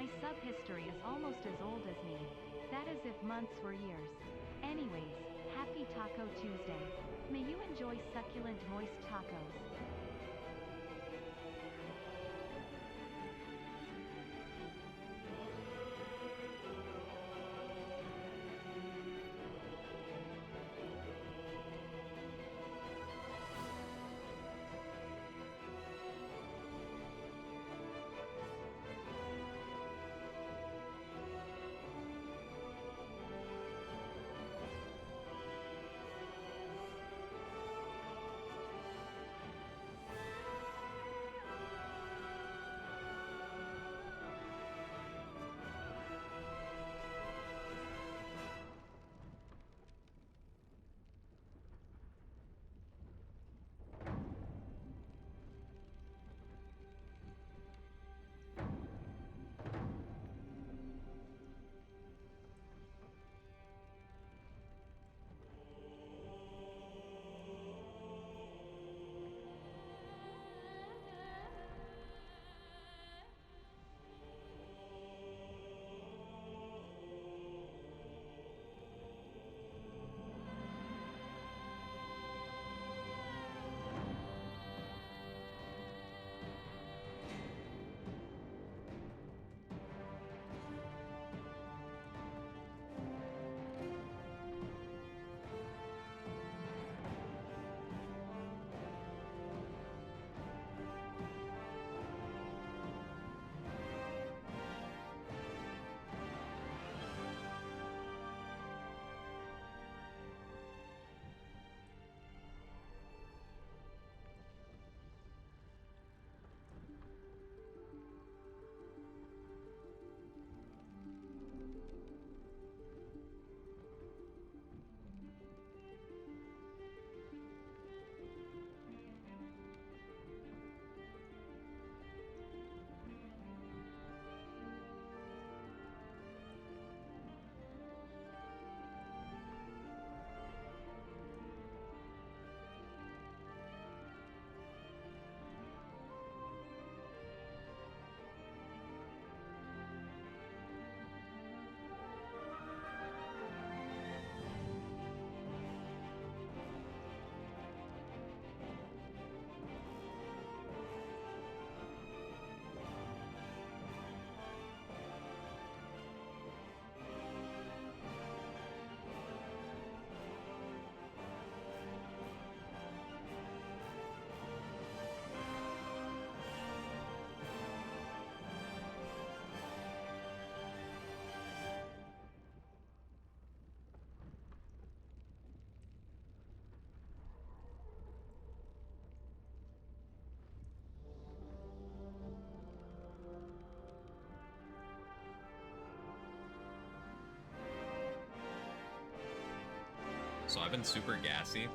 My sub history is almost as old as me. That is if months were years. Anyways, happy Taco Tuesday. May you enjoy succulent moist tacos. So I've been super gassy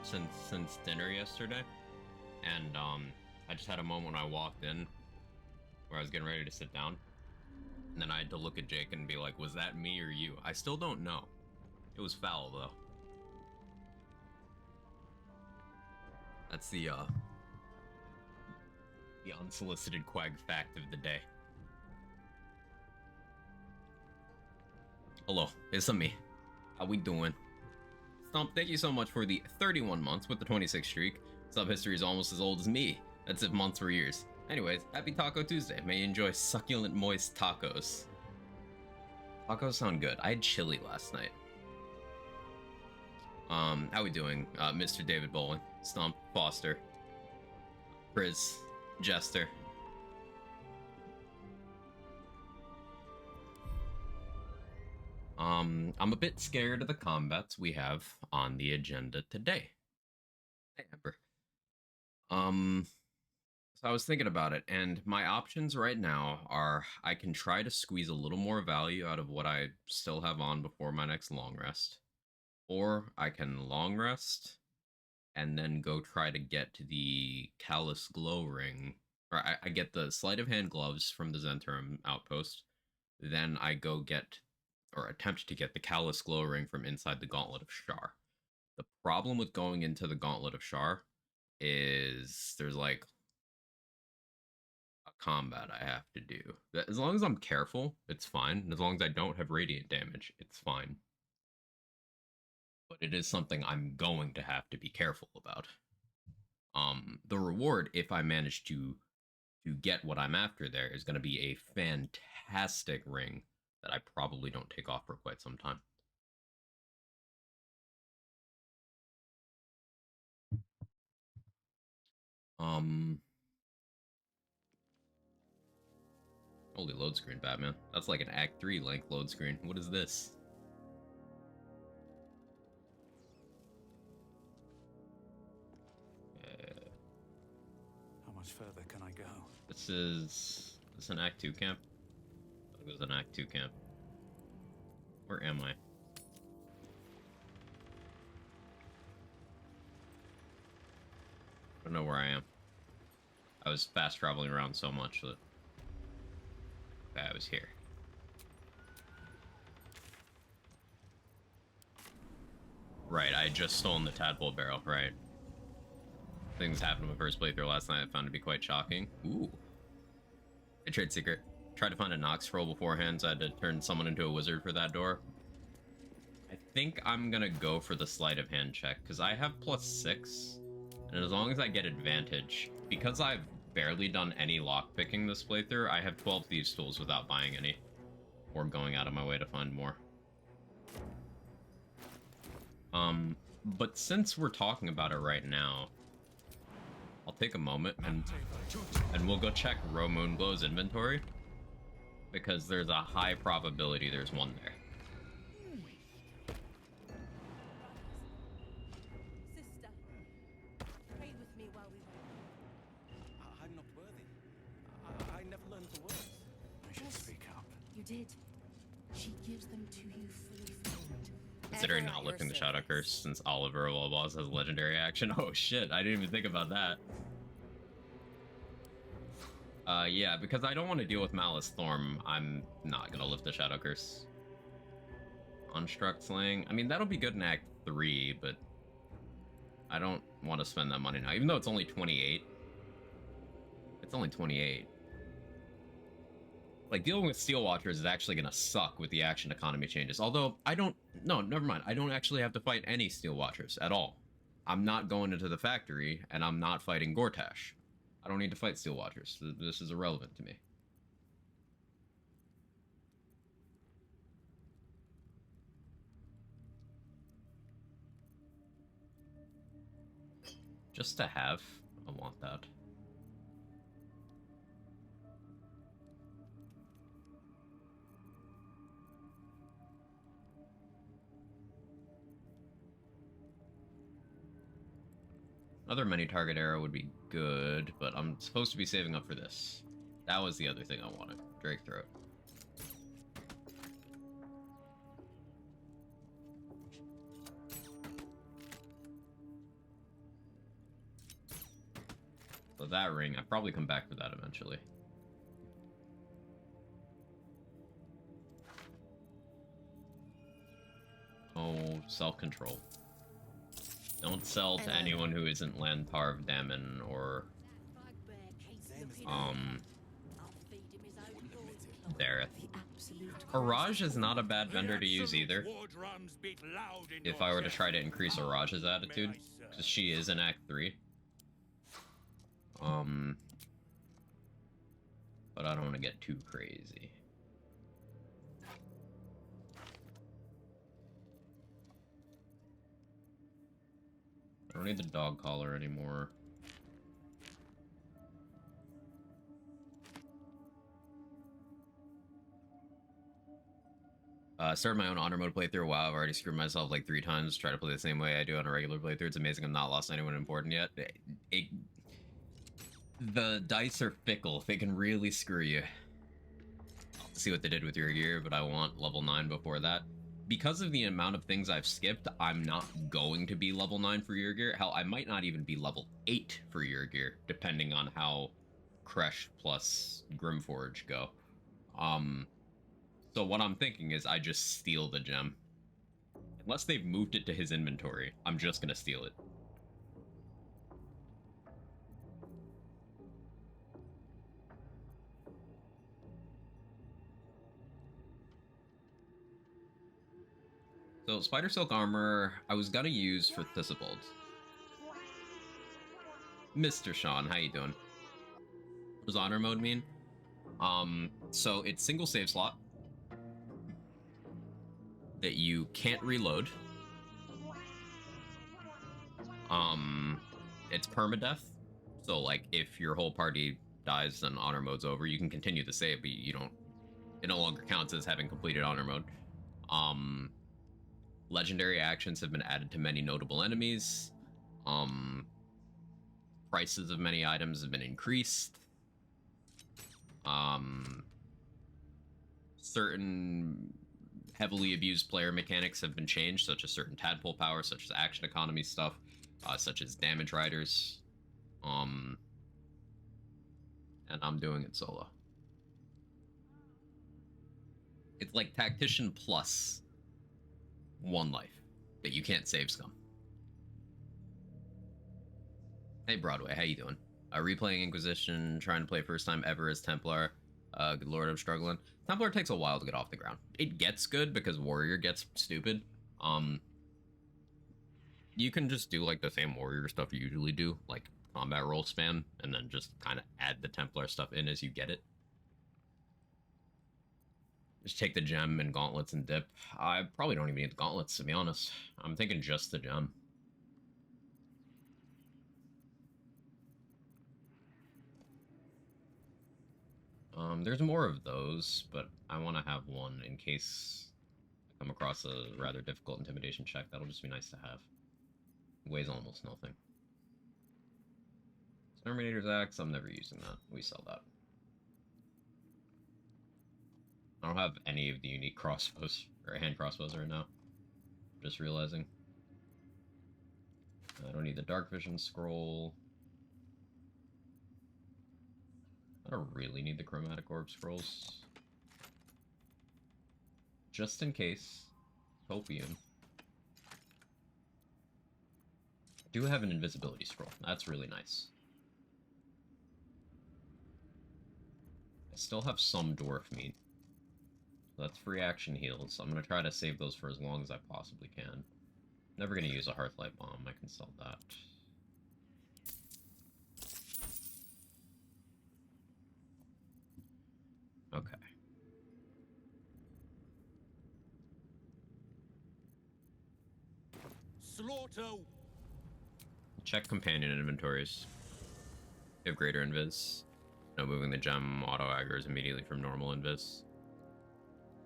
since dinner yesterday, and I just had a moment when I walked in where I was getting ready to sit down, and then I had to look at Jake and be like, "Was that me or you?" I still don't know. It was foul though. That's the unsolicited quag fact of the day. Hello, it's me. How we doing? Stump, thank you so much for the 31 months with the 26 streak. Sub history is almost as old as me. That's if months were years. Anyways, happy Taco Tuesday. May you enjoy succulent, moist tacos. Tacos sound good. I had chili last night. How we doing? Mr. David Bowling, Stump, Foster, Priz, Jester. I'm a bit scared of the combats we have on the agenda today. Hey, Amber. So I was thinking about it, and my options right now are I can try to squeeze a little more value out of what I still have on before my next long rest, or I can long rest and then go try to get to the Callus Glow Ring, or I get the Sleight of Hand gloves from the Zentrum outpost. Then I go get, or attempt to get, the Callus Glow Ring from inside the Gauntlet of Shar. The problem with going into the Gauntlet of Shar is there's like a combat I have to do. As long as I'm careful, it's fine. And as long as I don't have radiant damage, it's fine. But it is something I'm going to have to be careful about. The reward, if I manage to get what I'm after there, is going to be a fantastic ring that I probably don't take off for quite some time. Holy load screen, Batman. That's like an Act 3 length load screen. What is this? How much further can I go? This is an Act 2 camp? I thought it was an Act 2 camp. Where am I? I don't know where I am. I was fast traveling around so much that... Okay, I was here. Right, I had just stolen the tadpole barrel, right. Things happened in my first playthrough last night I found to be quite shocking. Ooh. A trade secret. Tried to find a Nox scroll beforehand, so I had to turn someone into a wizard for that door. I think I'm gonna go for the sleight of hand check, because I have +6, and as long as I get advantage, because I've barely done any lockpicking this playthrough, I have 12 thieves tools without buying any, or going out of my way to find more. But since we're talking about it right now, I'll take a moment and we'll go check Ro Moonglow's inventory, because there's a high probability there's one there. Sister, pray with me while we wait. I'm not worthy. I never learned the words. I should speak up. You did. She gives them to you fully formed. Considering not lifting the Shadow Curse, since Oliver Boss has legendary action. Oh shit, I didn't even think about that. Yeah, because I don't want to deal with Malice Thorm, I'm not gonna lift the Shadow Curse. Construct Slaying, I mean, that'll be good in Act 3, but I don't want to spend that money now, even though it's only 28. It's only 28. Like, dealing with Steel Watchers is actually gonna suck with the action economy changes. Although, no, never mind. I don't actually have to fight any Steel Watchers at all. I'm not going into the factory, and I'm not fighting Gortash. I don't need to fight Steel Watchers. This is irrelevant to me. Just to have, I want that. Another many target arrow would be good, but I'm supposed to be saving up for this. That was the other thing I wanted. Drake Throat. So that ring, I'll probably come back to that eventually. Oh, self-control. Don't sell to anyone who isn't Lantarv Dammon or Dareth. Araj is not a bad vendor to use either. If I were to try to increase Araj's attitude, because she is in Act 3. But I don't want to get too crazy. I don't need the dog collar anymore. Started my own honor mode playthrough. Wow, I've already screwed myself like 3 times. Try to play the same way I do on a regular playthrough. It's amazing I've not lost anyone important yet. The dice are fickle. They can really screw you. I'll see what they did with your gear, but I want level 9 before that. Because of the amount of things I've skipped, I'm not going to be level 9 for your gear. Hell, I might not even be level 8 for your gear, depending on how Kresh plus Grimforge go. So what I'm thinking is I just steal the gem. Unless they've moved it to his inventory, I'm just gonna steal it. So Spider Silk Armor, I was gonna use for Thistlebolt. Mr. Sean, how you doing? What does Honor Mode mean? So it's single save slot that you can't reload. It's permadeath. So like if your whole party dies and Honor Mode's over, you can continue the save, but you don't. It no longer counts as having completed Honor Mode. Legendary actions have been added to many notable enemies. Prices of many items have been increased. Certain heavily abused player mechanics have been changed, such as certain tadpole power, such as action economy stuff, such as damage riders. And I'm doing it solo. It's like Tactician plus 1 life that you can't save scum. Hey Broadway, how you doing? Replaying Inquisition, trying to play first time ever as Templar. Good lord, I'm struggling. Templar takes a while to get off the ground. It gets good because Warrior gets stupid. You can just do like the same Warrior stuff you usually do, like combat roll spam, and then just kind of add the Templar stuff in as you get it. Just take the gem and gauntlets and dip. I probably don't even need the gauntlets, to be honest. I'm thinking just the gem. There's more of those, but I want to have one in case I come across a rather difficult intimidation check. That'll just be nice to have. It weighs almost nothing. Terminator's Axe, I'm never using that. We sell that. I don't have any of the unique crossbows, or hand crossbows right now. Just realizing. I don't need the Dark Vision Scroll. I don't really need the Chromatic Orb Scrolls. Just in case. Copium. I do have an Invisibility Scroll. That's really nice. I still have some Dwarf Meat. That's free action heals. I'm going to try to save those for as long as I possibly can. Never going to use a Hearthlight Bomb. I can sell that. Okay. Slaughter! Check companion inventories. You have greater invis. No moving the gem auto aggers immediately from normal invis.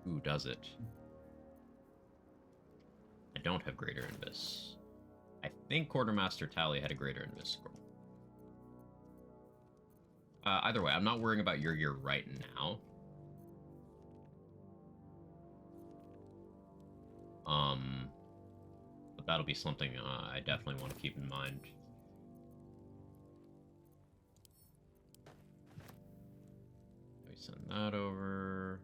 Who does it? I don't have greater invis. I think Quartermaster Tally had a greater invis scroll. Either way, I'm not worrying about your gear right now. But that'll be something I definitely want to keep in mind. We send that over.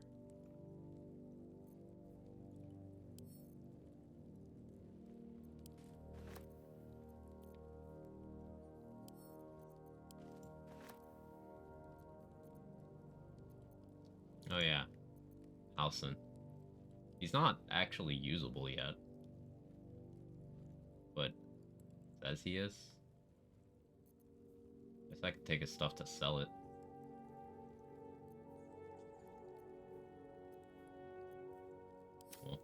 Oh yeah, Halson. He's not actually usable yet, but says he is. Guess I could take his stuff to sell it. Cool.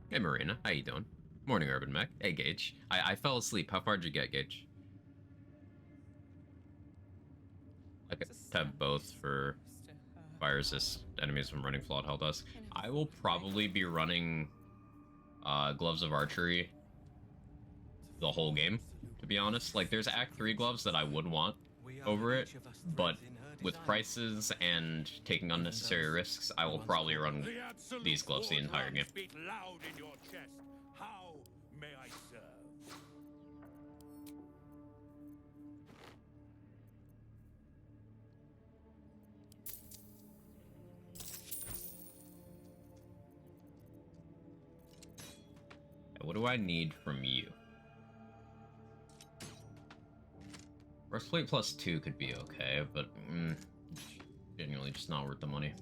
Hey Marina, how you doing? Morning, Urban Mech. Hey Gage. I fell asleep. How far did you get, Gage? I could have both for fire resist enemies from running flawed hell dust. I will probably be running gloves of archery the whole game, to be honest. Like, there's Act 3 gloves that I would want over it, but with prices and taking unnecessary risks, I will probably run these gloves the entire game. How may I serve? What do I need from you? Breastplate plus 2 could be okay, but genuinely just not worth the money.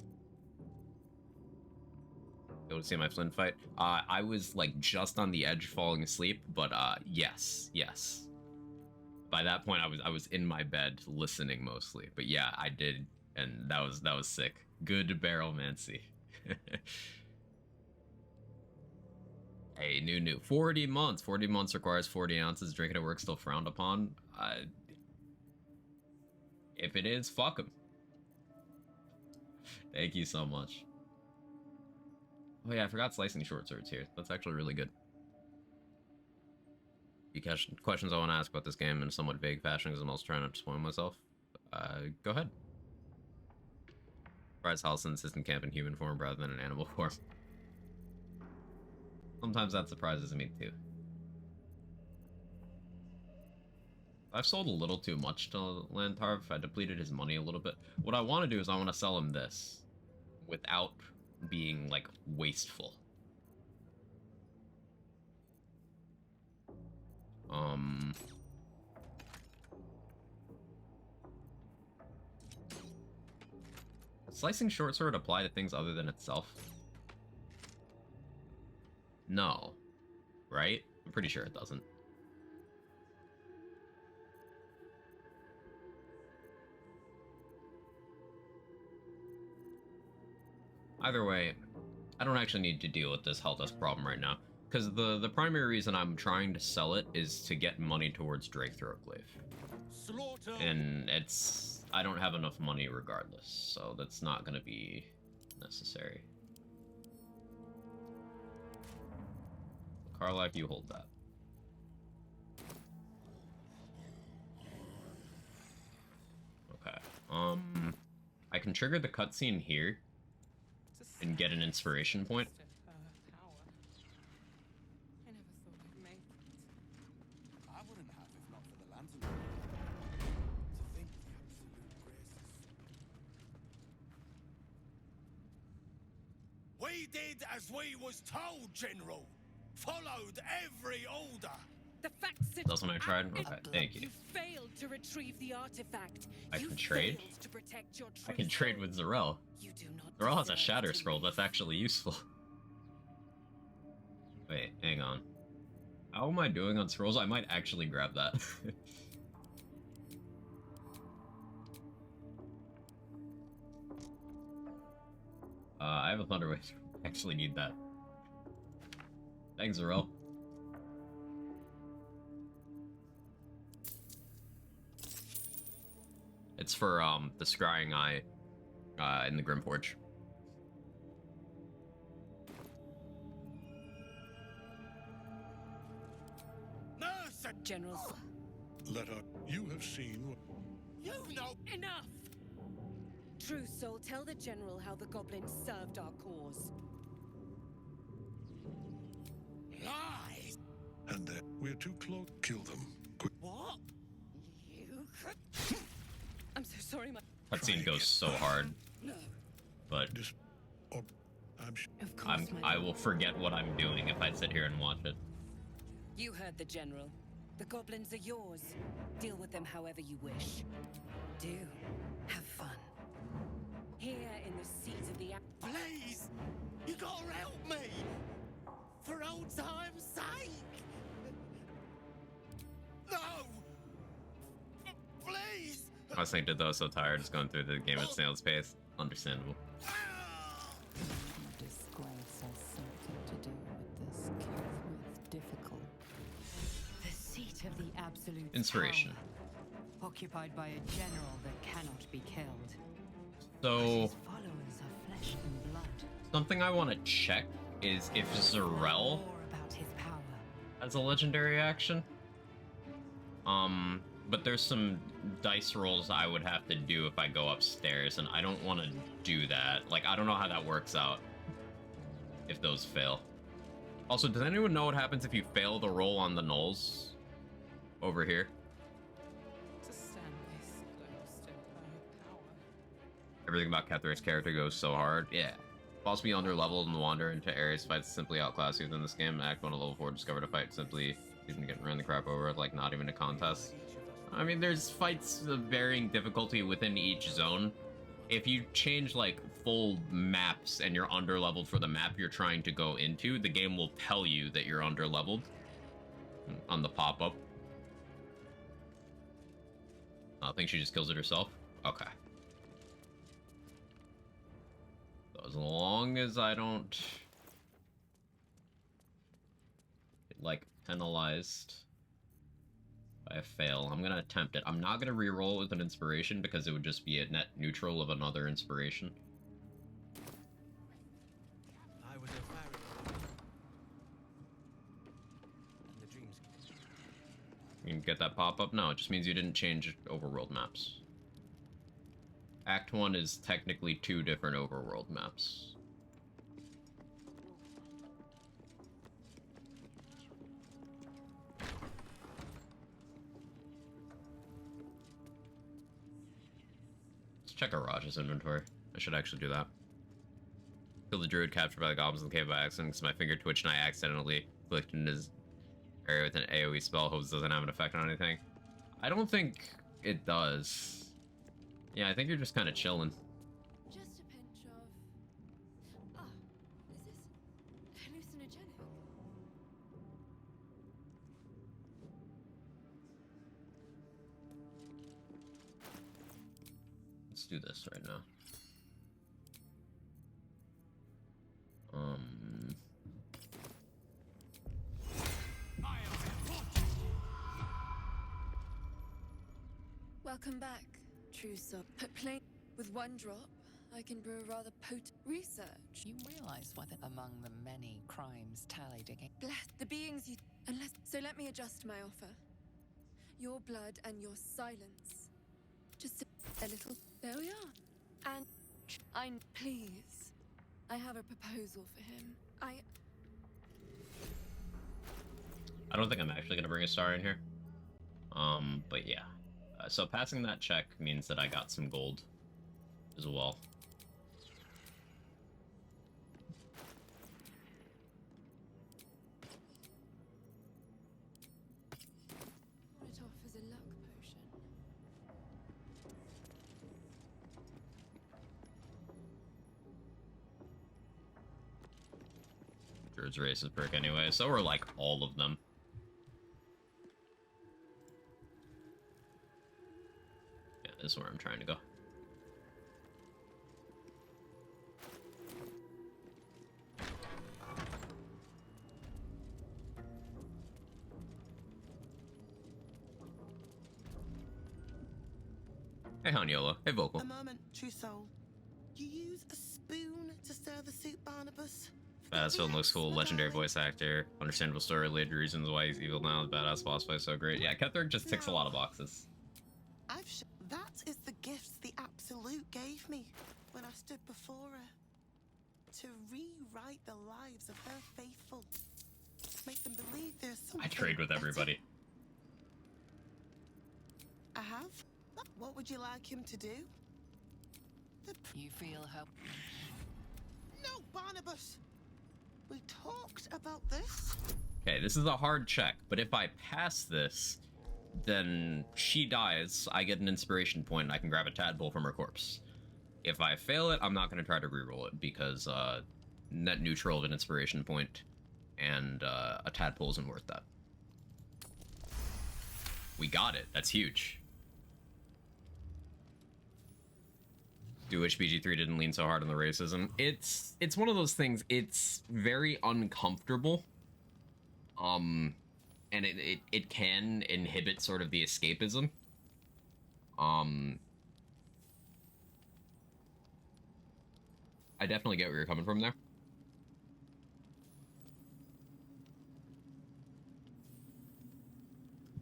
Go to see my Flynn fight. I was like just on the edge falling asleep, but yes. By that point, I was in my bed listening mostly. But yeah, I did, and that was sick. Good barrelmancy. Hey, new. 40 months. 40 months requires 40 ounces. Drinking at work still frowned upon. If it is, fuck him. Thank you so much. Oh yeah, I forgot slicing short swords here. That's actually really good. You questions I want to ask about this game in a somewhat vague fashion because I'm also trying not to spoil myself. Go ahead. Surprise Halson insistent camp in human form rather than an animal form. Sometimes that surprises me too. I've sold a little too much to Lantarv. I depleted his money a little bit. What I want to do is I want to sell him this without being like wasteful. Slicing short sword apply to things other than itself? No. Right? I'm pretty sure it doesn't. Either way, I don't actually need to deal with this Heltas problem right now, because the primary reason I'm trying to sell it is to get money towards Drake Throatglaive. Slaughter. And I don't have enough money regardless, so that's not going to be necessary. Karlach, you hold that. Okay. I can trigger the cutscene here and get an inspiration point. I never thought I'd make it. I wouldn't have if not for the lantern. To think the absolute graces. We did as we was told, General. Followed every order. The facts that That's what I tried? Okay, thank you. You failed to retrieve the artifact. I You can trade? failed to protect your I can trade with Zarel. You do not Zarel has a deserve shatter to scroll, live. that's actually useful. Wait, hang on. How am I doing on scrolls? I might actually grab that. I have a Thunder Wave. I actually need that. Thanks, Zarel. It's for the Scrying Eye in the Grimforge. Mercy! General. Let her. You have seen. You know. Enough! True Soul, tell the General how the goblins served our cause. Lies! And that we're too close. Kill them. Quick. What? You could... I'm so sorry, my... Cutscene goes so hard, No. but Dis- or, I'm. Of course, my I will forget what I'm doing if I sit here and watch it. You heard the General. The goblins are yours. Deal with them however you wish. Do. Have fun. Here in the seat of the... Please! You gotta help me! For old time's sake! No! Please! I was thinking, though, so tired, just going through the game at snail's pace. Understandable. Ah! Disgrace has something to do with this Kithwith difficult. The seat of the absolute Inspiration. power, occupied by a general that cannot be killed. So, His followers are flesh and blood. something I want to check is if Zarel More about his power. has a legendary action. But there's some dice rolls I would have to do if I go upstairs, and I don't want to do that. Like, I don't know how that works out if those fail. Also, does anyone know what happens if you fail the roll on the nulls over here? To stand this close to her power. Everything about Ketherick's character goes so hard. Yeah. Boss be underleveled and wander into areas fights simply outclass you within this game. Act 1 to level 4, discover a fight simply even getting ran the crap over, like not even a contest. I mean, there's fights of varying difficulty within each zone. if you change like full maps and you're underleveled for the map you're trying to go into, the game will tell you that you're underleveled on the pop-up. I think she just kills it herself. Okay. So as long as I don't get, like, penalized if I fail, I'm gonna attempt it. I'm not gonna reroll with an inspiration because it would just be a net neutral of another inspiration. I was a fairy. And the dreams. You can get that pop-up? No, it just means you didn't change overworld maps. Act 1 is technically 2 different overworld maps. Let's check our Raj's inventory. I should actually do that. Kill the druid captured by the goblins in the cave by accident because my finger twitched and I accidentally clicked in his area with an AoE spell. Hopes it doesn't have an effect on anything. I don't think it does. Yeah, I think you're just kind of chilling. Just a pinch of... Ah, is this hallucinogenic? Let's do this right now. Welcome back, true sub. Put plain with one drop, I can brew a rather potent research. You realize what among the many crimes tallied against. Bless the beings you... Unless... So let me adjust my offer. Your blood and your silence. Just a little... There we are. And... Please. I have a proposal for him. I don't think I'm actually gonna bring a star in here. But yeah. So passing that check means that I got some gold as well. It offers a luck potion. Druid's Race is perk anyway, so we're like all of them. Yeah, this is where I'm trying to go. Hey Haniolo. Hey Vocal. A moment, true soul. You use a spoon to stir the soup, Barnabas? Badass film looks cool, legendary voice actor, understandable story, related reasons why he's evil now, the badass boss fight so great. Yeah, Ketheric just ticks a lot of boxes. That is the gifts the Absolute gave me when I stood before her. To rewrite the lives of her faithful. Make them believe there's something I trade with everybody. I have? What would you like him to do? You feel how... No, Barnabas! We talked about this. Okay, this is a hard check, but if I pass this, then she dies, I get an inspiration point, and I can grab a tadpole from her corpse. If I fail it, I'm not going to try to reroll it, because net neutral of an inspiration point, and a tadpole isn't worth that. We got it. That's huge. Do wish BG3 didn't lean so hard on the racism. It's one of those things, it's very uncomfortable. And it can inhibit sort of the escapism. I definitely get where you're coming from there.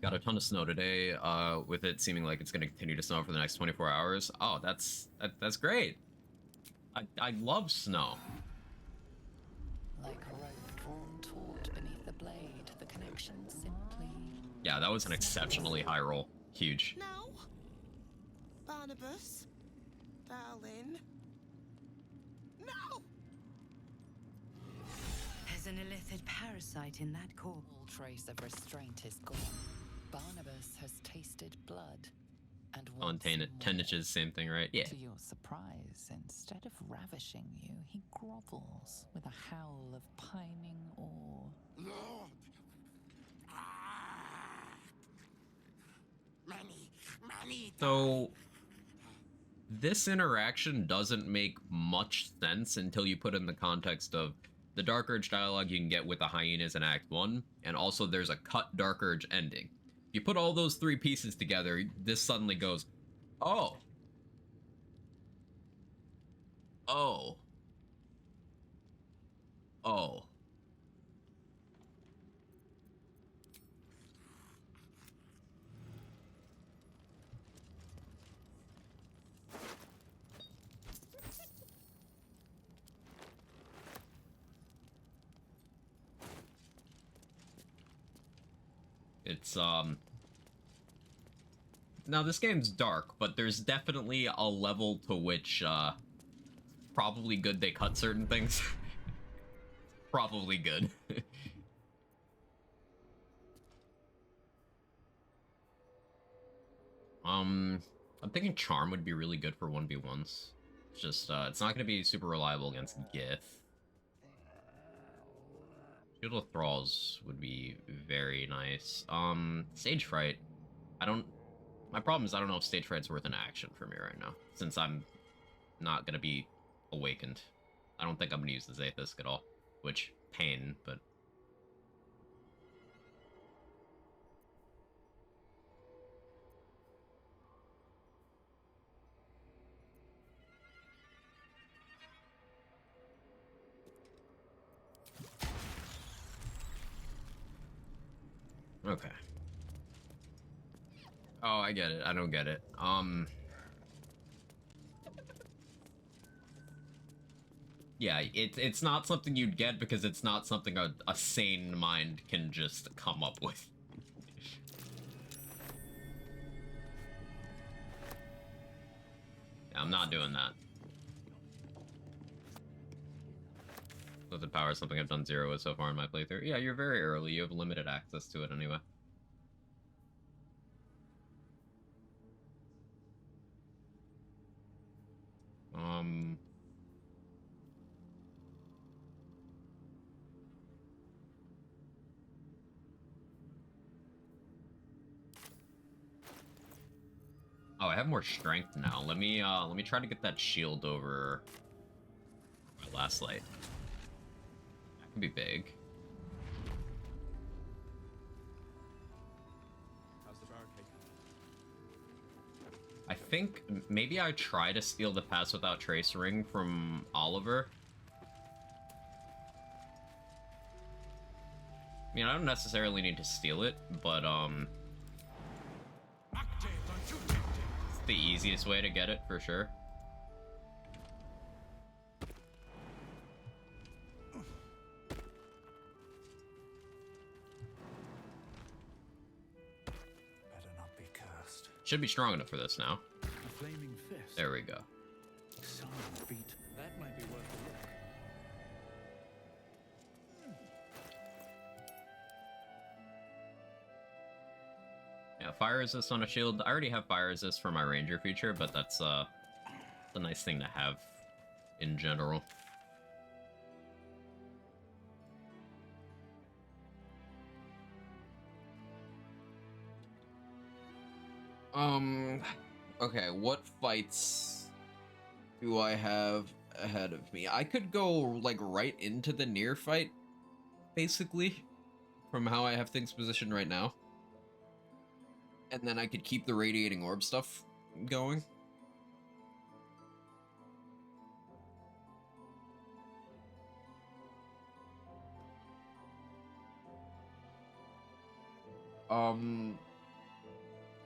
Got a ton of snow today, with it seeming like it's going to continue to snow for the next 24 hours. Oh, that's great. I love snow. Like a rope drawn taut beneath the blade, the connection simply... Yeah, that was an exceptionally high roll. Huge. No. Barnabas. Darling. No! There's an illithid parasite in that corpse. All trace of restraint is gone. Barnabas has tasted blood. And Oh, and once more, Tennich's same thing, right? Yeah. to your surprise, instead of ravishing you, he grovels with a howl of pining awe. Lord! Many So this interaction doesn't make much sense until you put in the context of the Dark Urge dialogue you can get with the hyenas in Act 1, and also there's a cut Dark Urge ending. You put all those three pieces together, this suddenly goes, oh. Oh. Oh. It's, now this game's dark, but there's definitely a level to which, probably good they cut certain things. Probably good. I'm thinking Charm would be really good for 1v1s. It's just, it's not gonna be super reliable against Gith. Shield of Thralls would be very nice. Stage Fright. My problem is I don't know if Stage Fright's worth an action for me right now, since I'm not gonna be awakened. I don't think I'm gonna use the Zathis at all, which, pain, but... Okay. Oh, I get it. I don't get it. Yeah, it's not something you'd get because it's not something a sane mind can just come up with. Yeah, I'm not doing that. Limited Power is something I've done zero with so far in my playthrough. Yeah, you're very early. You have limited access to it anyway. Oh, I have more strength now. Let me try to get that shield over my last light. That can be big. I think maybe I try to steal the Pass Without Trace ring from Oliver. I mean, I don't necessarily need to steal it, but it's the easiest way to get it for sure. Better not be cursed. Should be strong enough for this now. A flaming fist. There we go. Someone beat. That might be worth a look. Yeah, fire resist on a shield. I already have fire resist for my ranger feature, but that's a nice thing to have in general. Okay, what fights do I have ahead of me? I could go, like, right into the near fight, basically, from how I have things positioned right now. And then I could keep the Radiating Orb stuff going.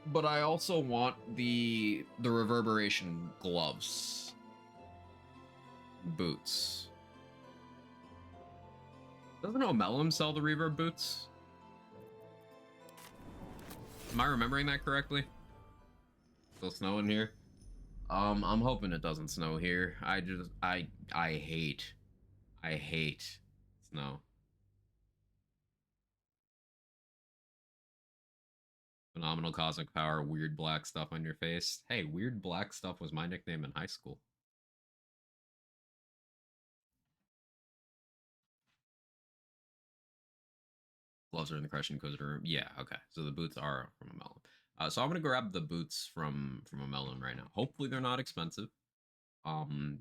But I also want the Reverberation gloves. Boots. Doesn't Omelum sell the Reverb boots? Am I remembering that correctly? Still snowing here? I'm hoping it doesn't snow here. I hate snow. Phenomenal cosmic power, weird black stuff on your face. Hey, weird black stuff was my nickname in high school. Gloves are in the Crushing Inquisitor room. Yeah, okay. So the boots are from a melon. So I'm gonna grab the boots from a melon right now. Hopefully they're not expensive.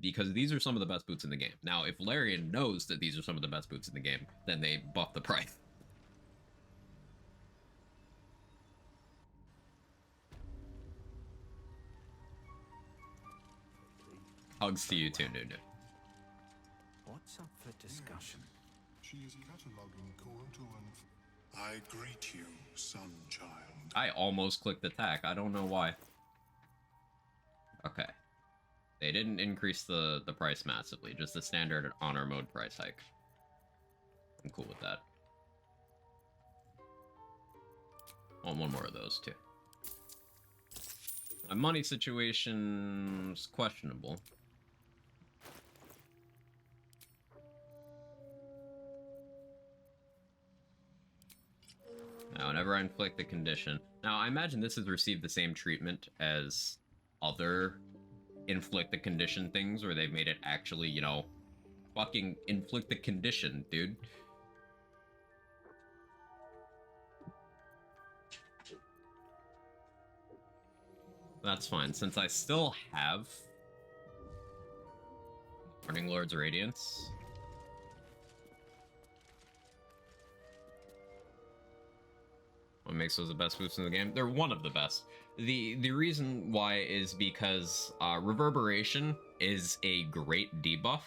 Because these are some of the best boots in the game. Now, if Larian knows that these are some of the best boots in the game, then they buff the price. Hugs to you too, Nunu. What's up for discussion? She is cataloging Corto and... I greet you, son child. I almost clicked attack. I don't know why. Okay. They didn't increase the price massively, just the standard honor mode price hike. I'm cool with that. Want one more of those too. My money situation's questionable. Now, whenever I inflict the condition... Now, I imagine this has received the same treatment as other inflict the condition things, where they've made it actually, you know, fucking inflict the condition, dude. That's fine, since I still have Morning Lord's Radiance. What makes those the best boots in the game? They're one of the best. The reason why is because Reverberation is a great debuff.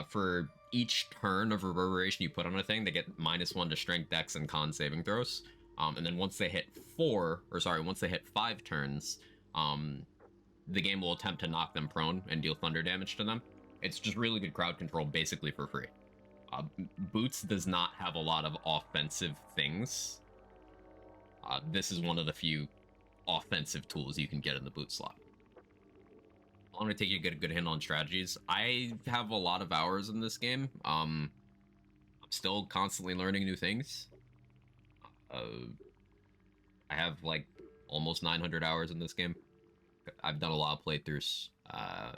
For each turn of Reverberation you put on a thing, they get -1 to Strength, Dex, and Con saving throws. And then once they hit once they hit 5 turns, the game will attempt to knock them prone and deal thunder damage to them. It's just really good crowd control, basically for free. Boots does not have a lot of offensive things. This is one of the few offensive tools you can get in the boot slot. I'm gonna take you to get a good handle on strategies. I have a lot of hours in this game. I'm still constantly learning new things. I have like almost 900 hours in this game. I've done a lot of playthroughs, a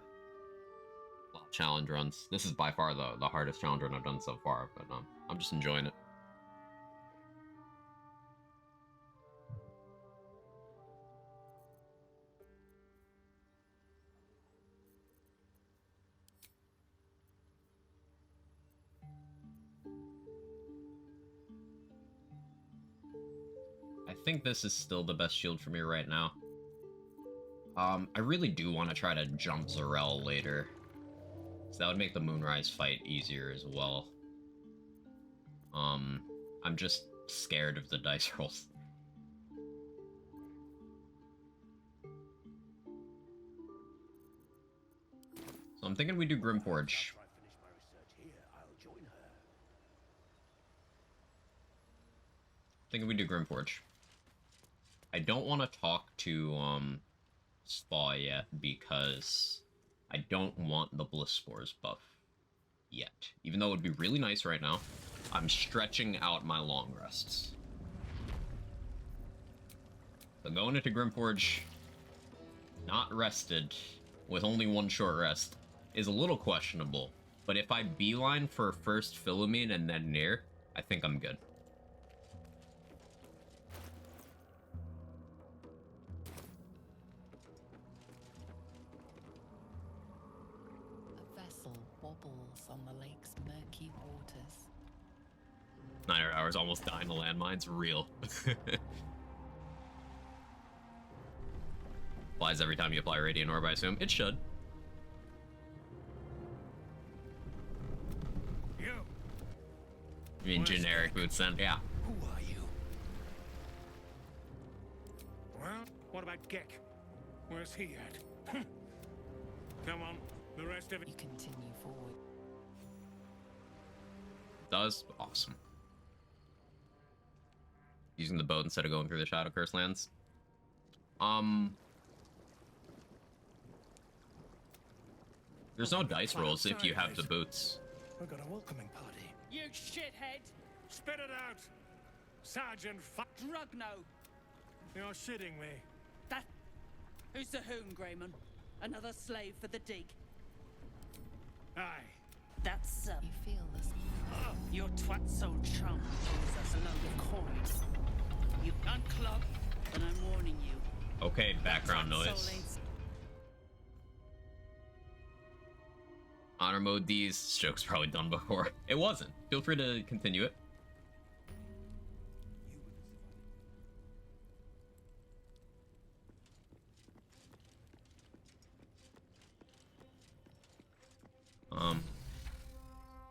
lot of challenge runs. This is by far the hardest challenge run I've done so far, but I'm just enjoying it. I think this is still the best shield for me right now. I really do want to try to jump Zarel later, so that would make the Moonrise fight easier as well. I'm just scared of the dice rolls. So I'm thinking we do Grimforge. Thinking we do Grimforge. I don't want to talk to Spa yet because I don't want the Bliss Spores buff yet. Even though it would be really nice right now, I'm stretching out my long rests. So going into Grimforge, not rested, with only one short rest, is a little questionable. But if I beeline for first Philomene and then Nier, I think I'm good. Wobbles on the lake's murky waters. 9 hours, almost dying to landmines, real. Applies every time you apply Radiant Orb, I assume. It should. You. I mean, generic boot scent, yeah. Who are you? Well, what about Gek? Where's he at? Come on, the rest of it. You continue forward. Does? Awesome. Using the boat instead of going through the Shadow Curse lands. There's no dice rolls if you have the boots. We've got a welcoming party. You shithead! Spit it out! Sergeant Drugno! You're shitting me. That... Who's the hoon, Greyman? Another slave for the dig? Aye. That's, You feel this? Your twat's old chum owes us a load of coins. You unclub, and I'm warning you. Okay, background noise. Honor mode D's. This joke's probably done before. It wasn't. Feel free to continue it.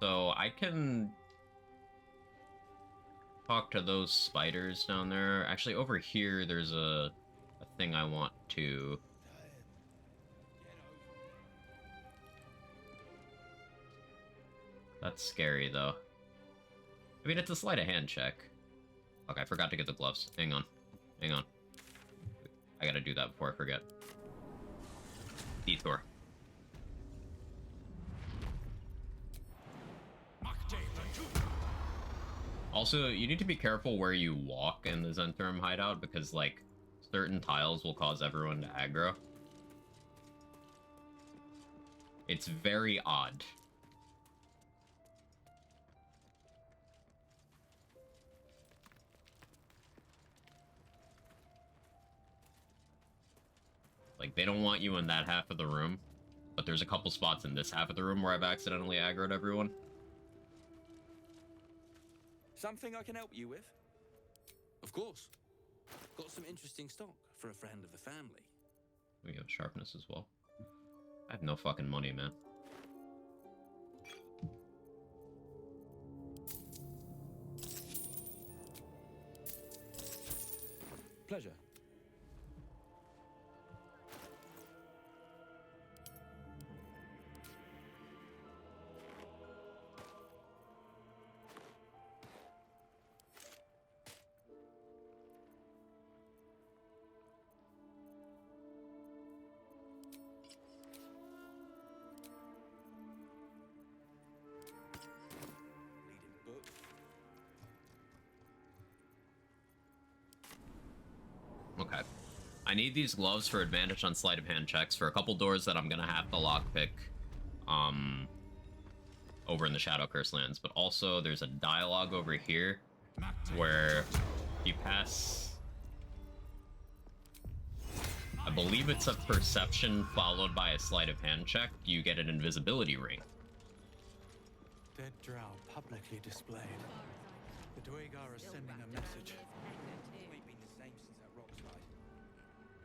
So I can talk to those spiders down there. Actually, over here, there's a thing I want to... That's scary, though. I mean, it's a sleight of hand check. Fuck, I forgot to get the gloves. Hang on. Hang on. I gotta do that before I forget. Detour. Also, you need to be careful where you walk in the Zhentarim hideout, because, like, certain tiles will cause everyone to aggro. It's very odd. Like, they don't want you in that half of the room, but there's a couple spots in this half of the room where I've accidentally aggroed everyone. Something I can help you with? Of course. Got some interesting stock for a friend of the family. We have sharpness as well. I have no fucking money, man. Pleasure. Okay. I need these gloves for advantage on sleight of hand checks for a couple doors that I'm gonna have to lockpick over in the Shadow Curse lands, but also there's a dialogue over here where you pass, I believe it's a perception followed by a sleight of hand check, you get an invisibility ring. Dead drow publicly displayed. The Dwegar are sending a message. Ain't been the same since that rock slide.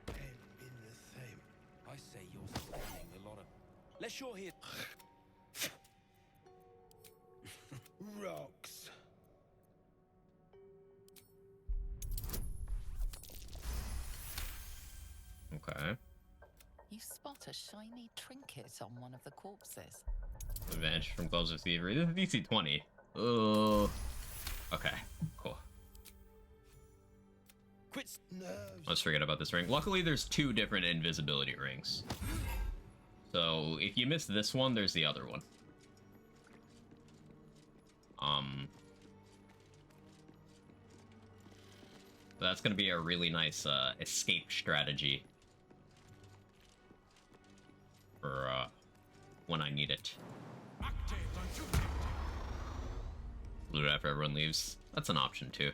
Ain't been the same. I say you're standing a lot of... Let's you're here... Rocks. Okay. You spot a shiny trinket on one of the corpses. Advantage from gloves of thievery. This is DC 20. Oh. Okay, cool. Quit Nerves. Let's forget about this ring. Luckily, there's two different invisibility rings. So, if you miss this one, there's the other one. That's gonna be a really nice, escape strategy. For, when I need it. Loot after everyone leaves. That's an option, too.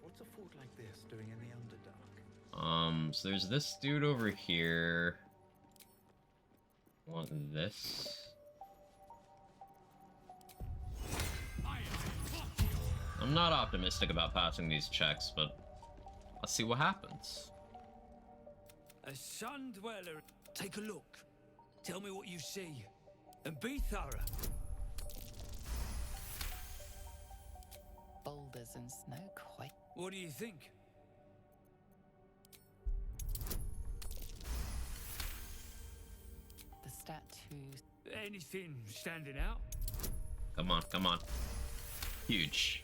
What's a fort like this doing in the Underdark? So there's this dude over here. Want this? I'm not optimistic about passing these checks, but let's see what happens. A sun dweller. Take a look. Tell me what you see. And be thorough. Boulders and snow quite. What do you think? The statues. Anything standing out? Come on, come on. Huge.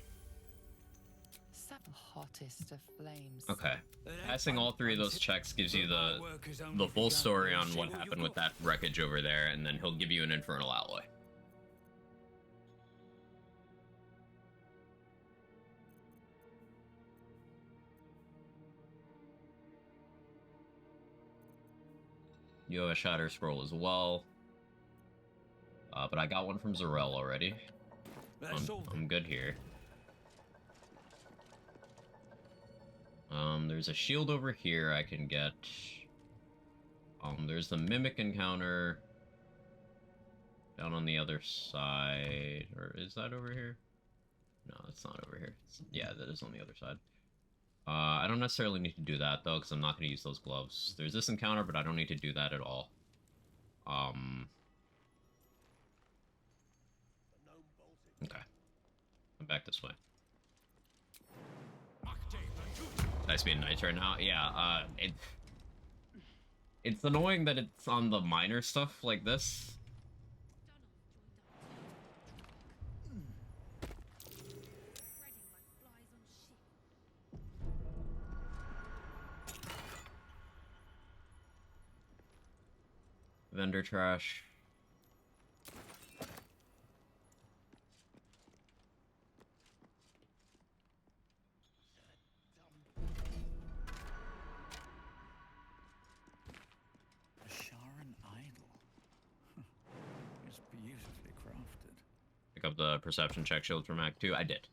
Seven hottest of flames. Okay. Passing all three of those checks gives you the full story on what happened with that wreckage over there, and then he'll give you an infernal alloy. You have a Shatter Scroll as well. But I got one from Zarel already. I'm good here. There's a shield over here I can get. There's the Mimic encounter down on the other side. Or is that over here? No, it's not over here. Yeah, that is on the other side. I don't necessarily need to do that, though, because I'm not going to use those gloves. There's this encounter, but I don't need to do that at all. Okay. I'm back this way. Nice being nice right now. Yeah, it's annoying that it's on the minor stuff like this. Vendor trash. Sharon idol. It's beautifully crafted. Pick up the perception check shield from Act 2. I did.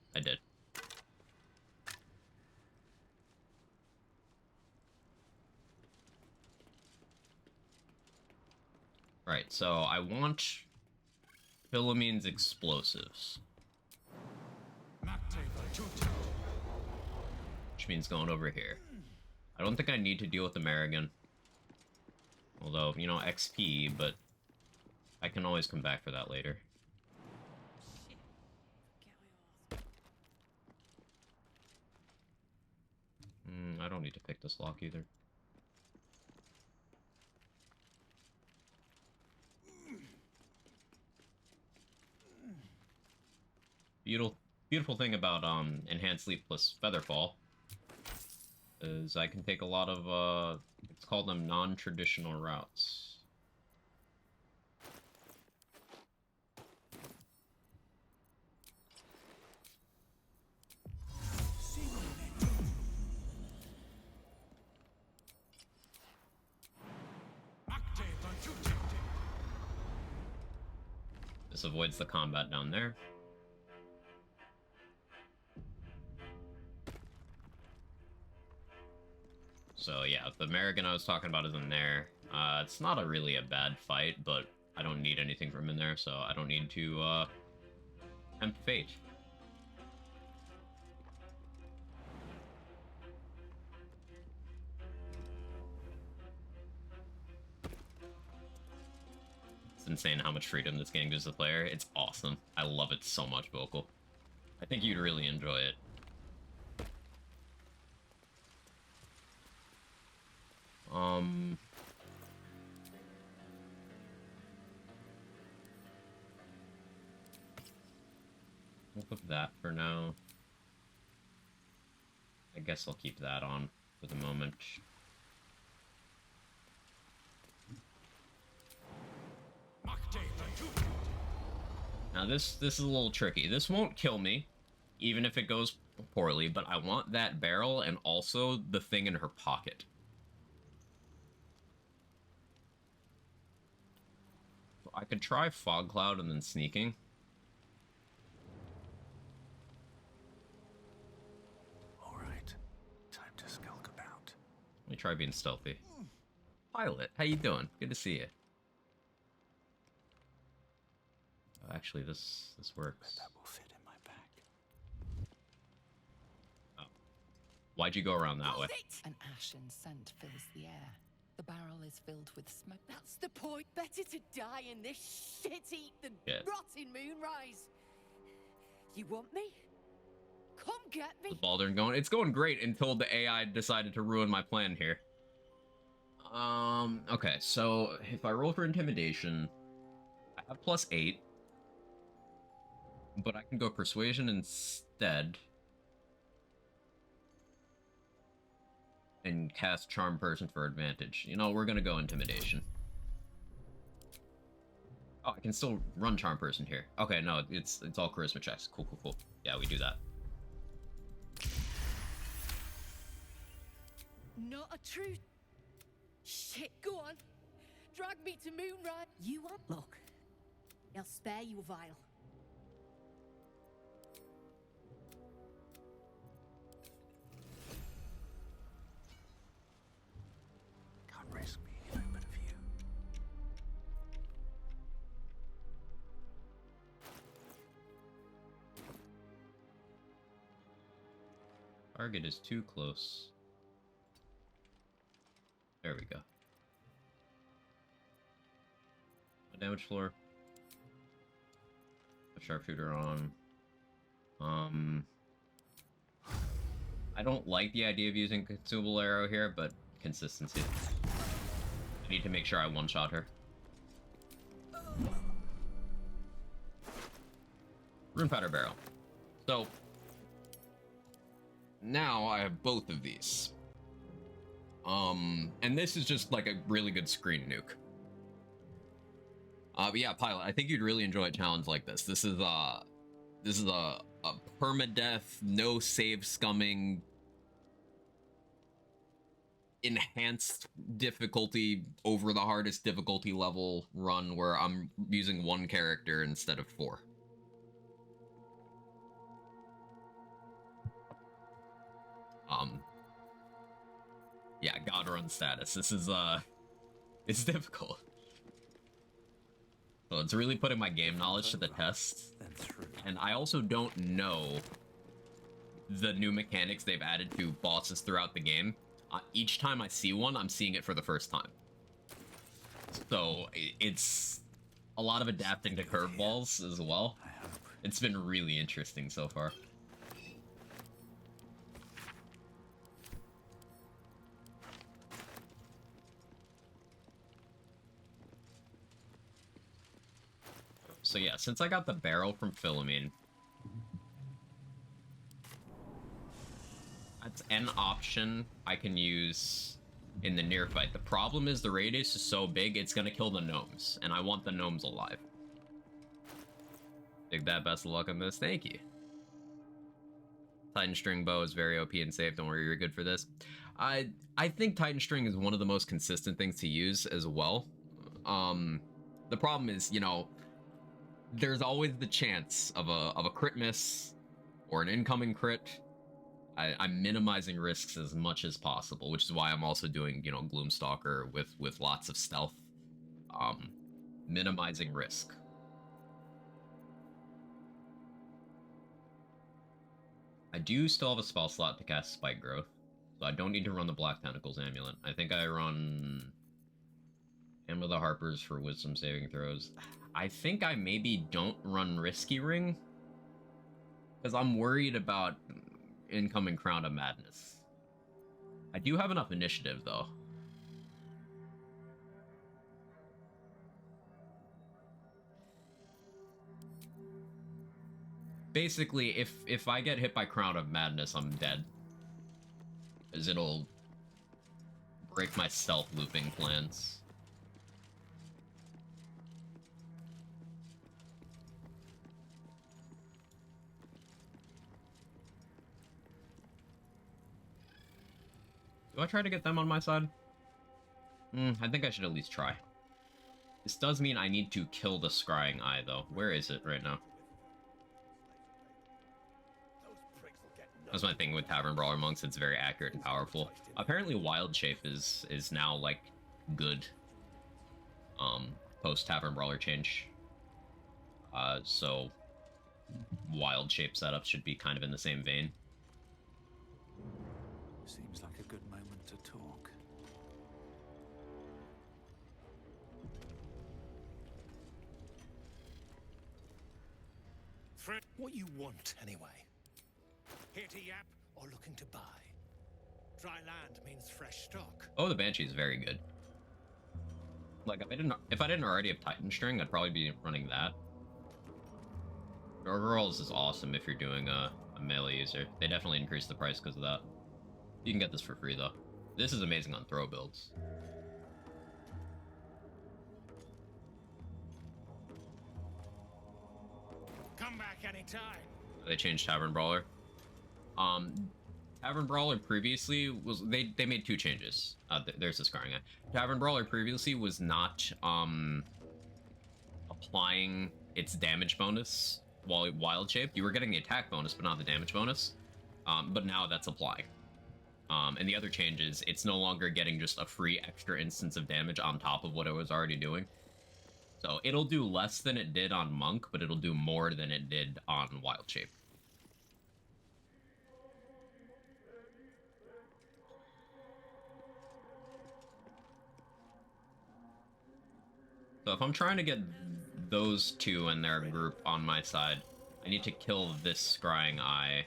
Right, so I want Philomene's explosives. Which means going over here. I don't think I need to deal with the Marigan. Although, you know, XP, but I can always come back for that later. I don't need to pick this lock either. Beautiful thing about Enhanced Leap plus Featherfall is I can take a lot of let's call them non-traditional routes. This avoids the combat down there. So yeah, the Marigan I was talking about is in there. It's not really a bad fight, but I don't need anything from in there, so I don't need to tempt fate. It's insane how much freedom this game gives the player. It's awesome. I love it so much, Vocal. I think you'd really enjoy it. We'll put that for now. I guess I'll keep that on for the moment. Now this is a little tricky. This won't kill me, even if it goes poorly, but I want that barrel and also the thing in her pocket. I could try Fog Cloud and then sneaking. Alright, time to skulk about. Let me try being stealthy. Pilot, how you doing? Good to see you. Oh, actually, this works. That will fit in my bag. Oh. Why'd you go around that way? An ashen scent fills the air. The barrel is filled with smoke. That's the point. Better to die in this shit heap than rot in Moonrise. You want me? Come get me. The Baldurn going? It's going great until the AI decided to ruin my plan here. Okay, so if I roll for intimidation, I have +8, but I can go persuasion instead and cast charm person for advantage. You know, we're gonna go intimidation. Oh, I can still run charm person here. Okay, no, it's all charisma checks. Cool. Yeah, we do that. Not a true. Shit, go on. drag me to Moonrise. You want luck? I'll spare you a vial. Can't risk being open of you. Target is too close. There we go. A damage floor. A sharpshooter on. I don't like the idea of using consumable arrow here, but consistency. I need to make sure I one-shot her. Rune powder barrel. So now I have both of these. And this is just like a really good screen nuke. But yeah, Pilot, I think you'd really enjoy a challenge like this. This is a permadeath, no save scumming, enhanced difficulty over the hardest difficulty level run where I'm using one character instead of 4. Yeah, God run status. This is it's difficult. So it's really putting my game knowledge to the test. And I also don't know the new mechanics they've added to bosses throughout the game. Each time I see one, I'm seeing it for the first time. So it's a lot of adapting to curveballs as well. It's been really interesting so far. So yeah, since I got the barrel from Philomene, that's an option I can use in the near fight. The problem is the radius is so big, it's gonna kill the gnomes, and I want the gnomes alive. Dig that, best of luck on this, thank you. Titan String Bow is very OP and safe, don't worry, you're good for this. I think Titan String is one of the most consistent things to use as well. The problem is, you know, there's always the chance of a crit miss or an incoming crit. I'm minimizing risks as much as possible, which is why I'm also doing, you know, Gloomstalker with lots of stealth. Minimizing risk. I do still have a spell slot to cast Spike Growth, so I don't need to run the Black Tentacles Amulet. I think I run Hammer of the Harpers for Wisdom saving throws. I think I maybe don't run Risky Ring, because I'm worried about incoming Crown of Madness. I do have enough initiative, though. Basically, if I get hit by Crown of Madness, I'm dead. Because it'll break my stealth looping plans. Do I try to get them on my side? I think I should at least try. This does mean I need to kill the Scrying Eye, though. Where is it right now? That's my thing with Tavern Brawler Monks, it's very accurate and powerful. Apparently Wild Shape is now, like, good. Post Tavern Brawler change. So Wild Shape setups should be kind of in the same vein. Seems like a good moment to talk. Fred, what you want, anyway? Here to yap or looking to buy? Dry land means fresh stock. Oh, the Banshee is very good. Like, if I didn't already have Titan String, I'd probably be running that. Gargoyles is awesome if you're doing a melee user. They definitely increase the price because of that. You can get this for free, though. This is amazing on throw builds. Come back anytime. They changed Tavern Brawler. Tavern Brawler previously was they made two changes. There's the scarring eye. Tavern Brawler previously was not applying its damage bonus while wild shaped. You were getting the attack bonus, but not the damage bonus. But now that's applying. And the other change is it's no longer getting just a free extra instance of damage on top of what it was already doing. So it'll do less than it did on Monk, but it'll do more than it did on Wild Shape. So if I'm trying to get those two and their group on my side, I need to kill this Scrying Eye.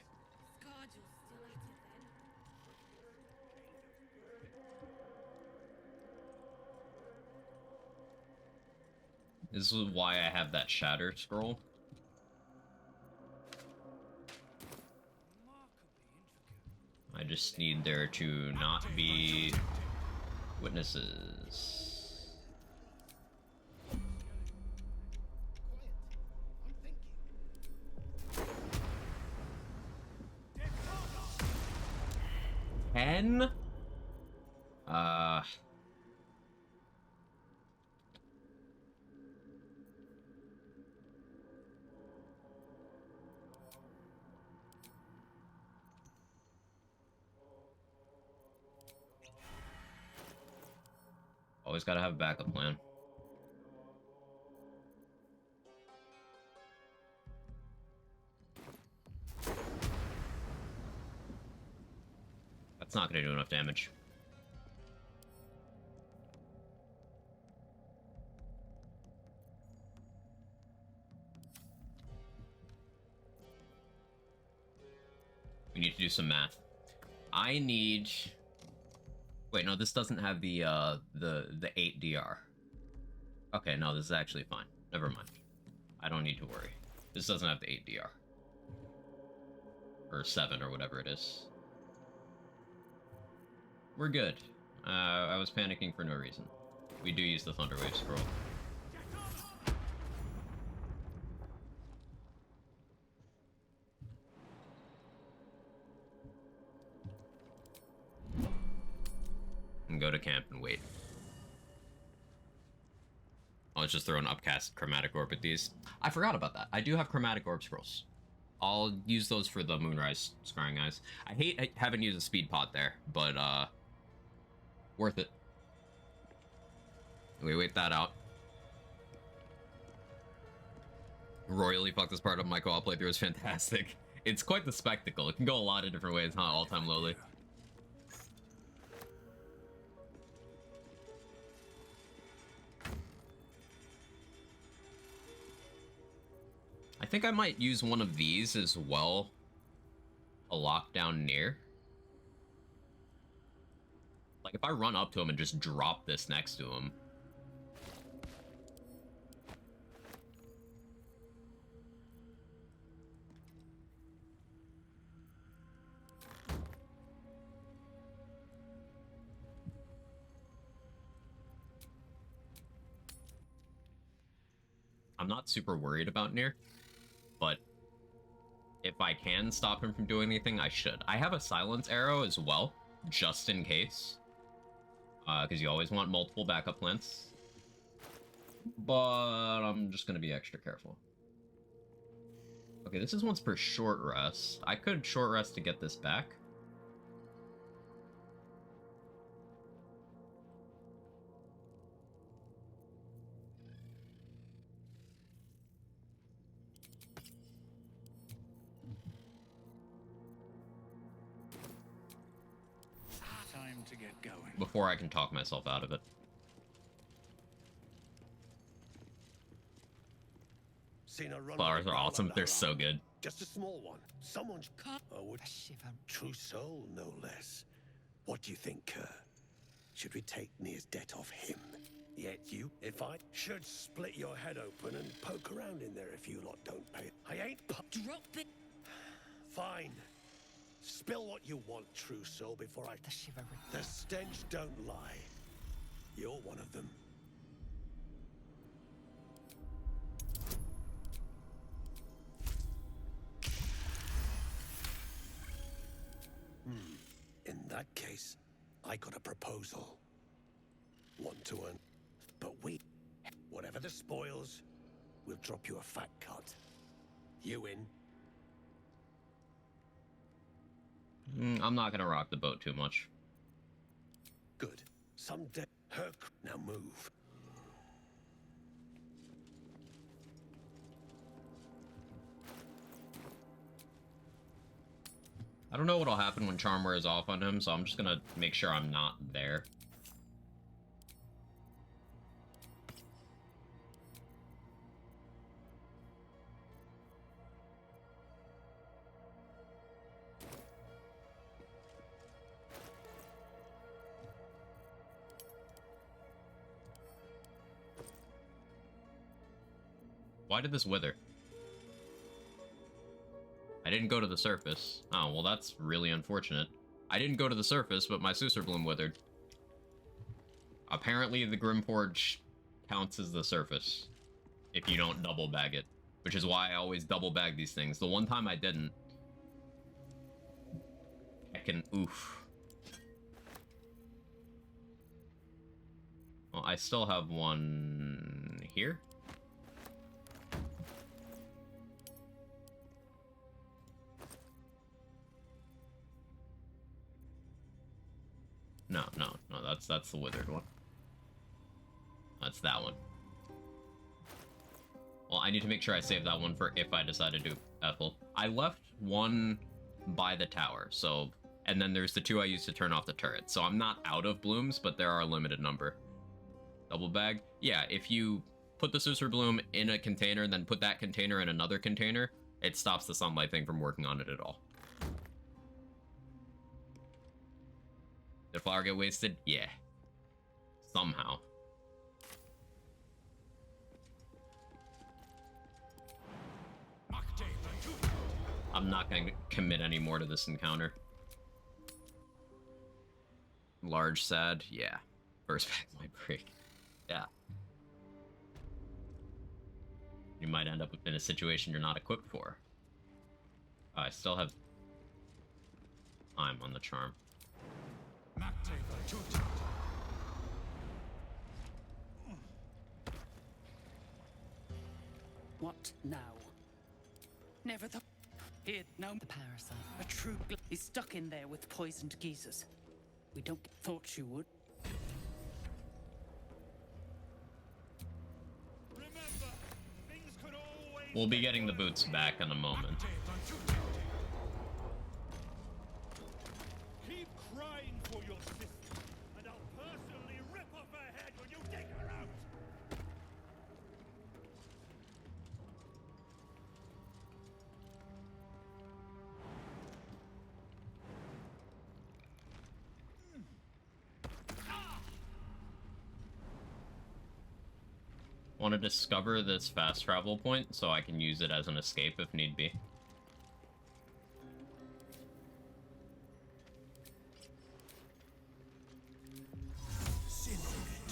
This is why I have that Shatter Scroll. I just need there to not be witnesses. Ten? Always gotta have a backup plan. That's not gonna do enough damage. We need to do some math. I need... Wait, no, this doesn't have the 8 DR. Okay, no, this is actually fine. Never mind. I don't need to worry. This doesn't have the 8 DR. Or 7, or whatever it is. We're good. I was panicking for no reason. We do use the Thunderwave scroll. And go to camp and wait. I'll just throw an upcast chromatic orb at these. I forgot about that. I do have chromatic orb scrolls. I'll use those for the Moonrise Scrying Eyes. I haven't used a speed pot there, but worth it. We wait that out. Royally fuck this part of my co-op playthrough is fantastic. It's quite the spectacle. It can go a lot of different ways, huh? All-time lowly. I think I might use one of these as well. A lockdown near. Like, if I run up to him and just drop this next to him. I'm not super worried about near. But if I can stop him from doing anything, I should. I have a silence arrow as well, just in case. Because you always want multiple backup plants. But I'm just going to be extra careful. Okay, this is once per short rest. I could short rest to get this back. To get going. Before I can talk myself out of it. Flowers are awesome. They're so good. Just a small one. Someone's true soul, no less. What do you think, Kerr? Should we take Nir's debt off him? Yet you, if I should split your head open and poke around in there if you lot don't pay. I ain't drop it. Fine. Spill what you want, true soul, before I... The stench don't lie. You're one of them. I got a proposal. Want to earn, but whatever the spoils, we'll drop you a fat cut. You in? I'm not gonna rock the boat too much. Good. Someday, now move. I don't know what'll happen when charm wears off on him, so I'm just gonna make sure I'm not there. Why did this wither? I didn't go to the surface. Oh, well that's really unfortunate. I didn't go to the surface, but my Sussurbloom withered. Apparently the Grimforge counts as the surface if you don't double bag it, which is why I always double bag these things. The one time I didn't, I can oof. Well, I still have one here. No, that's the withered one. That's that one. Well, I need to make sure I save that one for if I decide to do Ethel. I left one by the tower, so, and then there's the two I used to turn off the turret. So I'm not out of blooms, but there are a limited number. Double bag? Yeah, if you put the Sussurbloom in a container, then put that container in another container, it stops the sunlight thing from working on it at all. Did flower get wasted? Yeah. Somehow. I'm not going to commit any more to this encounter. Large sad? Yeah. First pack might break. Yeah. You might end up in a situation you're not equipped for. I still have time on the charm. What now? Never the... Here, now the parasite. A true is stuck in there with poisoned geezers. We don't thought you would. We'll be getting the boots back in a moment. Keep crying for your sister, and I'll personally rip off her head when you dig her out. Want to discover this fast travel point so I can use it as an escape if need be.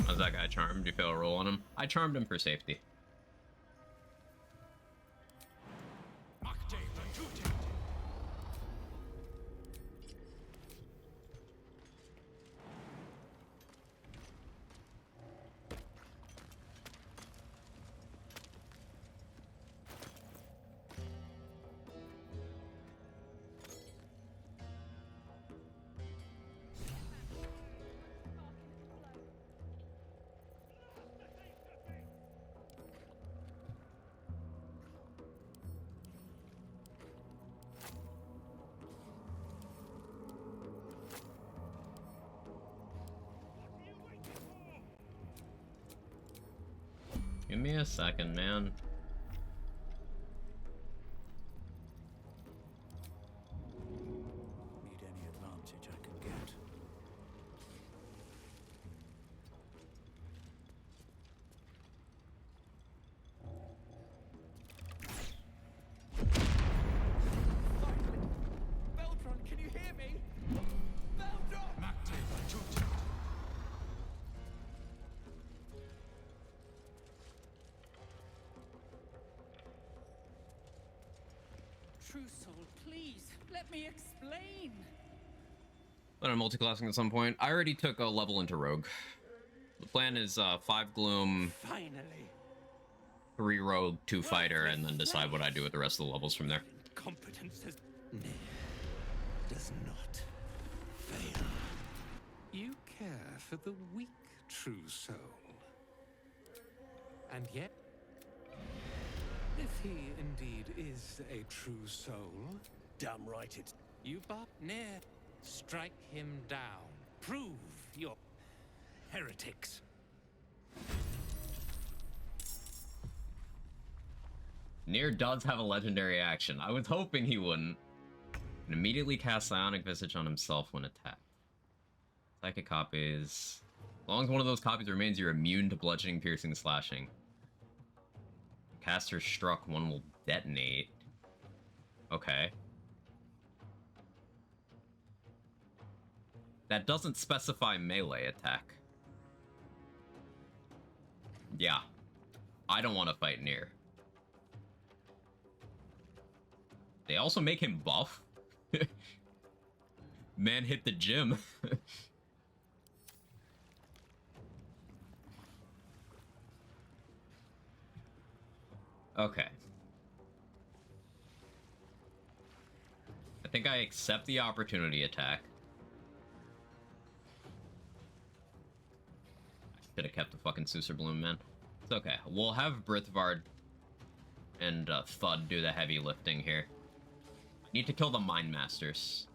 How's that guy charmed? Do you feel a roll on him? I charmed him for safety. Give me a second, man. Need any advantage I can get. Beltron, can you hear me? Beltron! True soul, please, let me explain. But I'm multi-classing at some point. I already took a level into Rogue. The plan is 5 Gloom, Finally. 3 Rogue, 2 Fighter, and then decide what I do with the rest of the levels from there. Competence has... Does not fail. You care for the weak, true soul. And yet, if he indeed is a true soul... Damn right it's... You near. Strike him down. Prove your... heretics. Nier does have a legendary action. I was hoping he wouldn't. And immediately cast Psionic Visage on himself when attacked. Psychic copies. As long as one of those copies remains, you're immune to bludgeoning, piercing, slashing. Caster struck, one will detonate. Okay. That doesn't specify melee attack. Yeah. I don't want to fight Nier. They also make him buff. Man hit the gym. Okay. I think I accept the opportunity attack. I should have kept the fucking Susur Bloom, man. It's okay. We'll have Brithvard and Thud do the heavy lifting here. I need to kill the Mind Masters.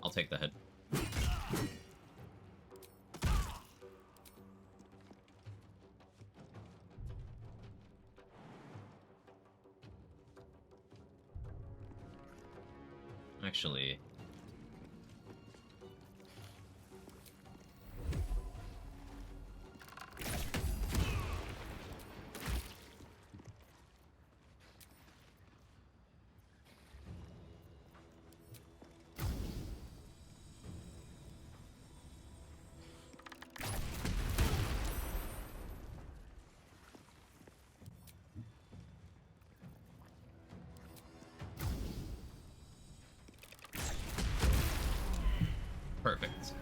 I'll take the hit. Actually... Perfect.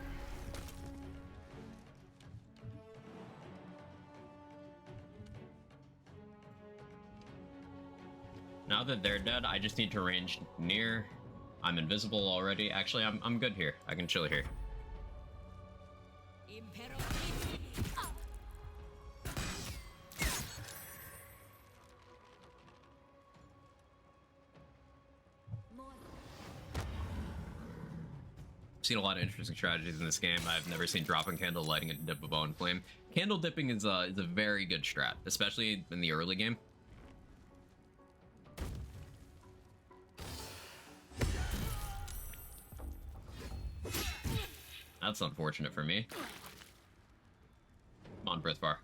Now that they're dead, I just need to range Nier. I'm invisible already. Actually, I'm good here. I can chill here. Seen a lot of interesting strategies in this game. I've never seen dropping candle, lighting it to dip a bow and flame. Candle dipping is a very good strat, especially in the early game. That's unfortunate for me. Come on, Brithvar.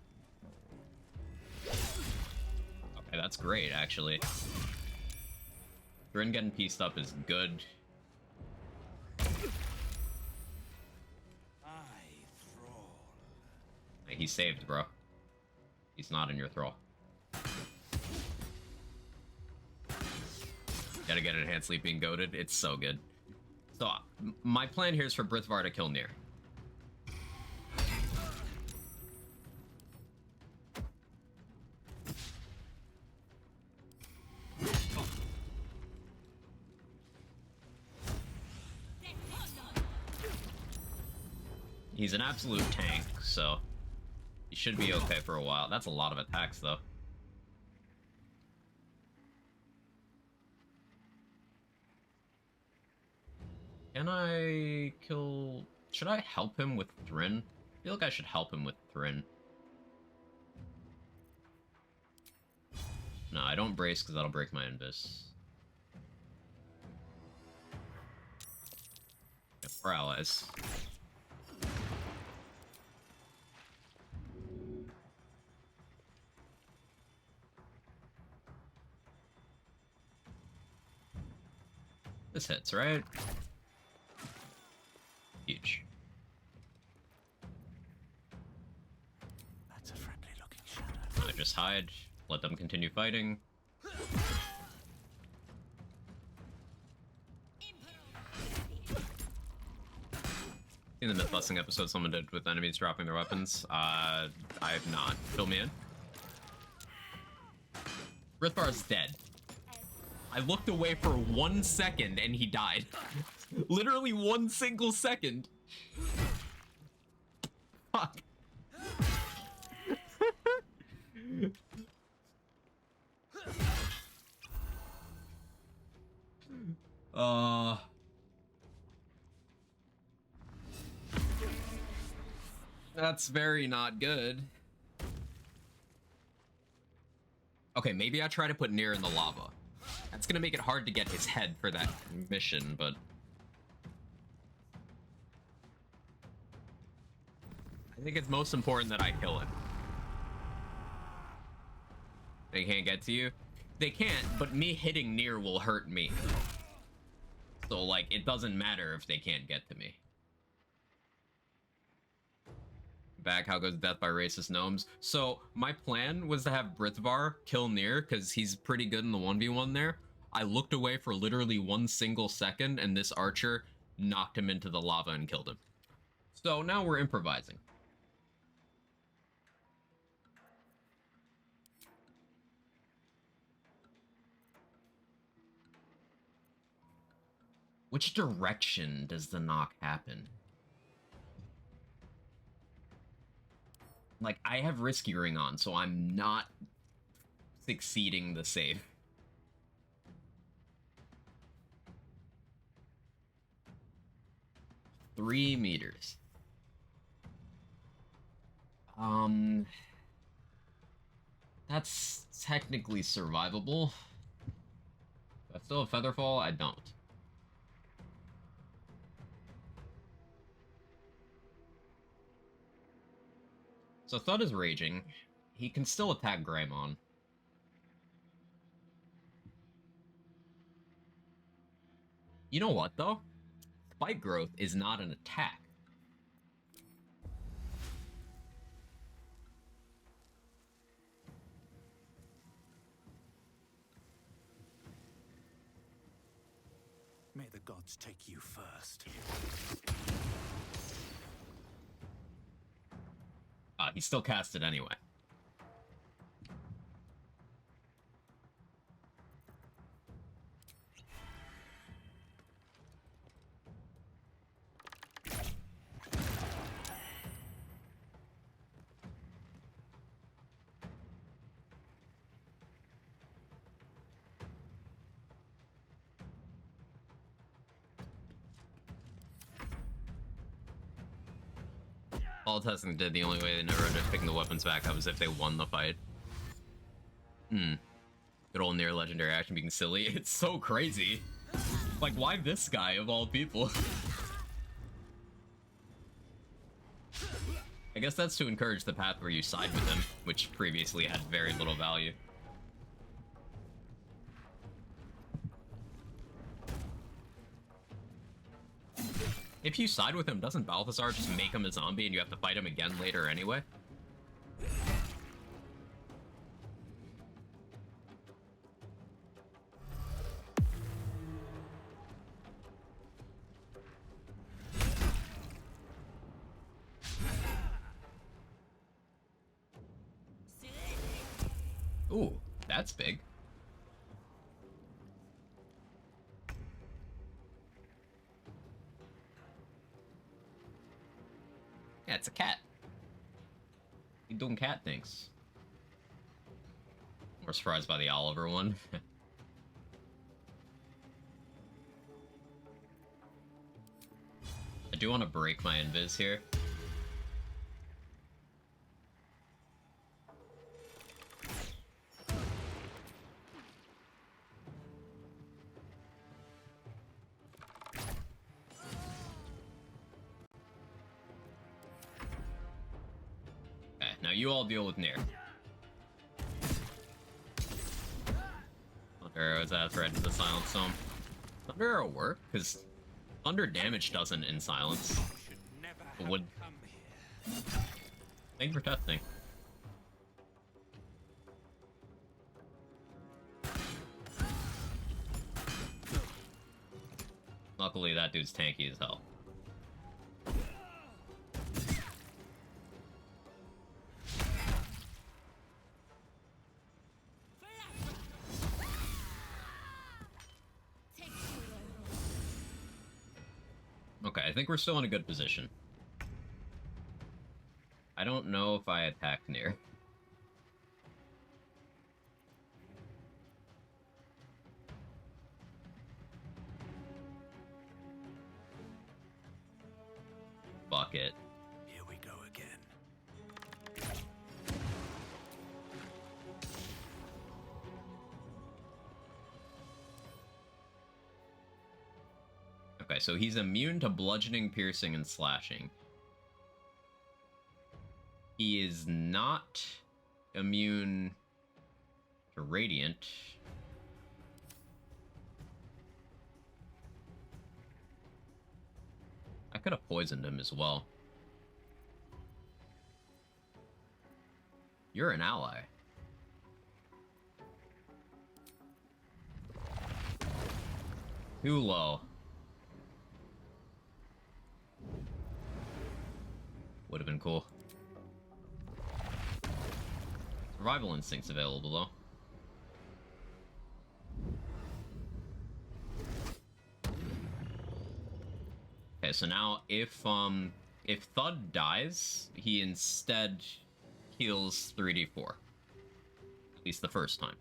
Okay, that's great, actually. Thrin getting pieced up is good. He's saved, bro. He's not in your thrall. Gotta get enhanced sleep being goaded. It's so good. So, my plan here is for Brithvar to kill Nier. He's an absolute tank, so he should be okay for a while. That's a lot of attacks, though. Can I kill... Should I help him with Thrin? I feel like I should help him with Thrin. No, I don't brace because that'll break my invis. Yeah, we're allies. This hits, right? Huge. That's a friendly looking shadow. I just hide, let them continue fighting. In the myth busting episode someone did with enemies dropping their weapons. I have not. Fill me in. Rithvar is dead. I looked away for 1 second and he died. Literally 1 single second. Fuck. That's very not good. Okay, maybe I try to put Nier in the lava. That's gonna make it hard to get his head for that mission, but... I think it's most important that I kill it. They can't get to you? They can't, but me hitting Nier will hurt me. So, like, it doesn't matter if they can't get to me. Back, how goes death by racist gnomes? So, my plan was to have Brithvar kill Nier, because he's pretty good in the 1v1 there. I looked away for literally 1 single second, and this archer knocked him into the lava and killed him. So, now we're improvising. Which direction does the knock happen? Like, I have Risky Ring on, so I'm not succeeding the save. Three meters. That's technically survivable. Do I still have Featherfall? I don't. So Thud is raging. He can still attack Greymon. You know what, though? Spike Growth is not an attack. May the gods take you first. He still cast it anyway. All testing did, the only way they never ended up picking the weapons back up was if they won the fight. Good old Nier legendary action being silly. It's so crazy. Like, why this guy of all people? I guess that's to encourage the path where you side with him, which previously had very little value. If you side with him, doesn't Balthazar just make him a zombie and you have to fight him again later anyway? Ooh, that's big. Yeah, it's a cat. You doing cat things. More surprised by the Oliver one. I do want to break my invis here. Now you all deal with Nier. Arrows ass right into the Silent Stone. Thunder arrow work? Because thunder damage doesn't in silence. It would. Thank you for testing. Luckily, that dude's tanky as hell. Okay, I think we're still in a good position. I don't know if I attack near. Fuck it. Here we go again. Okay, so he's immune to bludgeoning, piercing, and slashing. He is not immune to radiant. I could have poisoned him as well. You're an ally. Too low. Would have been cool. Survival instinct's available though. Okay, so now if Thud dies, he instead heals 3d4. At least the first time.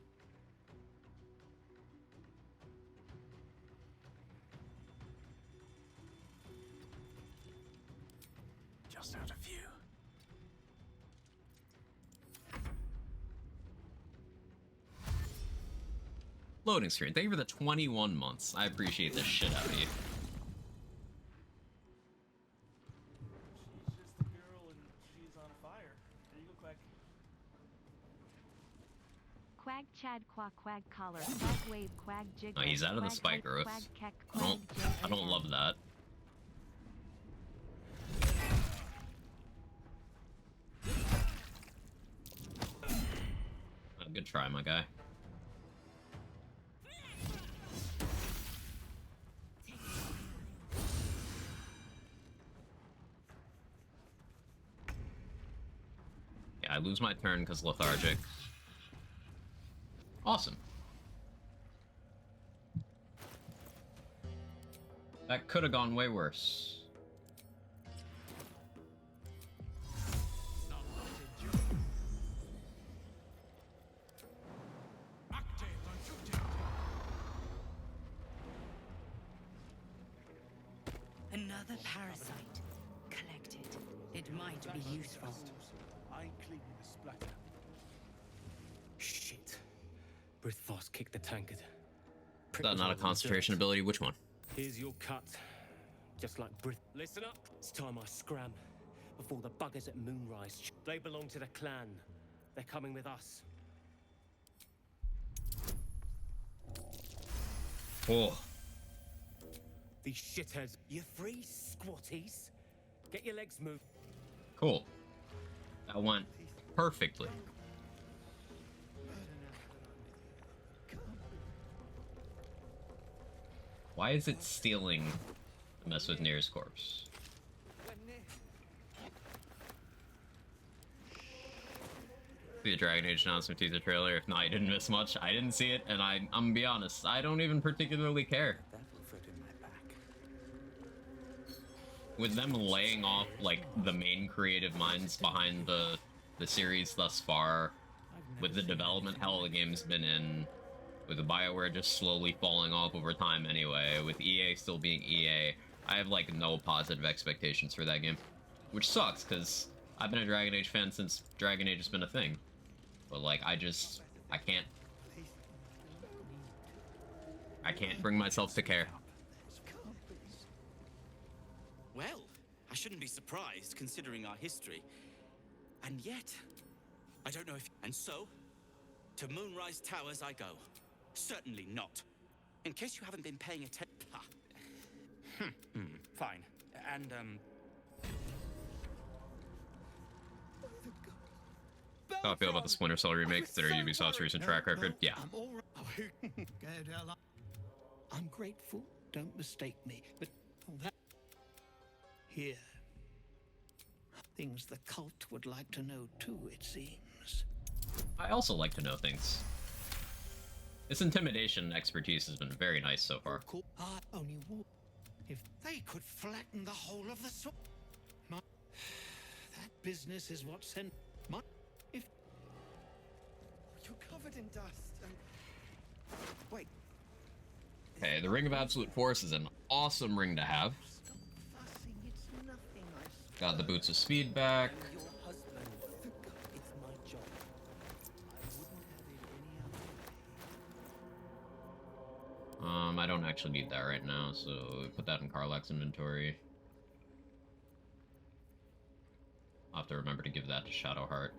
Just out of view. Loading screen. Thank you for the 21 months. I appreciate the shit out of you. Quag Chad Qua Quag Collar Quag Wave Quag Jig. Oh, he's out of the spike growth. I don't love that. Good try, my guy. Yeah, I lose my turn because lethargic. Awesome. That could have gone way worse. Another parasite collected. It might be useful. I clean the splatter. Shit. Brithos kicked the tankard. Is that not a concentration ability? Which one? Here's your cut. Just like Brith. Listen up. It's time I scram. Before the buggers at Moonrise. They belong to the clan. They're coming with us. Oh. These shitheads. You free, squatties? Get your legs moved. Cool. That went perfectly. Why is it stealing to mess with Nir's corpse? See the Dragon Age announcement teaser trailer. If not, you didn't miss much. I didn't see it, and I'm gonna be honest, I don't even particularly care. With them laying off, like, the main creative minds behind the series thus far, with the development hell the game's been in, with the BioWare just slowly falling off over time anyway, with EA still being EA, I have, like, no positive expectations for that game. Which sucks, because I've been a Dragon Age fan since Dragon Age has been a thing. But, like, I can't bring myself to care. Well, I shouldn't be surprised, considering our history. And yet, I don't know if... And so, to Moonrise Towers I go. Certainly not. In case you haven't been paying attention. Fine. And, How I feel about the Splinter Cell remake, consider Ubisoft's recent track record. Yeah. I'm grateful, don't mistake me, but that here. Things the cult would like to know too, it seems. I also like to know things. This intimidation expertise has been very nice so far. Only if they could flatten the whole of the that business is what sent my if you're covered in dust and wait. Okay, the Ring of Absolute Force is an awesome ring to have. Got the Boots of Speed back. I don't actually need that right now, so put that in Karlach's inventory. I'll have to remember to give that to Shadowheart.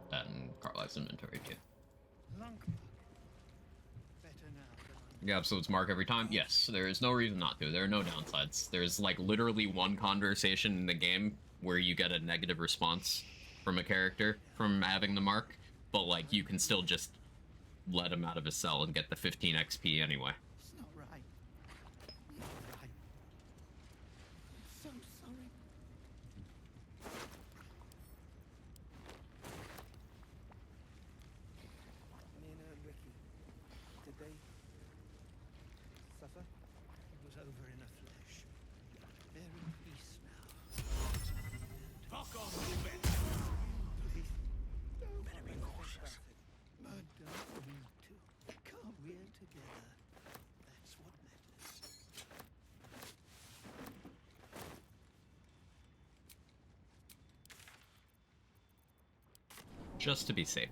That in Karlach's inventory too. The Absolutes mark every time? Yes, there is no reason not to. There are no downsides. There's like literally one conversation in the game where you get a negative response from a character from having the mark, but like you can still just let him out of his cell and get the 15 XP anyway. It's not right. Not right. I'm so sorry. Nina and Ricky, did they suffer? It was over in a flash. They're in peace now. Fuck off, little bitch! Better be cautious. I don't need to. Come, we're together. That's what matters. Just to be safe.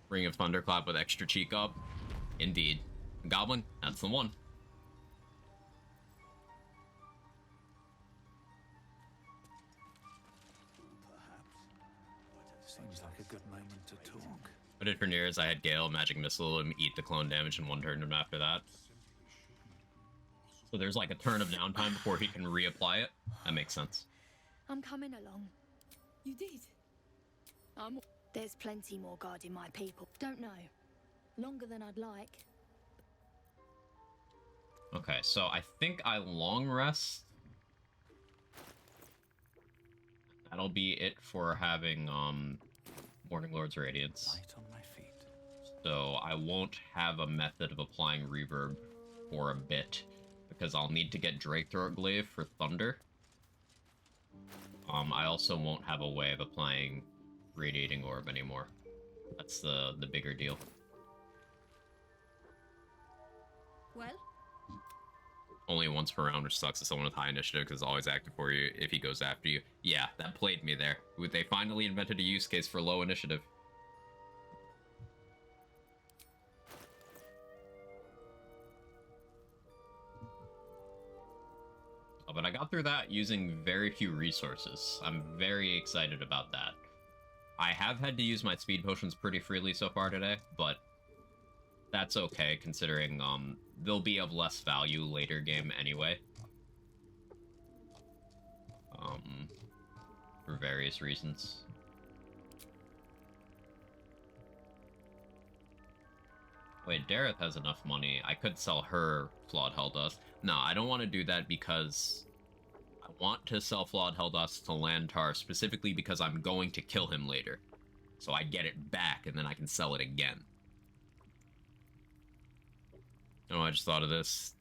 Ring of Thunderclap with extra cheek up. Indeed. Goblin, that's the one. Seems like a good moment to talk. What I did for Nier is I had Gale, Magic Missile, and eat the clone damage in one turn after that. So there's like a turn of downtime before he can reapply it. That makes sense. I'm coming along. You did? There's plenty more guarding my people. Don't know. Longer than I'd like. Okay, so I think I long rest. That'll be it for having Morning Lord's Radiance. Light on my feet. So I won't have a method of applying reverb for a bit because I'll need to get Drake Throat Glaive for Thunder. I also won't have a way of applying Radiating Orb anymore. That's the bigger deal. Well? Only once per round, which sucks as someone with high initiative because it's always active for you if he goes after you. Yeah, that played me there. They finally invented a use case for low initiative. Oh, but I got through that using very few resources. I'm very excited about that. I have had to use my speed potions pretty freely so far today, but that's okay considering they'll be of less value later game anyway. For various reasons. Wait, Dareth has enough money. I could sell her Flawed Helldust. No, I don't want to do that because I want to sell Flawed Helldust to Lantar specifically because I'm going to kill him later. So I get it back and then I can sell it again. Oh, I just thought of this.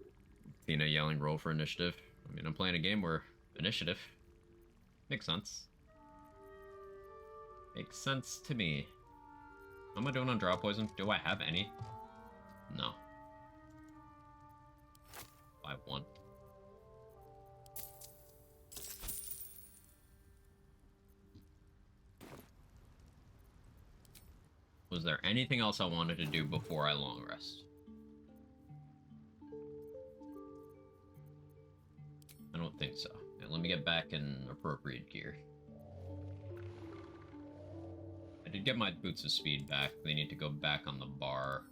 Athena yelling roll for initiative. I mean, I'm playing a game where initiative makes sense. Makes sense to me. What am I doing on Draw Poison? Do I have any? No. By one. Was there anything else I wanted to do before I long rest? I don't think so. Now, let me get back in appropriate gear. did get my boots of speed back. They need to go back on the bar.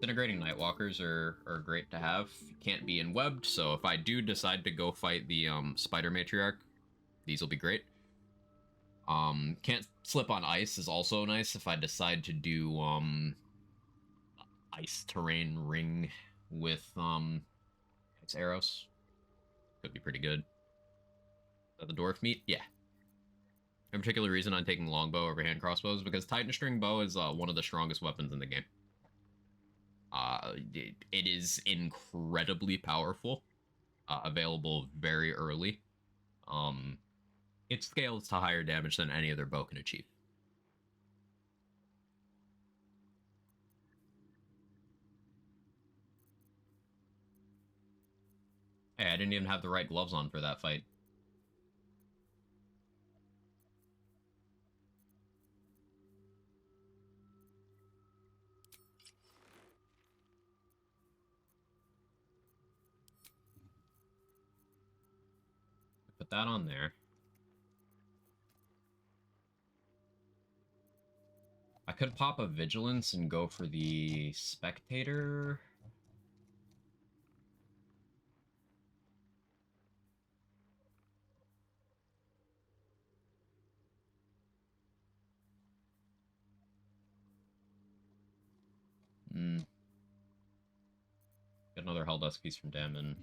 Disintegrating Nightwalkers are great to have. Can't be in webbed, so if I do decide to go fight the Spider Matriarch, these will be great. Can't slip on ice is also nice if I decide to do ice terrain ring with its arrows. Could be pretty good. Is that the dwarf meat? Yeah. In particular reason I'm taking longbow over hand crossbows because Titan string bow is one of the strongest weapons in the game. It is incredibly powerful, available very early. It scales to higher damage than any other bow can achieve. Hey, I didn't even have the right gloves on for that fight. Put that on there. I could pop a vigilance and go for the spectator. Get another Helldusk piece from Damon.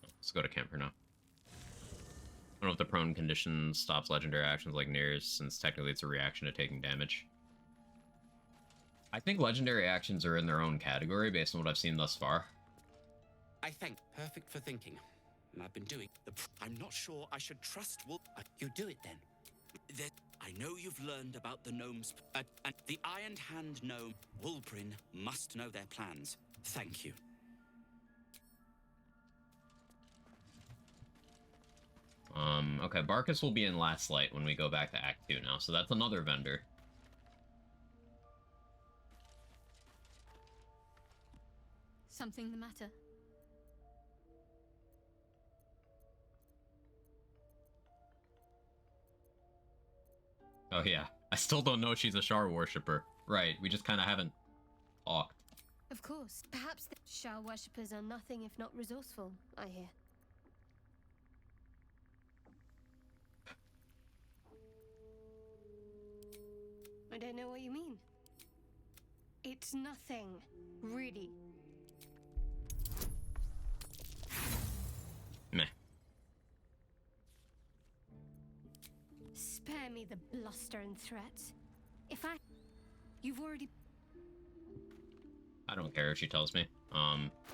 Let's go to camper now. I don't know if the prone condition stops legendary actions like Nears, since technically it's a reaction to taking damage. I think legendary actions are in their own category based on what I've seen thus far. I think perfect for thinking. I've been doing I'm not sure I should trust You do it then. I know you've learned about the gnomes, and the Iron Hand gnome, Wulbrin, must know their plans. Thank you. Okay, Barkus will be in Last Light when we go back to Act 2 now, so that's another vendor. Something the matter? Oh yeah, I still don't know she's a Shar worshipper. Right, we just kind of haven't talked. Of course. Perhaps the Shah worshippers are nothing if not resourceful, I hear. I don't know what you mean. It's nothing, really. Meh. Spare me the bluster and threats. If you've already... I don't care if she tells me.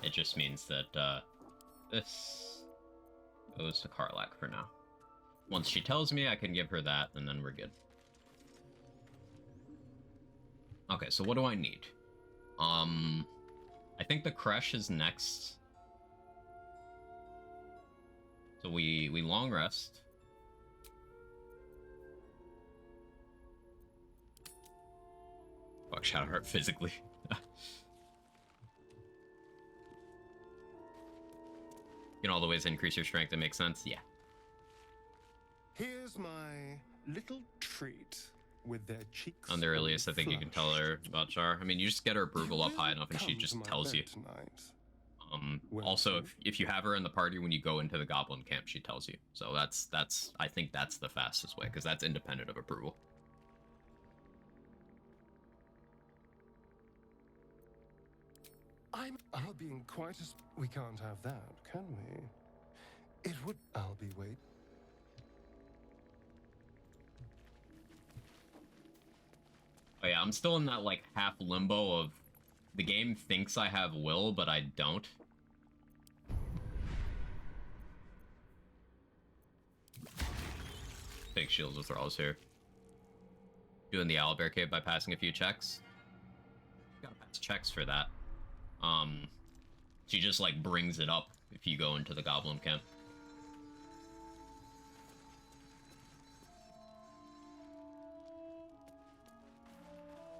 It just means that, this goes to Karlach for now. Once she tells me, I can give her that, and then we're good. Okay, so what do I need? I think the Kresh is next. So we long rest. Fuck Shadowheart physically. You know, all the ways to increase your strength that makes sense? Yeah. Here's my little treat with their cheeks. On the earliest, I think you can tell her about Char. I mean, you just get her approval up high enough and she just tells you. Also, if you have her in the party when you go into the goblin camp, she tells you. So that's I think that's the fastest way, because that's independent of approval. I'll be in quite as... We can't have that, can we? It would... I'll be waiting. Oh yeah, I'm still in that, like, half limbo of... The game thinks I have will, but I don't. Take shields with thralls here. Doing the Owlbear Cave by passing a few checks. Gotta pass checks for that. She just, like, brings it up if you go into the goblin camp.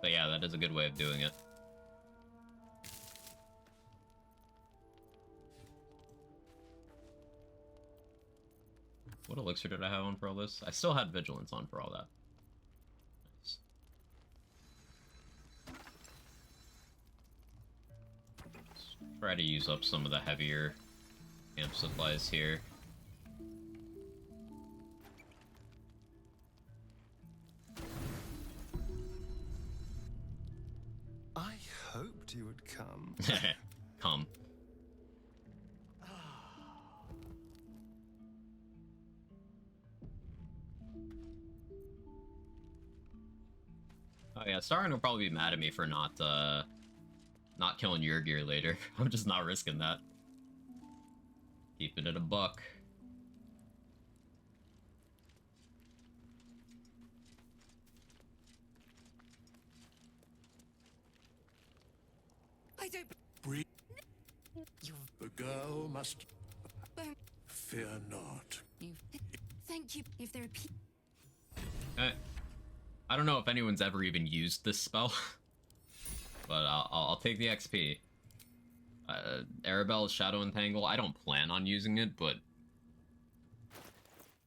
But yeah, that is a good way of doing it. What elixir did I have on for all this? I still had vigilance on for all that. Nice. Try to use up some of the heavier camp supplies here. I hoped you would come. Come. Oh yeah, Starin will probably be mad at me for not killing Yurgir later. I'm just not risking that. Keeping it a buck. I don't Breathe. The girl must fear not. Thank you. If there are people. I don't know if anyone's ever even used this spell, but I'll take the XP. Arabelle's Shadow Entangle, I don't plan on using it, but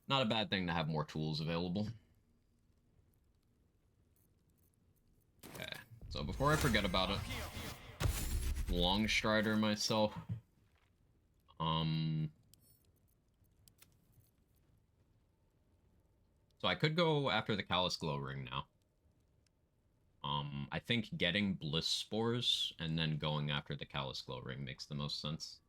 not a bad thing to have more tools available. Okay, so before I forget about it, Longstrider myself. So I could go after the Callous Glow Ring now. I think getting Bliss Spores and then going after the Callous Glow Ring makes the most sense.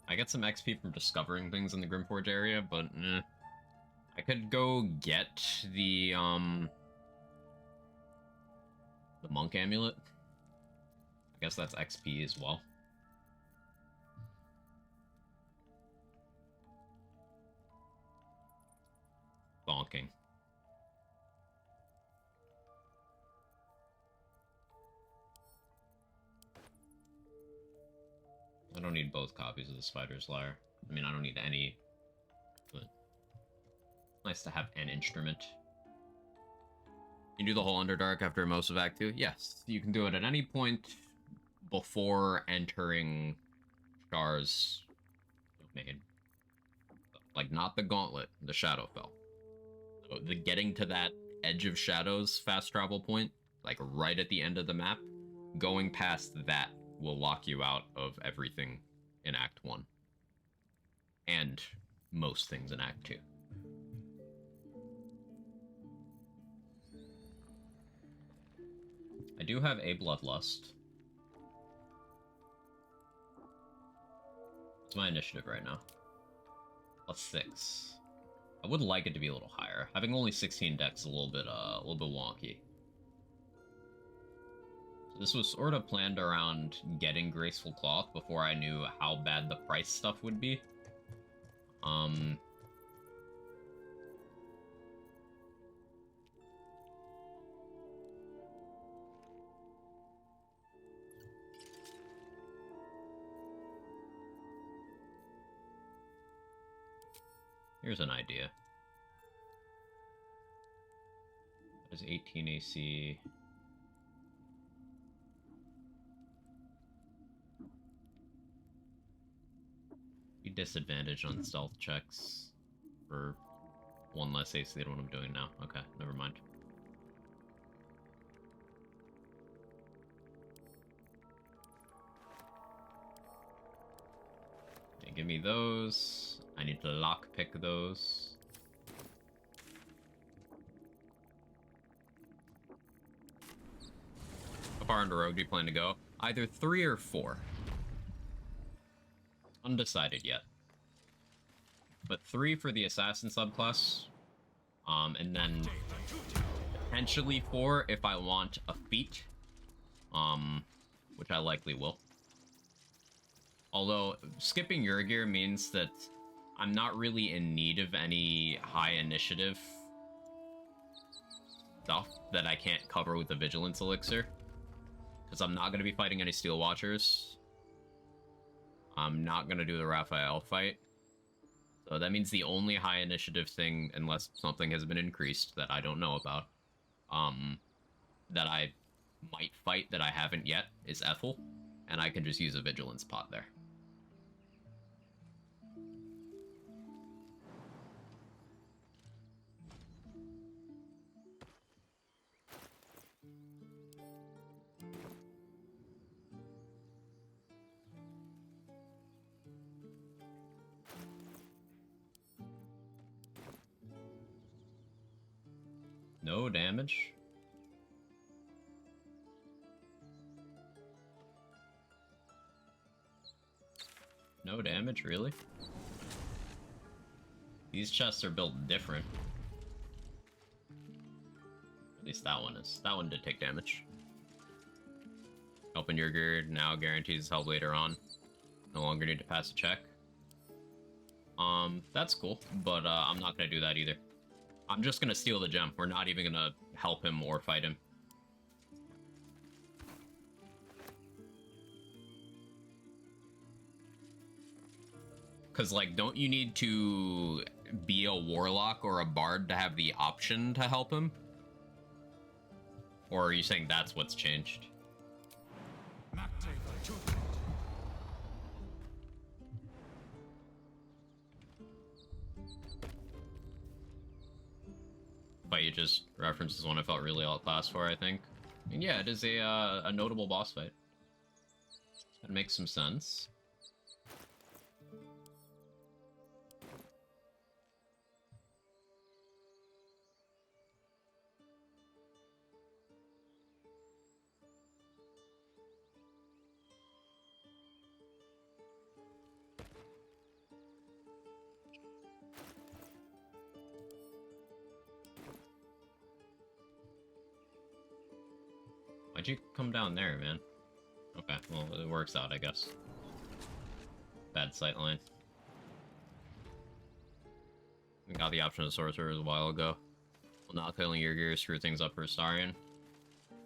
I get some XP from discovering things in the Grimforge area, but I could go get the Monk Amulet. I guess that's XP as well. Bonking. I don't need both copies of the Spider's Lyre. I mean, I don't need any, but nice to have an instrument. You do the whole Underdark after most of Act 2? Yes, you can do it at any point before entering Char's domain. Like, not the Gauntlet, the Shadowfell. So the getting to that Edge of Shadows fast travel point, like right at the end of the map, going past that will lock you out of everything in Act 1. And most things in Act 2. I do have a Bloodlust. What's my initiative right now? +6. I would like it to be a little higher. Having only 16 decks is a little bit wonky. This was sort of planned around getting Graceful Cloth before I knew how bad the price stuff would be. Here's an idea. That is 18 AC. Be disadvantaged on stealth checks for 1 less AC than what I'm doing now. Okay, never mind. Okay, give me those. I need to lockpick those. How far into Rogue do you plan to go? Either 3 or 4. Undecided yet. But 3 for the Assassin subclass. And then potentially 4 if I want a feat. Which I likely will. Although, skipping Yurgir means that I'm not really in need of any high initiative stuff that I can't cover with the Vigilance Elixir. Because I'm not going to be fighting any Steel Watchers. I'm not going to do the Raphael fight. So that means the only high initiative thing, unless something has been increased that I don't know about, that I might fight that I haven't yet is Ethel. And I can just use a Vigilance pot there. No damage. No damage, really? These chests are built different. At least that one is. That one did take damage. Helping your gear now guarantees help later on. No longer need to pass a check. That's cool, but I'm not gonna do that either. I'm just gonna steal the gem. We're not even gonna help him or fight him. Because, like, don't you need to be a warlock or a bard to have the option to help him? Or are you saying that's what's changed? But you just references one I felt really outclassed for, I think. And yeah, it is a notable boss fight. That makes some sense. Why'd you come down there, man? Okay, well, it works out, I guess. Bad sightline. We got the option of Sorcerer a while ago. Will not killing your gear screw things up for Astarion?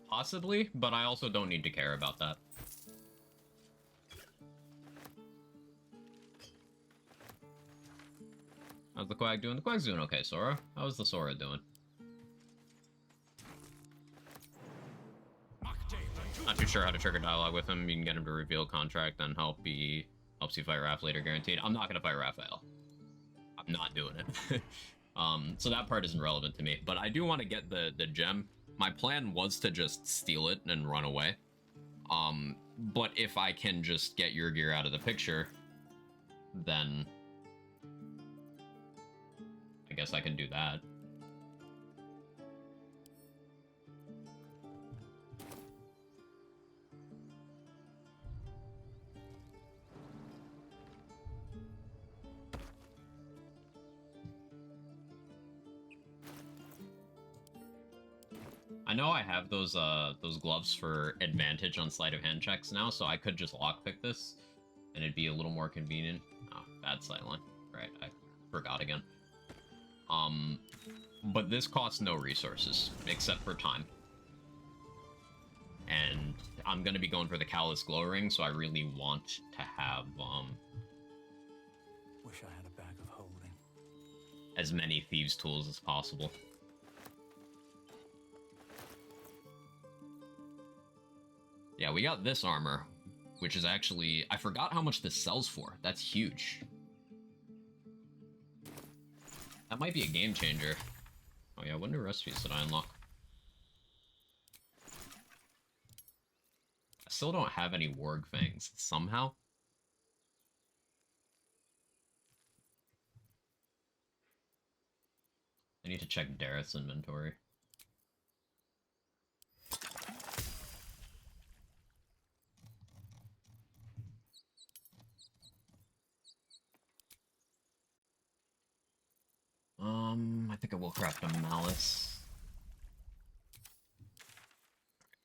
Possibly, but I also don't need to care about that. How's the Quag doing? The Quag's doing okay, Sora. How's the Sora doing? Not too sure how to trigger dialogue with him. You can get him to reveal contract, then helps you fight Raph later, guaranteed. I'm not gonna fight Raphael. I'm not doing it. So that part isn't relevant to me. But I do want to get the gem. My plan was to just steal it and run away. But if I can just get your gear out of the picture, then I guess I can do that. I know I have those gloves for advantage on sleight of hand checks now, so I could just lockpick this, and it'd be a little more convenient. Oh, bad sightline. Right, I forgot again. But this costs no resources, except for time. And I'm gonna be going for the Callous Glow Ring, so I really want to have, Wish I had a bag of holding. as many thieves' tools as possible. Yeah, we got this armor, which is actually... I forgot how much this sells for. That's huge. That might be a game changer. Oh yeah, what new recipes did I unlock? I still don't have any Warg Fangs, somehow. I need to check Dareth's inventory. I think I will craft a Malice.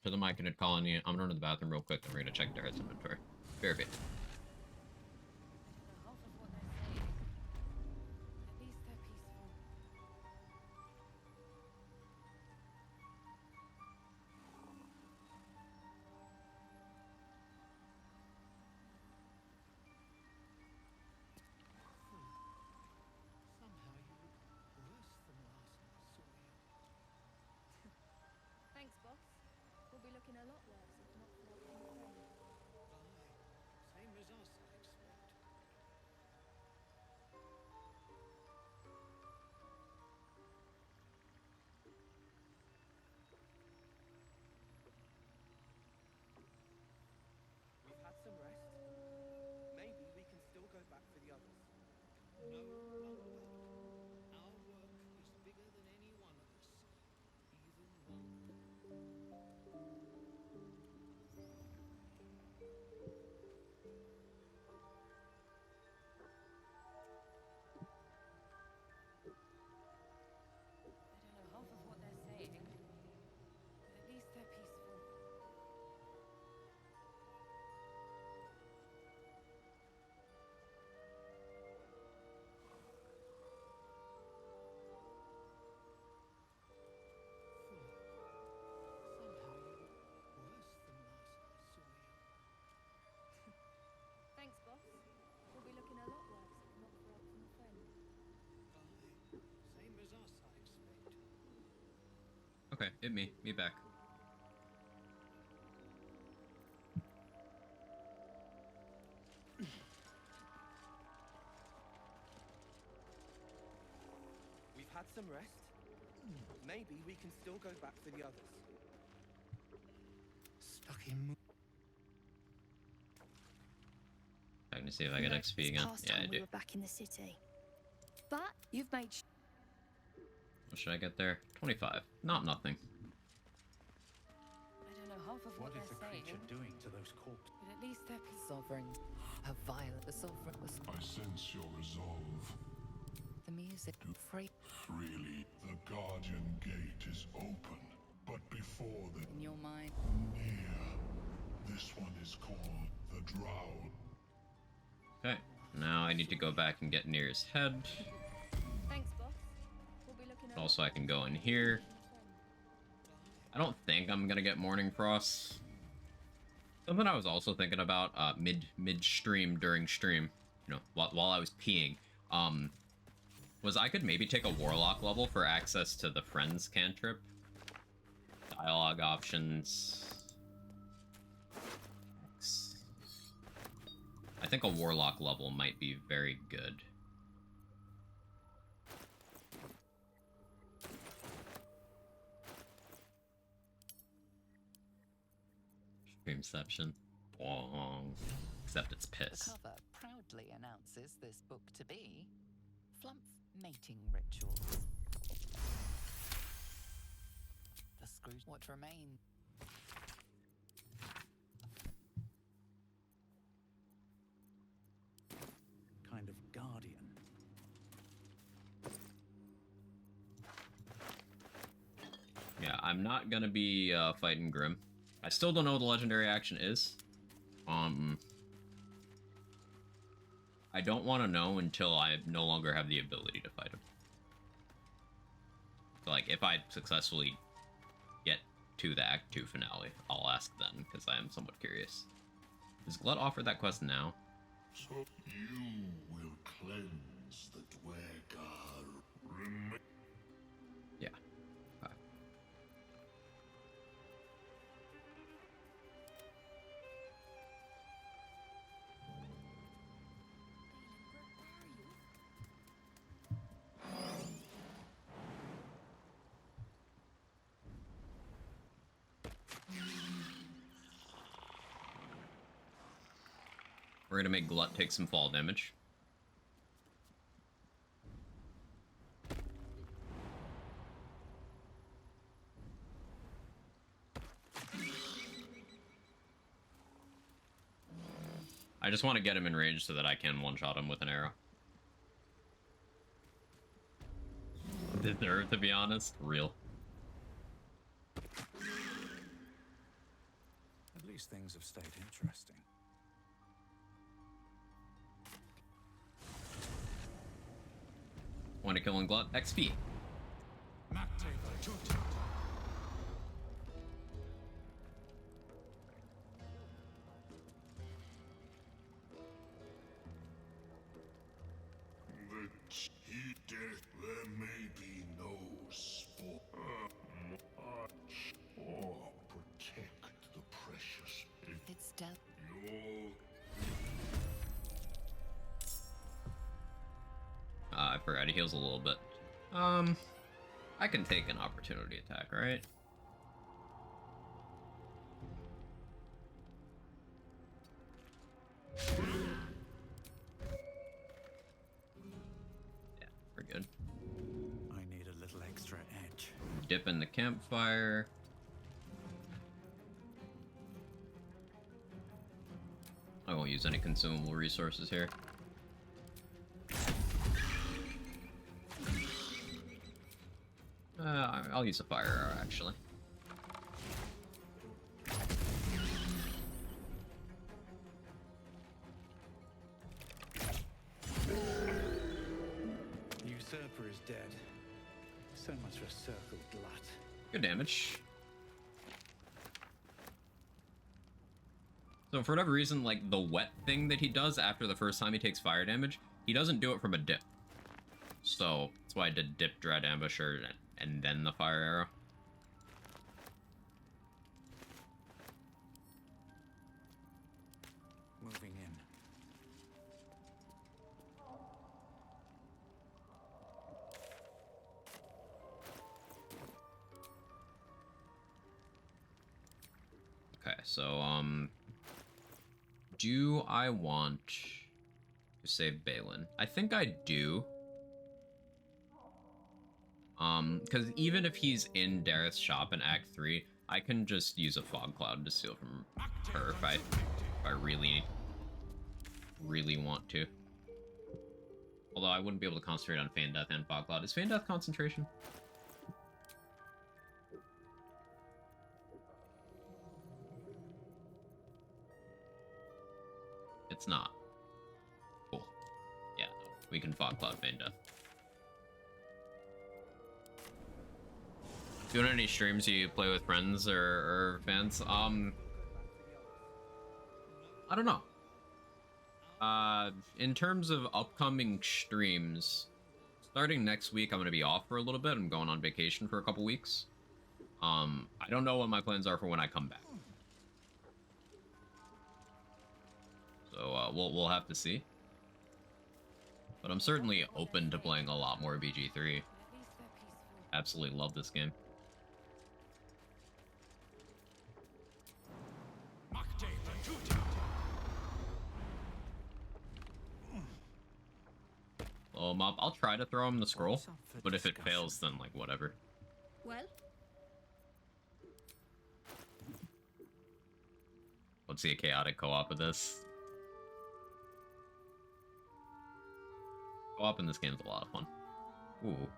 To the Myconid colony, I'm gonna run to the bathroom real quick, and we're gonna check Dareth's inventory. Very good. looking a lot worse if not for that one friend. Same as us, I expect. We've had some rest. Maybe we can still go back for the others. No longer. Our work is bigger than any one of us. Even one. I don't know half of what they're saying, but at least they're peaceful. Somehow you were worse than last I saw you. Thanks, boss. We'll be looking a lot worse if not for help from a friend. Same as us, I expect. Okay, hit me. Me back. We've had some rest. Maybe we can still go back for the others. Stuck in. I'm gonna see if I get XP again. Past Yeah, time I we do. were back in the city. But you've made What should I get there? 25. Not nothing. I don't know half of what What is the they're saying, creature doing to those corpses? but at least they're peaceful. Sovereign, a violent, the sovereign was I sense your resolve. the music free Freely, the Guardian Gate is open, but before the in your mind. near, this one is called the Drow. Okay. Now I need to go back and get near his head. Thanks, boss. We'll be looking a Also, I can go in here. I don't think I'm gonna get Morning Frost. Something I was also thinking about mid-stream during stream, you know, while I was peeing, was I could maybe take a Warlock level for access to the Friends cantrip. Dialogue options. I think a Warlock level might be very good. Streamception. Bong. Except it's piss. The cover proudly announces this book to be Flump Mating Rituals. The Scrooge what remain. Kind of guardian. Yeah, I'm not gonna be fighting Grim. I still don't know what the legendary action is. I don't want to know until I no longer have the ability to fight him. So, like, if I successfully get to the Act 2 finale, I'll ask then, because I am somewhat curious. Does Glut offer that quest now? So you will cleanse the Dwegar. Yeah. Okay. We're gonna make Glut take some fall damage. I just want to get him in range so that I can one-shot him with an arrow. Deserve, to be honest. Real. At least things have stayed interesting. Want to kill and Glut? XP. There may be no sport much or protect he heals a little bit. I can take an opportunity attack, right? Yeah, we're good. I need a little extra edge. Dip in the campfire. I won't use any consumable resources here. I'll use a fire arrow, actually. The usurper is dead. So much for circle glut. Good damage. So for whatever reason, like the wet thing that he does after the first time he takes fire damage, he doesn't do it from a dip. So that's why I did dip, dread, ambusher, and then the fire arrow. Moving in. Okay, so do I want to save Balin? I think I do. Because even if he's in Dareth's shop in Act 3, I can just use a fog cloud to steal from her if I really want to. Although I wouldn't be able to concentrate on Feign Death and fog cloud. Is Feign Death concentration? It's not. Cool. Yeah, no, we can fog cloud Feign Death. Doing any streams you play with friends or fans? I don't know. In terms of upcoming streams, starting next week, I'm going to be off for a little bit. I'm going on vacation for a couple weeks. I don't know what my plans are for when I come back. So, we'll have to see. But I'm certainly open to playing a lot more BG3. Absolutely love this game. I'll try to throw him the scroll, but if it fails, then, like, whatever. Well? Let's see a chaotic co-op of this. Co-op in this game is a lot of fun. Ooh.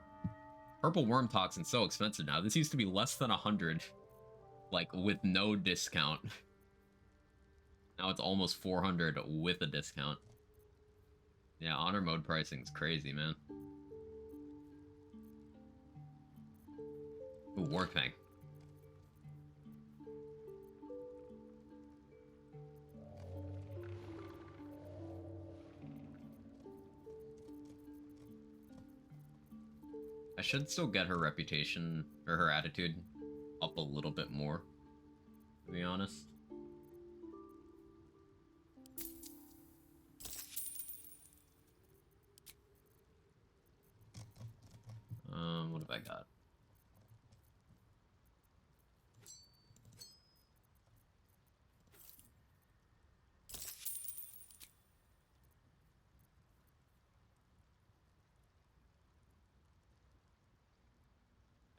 Purple Worm Toxin's so expensive now. This used to be less than 100. Like, with no discount. Now it's almost 400 with a discount. Yeah, honor mode pricing's crazy, man. Ooh, Warfang. I should still get her reputation, or her attitude, up a little bit more, to be honest. What have I got?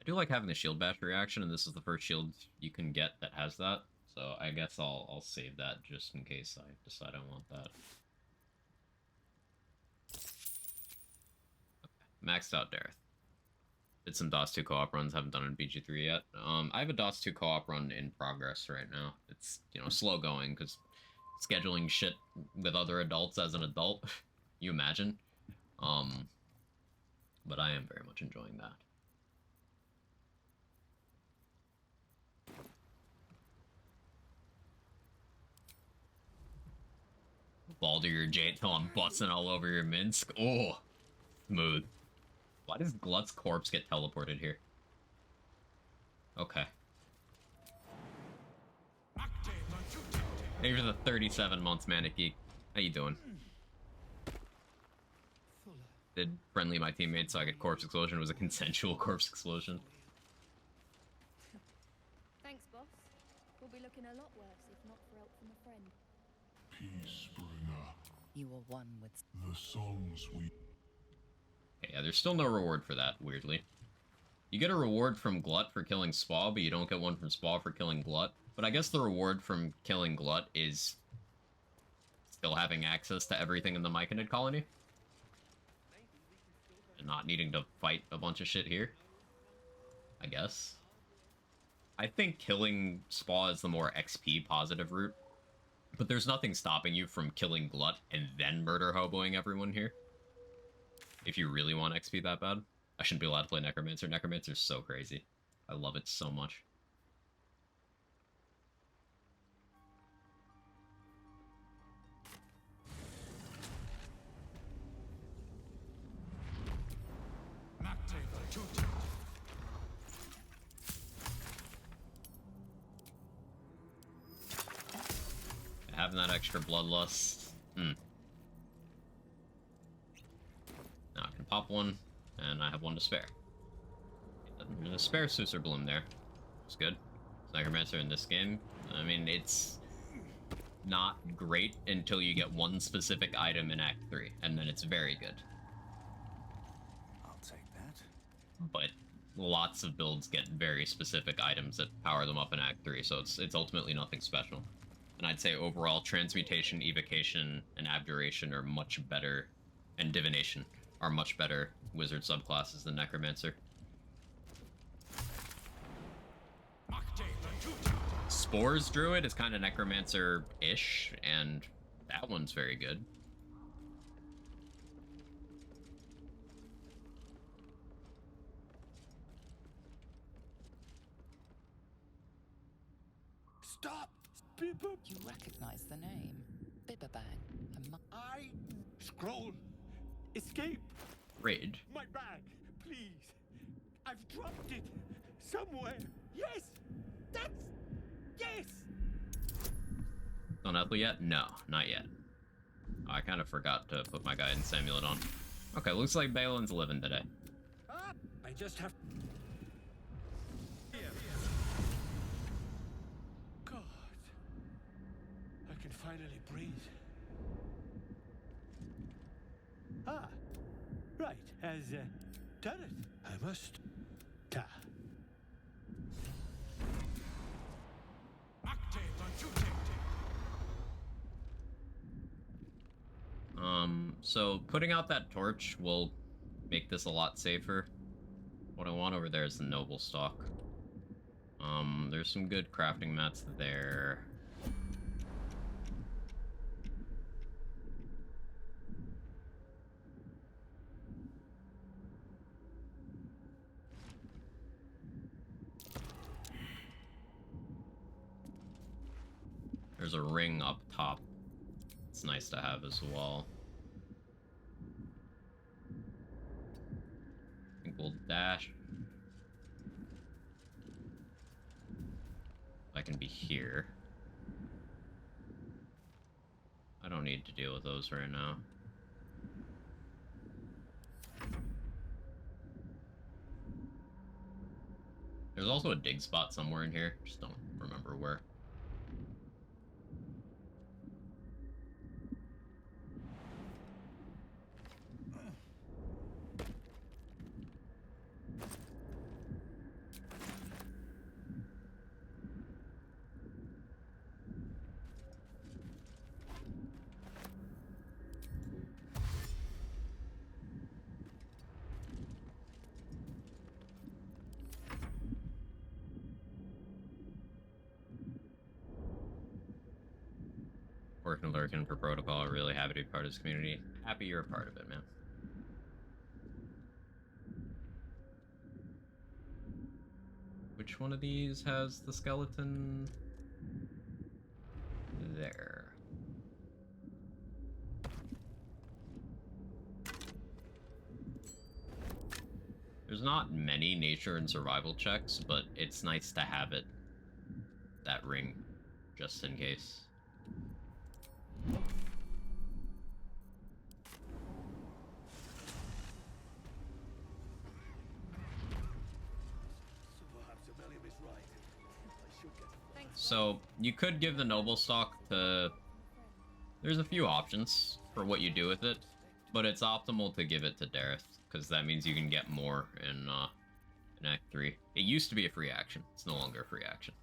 I do like having the shield bash reaction, and this is the first shield you can get that has that. So I guess I'll save that just in case I decide I want that. Okay. Maxed out Dareth. Did some DOS 2 co-op runs, haven't done it in BG3 yet. I have a DOS 2 co-op run in progress right now. It's, you know, slow going, because scheduling shit with other adults as an adult, you imagine. But I am very much enjoying that. Balder your Jade till I'm busting all over your Minsk. Oh, smooth. Why does Glut's corpse get teleported here? Okay. Thank you for the 37 months, Manic Geek. How you doing? did friendly my teammates so I could corpse explosion. It was a consensual corpse explosion. Thanks, boss. We'll be looking a lot worse if not for help from a friend. Peacebringer. You are one with The songs we... Yeah, there's still no reward for that, weirdly. You get a reward from Glut for killing Spaw, but you don't get one from Spaw for killing Glut. But I guess the reward from killing Glut is still having access to everything in the Myconid colony. And not needing to fight a bunch of shit here. I guess. I think killing Spaw is the more XP positive route. But there's nothing stopping you from killing Glut and then murder hoboing everyone here. If you really want XP that bad. I shouldn't be allowed to play Necromancer. Necromancer's so crazy. I love it so much. Having that extra bloodlust. Now I can pop one, and I have one to spare. And a spare Susur Bloom there. It's good. Necromancer in this game, I mean, it's not great until you get one specific item in Act 3, and then it's very good. I'll take that. But lots of builds get very specific items that power them up in Act 3, so it's ultimately nothing special. And I'd say overall, Transmutation, Evocation, and Abjuration are much better, and Divination are much better wizard subclasses than Necromancer. Spores Druid is kind of Necromancer-ish, and that one's very good. Stop! Bibba. You recognize the name. Bibberbang. I... Scroll. Escape. Raid. My bag, please. I've dropped it. Somewhere. Yes! That's... Yes! On Ethel yet? No, not yet. I kind of forgot to put my guidance amulet on. Okay, looks like Balin's living today. I just have... God. I can finally breathe. Ah. Right, as done it. I must... Ta. So putting out that torch will make this a lot safer. What I want over there is the noble stock. There's some good crafting mats there. There's a ring up top. It's nice to have as well. I think we'll dash. I can be here. I don't need to deal with those right now. There's also a dig spot somewhere in here. Just don't remember where. Working Lurkin for Protocol, really happy to be part of this community. Happy you're a part of it, man. Which one of these has the skeleton? There. There's not many nature and survival checks, but it's nice to have it. That ring, just in case. So you could give the noble stock to... There's a few options for what you do with it, but it's optimal to give it to Dareth, because that means you can get more in Act 3. It used to be a free action. It's no longer a free action.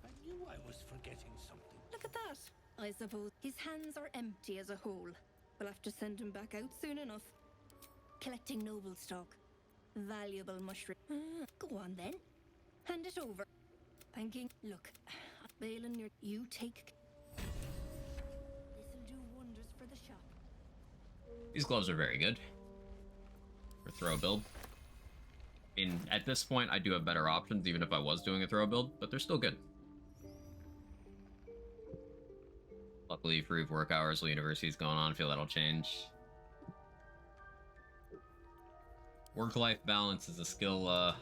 I knew I was forgetting something. Look at that. I suppose his hands are empty as a whole. We'll have to send him back out soon enough. Collecting noble stock. Valuable mushroom. Go on then. Hand it over. Thanking. Look, Balin, you take. This'll do wonders for the shop. These gloves are very good for throw build. At this point, I do have better options, even if I was doing a throw build, but they're still good. Luckily, free work hours while university's going on. I feel that'll change. Work-life balance is a skill,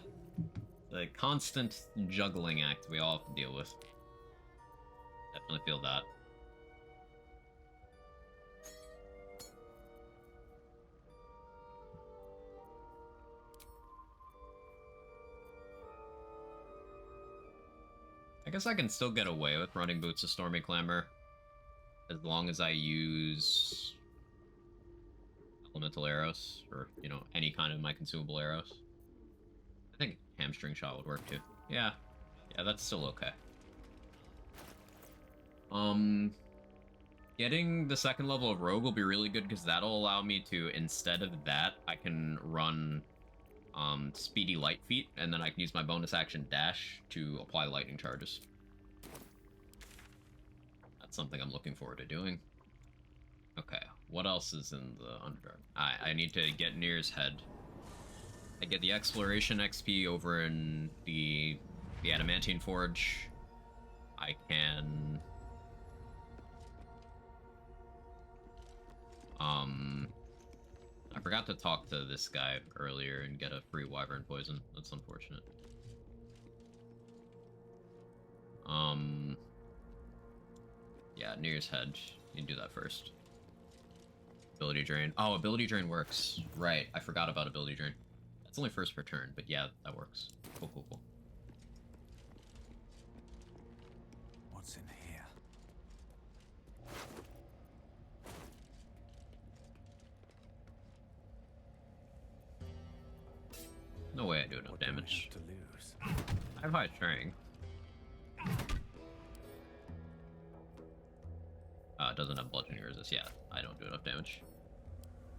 the constant juggling act we all have to deal with. Definitely feel that. I guess I can still get away with running Boots of Stormy Clamor as long as I use elemental arrows, or, you know, any kind of my consumable arrows. I think hamstring shot would work too. Yeah, that's still okay. Getting the second level of Rogue will be really good because that'll allow me to, instead of that, I can run Speedy Light Feet, and then I can use my bonus action Dash to apply lightning charges. That's something I'm looking forward to doing. Okay, what else is in the Underdark? I need to get Nir's Head. I get the Exploration XP over in the Adamantine Forge. I can... I forgot to talk to this guy earlier and get a free Wyvern Poison. That's unfortunate. Yeah, Nir's Head. You can do that first. Ability Drain. Oh, Ability Drain works. Right, I forgot about Ability Drain. That's only first per turn, but yeah, that works. Cool, cool, cool. What's in here? No way I do enough damage. To lose? I have high strength. It doesn't have bludgeoning resist. Yeah, I don't do enough damage.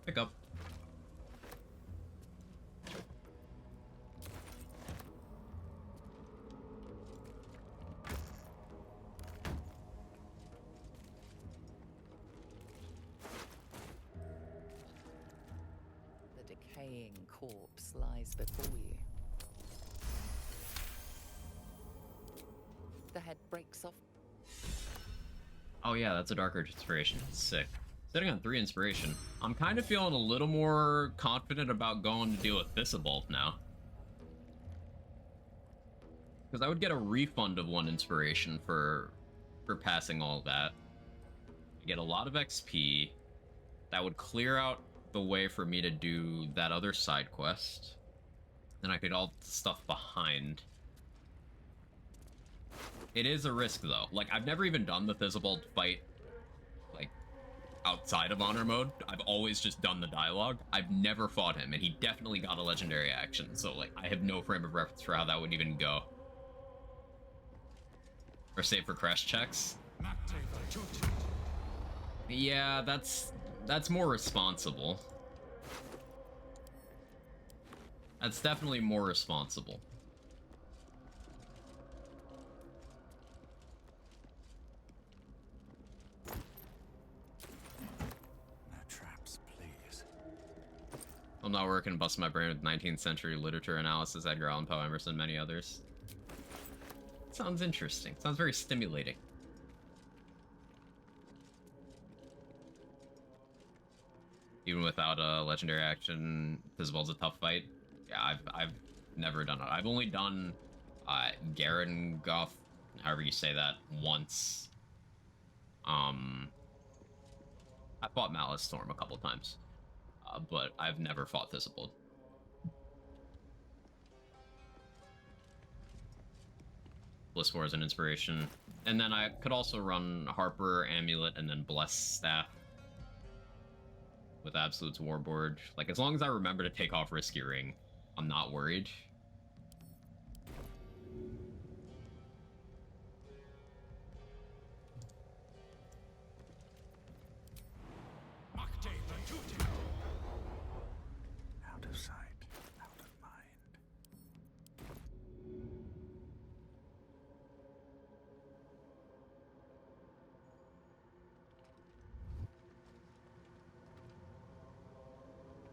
Pick up. The decaying corpse lies before you. The head breaks off. Oh yeah, that's a Dark Urge Inspiration. Sick. Sitting on 3 Inspiration. I'm kind of feeling a little more confident about going to deal with Thistlebolt now. Because I would get a refund of 1 Inspiration for passing all that. I get a lot of XP. That would clear out the way for me to do that other side quest. Then I could get all the stuff behind. It is a risk, though. Like, I've never even done the Thistlebolt fight, like, outside of Honor Mode. I've always just done the dialogue. I've never fought him, and he definitely got a legendary action, so, like, I have no frame of reference for how that would even go. Or save for crest checks. Yeah, that's more responsible. That's definitely more responsible. I'm not working, busting my brain with 19th century literature analysis, Edgar Allan Poe, Emerson, many others. Sounds interesting. Sounds very stimulating. Even without a legendary action, Thistlebolt's a tough fight. Yeah, I've never done it. I've only done Garangoth, however you say that, once. I fought Malice Storm a couple times. But I've never fought Thistlebolt. Blissful as an inspiration. And then I could also run Harper, Amulet, and then Bless Staff with Absolute's Warboard. Like, as long as I remember to take off Risky Ring, I'm not worried. Out of sight, out of mind.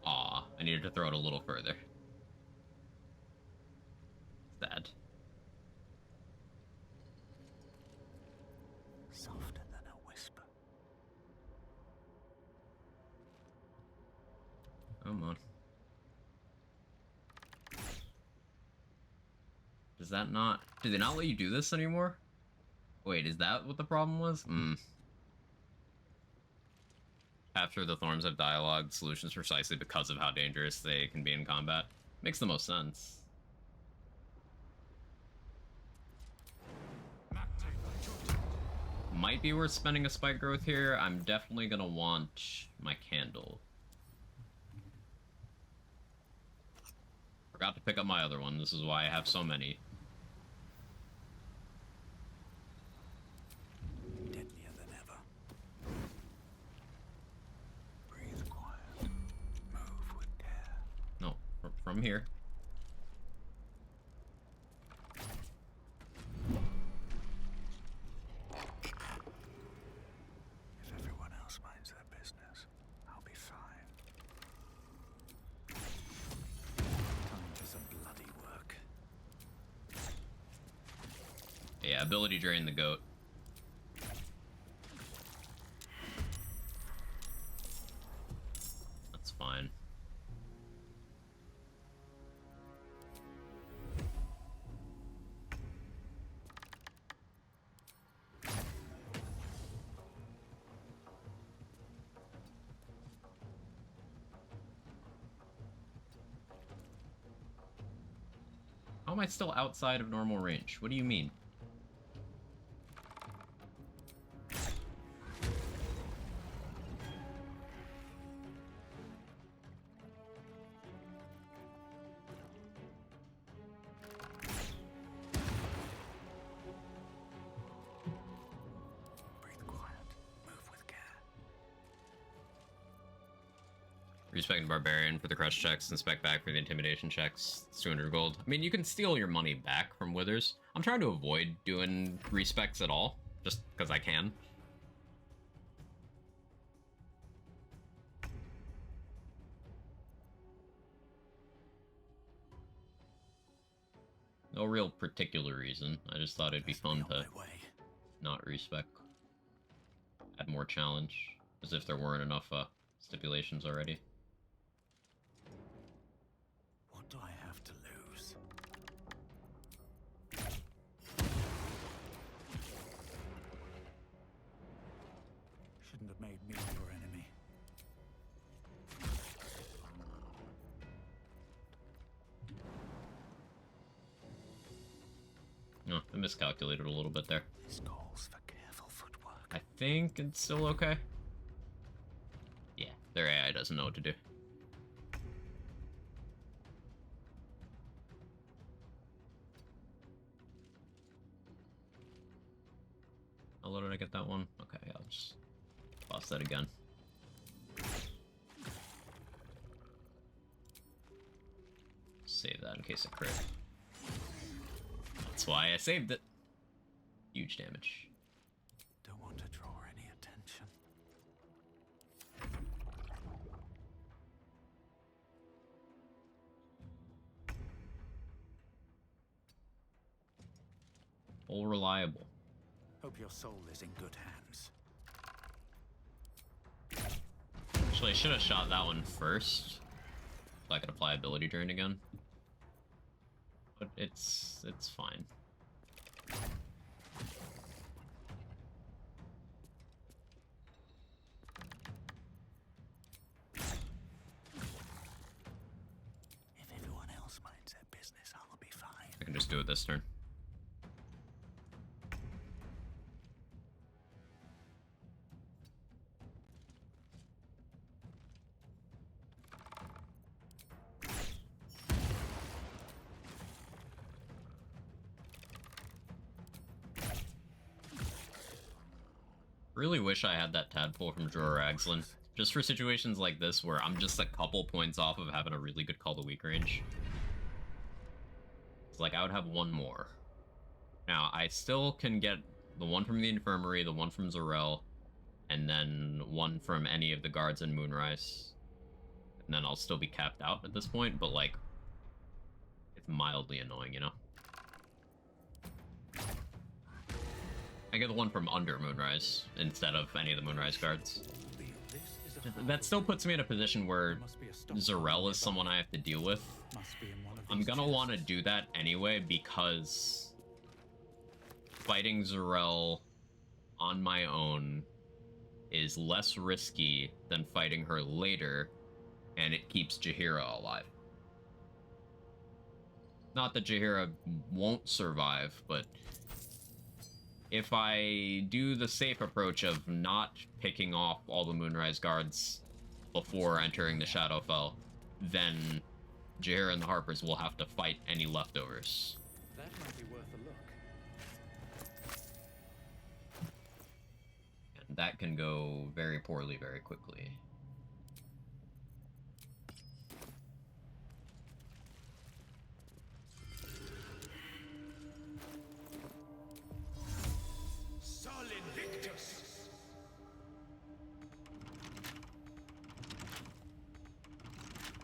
Aw, I needed to throw it a little further. Sad. Softer than a whisper. Come on. Does that not... Do they not let you do this anymore? Wait, is that what the problem was? After the Thorns have dialogue solutions precisely because of how dangerous they can be in combat. Makes the most sense. Might be worth spending a spike growth here. I'm definitely gonna want my candle. Forgot to pick up my other one. This is why I have so many. Deadlier than ever. Breathe quiet. Move with care. No, from here. If everyone else minds their business, I'll be fine. Time for some bloody work. Yeah, ability drain the goat. That's fine. How am I still outside of normal range? What do you mean? Breathe quiet. Move with care. Respecting Barbarian for the crush checks and spec back for the intimidation checks. It's 200 gold. I mean, you can steal your money back from Withers. I'm trying to avoid doing respecs at all, just because I can. No real particular reason. I just thought it'd be fun to not respec. Add more challenge, as if there weren't enough stipulations already. What do I have to lose? Shouldn't have made me your enemy. No, I miscalculated a little bit there. This calls for careful footwork. I think it's still okay. Yeah, their AI doesn't know what to do. How low did I get that one? Okay, I'll just toss that again. Save that in case of crit. That's why I saved it. Huge damage. Don't want to draw any attention. All reliable. Hope your soul is in good hands. Actually, I should have shot that one first, so I could apply ability drain again. But it's fine. If everyone else minds their business, I'll be fine. I can just do it this turn. Really wish I had that tadpole from Jorah Ragzlin. Just for situations like this where I'm just a couple points off of having a really good Call to Weak range. It's like I would have one more. Now, I still can get the one from the Infirmary, the one from Zarel, and then one from any of the guards in Moonrise. And then I'll still be capped out at this point, but like, it's mildly annoying, you know? I get the one from under Moonrise instead of any of the Moonrise guards. That still puts me in a position where Zarel is someone I have to deal with. I'm gonna want to do that anyway because fighting Zarel on my own is less risky than fighting her later, and it keeps Jaheira alive. Not that Jaheira won't survive, but if I do the safe approach of not picking off all the Moonrise guards before entering the Shadowfell, then Jaheira and the Harpers will have to fight any leftovers. That might be worth a look. And that can go very poorly very quickly.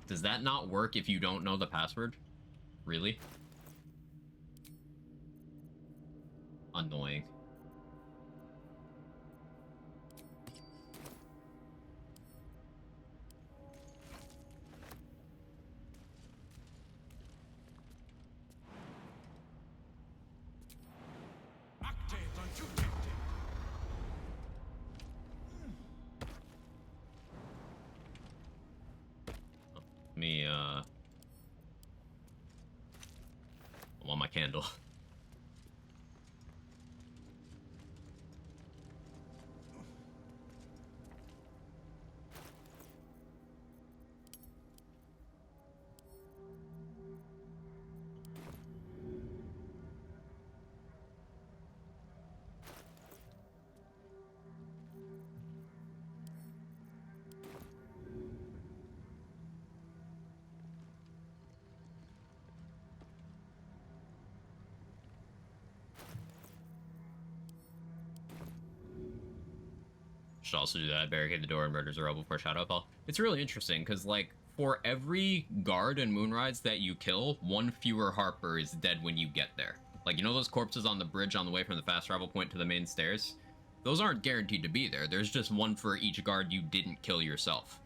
Does that not work if you don't know the password? Really? Annoying. Me, I want my candle. Should also do that. Barricade the door and murder Zarel before Shadowfell. It's really interesting because, like, for every guard and Moonrise that you kill, one fewer Harper is dead when you get there. Like, you know those corpses on the bridge on the way from the fast travel point to the main stairs? Those aren't guaranteed to be there. There's just one for each guard you didn't kill yourself.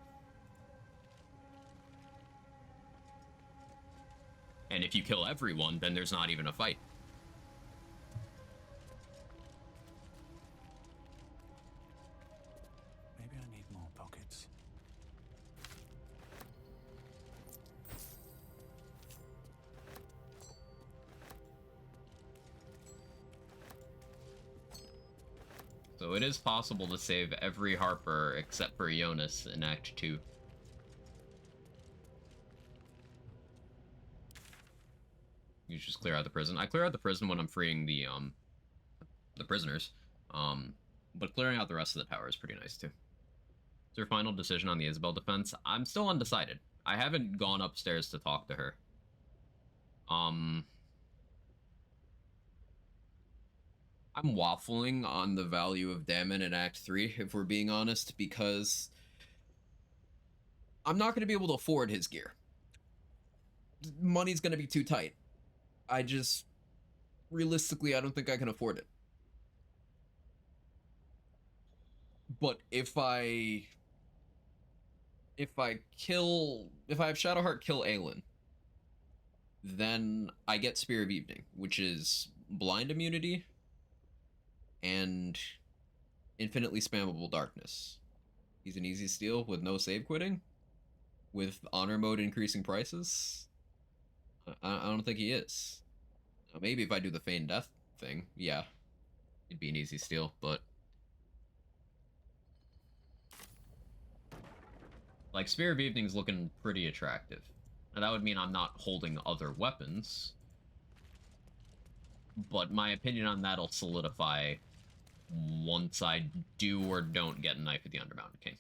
And if you kill everyone, then there's not even a fight. Maybe I need more pockets. So it is possible to save every Harper except for Jonas in Act 2. You just clear out the prison. I clear out the prison when I'm freeing the prisoners. But clearing out the rest of the tower is pretty nice too. Is your final decision on the Isabel defense? I'm still undecided. I haven't gone upstairs to talk to her. I'm waffling on the value of Dammon in Act 3, if we're being honest, because I'm not going to be able to afford his gear. Money's going to be too tight. Realistically, I don't think I can afford it. But if I have Shadowheart kill Aelin, then I get Spear of Evening, which is blind immunity and infinitely spammable darkness. He's an easy steal with no save quitting, with honor mode increasing prices. I don't think he is. Maybe if I do the Feign Death thing, yeah, it'd be an easy steal, but like Spear of Evening's looking pretty attractive. Now that would mean I'm not holding other weapons, but my opinion on that'll solidify once I do or don't get a Knife of the Undermountain King.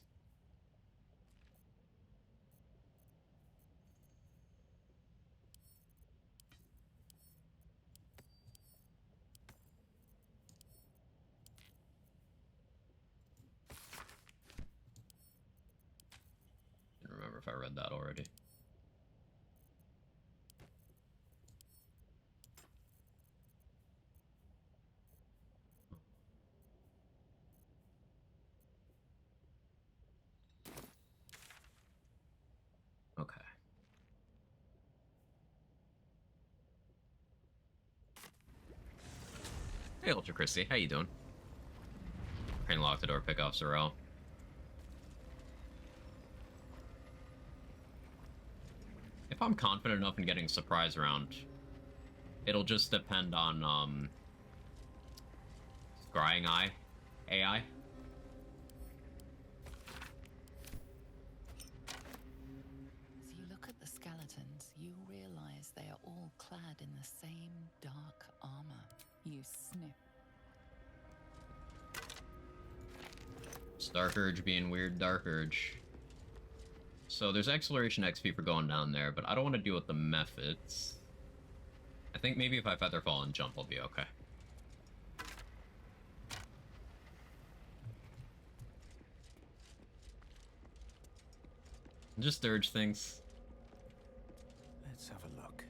I don't remember if I read that already. Okay. Hey, Ultra Christie, how you doing? Trying to lock the door, pick off Sorrel. If I'm confident enough in getting surprise round, it'll just depend on Scrying Eye AI. As you look at the skeletons, you realize they are all clad in the same dark armor. You sniff. Dark Urge being weird, Dark Urge. So there's Exploration XP for going down there, but I don't want to deal with the methods. I think maybe if I Featherfall and jump, I'll be okay. Just Dirge things. Let's have a look.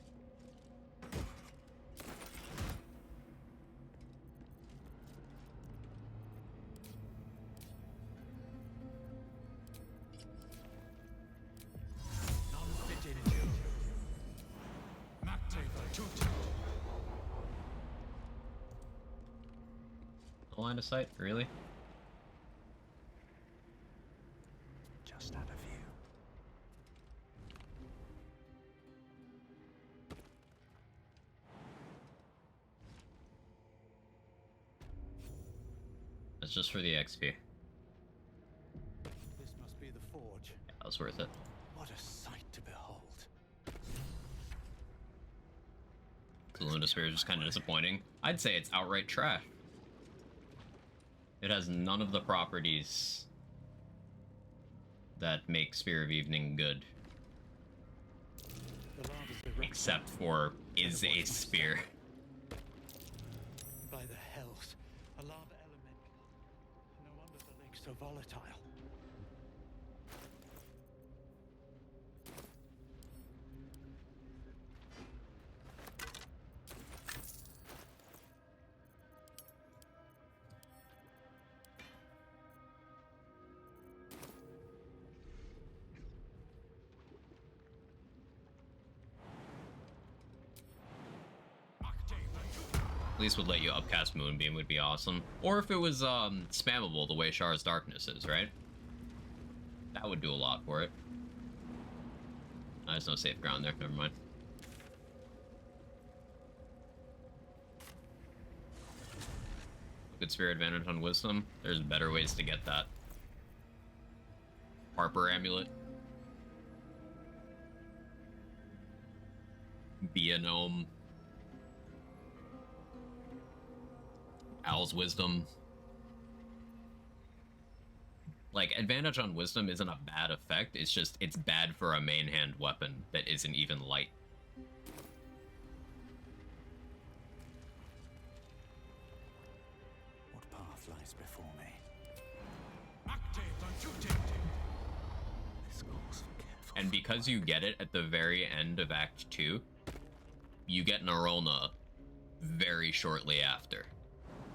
No line of sight, really? Just out of view. That's just for the XP. This must be the forge. Yeah, that was worth it. What a sight to behold. The Luna Spear is just kind of disappointing. I'd say it's outright trash. It has none of the properties that make Spear of Evening good. Except for, is a spear. By the hells, a lava elemental. No wonder the lake's so volatile. At least would let you upcast Moonbeam would be awesome. Or if it was spammable the way Shar's Darkness is, right? That would do a lot for it. There's no safe ground there, never mind. Good Spirit advantage on Wisdom. There's better ways to get that. Harper Amulet. Be a Gnome. Owl's Wisdom. Like, advantage on Wisdom isn't a bad effect, it's just, it's bad for a main hand weapon that isn't even light. What path lies before me? This calls for careful. And because you get it at the very end of Act 2, you get Narolna very shortly after.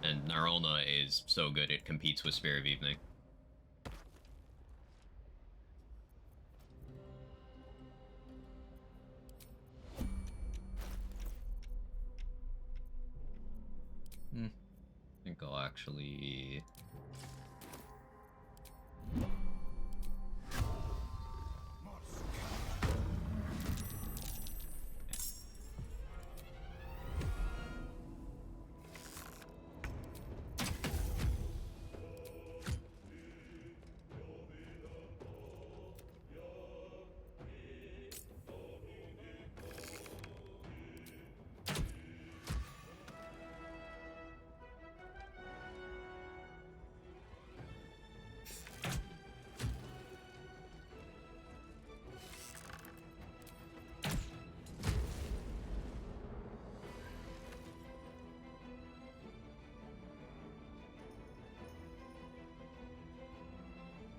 And Narolna is so good it competes with Spear of Evening. I think I'll actually...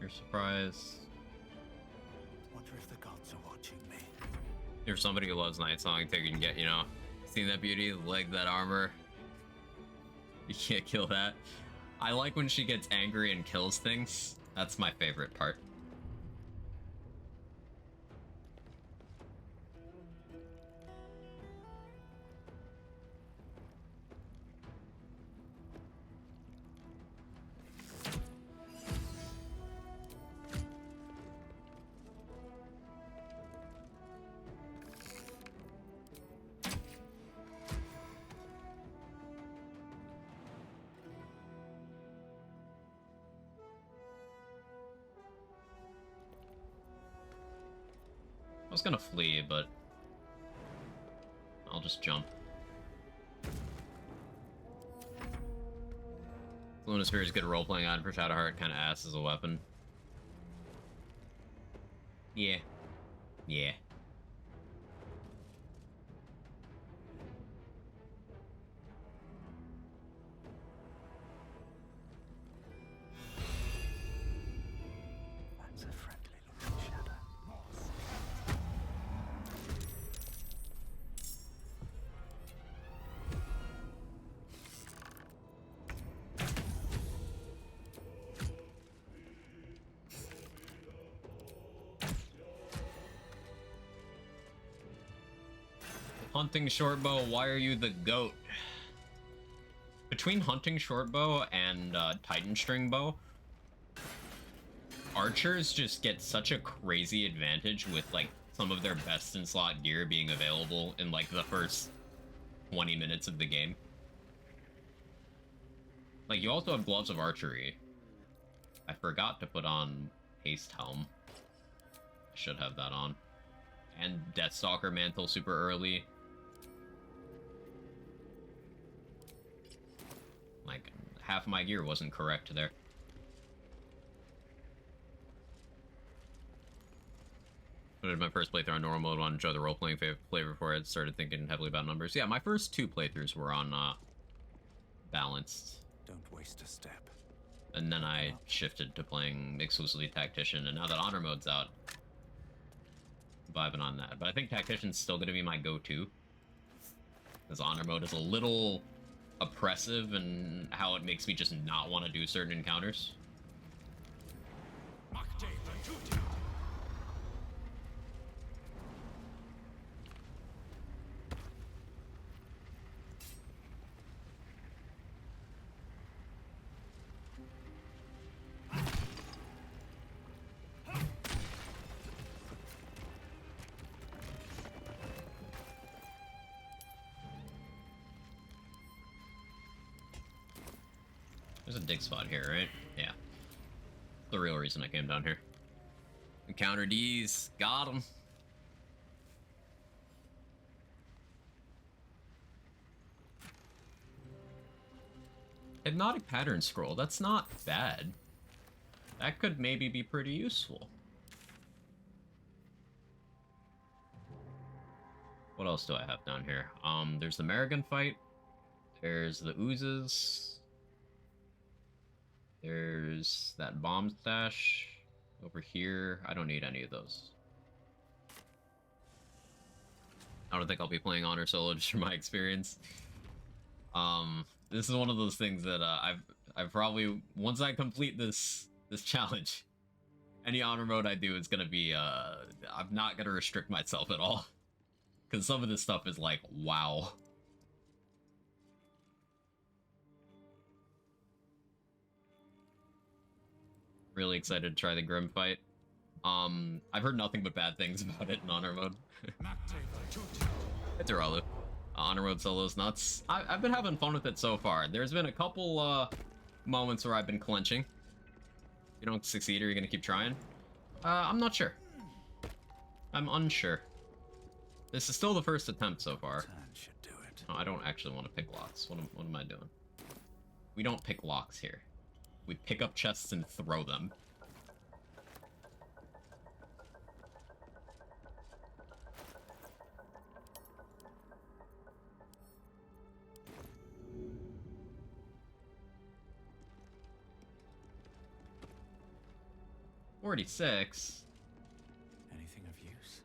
You're surprised. Wonder if the gods are watching me. If somebody who loves Night Song, they can get, you know, seen that beauty, leg that armor. You can't kill that. I like when she gets angry and kills things. That's my favorite part. I was gonna flee, but I'll just jump. Lunasphere is good role-playing item for Shadowheart, kind of ass as a weapon. Yeah. Yeah. That's a friendly looking shadow. Hunting Shortbow, why are you the GOAT? Between Hunting Shortbow and Titan String Bow, archers just get such a crazy advantage with like some of their best in slot gear being available in like the first 20 minutes of the game. Like, you also have Gloves of Archery. I forgot to put on Haste Helm. I should have that on. And Deathstalker Mantle super early. Like, half my gear wasn't correct there. I did my first playthrough on normal mode, wanted to enjoy the role-playing flavor before I started thinking heavily about numbers. Yeah, my first 2 playthroughs were on balanced. Don't waste a step. And then I shifted to playing exclusively Tactician, and now that Honor Mode's out, vibing on that. But I think Tactician's still going to be my go-to, because Honor Mode is a little oppressive and how it makes me just not want to do certain encounters. There's a dig spot here, right? Yeah. The real reason I came down here. Encounter D's. Got him. Hypnotic Pattern Scroll. That's not bad. That could maybe be pretty useful. What else do I have down here? There's the Marigan fight. There's the oozes. There's that bomb stash over here. I don't need any of those. I don't think I'll be playing Honor solo just from my experience. This is one of those things that I've probably, once I complete this challenge, any Honor mode I do is gonna be I'm not gonna restrict myself at all, because some of this stuff is like, wow. Really excited to try the Grim fight. I've heard nothing but bad things about it in Honor mode. It's Uralu. Honor mode solo's nuts. I've been having fun with it so far. There's been a couple moments where I've been clenching. You don't succeed, are you gonna keep trying? I'm not sure. I'm unsure. This is still the first attempt so far. Oh, I don't actually want to pick locks. What am I doing? We don't pick locks here. We pick up chests and throw them. 46. Anything of use?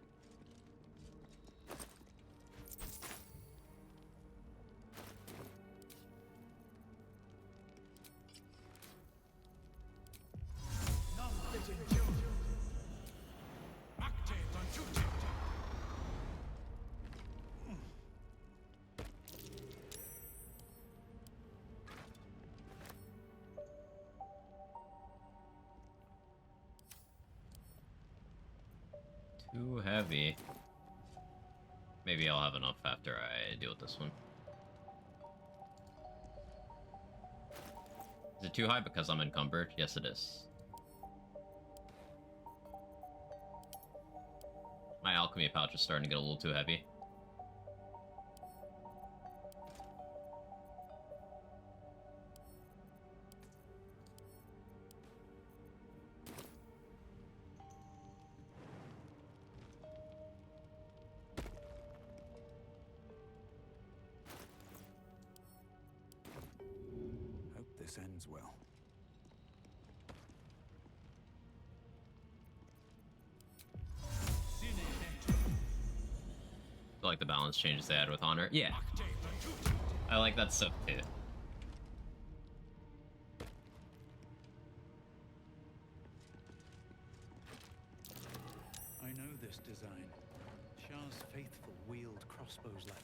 Too heavy. Maybe I'll have enough after I deal with this one. Is it too high because I'm encumbered? Yes, it is. My alchemy pouch is starting to get a little too heavy. Hope this ends well. I like the balance changes they had with Honor. Yeah. I like that stuff too. I know this design. Shah's faithful wield crossbows like.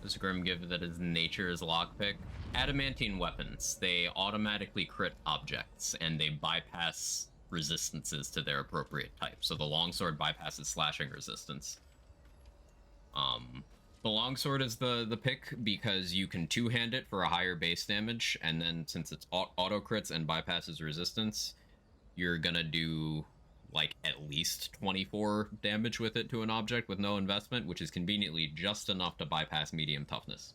Does Grim give that his nature is lockpick? Adamantine weapons. They automatically crit objects, and they bypass resistances to their appropriate type. So the longsword bypasses slashing resistance. The longsword is the pick because you can two-hand it for a higher base damage, and then since it's auto crits and bypasses resistance, you're gonna do like at least 24 damage with it to an object with no investment, which is conveniently just enough to bypass medium toughness.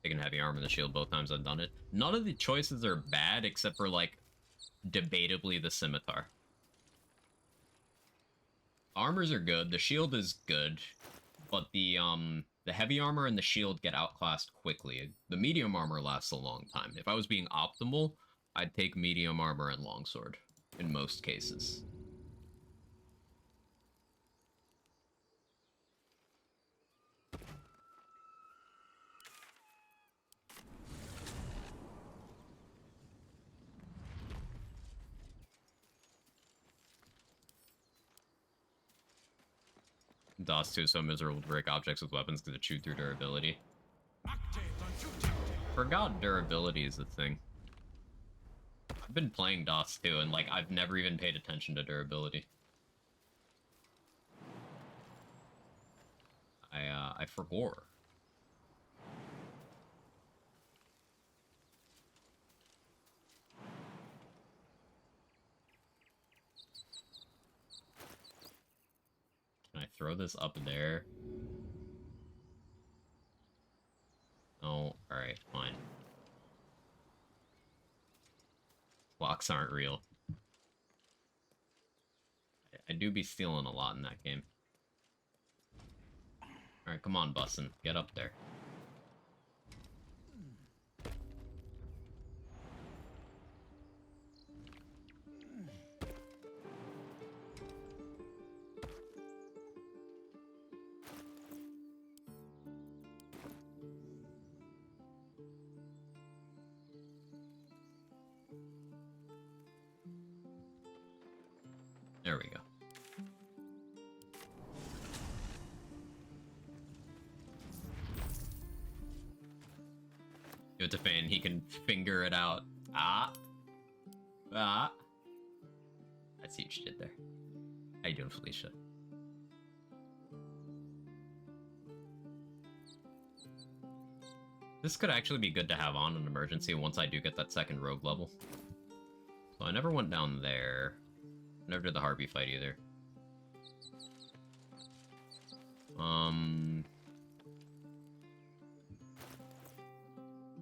Taking heavy armor and the shield both times I've done it. None of the choices are bad except for like debatably the scimitar. Armors are good, the shield is good, but the heavy armor and the shield get outclassed quickly. The medium armor lasts a long time. If I was being optimal, I'd take medium armor and longsword in most cases. DOS 2 is so miserable to break objects with weapons because it chewed through durability. Forgot durability is the thing. I've been playing DOS 2 and like I've never even paid attention to durability. I forgot. Can I throw this up there? Oh, alright, fine. Blocks aren't real. I do be stealing a lot in that game. Alright, come on, Bussin. Get up there. There we go. Give it to Fane, he can finger it out. Ah. Ah. I see what you did there. How you doing, Felicia? This could actually be good to have on an emergency once I do get that second rogue level. So I never went down there. Never did the Harpy fight either.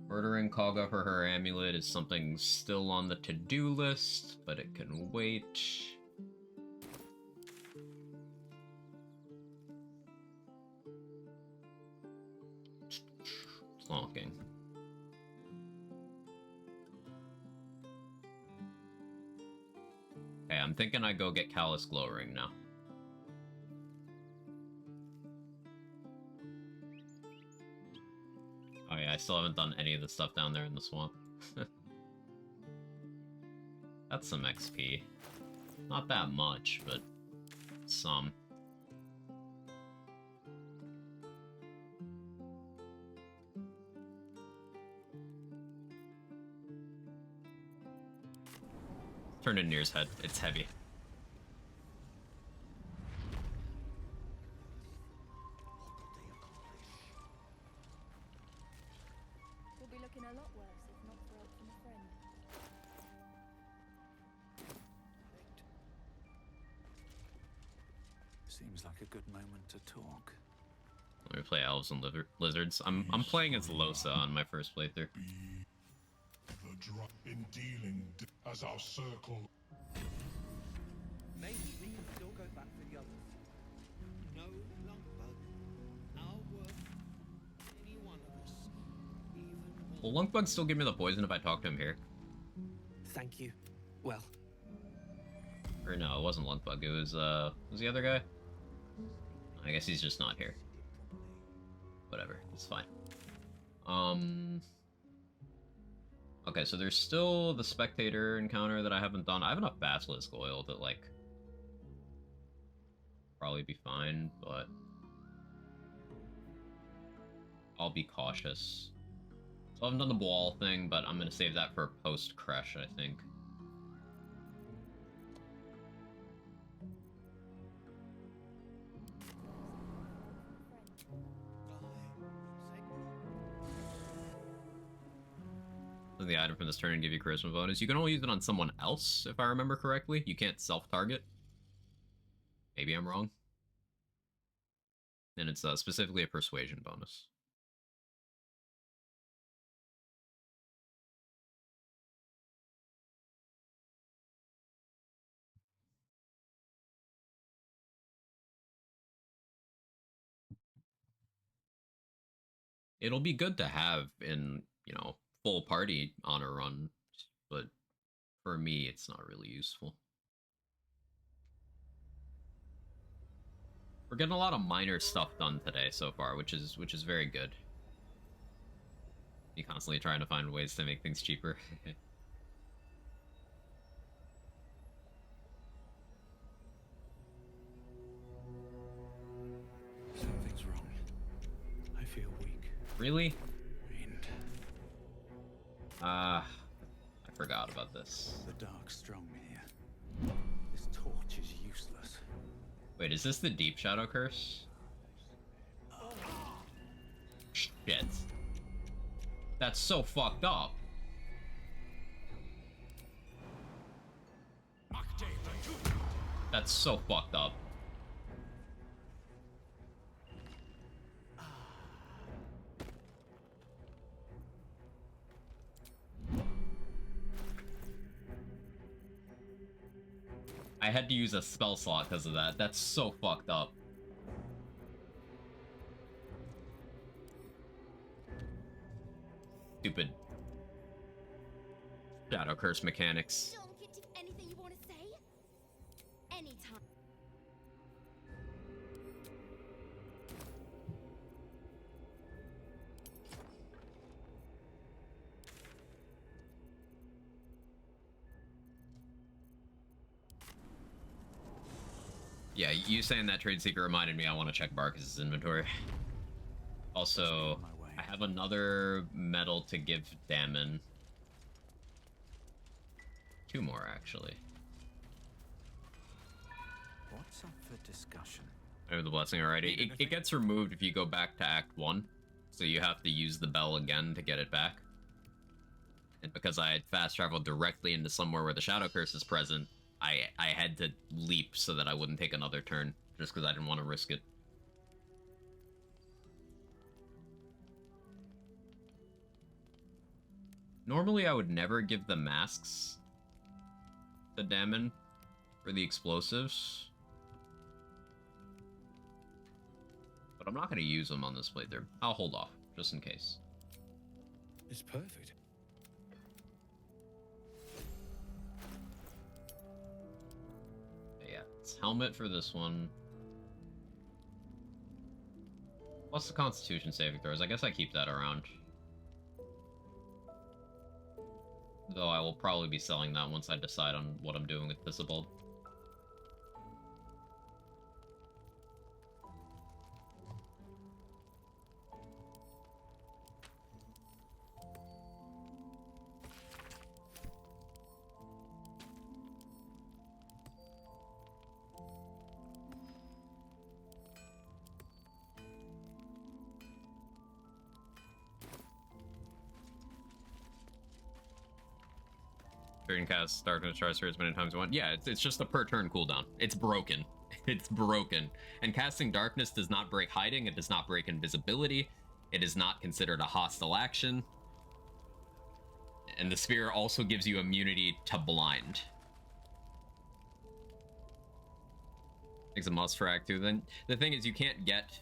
Murder Bring Kagha for her amulet is something still on the to-do list, but it can wait. Honking. Okay, I'm thinking I go get Callus Glowring now. Oh yeah, I still haven't done any of the stuff down there in the swamp. That's some XP. Not that much, but some. Turn in Nir's head. It's heavy. We'll be looking a lot worse if not for help from a friend. Seems like a good moment to talk. Let me play Elves and Lizards. I'm playing as Lohse on my first playthrough. The drop in dealing as our circle. Maybe we can still go back for the others. No Lunkbug. Our work. Any one of us. Even Will Lunkbug still give me the poison if I talk to him here? Thank you. Well. Or no, it wasn't Lunkbug. It was the other guy? I guess he's just not here. Whatever, it's fine. Okay, so there's still the Spectator encounter that I haven't done. I have enough Basilisk Oil to, like, probably be fine, but I'll be cautious. So I haven't done the wall thing, but I'm gonna save that for post-Crash, I think. The item from this turn and give you charisma bonus. You can only use it on someone else, if I remember correctly. You can't self-target. Maybe I'm wrong. And it's specifically a persuasion bonus. It'll be good to have in, you know, full party on a run, but for me, it's not really useful. We're getting a lot of minor stuff done today so far, which is very good. You constantly trying to find ways to make things cheaper. Something's wrong. I feel weak. Really? Wind. I forgot about this. The dark strong here. This torch is useless. Wait, is this the Deep Shadow Curse? Shit. That's so fucked up. That's so fucked up. I had to use a spell slot because of that. That's so fucked up. Stupid Shadow Curse mechanics. Anything you want to say? Anytime. Yeah, you saying that trade secret reminded me I want to check Barkis' inventory. Also, I have another medal to give Dammon. 2 more, actually. What's up for discussion? I have the blessing already. It gets removed if you go back to Act 1, so you have to use the bell again to get it back. And because I had fast traveled directly into somewhere where the Shadow Curse is present, I had to leap so that I wouldn't take another turn, just because I didn't want to risk it. Normally I would never give the masks the Daemon for the explosives. But I'm not going to use them on this playthrough. I'll hold off, just in case. It's perfect. Yeah, it's helmet for this one. What's the Constitution saving throws? I guess I keep that around. Though I will probably be selling that once I decide on what I'm doing with Thistlebolt. You can cast Darkness Shard Sphere as many times as you want. Yeah, it's just a per turn cooldown. It's broken. It's broken. And casting Darkness does not break hiding. It does not break invisibility. It is not considered a hostile action. And the Sphere also gives you immunity to blind. It's a must for Act 2. Then the thing is, you can't get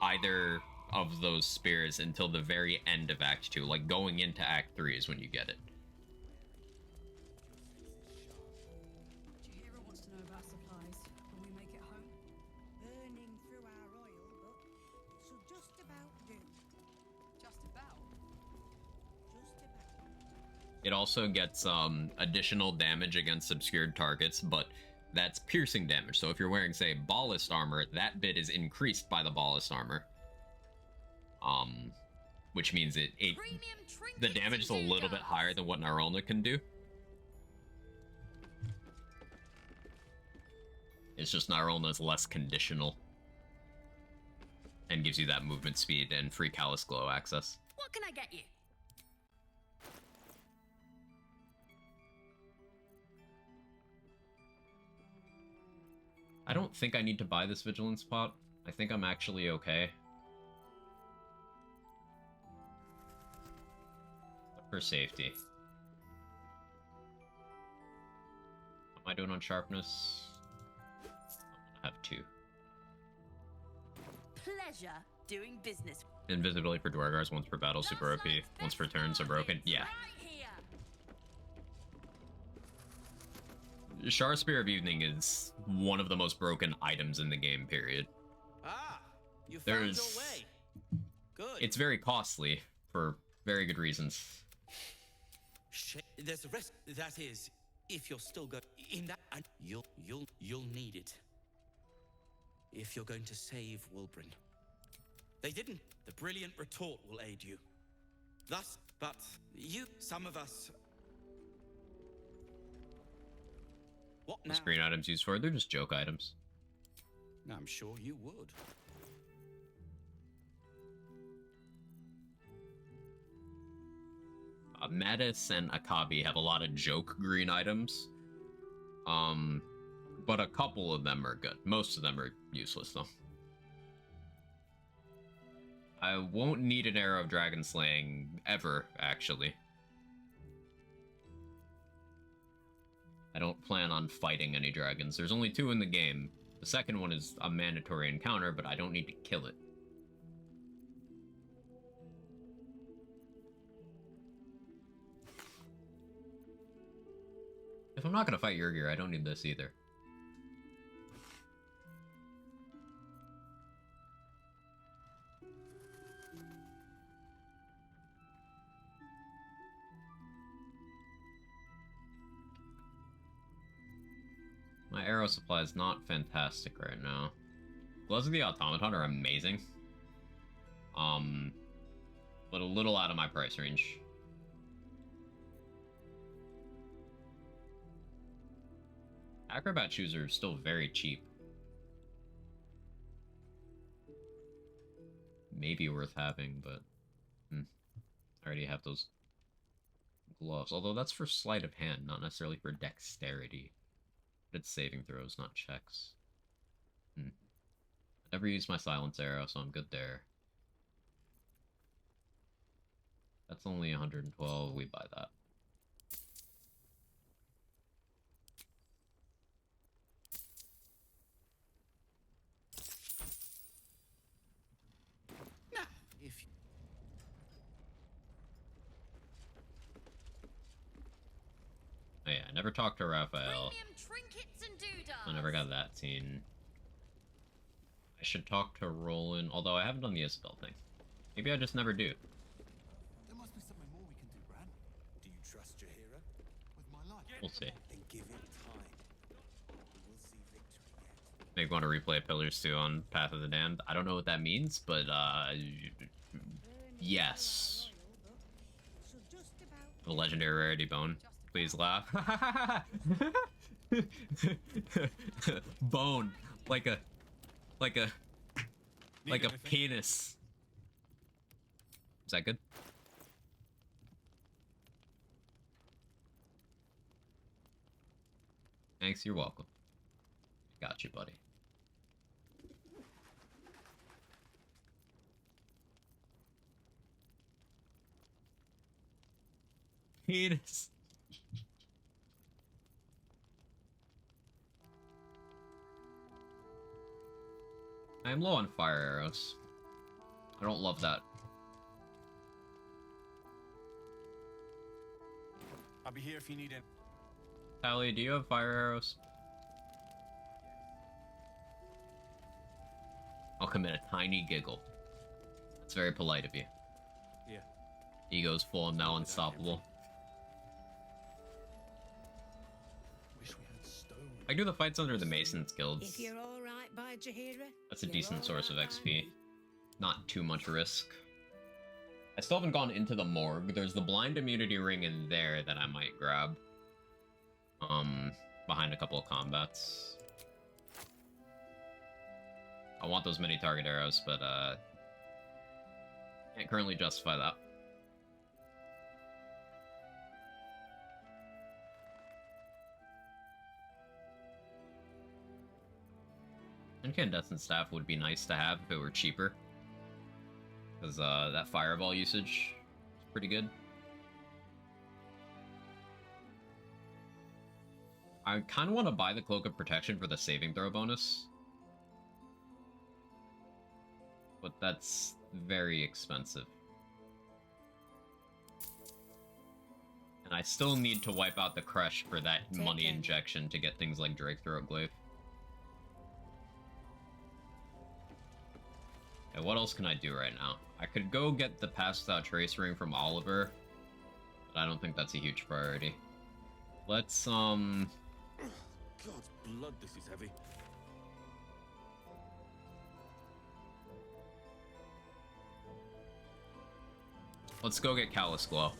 either of those spears until the very end of Act 2. Like, going into Act 3 is when you get it. It also gets additional damage against obscured targets, but that's piercing damage. So if you're wearing, say, ballast armor, that bit is increased by the ballast armor. Which means the damage is a little bit higher than what Narona can do. It's just Narona is less conditional. And gives you that movement speed and free Callous Glow access. What can I get you? I don't think I need to buy this Vigilance pot. I think I'm actually okay. But for safety. What am I doing on Sharpness? I'm gonna have 2. Pleasure doing business. Invisibility for Dwargars once per battle, super OP. Once per turn, so broken. Yeah. Shar Spear of Evening is one of the most broken items in the game, period. Ah, you found your way. Good. It's very costly for very good reasons. Shit, there's a risk. That is, if you're still going in that, and you'll need it. If you're going to save Wilbryn. They didn't. The brilliant retort will aid you. Thus, but some of us. What now? The screen items used for? They're just joke items. I'm sure you would. Mattis and Akabi have a lot of joke green items. But a couple of them are good. Most of them are useless, though. I won't need an Arrow of Dragon Slaying ever, actually. I don't plan on fighting any dragons. There's only 2 in the game. The second one is a mandatory encounter, but I don't need to kill it. If I'm not gonna fight Yurgir, I don't need this either. My arrow supply is not fantastic right now. Gloves of the Automaton are amazing. But a little out of my price range. Acrobat shoes are still very cheap. Maybe worth having, but I already have those gloves. Although that's for sleight of hand, not necessarily for dexterity. But it's saving throws, not checks. I never used my silence arrow, so I'm good there. That's That's only 112. We buy that. Nah, if you... Oh yeah, I never talked to Raphael. Premium trinkets and doodads. I never got that scene. I should talk to Roland, although I haven't done the Isabel thing. Maybe I just never do. There must be something more we can do, Bran. Do you trust Jaheira? With my life. We'll see. Then give it time. We will see victory yet. Make want to replay Pillars 2 on Path of the Damned. I don't know what that means, but yes. The legendary rarity bone. Please laugh. Bone. Like a penis. Is that good? Thanks, you're welcome. Got you, buddy. Penis. I am low on fire arrows. I don't love that. I'll be here if you need it. Tally, do you have fire arrows? I'll commit a tiny giggle. That's very polite of you. Yeah. Ego's full and now unstoppable. Wish we had stone. I do the fights under the Masons Guilds. If you're all right by Jaheira, That's a decent source of XP. Not too much risk. I still haven't gone into the morgue. There's the blind immunity ring in there that I might grab. Behind a couple of combats. I want those many target arrows, but can't currently justify that. Incandescent staff would be nice to have if it were cheaper. Because that fireball usage is pretty good. I kind of want to buy the Cloak of Protection for the saving throw bonus. But that's very expensive. And I still need to wipe out the Crush for that money injection to get things like Drake Throat Glaive. Okay, what else can I do right now? I could go get the Passed Out Trace Ring from Oliver, but I don't think that's a huge priority. Let's, God's blood, this is heavy. Let's go get Callous Glow.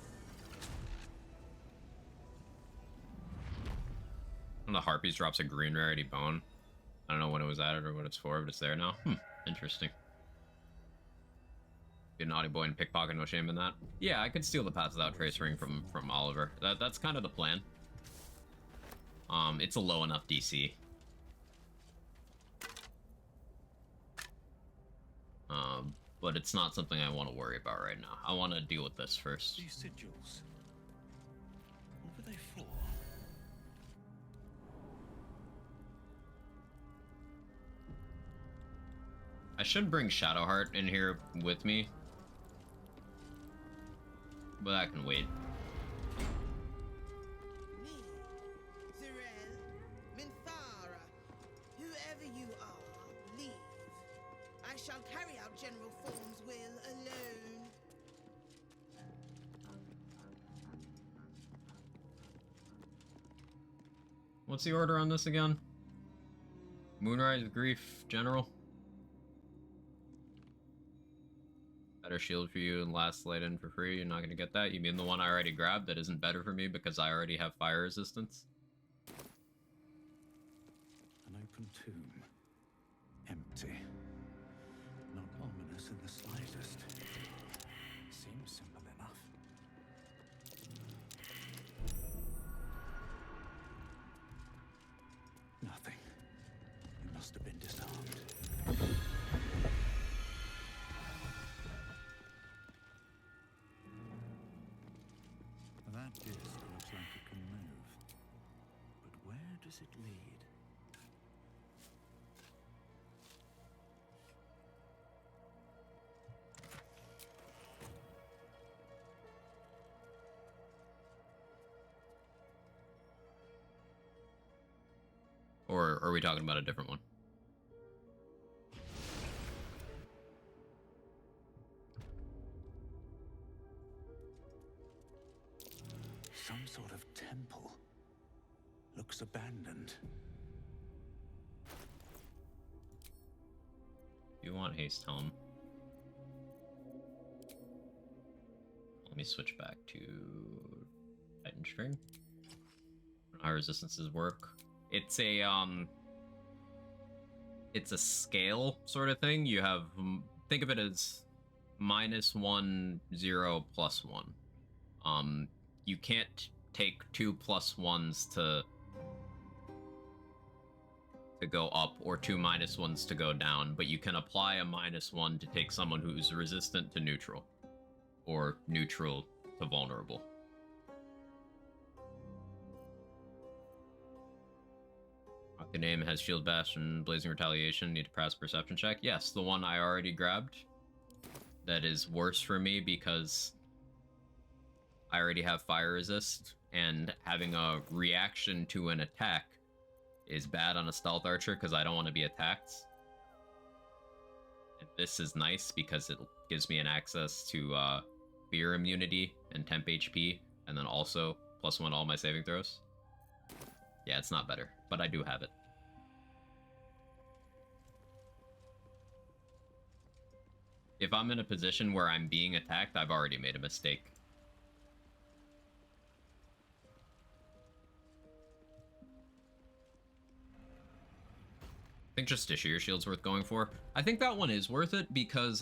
And the Harpies drops a green rarity bone. I don't know when it was added or what it's for, but it's there now. Interesting. Be a naughty boy and pickpocket, no shame in that. Yeah, I could steal the Path Without Trace Ring from Oliver. That's kind of the plan. It's a low enough DC. But it's not something I want to worry about right now. I want to deal with this first. These sigils. What were they for? I should bring Shadowheart in here with me. But that can wait. Whoever you are, leave. I shall carry out General Form's will alone. What's the order on this again? Moonrise, Grief, General? Better shield for you and last light in for free. You're not gonna get that? You mean the one I already grabbed that isn't better for me because I already have fire resistance? An open tomb. Empty. Not ominous in the slightest. Seems simple enough. Nothing. It must have been disarmed. or are we talking about a different one? Some sort of temple. Looks abandoned. You want haste helm? Let me switch back to Titan String. How resistances work. It's a scale sort of thing. You have, think of it as -1, 0, +1. You can't take 2 +1s to go up or 2 -1s to go down, but you can apply a -1 to take someone who's resistant to neutral or neutral to vulnerable. The name has Shield Bastion, Blazing Retaliation, need to pass perception check. Yes, the one I already grabbed. That is worse for me because I already have fire resist, and having a reaction to an attack is bad on a stealth archer because I don't want to be attacked. And this is nice because it gives me an access to fear immunity and temp HP, and then also +1 all my saving throws. Yeah, it's not better, but I do have it. If I'm in a position where I'm being attacked, I've already made a mistake. I think just Sheer Shield's worth going for. I think that one is worth it because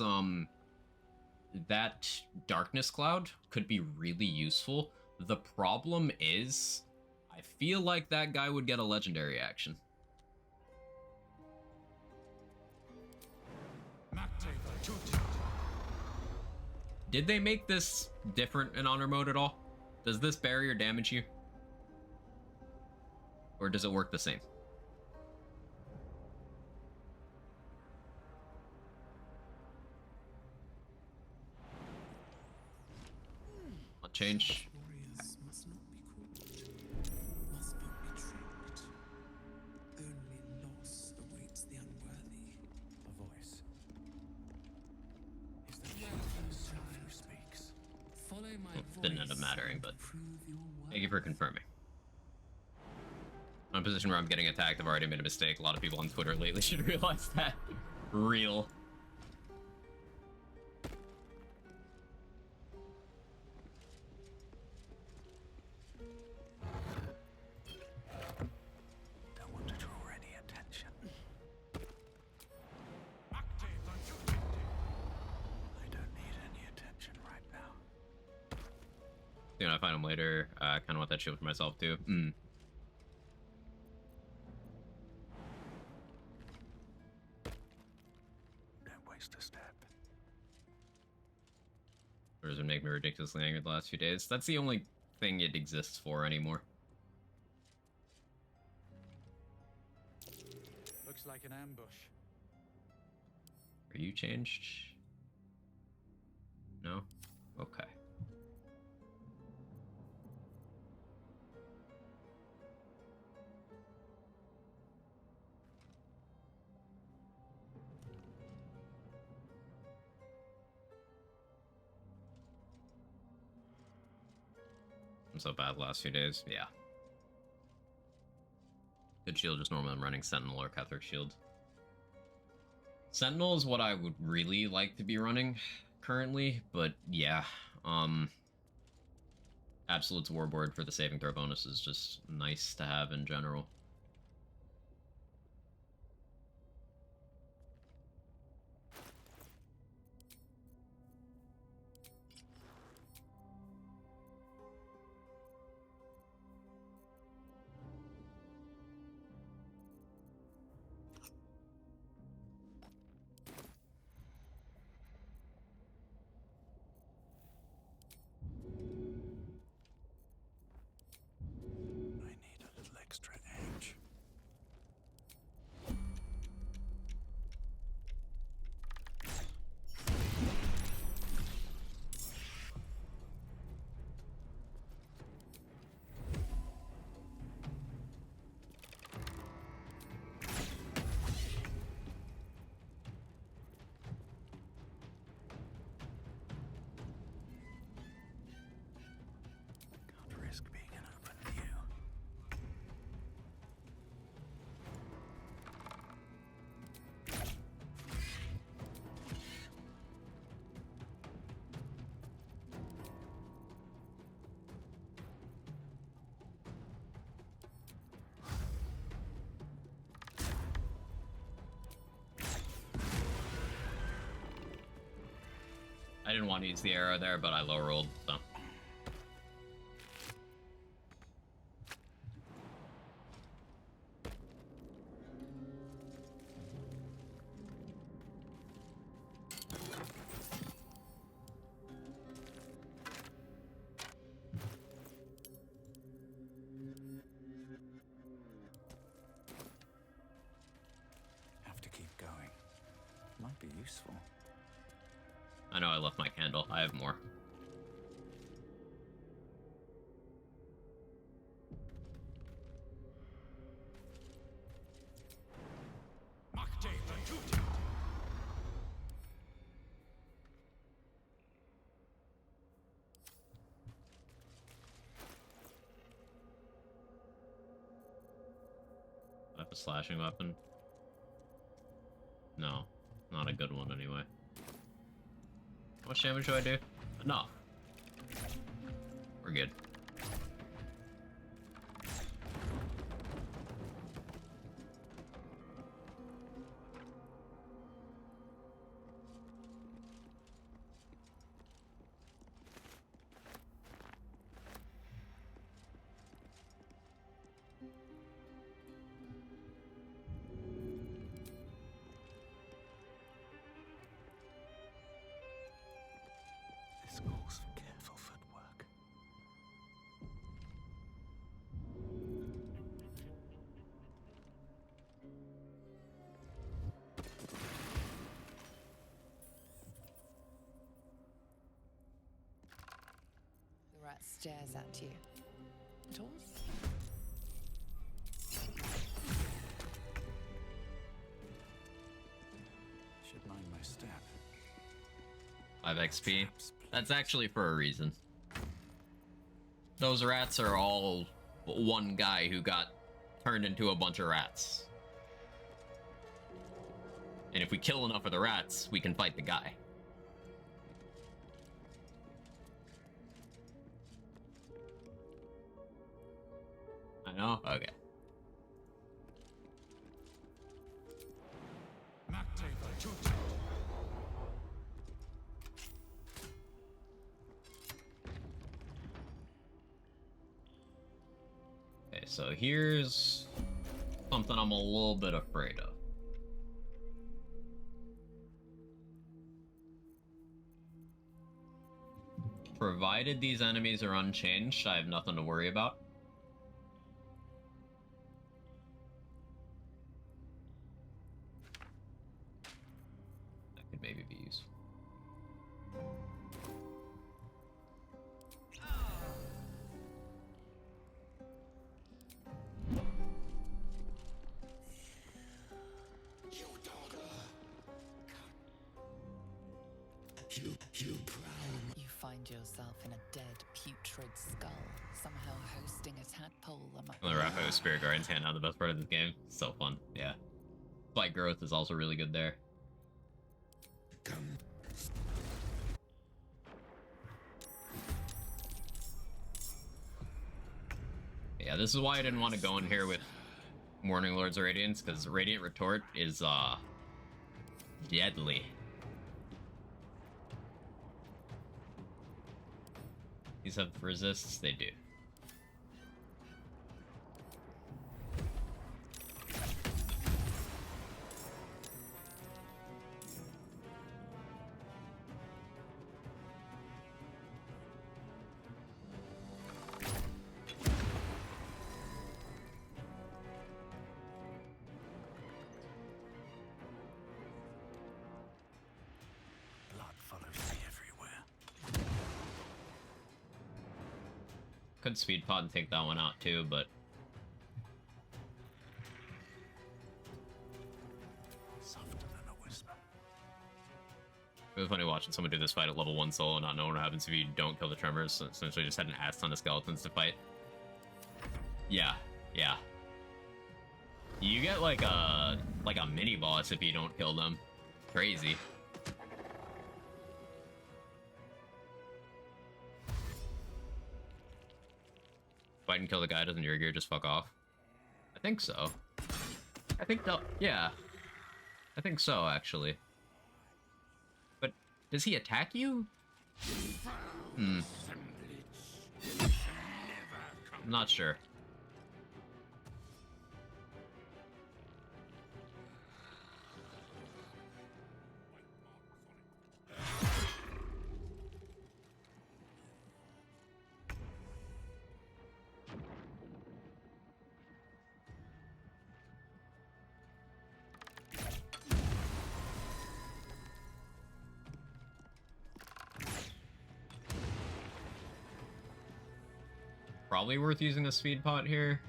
that Darkness Cloud could be really useful. The problem is, I feel like that guy would get a legendary action. Did they make this different in Honor Mode at all? Does this barrier damage you? Or does it work the same? I'll change. Didn't end up mattering, but thank you for confirming. I'm in a position where I'm getting attacked. I've already made a mistake. A lot of people on Twitter lately should realize that. Real. Don't want to draw any attention. I don't need any attention right now. You know, I find him later. I kind of want that shield for myself too. Don't waste a step. Or does it make me ridiculously angry the last few days? That's the only thing it exists for anymore. Looks like an ambush. Are you changed? No? Okay. I'm so bad the last few days. Yeah. Good shield, just normally I'm running Sentinel or Catholic Shield. Sentinel is what I would really like to be running currently, but yeah. Absolute's Warboard for the saving throw bonus is just nice to have in general. I need a little extra anger. didn't want to use the arrow there, but I low rolled, so. Have to keep going. Might be useful. I know I left my candle. I have more. I have a slashing weapon. No, not a good one anyway. How much damage do I do? Enough. We're good. This calls for careful footwork. The rat stares at you. Doors? Should mind my step. 5 XP. That's actually for a reason. Those rats are all one guy who got turned into a bunch of rats. And if we kill enough of the rats, we can fight the guy. I know? Okay. Okay, so here's something I'm a little bit afraid of. Provided these enemies are unchanged, I have nothing to worry about. That could maybe be useful. You find yourself in a dead, putrid skull, somehow hosting a tadpole among The Raphael Spirit Guardian's hand out the best part of this game. So fun, yeah. Spike growth is also really good there. Yeah, this is why I didn't want to go in here with Morning Lord's Radiance, because Radiant Retort is deadly. These have resists, they do. Blood follows me everywhere. Could speed pod and take that one out too, but Softer than a whisper. it was funny watching someone do this fight at level 1 solo, not knowing what happens if you don't kill the Tremors. So essentially just had an ass ton of skeletons to fight. Yeah, yeah. You get like a mini boss if you don't kill them. Crazy. Fight and kill the guy, doesn't your gear just fuck off? I think so. I think they'll... Yeah. I think so, actually. But does he attack you? I'm not sure. Probably worth using the speed pot here.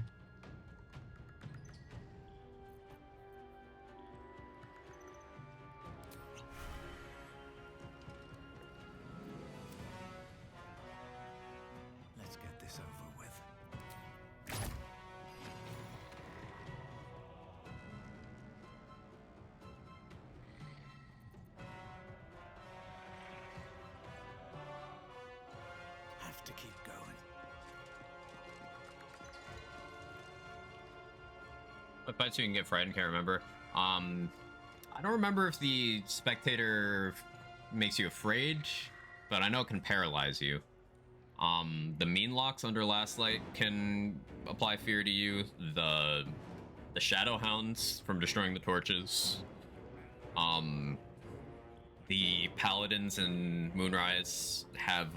Let's get this over with. Have to keep going. What fights you can get frightened, can't remember. I don't remember if the spectator makes you afraid, but I know it can paralyze you. The mean locks under Last Light can apply fear to you. The Shadow Hounds from destroying the torches. The Paladins in Moonrise have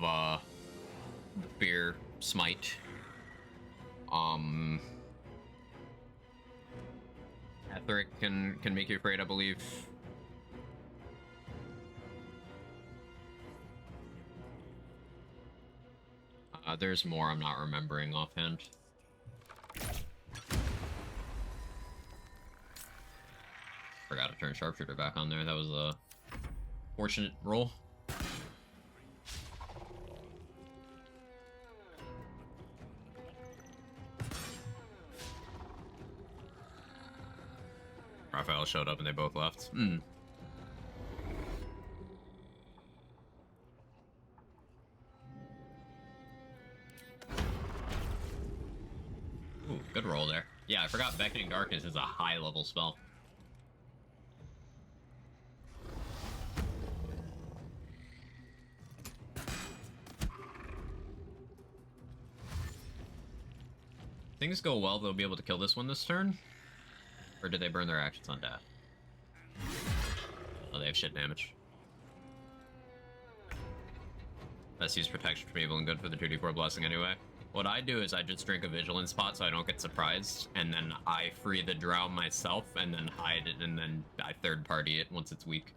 fear smite. Etheric can make you afraid, I believe. There's more I'm not remembering offhand. Forgot to turn Sharpshooter back on there. That was a fortunate roll. Raphael showed up and they both left. Ooh, good roll there. Yeah, I forgot Beckoning Darkness is a high level spell. Things go well, they'll be able to kill this one this turn. Or did they burn their actions on death? Oh, they have shit damage. Best use protection from evil and good for the 2d4 blessing anyway. What I do is I just drink a vigilance pot so I don't get surprised, and then I free the drow myself, and then hide it, and then I third party it once it's weak.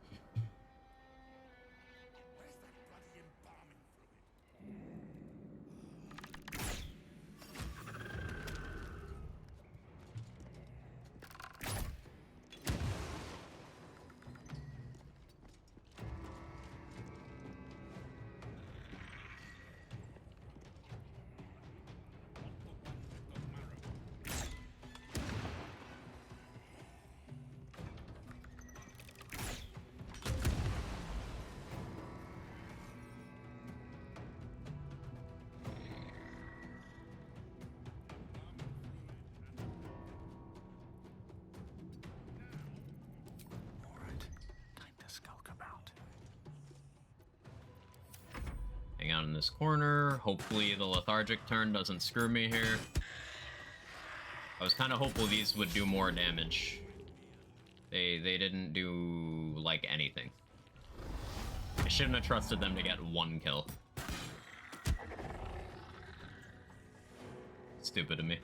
Hang out in this corner. Hopefully the lethargic turn doesn't screw me here. I was kind of hopeful these would do more damage. They didn't do, like, anything. I shouldn't have trusted them to get one kill. Stupid of me.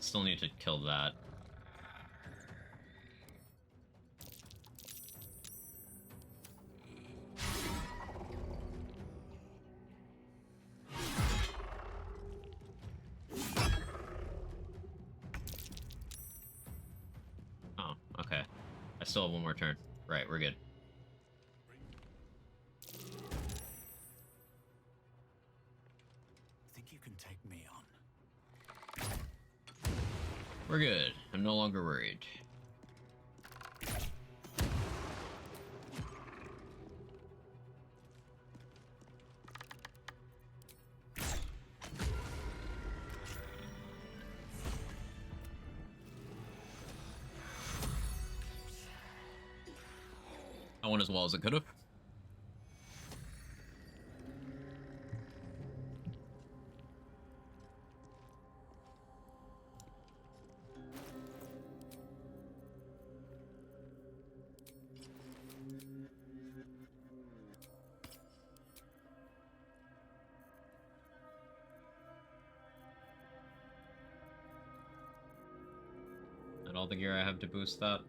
Still need to kill that. Still have one more turn. Right, we're good. Think you can take me on? We're good. I'm no longer worried. That went as well as it could have. And all the gear I have to boost that.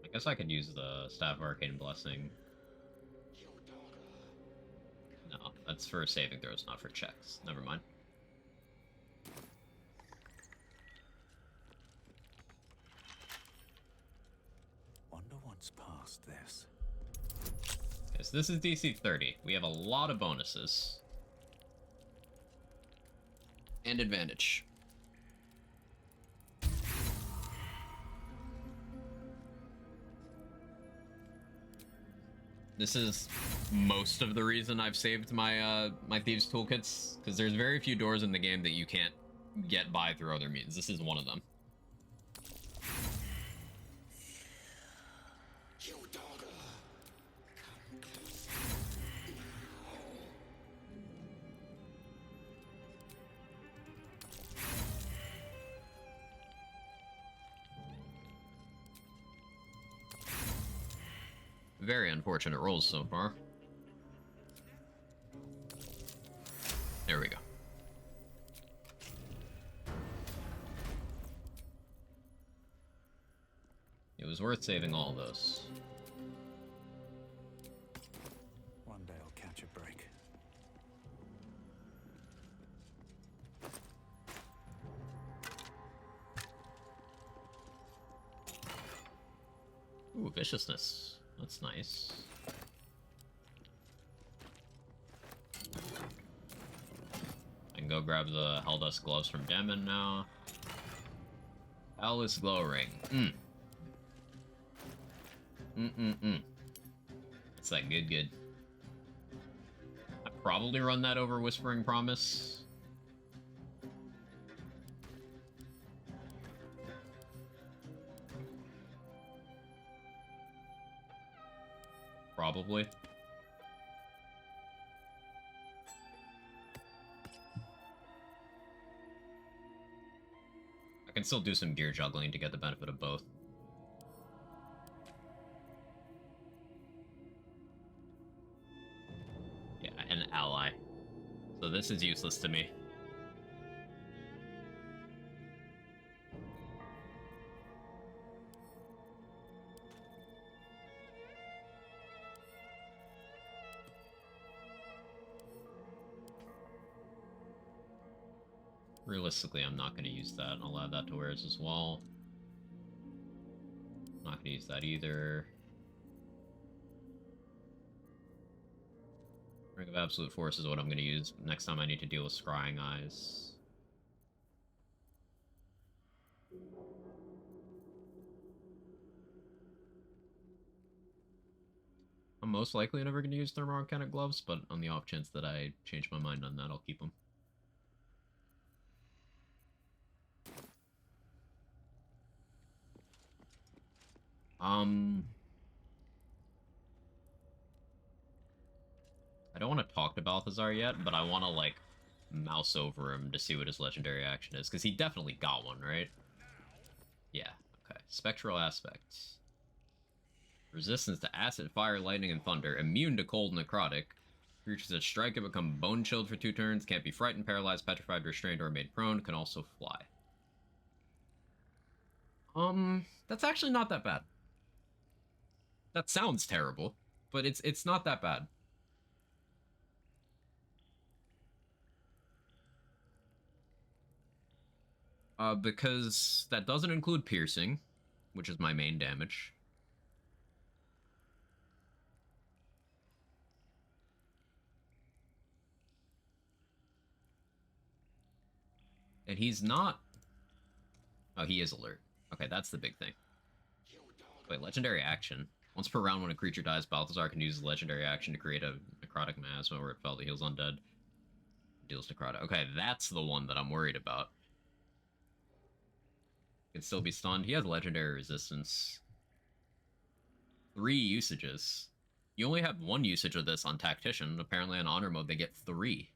I guess I could use the Staff of Arcane Blessing. No, that's for saving throws, not for checks. Never mind. Wonder what's past this. Okay, so this is DC 30. We have a lot of bonuses. And advantage. This is most of the reason I've saved my my Thieves' Toolkits, because there's very few doors in the game that you can't get by through other means. This is one of them. Very unfortunate rolls so far. There we go. It was worth saving all those. One day I'll catch a break. Ooh, viciousness. That's nice. I can go grab the Helldust gloves from Demon now. Alice Glow Ring. It's that good. I'd probably run that over Whispering Promise. Probably. I can still do some gear juggling to get the benefit of both. Yeah, an ally. So this is useless to me. Realistically, I'm not going to use that. I'll add that to wares as well. Not going to use that either. Ring of Absolute Force is what I'm going to use next time I need to deal with Scrying Eyes. I'm most likely never going to use Thermo-Arcanic Gloves, but on the off chance that I change my mind on that, I'll keep them. I don't want to talk to Balthazar yet, but I want to, like, mouse over him to see what his legendary action is, because he definitely got one, right? Yeah, okay. Spectral Aspects. Resistance to acid, fire, lightning, and thunder. Immune to cold, necrotic. Creatures that strike and become bone chilled for 2 turns. Can't be frightened, paralyzed, petrified, restrained, or made prone. Can also fly. That's actually not that bad. That sounds terrible, but it's not that bad. Because that doesn't include piercing, which is my main damage. And he's not... Oh, he is alert. Okay, that's the big thing. Wait, legendary action. Once per round when a creature dies, Balthazar can use his legendary action to create a necrotic miasma where it fell that heals undead. Deals necrotic. Okay, that's the one that I'm worried about. Can still be stunned. He has legendary resistance. 3 usages. You only have one usage of this on Tactician. Apparently on Honor Mode, they get 3.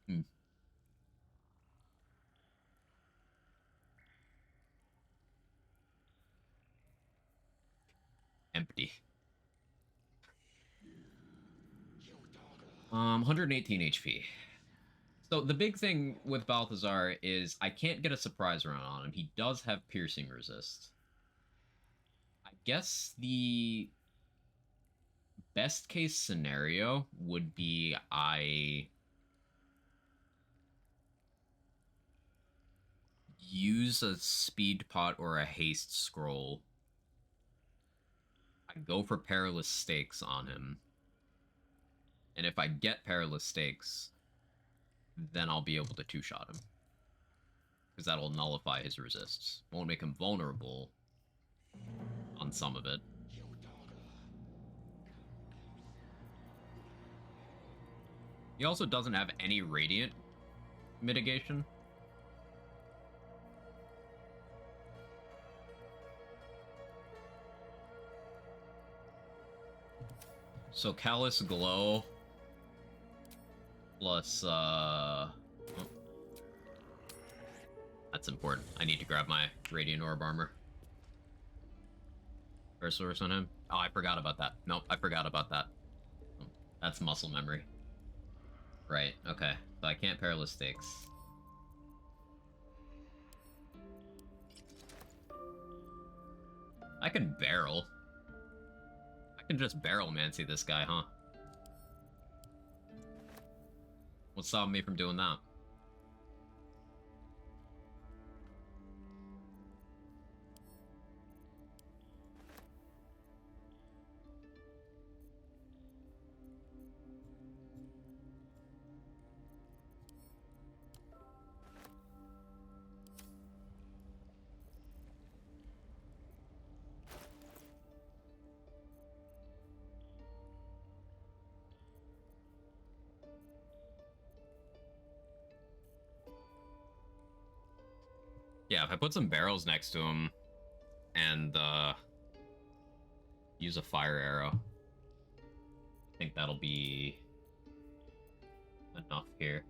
Hmm. Empty. 118 HP. So the big thing with Balthazar is I can't get a surprise round on him. He does have piercing resist. I guess the best case scenario would be I use a speed pot or a haste scroll. I go for perilous stakes on him. And if I get perilous stakes, then I'll be able to two-shot him. Because that'll nullify his resists. Won't make him vulnerable on some of it. He also doesn't have any radiant mitigation. So Callous Glow plus that's important. I need to grab my Radiant Orb armor. First source on him. Oh, I forgot about that. Nope, I forgot about that. That's muscle memory. Right, okay. So I can't perilous stakes. I can barrel. I can just barrel Mancy this guy, huh? What's stopping me from doing that? Yeah, if I put some barrels next to him and use a fire arrow, I think that'll be enough here.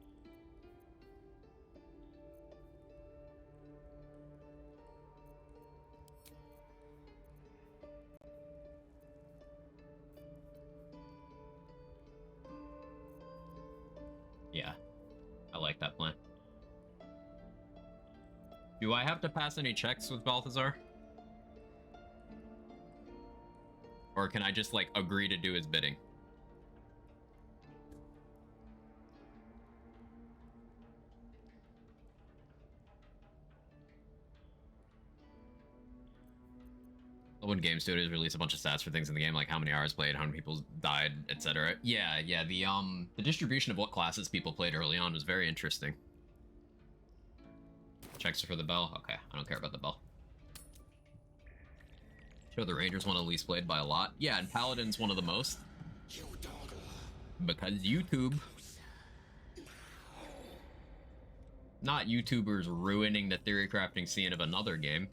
Yeah, I like that plan. Do I have to pass any checks with Balthazar? Or can I just, like, agree to do his bidding? When game studios release a bunch of stats for things in the game, like how many hours played, how many people died, etc. Yeah, the distribution of what classes people played early on was very interesting. Checks for the bell? Okay, I don't care about the bell. Sure, the Rangers one at least played by a lot. Yeah, and Paladin's one of the most. Because YouTube. Not YouTubers ruining the theory crafting scene of another game.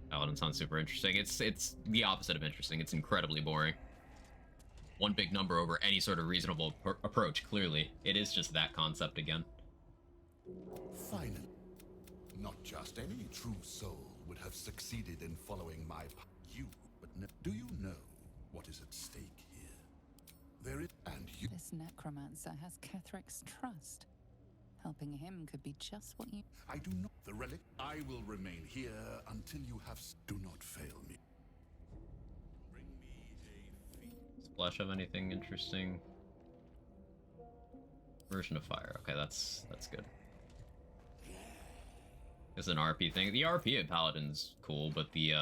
Paladin sounds super interesting. It's the opposite of interesting. It's incredibly boring. One big number over any sort of reasonable approach, clearly. It is just that concept again. Finally, not just any true soul would have succeeded in following my but do you know what is at stake here? There is, and you. This necromancer has Ketherick's trust. Helping him could be just what you... I do not. The relic. I will remain here until you have... Do not fail me. Bring me a Does Flesh have anything interesting? Version of Fire. Okay, that's good. It's an RP thing. The RP of Paladin's cool, but the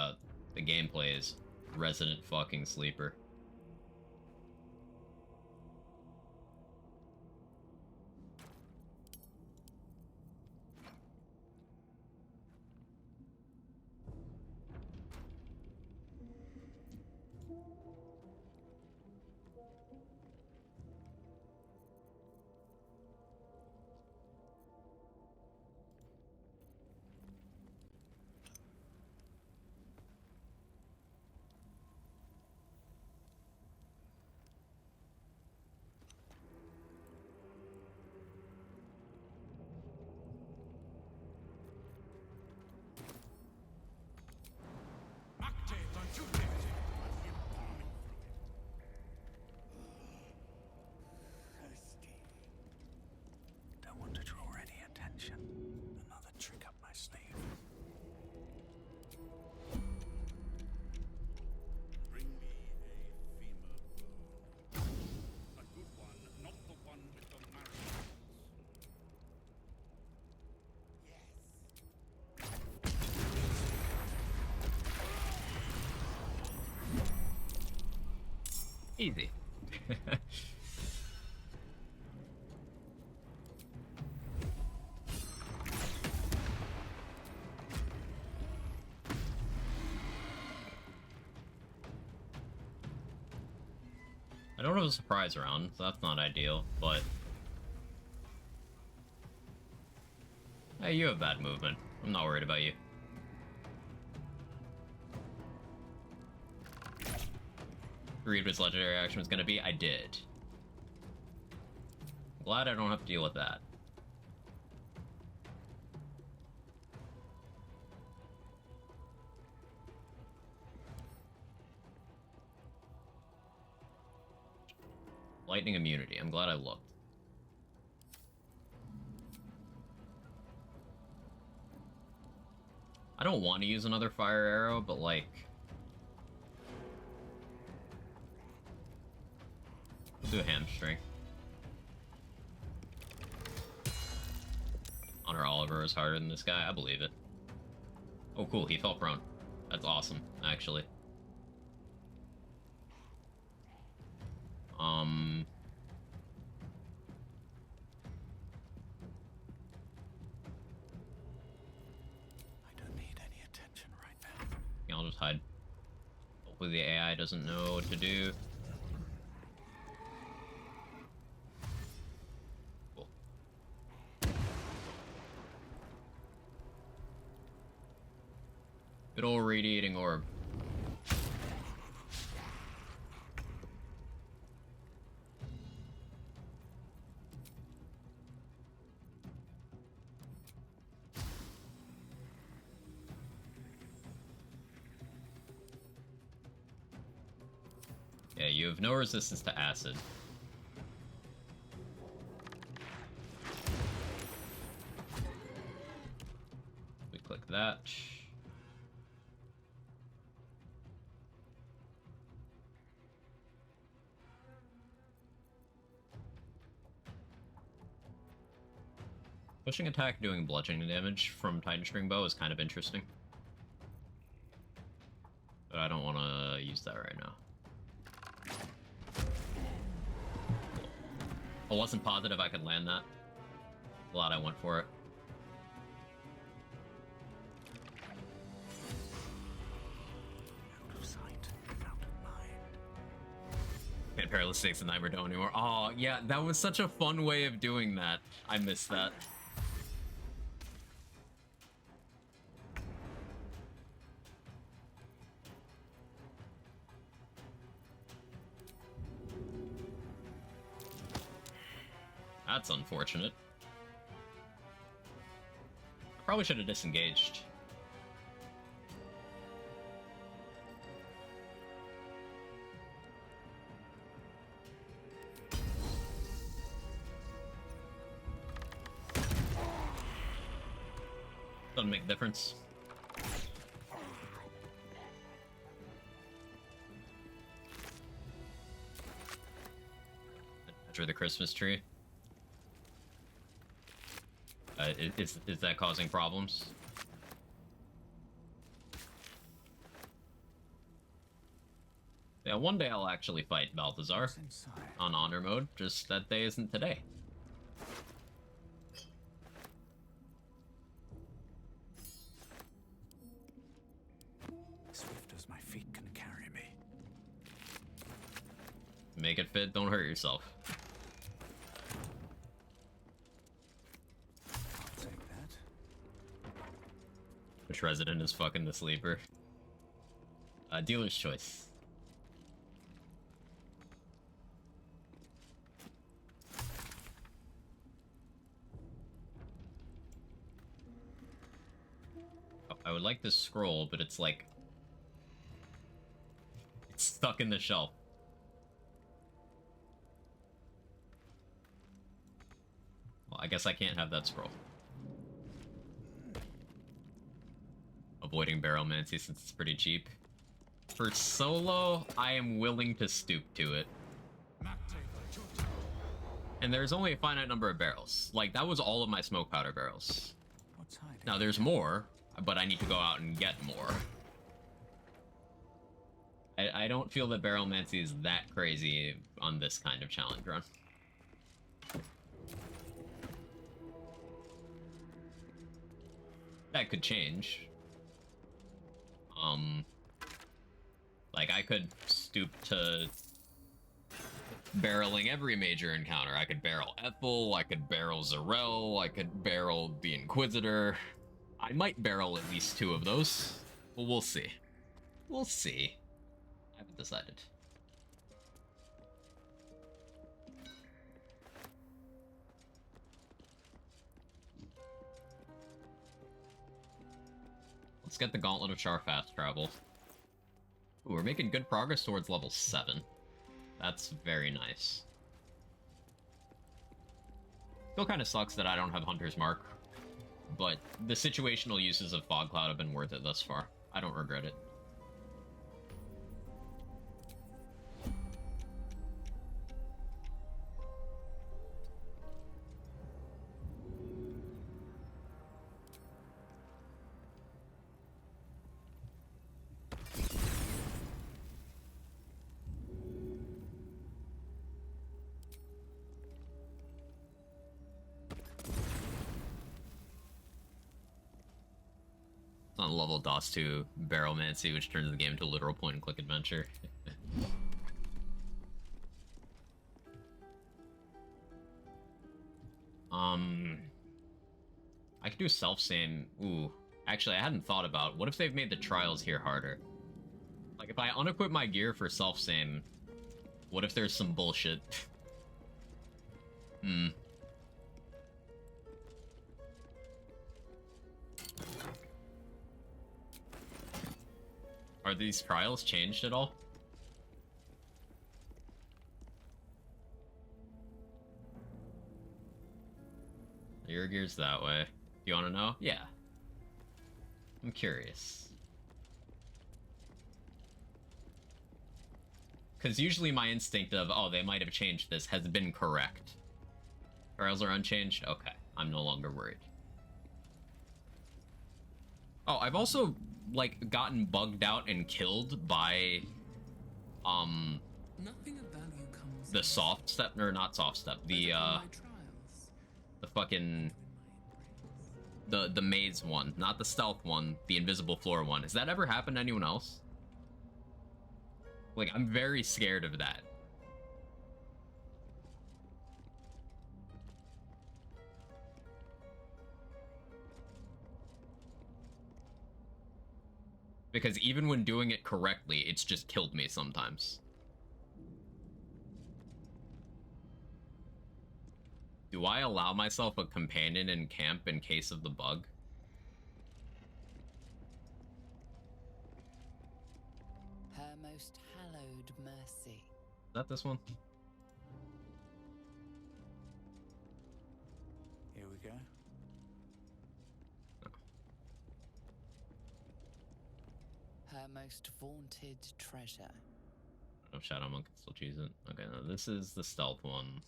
gameplay is resident fucking sleeper. Easy. I don't have a surprise round, so that's not ideal, but... Hey, you have bad movement. I'm not worried about you. Read what legendary action was gonna be? I did. Glad I don't have to deal with that. Lightning immunity. I'm glad I looked. I don't want to use another fire arrow, but like... We'll do a hamstring. Honor Oliver is harder than this guy. I believe it. Oh, cool. He fell prone. That's awesome, actually. I don't need any attention right now. Yeah, I'll just hide. Hopefully the AI doesn't know what to do. Cool. Good old radiating orb. Yeah, you have no resistance to acid. We click that. Pushing attack doing bludgeoning damage from Titan String Bow is kind of interesting. But I don't want to use that right now. I wasn't positive I could land that. Glad I went for it. Out of sight, out of mind. Can't Perilous Stakes and Nightmare Dome anymore. Oh, yeah, that was such a fun way of doing that. I missed that. That's unfortunate. Probably should have disengaged. Doesn't make a difference. Enter the Christmas tree. Is that causing problems? Yeah, one day I'll actually fight Balthazar on honor mode, just that day isn't today. Swift as my feet can carry me. Make it fit, don't hurt yourself. Which resident is fucking the sleeper? Dealer's choice. I would like this scroll, but it's like... It's stuck in the shelf. Well, I guess I can't have that scroll. Avoiding Barrelmancy since it's pretty cheap. For solo, I am willing to stoop to it. And there's only a finite number of barrels. Like, that was all of my smoke powder barrels. Now, there's more, but I need to go out and get more. I don't feel that Barrelmancy is that crazy on this kind of challenge run. That could change. Like, I could stoop to barreling every major encounter. I could barrel Ethel, I could barrel Zarel, I could barrel the Inquisitor. I might barrel at least 2 of those. But we'll see. We'll see. I haven't decided. Let's get the Gauntlet of Char fast travel. Ooh, we're making good progress towards level 7. That's very nice. Still kind of sucks that I don't have Hunter's Mark, but the situational uses of Fog Cloud have been worth it thus far. I don't regret it. On level DOS 2 Barrelmancy, which turns the game into a literal point-and-click adventure. I could do self-same. Ooh. Actually, I hadn't thought about, what if they've made the trials here harder? Like, if I unequip my gear for self-same, what if there's some bullshit? Are these trials changed at all? Your gear's that way. You want to know? Yeah. I'm curious. Because usually my instinct of, oh, they might have changed this, has been correct. Trials are unchanged? Okay. I'm no longer worried. Oh, I've also, like, gotten bugged out and killed by, Nothing of value comes the soft step, or not soft step, the fucking, the maze one, not the stealth one, the invisible floor one. Has that ever happened to anyone else? Like, I'm very scared of that. Because even when doing it correctly, it's just killed me sometimes. Do I allow myself a companion in camp in case of the bug? Her most hallowed mercy. Is that this one? Here we go. Her most vaunted treasure. Oh, Shadow Monk can still choose it. Okay, no, this is the stealth one.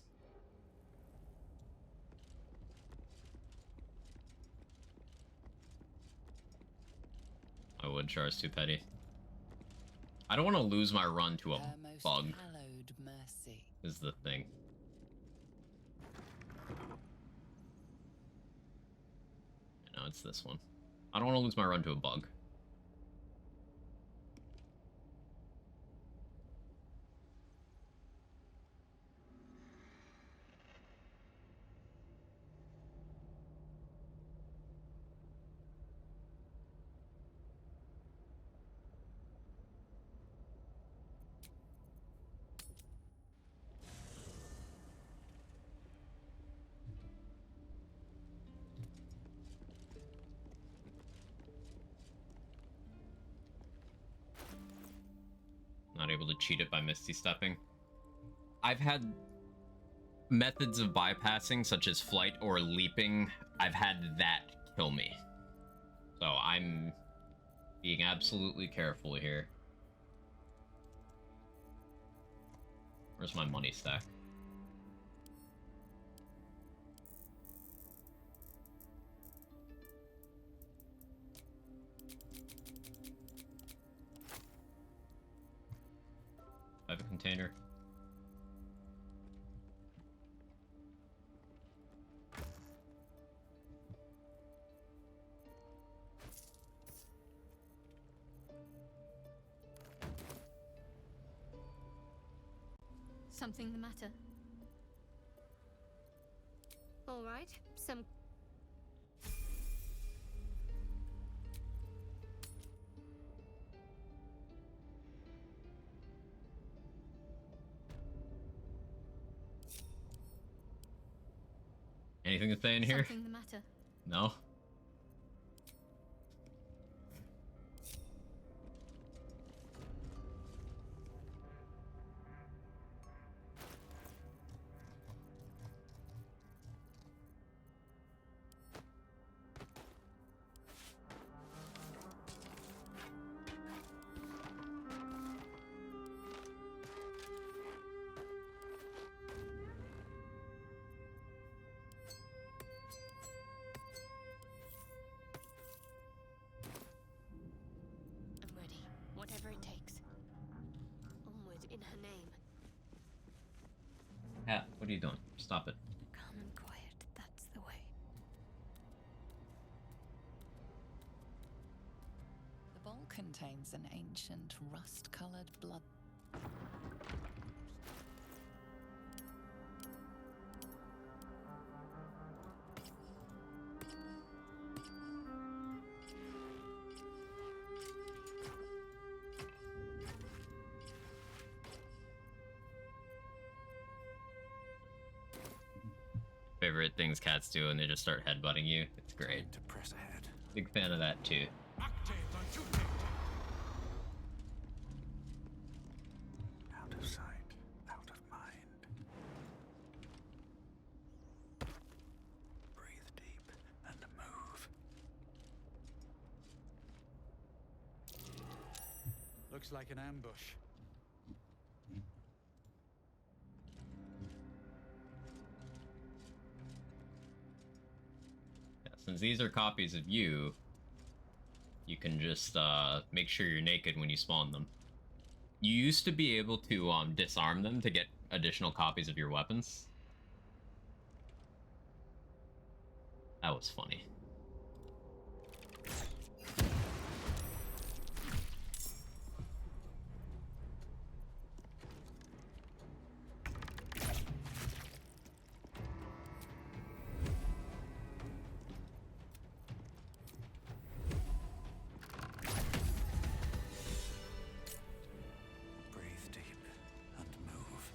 I would. Char's too petty. I don't want to lose my run to a bug. Hallowed mercy. Is the thing. No, it's this one. I don't want to lose my run to a bug. Not able to cheat it by Misty Stepping. I've had methods of bypassing, such as flight or leaping. I've had that kill me. So I'm being absolutely careful here. Where's my money stack? container. Something the matter? All right, some... Anything to say in here? Something the matter? No? I'm ready. Whatever it takes. Onward in her name. Hat, what are you doing? Stop it. Calm and quiet, that's the way. The bowl contains an ancient rust-colored blood. Favorite things cats do when they just start headbutting you. It's great. To press ahead. Big fan of that too. Out of sight, out of mind. Breathe deep and move. Looks like an ambush. Since these are copies of you, you can just make sure you're naked when you spawn them. You used to be able to disarm them to get additional copies of your weapons. That was funny. Breathe deep and move.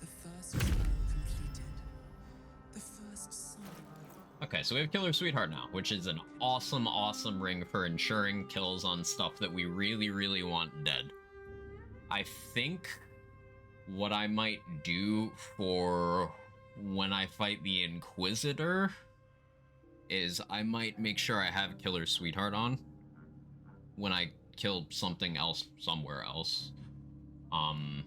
The first trial completed. The first son. Okay, so we have Killer Sweetheart now, which is an awesome, awesome ring for ensuring kills on stuff that we really, really want dead. I think what I might do for when I fight the Inquisitor is I might make sure I have Killer Sweetheart on when I kill something else somewhere else. And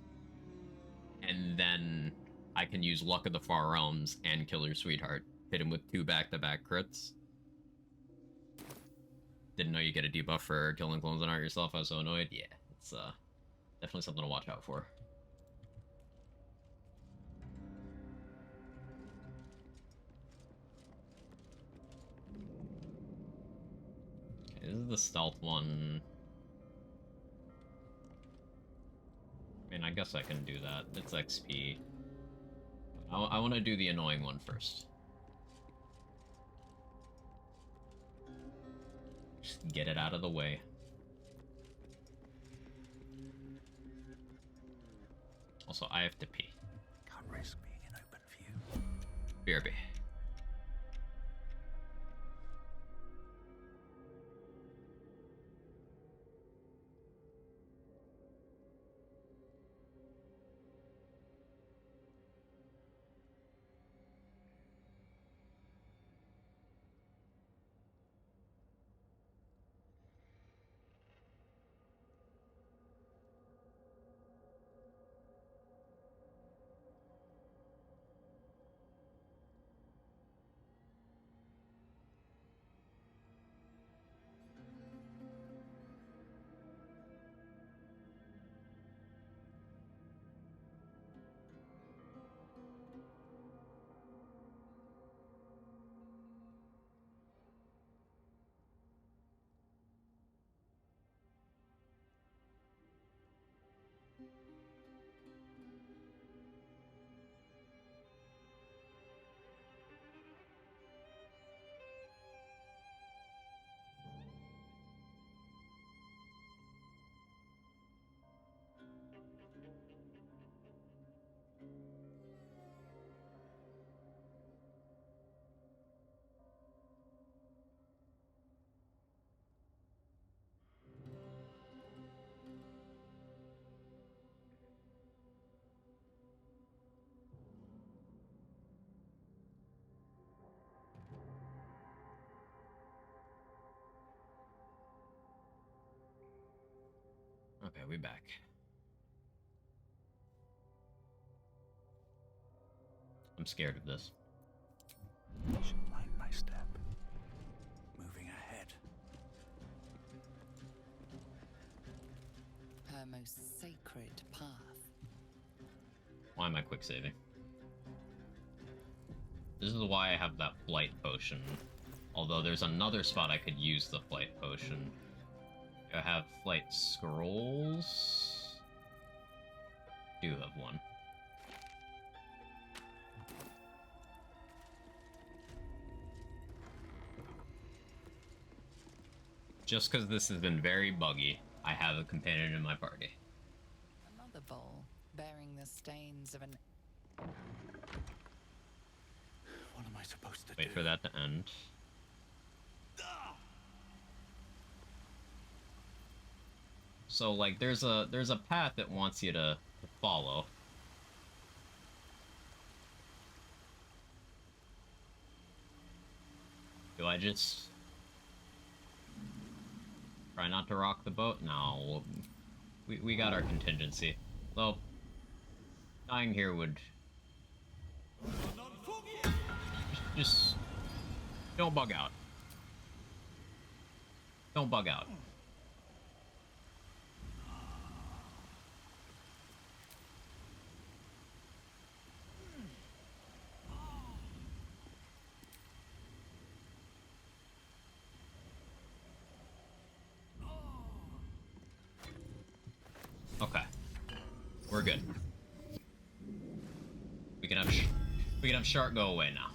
then I can use Luck of the Far Realms and Killer Sweetheart. Hit him with 2 back-to-back crits. Didn't know you get a debuff for killing clones that aren't yourself. I was so annoyed. Yeah, it's definitely something to watch out for. Okay, this is the stealth one. I mean, I guess I can do that. It's XP. I want to do the annoying one first. Just get it out of the way. Also, I have to pee. Can't risk being in open view. BRB. Okay, we back. I'm scared of this. Should mind my step. Moving ahead. Her most sacred path. Why am I quick saving? This is why I have that flight potion. Although there's another spot I could use the flight potion. Do I have flight scrolls? Do have one. Just because this has been very buggy, I have a companion in my party. Another bowl bearing the stains of an. What am I supposed to Wait for that to end. So like there's a path that wants you to follow. Do I just try not to rock the boat? No, we got our contingency. Though dying here would just don't bug out. Don't bug out. Okay, we're good. We can have Shark go away now.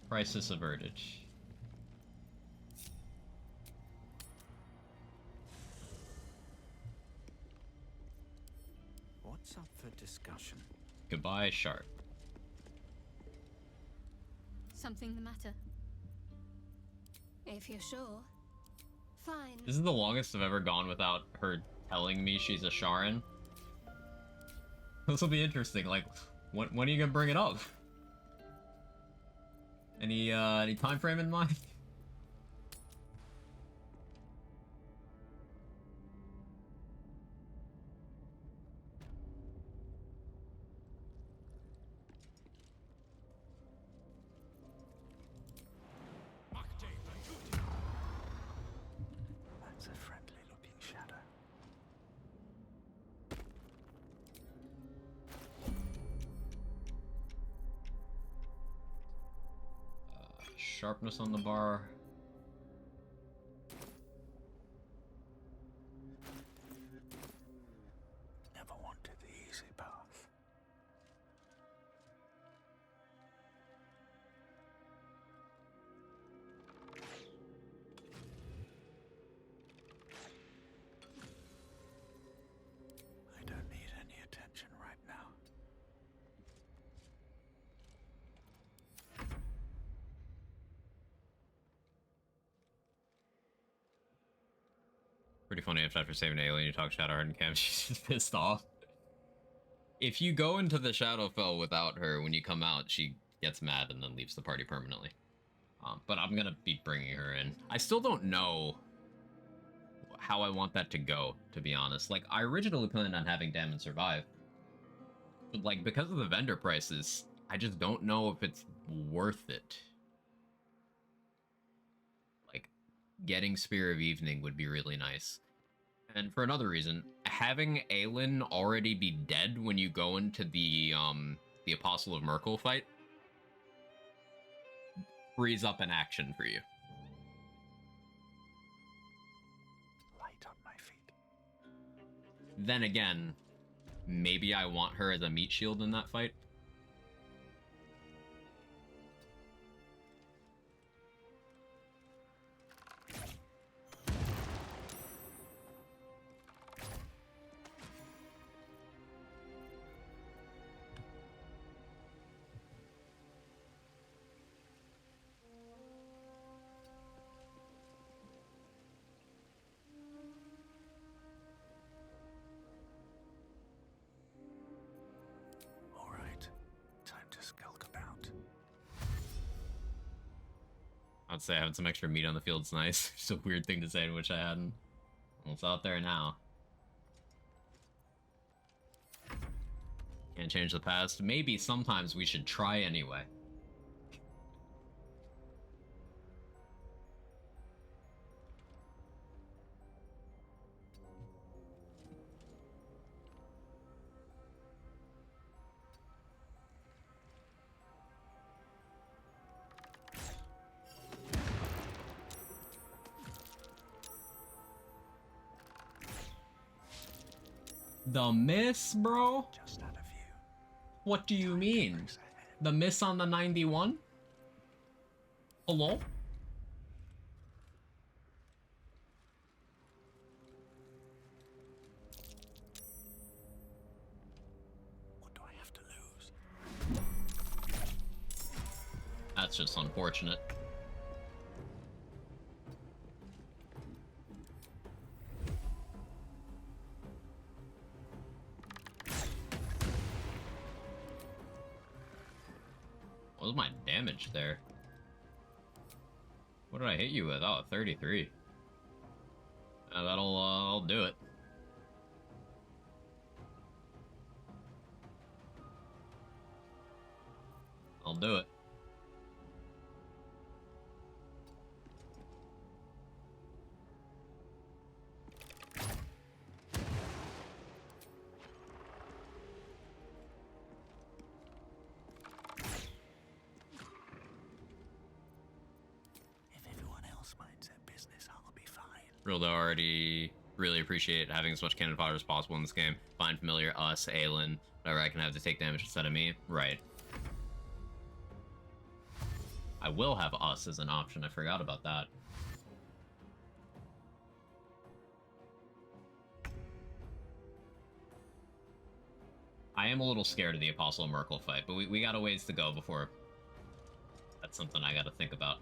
Crisis averted. What's up for discussion? Goodbye, Shark. Something the matter? If you're sure. Fine. This is the longest I've ever gone without her telling me she's a Sharan. This will be interesting. Like, when are you gonna bring it up? Any time frame in mind? That's a friendly looking shadow. Sharpness on the bar. Never wanted the easy path. I don't need any attention right now. Pretty funny if after saving an alien you talk Shadowheart and Cam, she's just pissed off. If you go into the Shadowfell without her, when you come out, she gets mad and then leaves the party permanently. But I'm gonna be bringing her in. I still don't know how I want that to go, to be honest. Like, I originally planned on having Damon survive. But, like, because of the vendor prices, I just don't know if it's worth it. Like, getting Spear of Evening would be really nice. And for another reason, having Aelin already be dead when you go into the Apostle of Merkel fight frees up an action for you. Light on my feet. Then again, maybe I want her as a meat shield in that fight. All right. I'd say having some extra meat on the field's nice. It's a weird thing to say, which I hadn't. Well, it's out there now. Can't change the past. Maybe sometimes we should try anyway. The miss, bro? Just had a view. What do you mean? The miss on the 91? Hello? What do I have to lose? That's just unfortunate. What was my damage there? What did I hit you with? Oh, 33. I'll do it. I'll do it. Rildo already really appreciate having as much cannon fodder as possible in this game. Find familiar, us, Aelin, whatever I can have to take damage instead of me. Right. I will have us as an option. I forgot about that. I am a little scared of the Apostle Merkel fight, but we got a ways to go before that's something I gotta think about.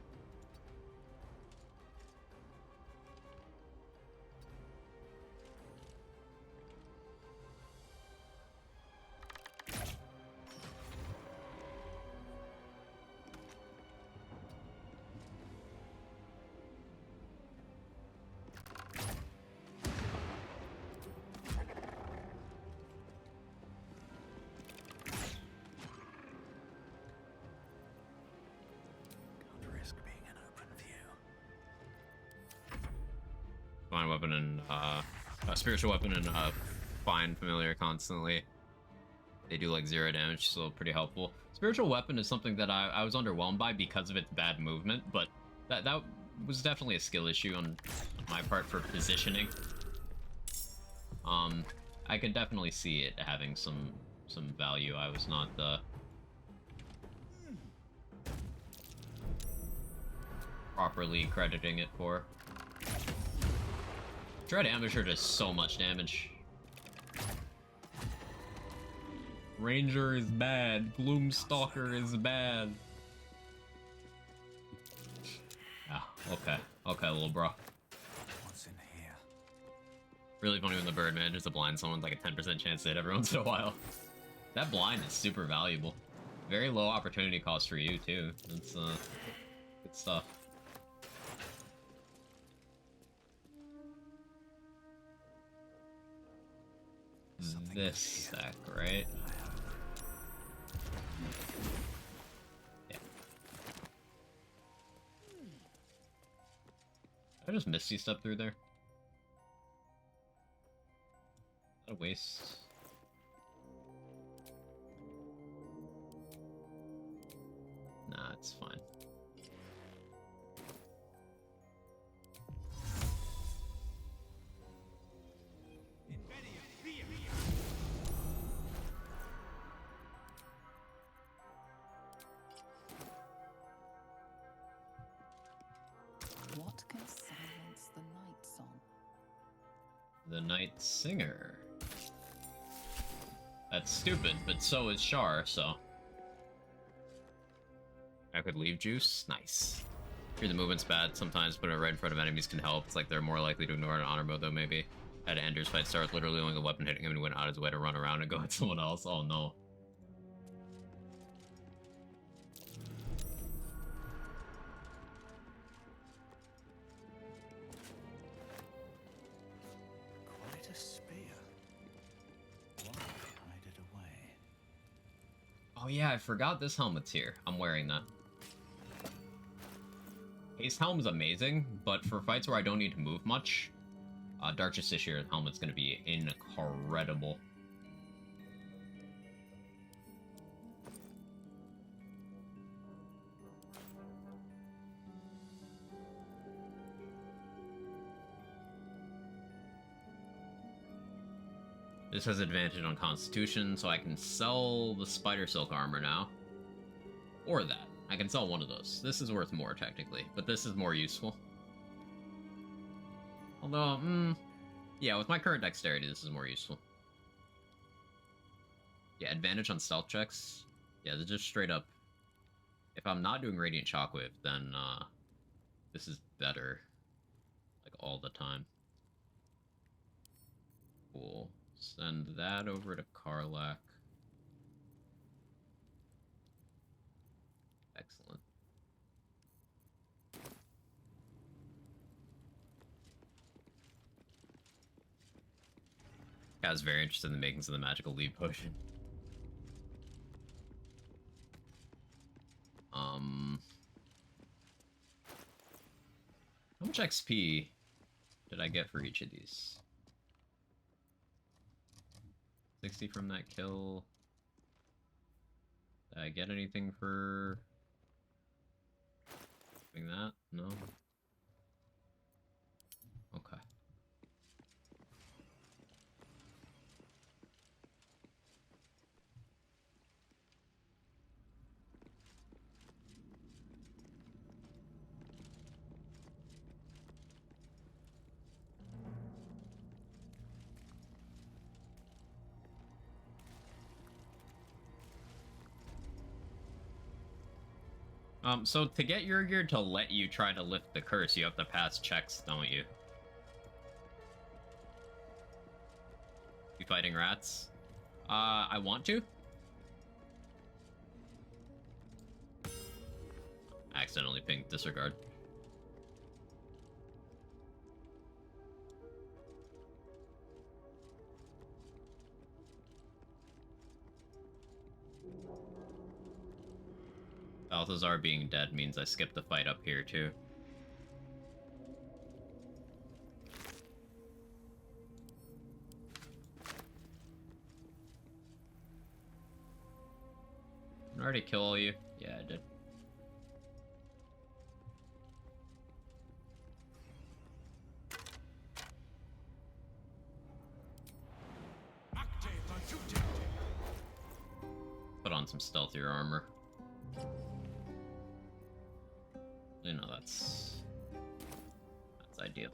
Fine weapon and spiritual weapon and fine familiar constantly. They do like 0 damage, so pretty helpful. Spiritual weapon is something that I was underwhelmed by because of its bad movement, but that was definitely a skill issue on my part for positioning. I could definitely see it having some value. I was not properly crediting it for. Dread Amateur does so much damage. Ranger is bad. Gloomstalker is bad. Ah, okay. Okay, little bro. What's in here? Really funny when the bird manages to blind someone, like a 10% chance to hit every once in a while. That blind is super valuable. Very low opportunity cost for you, too. It's, good stuff. This stack, right? Yeah. I just Misty step through there. What a waste. Nah, it's fine. What can silence the night song? The Night Singer. That's stupid, but so is Char, so. I could leave juice? Nice. Here the movement's bad, sometimes putting it right in front of enemies can help. It's like they're more likely to ignore it in honor mode though, maybe. Had an Ender's fight start literally only the weapon hitting him and he went out of his way to run around and go at someone else. Oh no. yeah, I forgot this helmet's here. I'm wearing that. His helm's amazing, but for fights where I don't need to move much, Dark Justiciar helmet's gonna be incredible. This has advantage on Constitution, so I can sell the Spider Silk armor now. Or that. I can sell one of those. This is worth more, technically, but this is more useful. Although, yeah, with my current dexterity, this is more useful. Yeah, advantage on stealth checks. Yeah, they're just straight up. If I'm not doing Radiant Shockwave, then, this is better. Like, all the time. Cool. Send that over to Karlach. Excellent. I was very interested in the makings of the magical lead potion. How much XP did I get for each of these? 60 from that kill. Did I get anything for doing that? No? Okay. So to get Yurgir to let you try to lift the curse, you have to pass checks, don't you? You fighting rats? I want to? Accidentally pinged disregard. Balthazar being dead means I skipped the fight up here, too. Did I already kill all you? Yeah, I did. Put on some stealthier armor. You know, that's ideal.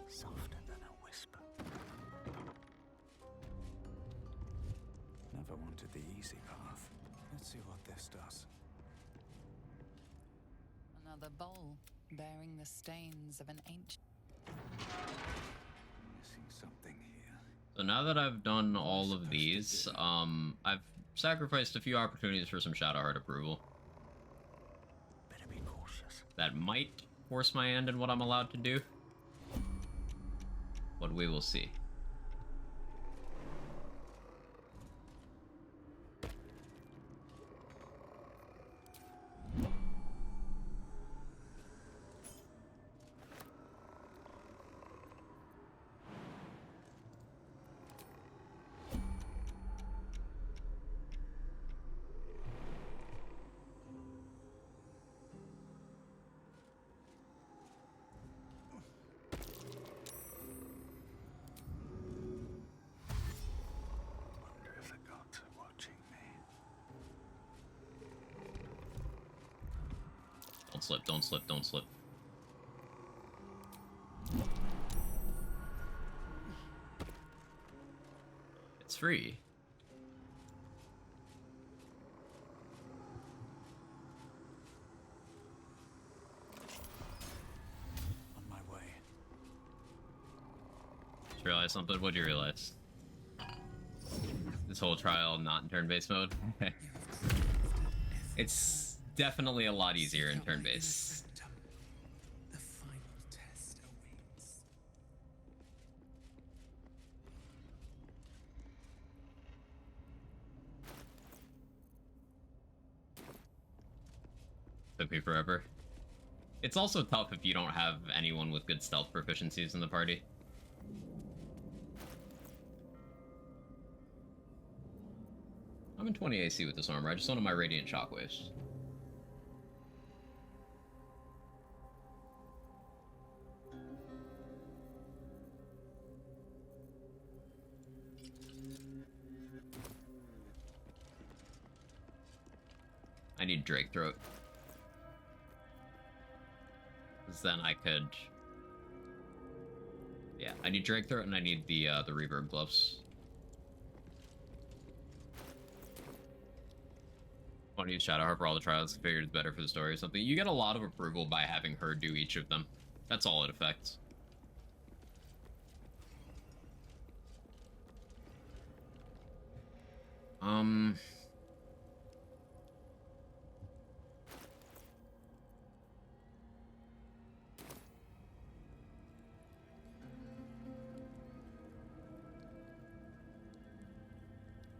Softer than a whisper. Never wanted the easy path. Let's see what this does. Another bowl bearing the stains of an ancient. Missing something here. So now that I've done all of these, I've sacrificed a few opportunities for some Shadowheart approval. That might force my hand in what I'm allowed to do, but we will see. Don't slip, don't slip, don't slip. It's free. On my way. Just realized something? What'd you realize? This whole trial not in turn-based mode? It's definitely a lot easier in turn-based. The final test awaits. Took me forever. It's also tough if you don't have anyone with good stealth proficiencies in the party. I'm in 20 AC with this armor. I just wanted my radiant shockwaves. I need Drake Throat. Because then I could... Yeah, I need Drake Throat and I need the reverb gloves. I want to use Shadowheart for all the trials. Figured it's better for the story or something. You get a lot of approval by having her do each of them. That's all it affects.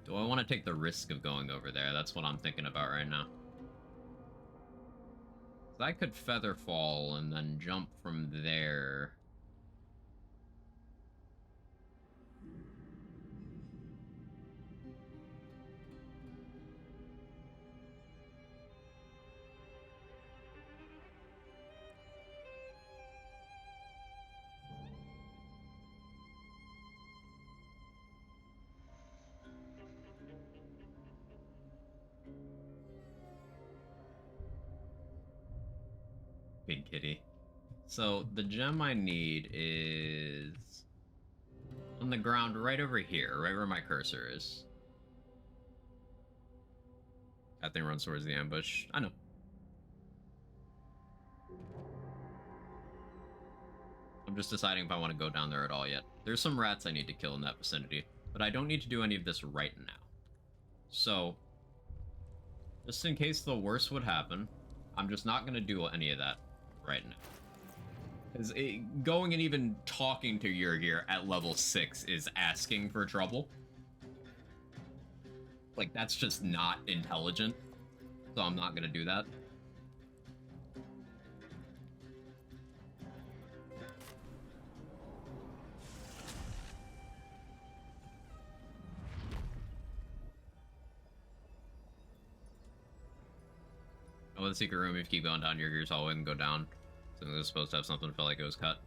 Do I want to take the risk of going over there? That's what I'm thinking about right now. So I could Feather Fall and then jump from there. Big kitty. So the gem I need is on the ground right over here, right where my cursor is. That thing runs towards the ambush. I know. I'm just deciding if I want to go down there at all yet. There's some rats I need to kill in that vicinity, but I don't need to do any of this right now. So, just in case the worst would happen, I'm just not going to do any of that right now. Because going and even talking to Yurgir at level 6 is asking for trouble. Like, that's just not intelligent. So I'm not going to do that. Oh, the secret room, if you keep going down Yurgir's hallway and go down. So it was supposed to have something that felt like it was cut.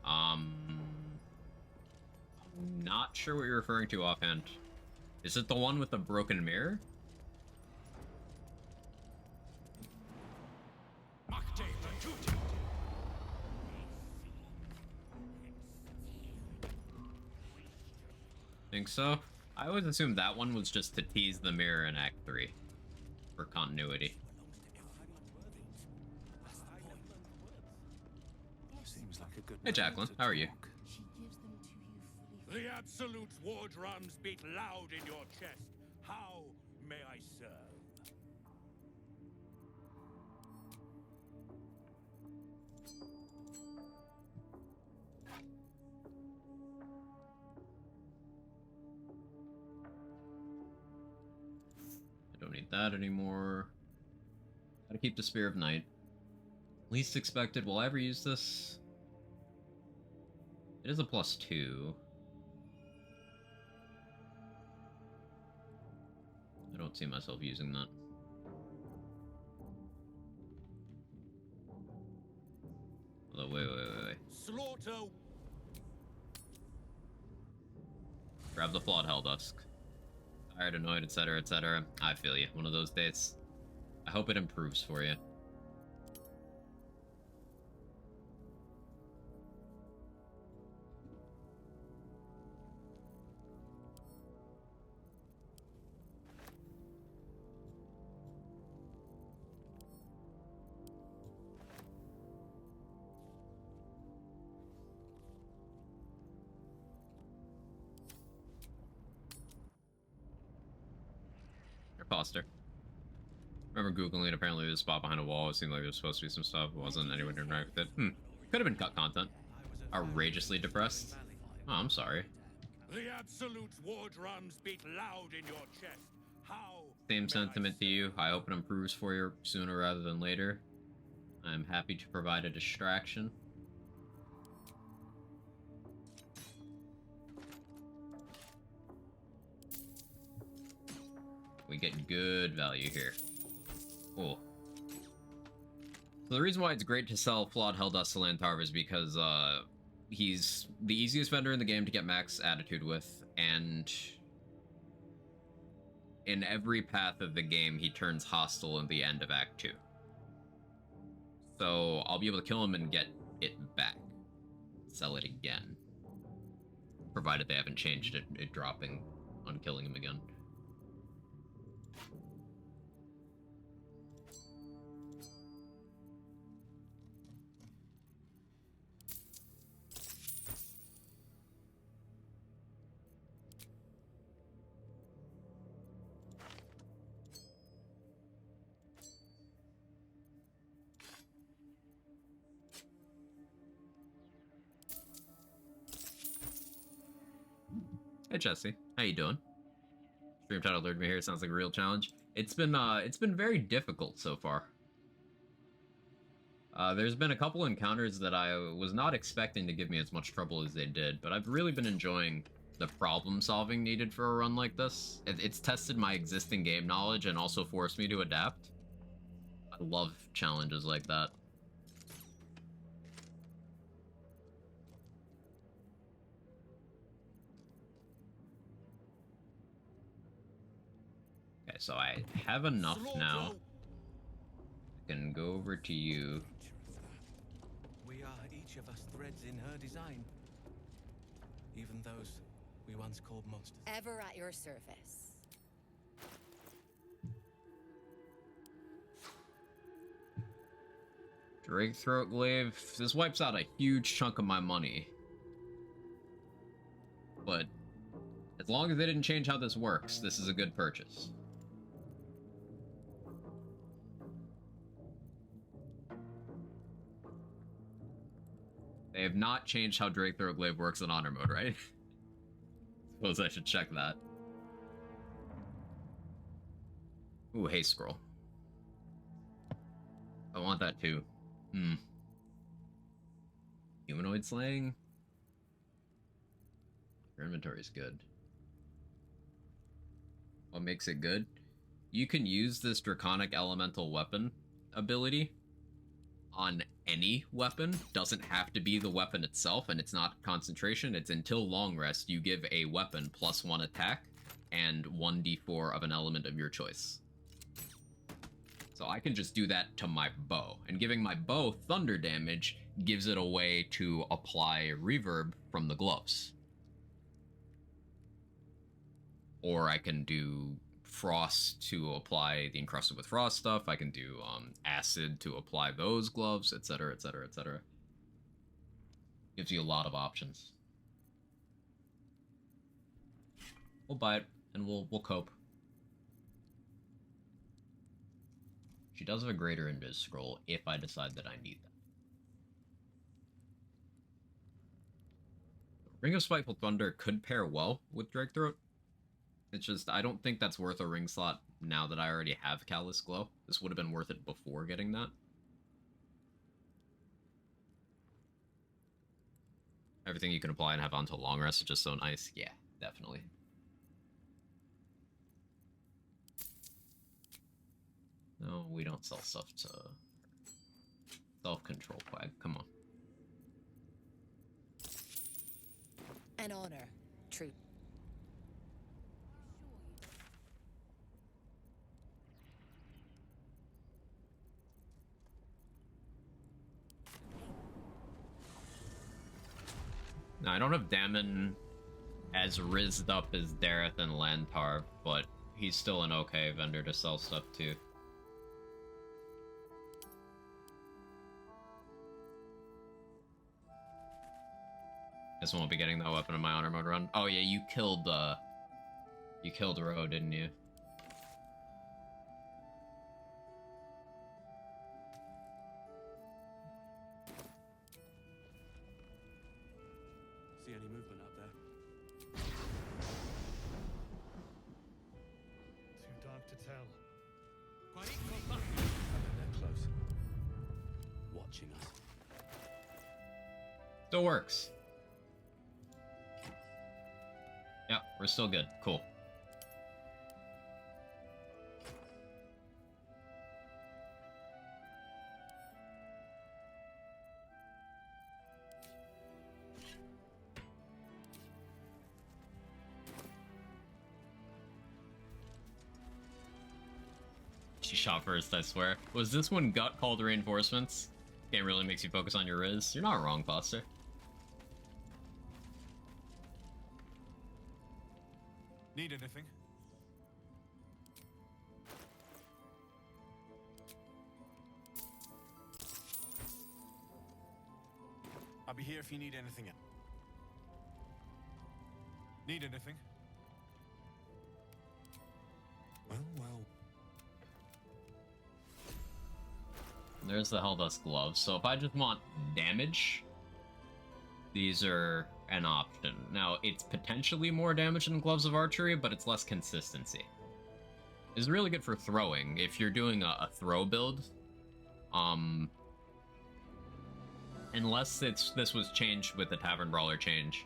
I'm not sure what you're referring to offhand. Is it the one with the broken mirror? Think so? I always assumed that one was just to tease the mirror in Act 3 for continuity. Seems like a good Hey Jacqueline, how are you? The Absolute's war drums beat loud in your chest. How may I serve? I don't need that anymore. Gotta keep the Spear of Night. Least expected, will I ever use this? It is a +2. I don't see myself using that. Although, wait. Slaughter. Grab the Flawed Helldusk. Tired, annoyed, etc., etc. I feel you. One of those days. I hope it improves for you. Foster. Remember Googling it, apparently there's a spot behind a wall. It seemed like there was supposed to be some stuff. It wasn't. Anyone didn't interact with it. Could have been cut content. Outrageously depressed. Oh, I'm sorry. The Absolute's war drums beat loud in your chest. How same sentiment to you. I hope it improves for you sooner rather than later. I'm happy to provide a distraction. We get good value here. Cool. So the reason why it's great to sell Flawed Helldust to Lantarv is because he's the easiest vendor in the game to get max attitude with, and in every path of the game he turns hostile in the end of Act 2. So I'll be able to kill him and get it back. Sell it again. Provided they haven't changed it dropping on killing him again. Hey Jesse, how you doing? Stream title lured me here. Sounds like a real challenge. It's been very difficult so far. There's been a couple encounters that I was not expecting to give me as much trouble as they did, but I've really been enjoying the problem solving needed for a run like this. It's tested my existing game knowledge and also forced me to adapt. I love challenges like that. So I have enough now. I can go over to you. We are each of us threads in her design. Even those we once called monsters. Ever at your service. Drake Throat Glaive. This wipes out a huge chunk of my money. But as long as they didn't change how this works, this is a good purchase. They have not changed how Drake Throat Glaive works in honor mode, right? Suppose I should check that. Ooh, haste scroll. I want that too. Humanoid slaying? Your inventory is good. What makes it good? You can use this Draconic Elemental Weapon ability on any weapon. Doesn't have to be the weapon itself, and it's not concentration. It's until long rest you give a weapon +1 attack and 1d4 of an element of your choice. So I can just do that to my bow, and giving my bow thunder damage gives it a way to apply reverb from the gloves. Or I can do frost to apply the encrusted with frost stuff. I can do acid to apply those gloves, etc, etc, etc. Gives you a lot of options. We'll buy it and we'll cope. She does have a greater invis scroll if I decide that I need that. Ring of Spiteful Thunder could pair well with Drake Throat. It's just, I don't think that's worth a ring slot now that I already have Callous Glow. This would have been worth it before getting that. Everything you can apply and have onto long rest is just so nice. Yeah, definitely. No, we don't sell stuff to self-control Quag. Come on. An honor, true. Now, I don't have Dammon as rizzed up as Dareth and Lantarv, but he's still an okay vendor to sell stuff to. Guess I won't be getting that weapon in my honor mode run. Oh yeah, you killed Ro, didn't you? See any movement out there? Too dark to tell. They're close. Watching us. Still works. Yep, we're still good. Cool. She shot first, I swear. Was this one gut called reinforcements? Game really makes you focus on your Riz. You're not wrong, Foster. Need anything? I'll be here if you need anything. Need anything? Well. There's the Helldust gloves. So if I just want damage, these are an option. Now, it's potentially more damage than Gloves of Archery, but it's less consistency. It's really good for throwing. If you're doing a throw build, unless this was changed with the Tavern Brawler change,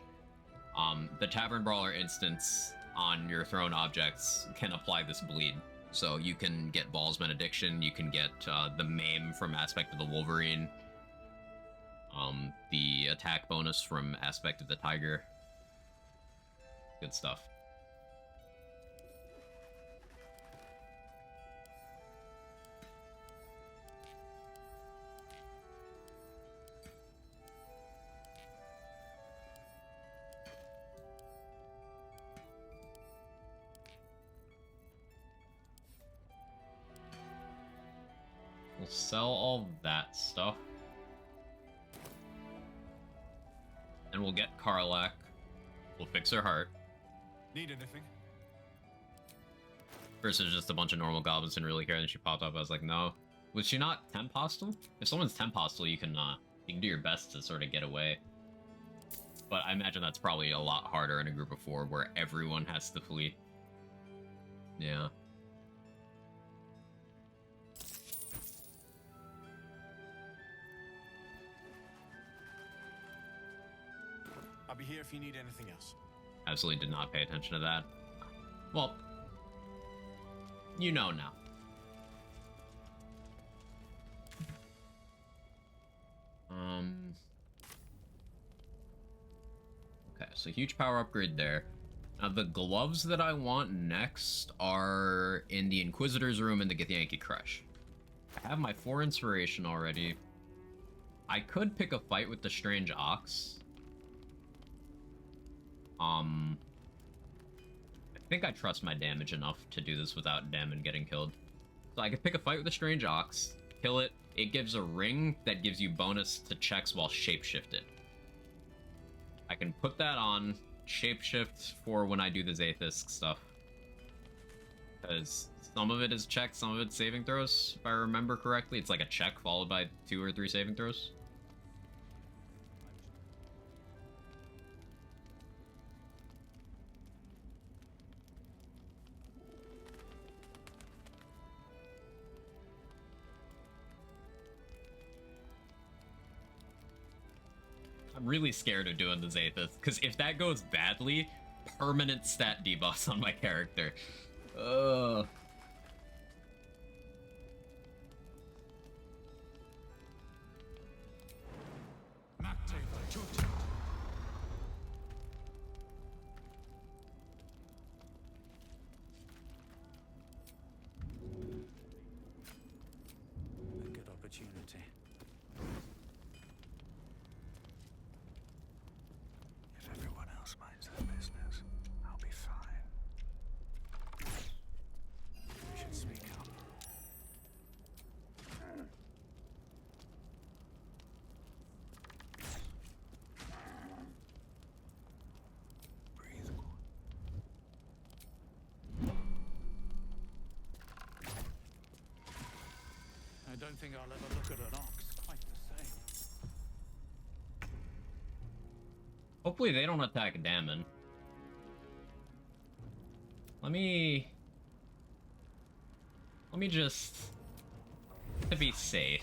the Tavern Brawler instance on your thrown objects can apply this bleed. So you can get Ball's Benediction, you can get the Maim from Aspect of the Wolverine, the attack bonus from Aspect of the Tiger. Good stuff. We'll sell all that stuff. And we'll get Karlach. We'll fix her heart. Need anything? Versus just a bunch of normal goblins didn't really care, and she popped up. I was like, no. Was she not temp hostile? If someone's temp hostile, you can do your best to sort of get away. But I imagine that's probably a lot harder in a group of 4 where everyone has to flee. Yeah. I'll be here if you need anything else. Absolutely did not pay attention to that. Well, you know now. Okay, so huge power upgrade there. Now the gloves that I want next are in the Inquisitor's room in the Githyanki Crush. I have my 4 inspiration already. I could pick a fight with the Strange Ox. I think I trust my damage enough to do this without Daemon getting killed. So I could pick a fight with the Strange Ox, kill it. It gives a ring that gives you bonus to checks while shapeshifted. I can put that on, shapeshift for when I do the Zaithis stuff. Because some of it is checks, some of it's saving throws, if I remember correctly. It's like a check followed by 2 or 3 saving throws. I'm really scared of doing the Zaithis, because if that goes badly, permanent stat debuffs on my character. Ugh. A good opportunity. If everyone else minds their business, I'll be fine. You should speak up. Breathe. I don't think I'll ever look at an ox quite the same. Hopefully they don't attack Daemon. Let me Let me just... to be safe.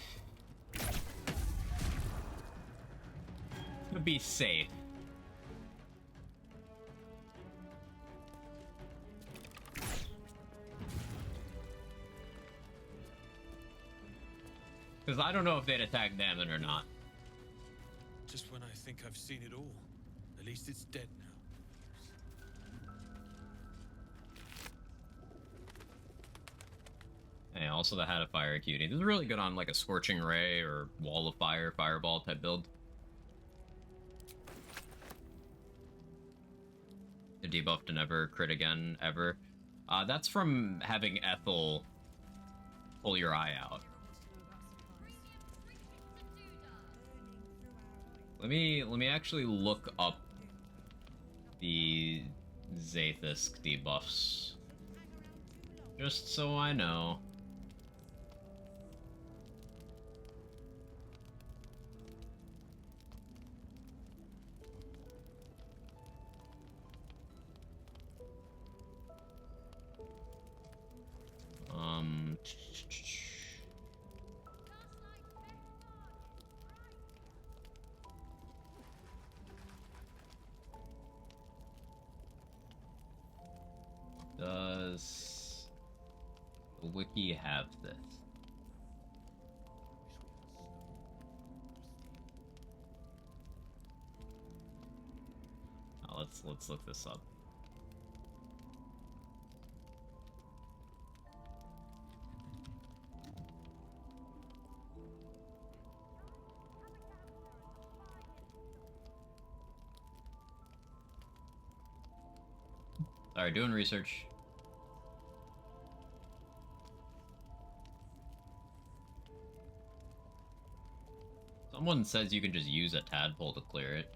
To be safe. Because I don't know if they'd attack Damon or not. Just when I think I've seen it all. At least it's dead now. And also the Hat of Fire Acuity. This is really good on like a Scorching Ray or Wall of Fire, Fireball type build. The debuff to never crit again, ever. That's from having Ethel pull your eye out. Let me actually look up the Zaith'isk debuffs. Just so I know. Does the wiki have this? Oh, let's look this up. Sorry, doing research. Someone says you can just use a tadpole to clear it.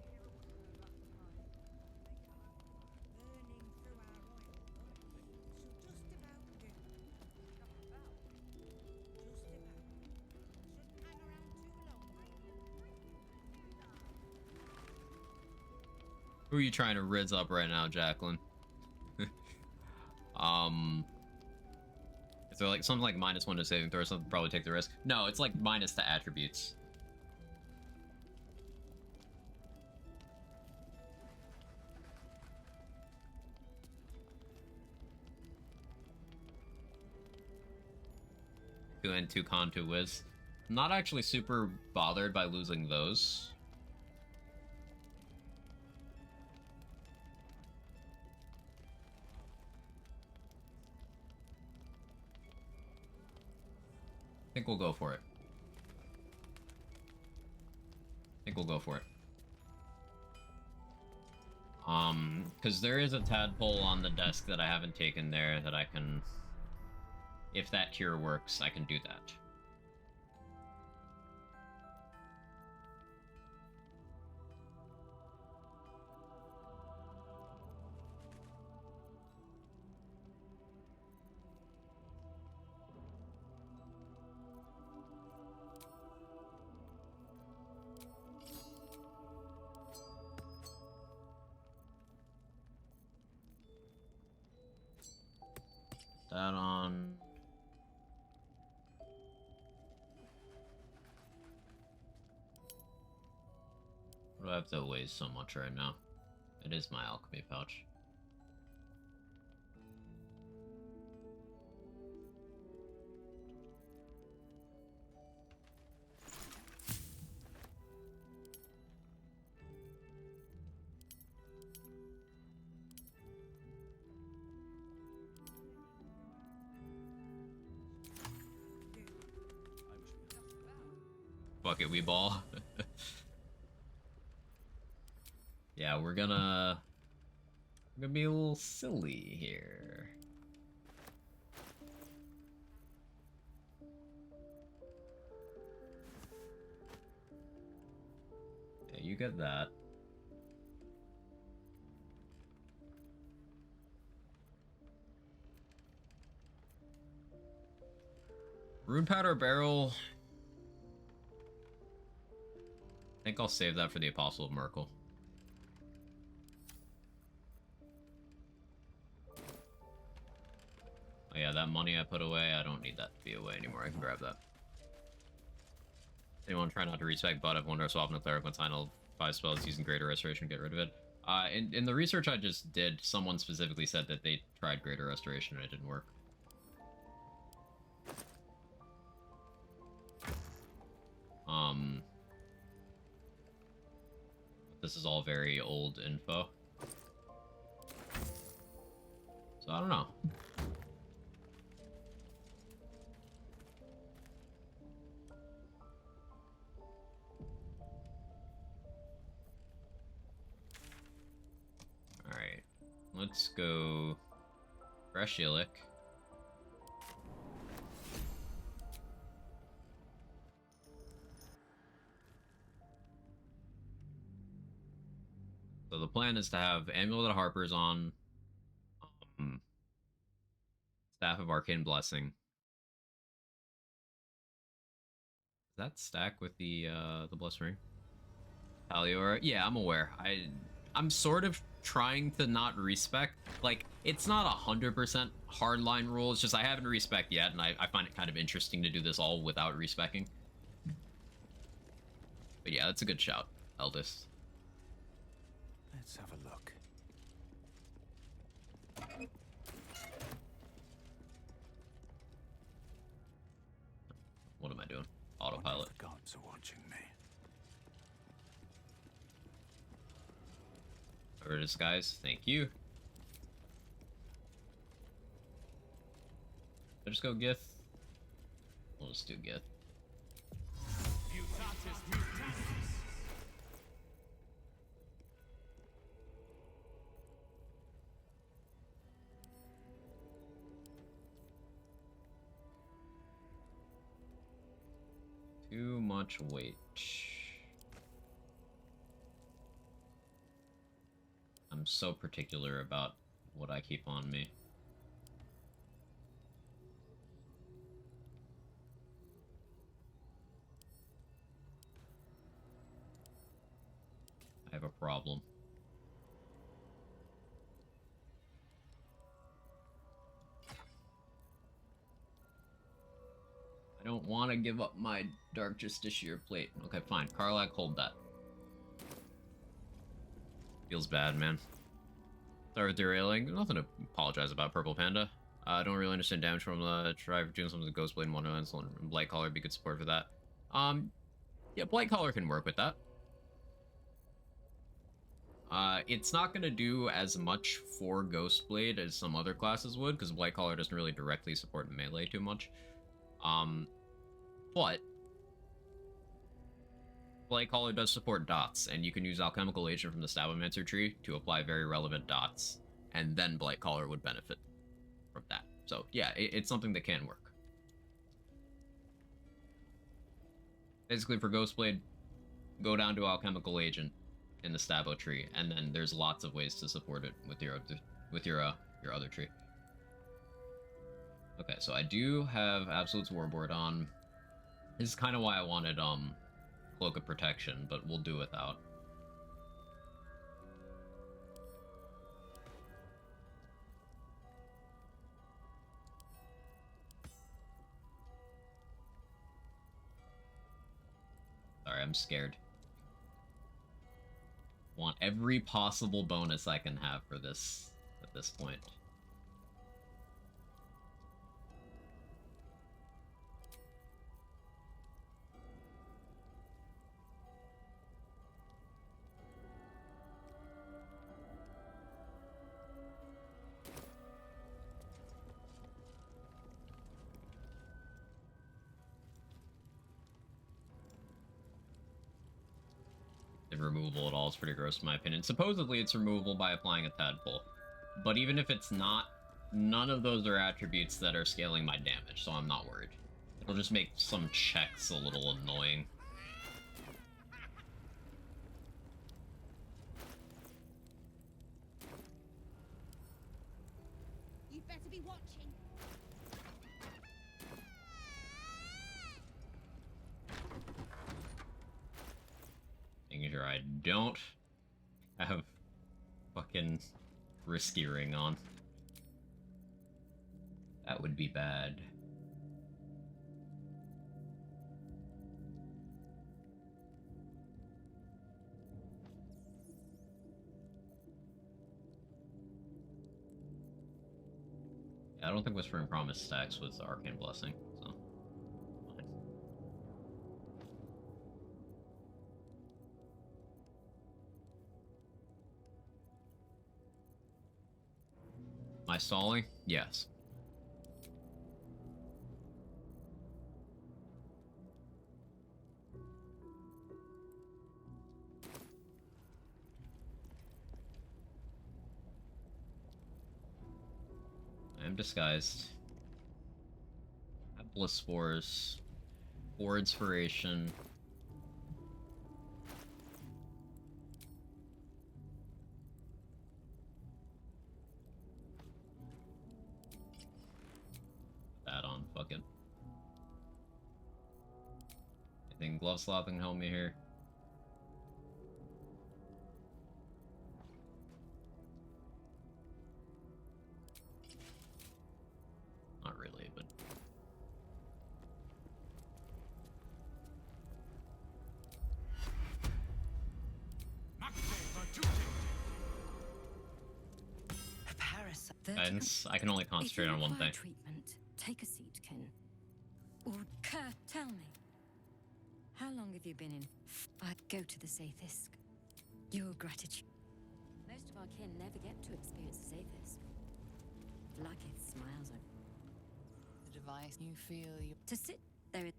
Who are you trying to rizz up right now, Jacqueline? Is there like something like -1 to saving throw or something? Probably take the risk. No, it's like minus to attributes. Two and two con, two whiz. I'm not actually super bothered by losing those. I think we'll go for it. Because there is a tadpole on the desk that I haven't taken there that I can... If that cure works, I can do that. That on... What do I have to waste so much right now? It is my alchemy pouch. Fuck it, we ball. Yeah, we're gonna be a little silly here. Yeah, you get that. Rune Powder Barrel. I think I'll save that for the Apostle of Merkel. Oh yeah, that money I put away, I don't need that to be away anymore. I can grab that. Anyone try not to respec but I've wonder if swapping a cleric with final 5 spells using Greater Restoration get rid of it. In the research I just did, someone specifically said that they tried Greater Restoration and it didn't work. This is all very old info. So I don't know. Alright. Let's go Breshilic. So the plan is to have Amulet of Harpers on, Staff of Arcane Blessing. Does that stack with the Blessed Ring? Paliora? Yeah, I'm aware. I'm sort of trying to not respec. Like, it's not 100% hardline rule, it's just I haven't respec yet, and I find it kind of interesting to do this all without respecing. But yeah, that's a good shout, Eldest. Let's have a look. What am I doing? Autopilot. The gods are watching me. Over disguise. Thank you. I'll just go Gith. We'll just do Gith. Too much weight. I'm so particular about what I keep on me. I have a problem. I don't want to give up my Dark Justiciar plate. Okay, fine. Karlach, hold that. Feels bad, man. Sorry for derailing. Nothing to apologize about, Purple Panda. I don't really understand damage from the try for doing something with Ghostblade and Wonderlands and Blightcaller would be good support for that. Yeah, Blightcaller can work with that. It's not gonna do as much for Ghostblade as some other classes would, because Blightcaller doesn't really directly support melee too much. But Blightcaller does support dots, and you can use Alchemical Agent from the Stabomancer tree to apply very relevant dots, and then Blightcaller would benefit from that. So yeah, it's something that can work. Basically, for Ghostblade, go down to Alchemical Agent in the Stabo tree, and then there's lots of ways to support it with your other tree. Okay, so I do have Absolute's Warboard on. This is kind of why I wanted Cloak of Protection, but we'll do without. Sorry, I'm scared. Want every possible bonus I can have for this at this point. Removal at all is pretty gross in my opinion. Supposedly it's removable by applying a tadpole, but even if it's not, none of those are attributes that are scaling my damage, so I'm not worried. It'll just make some checks a little annoying. You better be watching. Making sure I don't have fucking Risky Ring on. That would be bad. I don't think Whispering Promise stacks with Arcane Blessing, so fine. Am I stalling? Yes. I am disguised. I have Bliss Spores. 4 Inspiration. That on, fuck it. I think Glove Slot can help me here. Not really, but... Guidance, I can only concentrate on one thing. Treatment. Take a seat, Kin. Or Kerr, tell me. How long have you been in? I'd go to the Zaith'isk. Your gratitude. Most of our kin never get to experience the Zaith'isk. Lakith smiles on The device you feel you to sit there.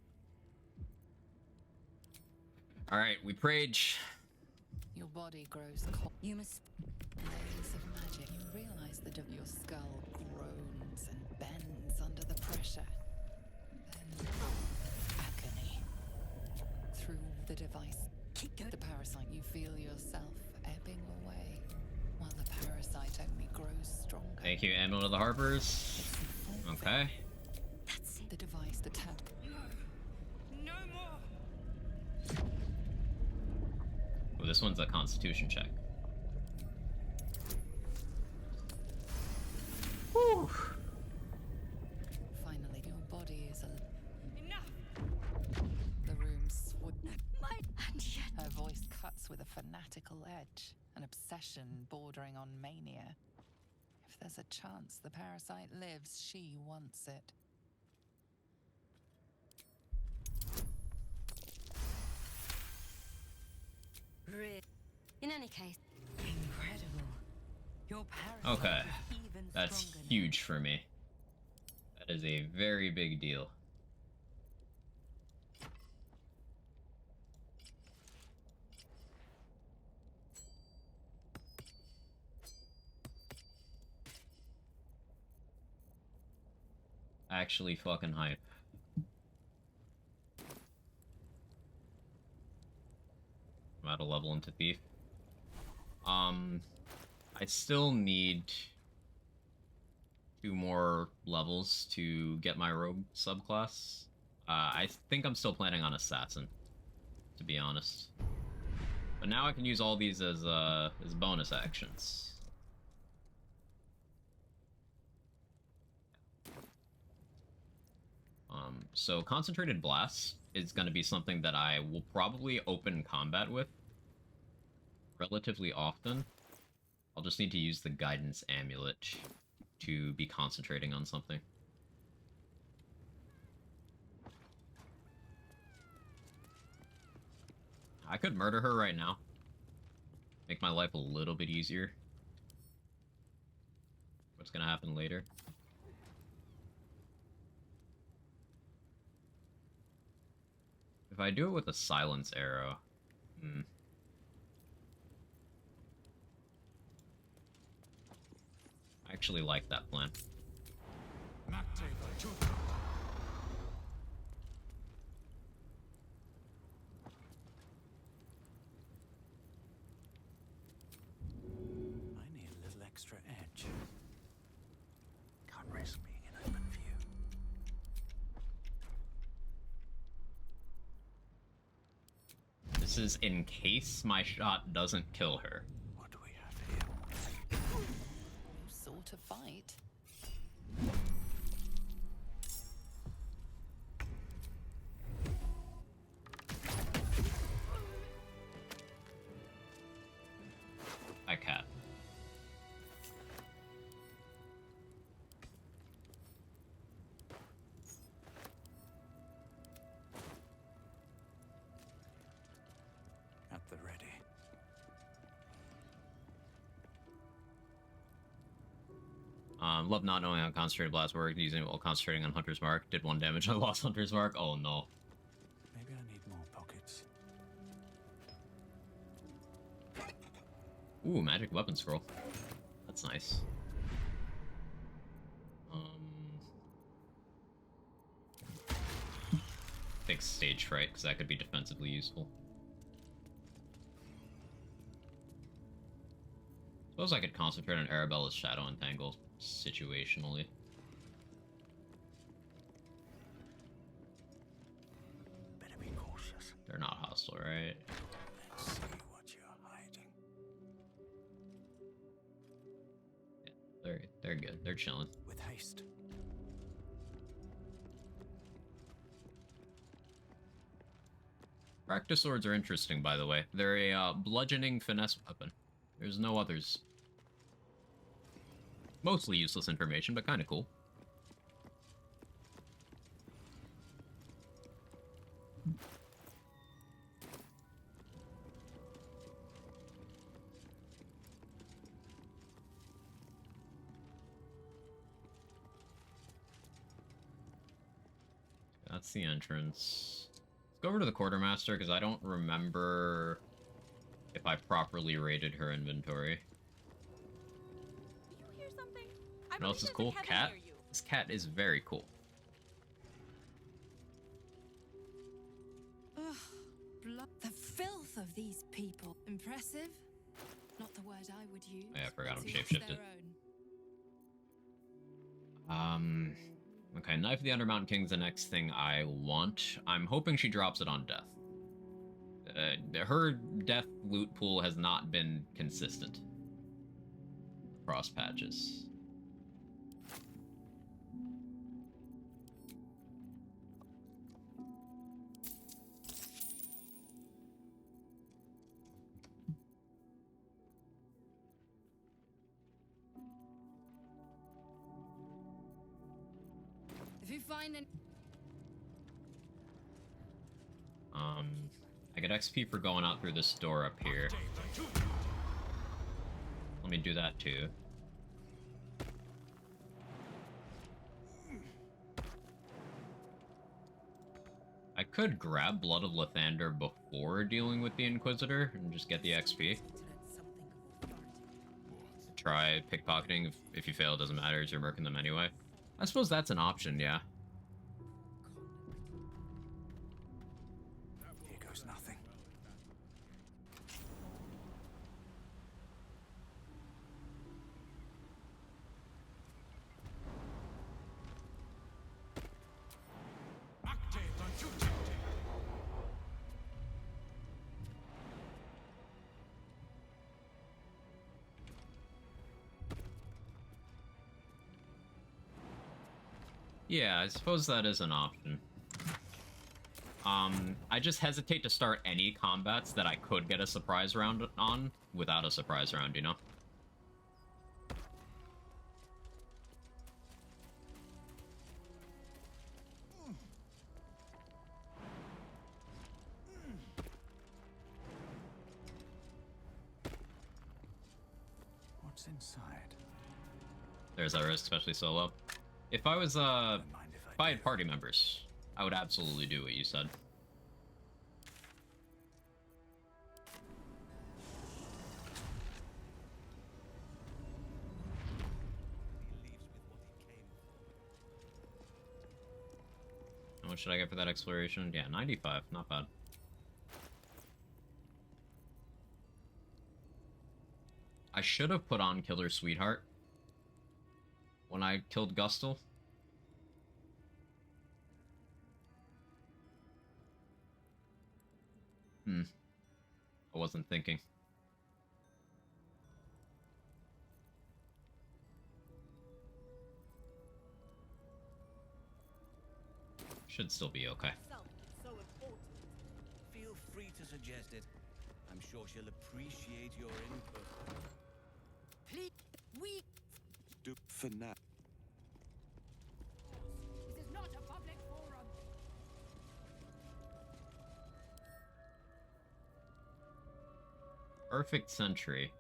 Alright, we Prage. Your body grows cold. You must. Layers of magic. You realize that your skull groans and bends under the pressure. Then agony. Through the device. Keep going. The parasite, you feel yourself ebbing away, while the parasite only grows stronger. Thank you, Amulet of the Harpers. Okay. That's it. The device, the tap. No more. Oh, this one's a Constitution check. Whew. Finally, your body is Enough. the room's wood. And yet. Her voice cuts with a fanatical edge, an obsession bordering on mania. If there's a chance the parasite lives, she wants it. In any case, incredible. Your parasite Okay. is even That's stronger now. huge for me. That is a very big deal. Actually fucking hype. I'm at a level into Thief. I still need 2 more levels to get my rogue subclass. I think I'm still planning on Assassin, to be honest. But now I can use all these as bonus actions. So Concentrated Blast is going to be something that I will probably open combat with relatively often. I'll just need to use the Guidance Amulet to be concentrating on something. I could murder her right now. Make my life a little bit easier. What's gonna happen later? If I do it with a silence arrow... I actually like that plan. I need a little extra edge. Can't risk being in open view. This is in case my shot doesn't kill her. What do we have here? Sort of fight. Love not knowing how concentrated blast worked, using it while concentrating on Hunter's Mark. Did 1 damage, I lost Hunter's Mark. Oh no. Maybe I need more pockets. Ooh, magic weapon scroll. That's nice. Fix stage fright, because that could be defensively useful. Suppose I could concentrate on Arabella's Shadow Entangle situationally. Better be cautious. They're not hostile, right? Let's see what you're hiding. Yeah, they're good. They're chilling. With haste. Practice swords are interesting, by the way. They're a bludgeoning finesse weapon. There's no others. Mostly useless information, but kind of cool. That's the entrance. Let's go over to the quartermaster, because I don't remember if I properly rated her inventory. Do you hear something? You know, this is cool. Cat. This cat is very cool. Ugh, the filth of these people. Impressive? Not the word I would use. Yeah, I forgot I'm To each shapeshifted. their own. Okay, Knife of the Undermountain King's the next thing I want. I'm hoping she drops it on death. Her death loot pool has not been consistent across patches. If you find an I get XP for going out through this door up here. Let me do that too. I could grab Blood of Lathander before dealing with the Inquisitor and just get the XP. Try pickpocketing. If you fail, it doesn't matter, as you're murking them anyway. I suppose that's an option, yeah. Here goes nothing. Yeah, I suppose that is an option. I just hesitate to start any combats that I could get a surprise round on without a surprise round, you know? What's inside? There's that risk, especially solo. If I was, if I had party members, I would absolutely do what you said. How much should I get for that exploration? Yeah, 95, not bad. I should have put on Killer Sweetheart when I killed Gustel. I wasn't thinking. Should still be okay. So important. Feel free to suggest it. I'm sure she'll appreciate your input. Please, we. Do for now. This is not a public forum. Perfect Sentry.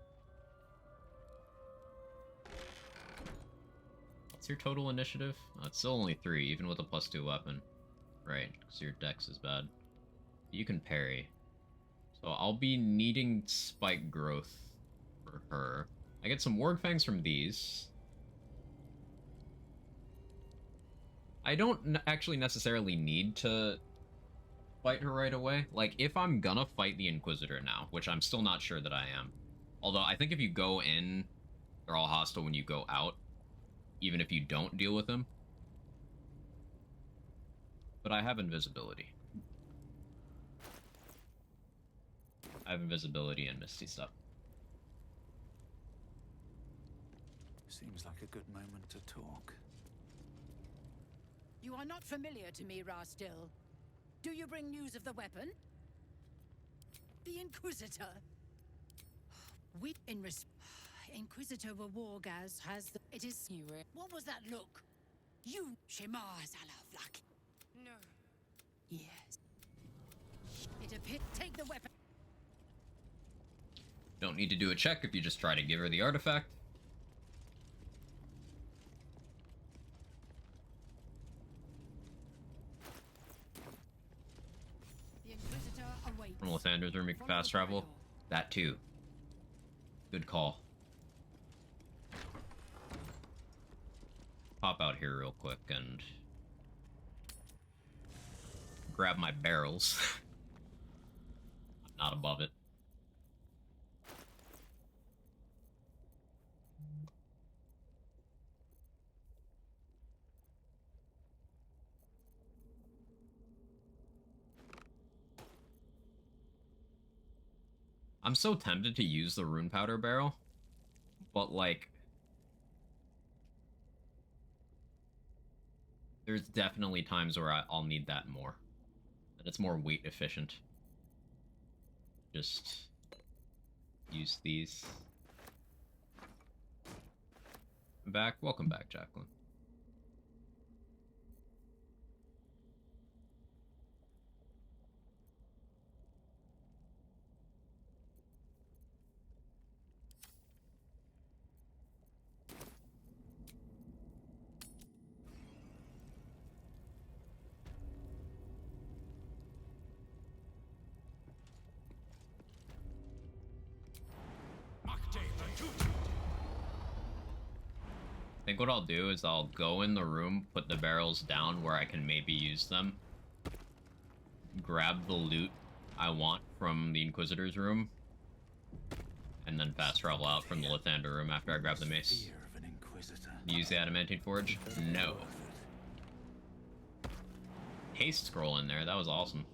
What's your total initiative? Oh, it's still only 3, even with a +2 weapon. Right, because your dex is bad. You can parry. So I'll be needing spike growth for her. I get some Warg Fangs from these. I don't actually necessarily need to fight her right away. Like, if I'm gonna fight the Inquisitor now, which I'm still not sure that I am. Although, I think if you go in, they're all hostile when you go out, even if you don't deal with them. But I have invisibility. I have invisibility and misty stuff. Seems like a good moment to talk. You are not familiar to me, Rastil. Do you bring news of the weapon? The Inquisitor? We Inquisitor Wargaz has the... It is... What was that look? You, Shemar Zalavlak. No. Yes. It appears... Take the weapon. Don't need to do a check if you just try to give her the artifact. The Inquisitor awaits. From Lathander's room, you can fast travel. That too. Good call. Pop out here real quick and grab my barrels. I'm not above it. I'm so tempted to use the rune powder barrel, but like, there's definitely times where I'll need that more, and it's more weight efficient. Just use these. I'm back. Welcome back, Jacqueline. I think what I'll do is I'll go in the room, put the barrels down where I can maybe use them, grab the loot I want from the Inquisitor's room, and then fast travel out from the Lathander room after I grab the mace. Use the Adamantine Forge? No. Haste scroll in there, that was awesome.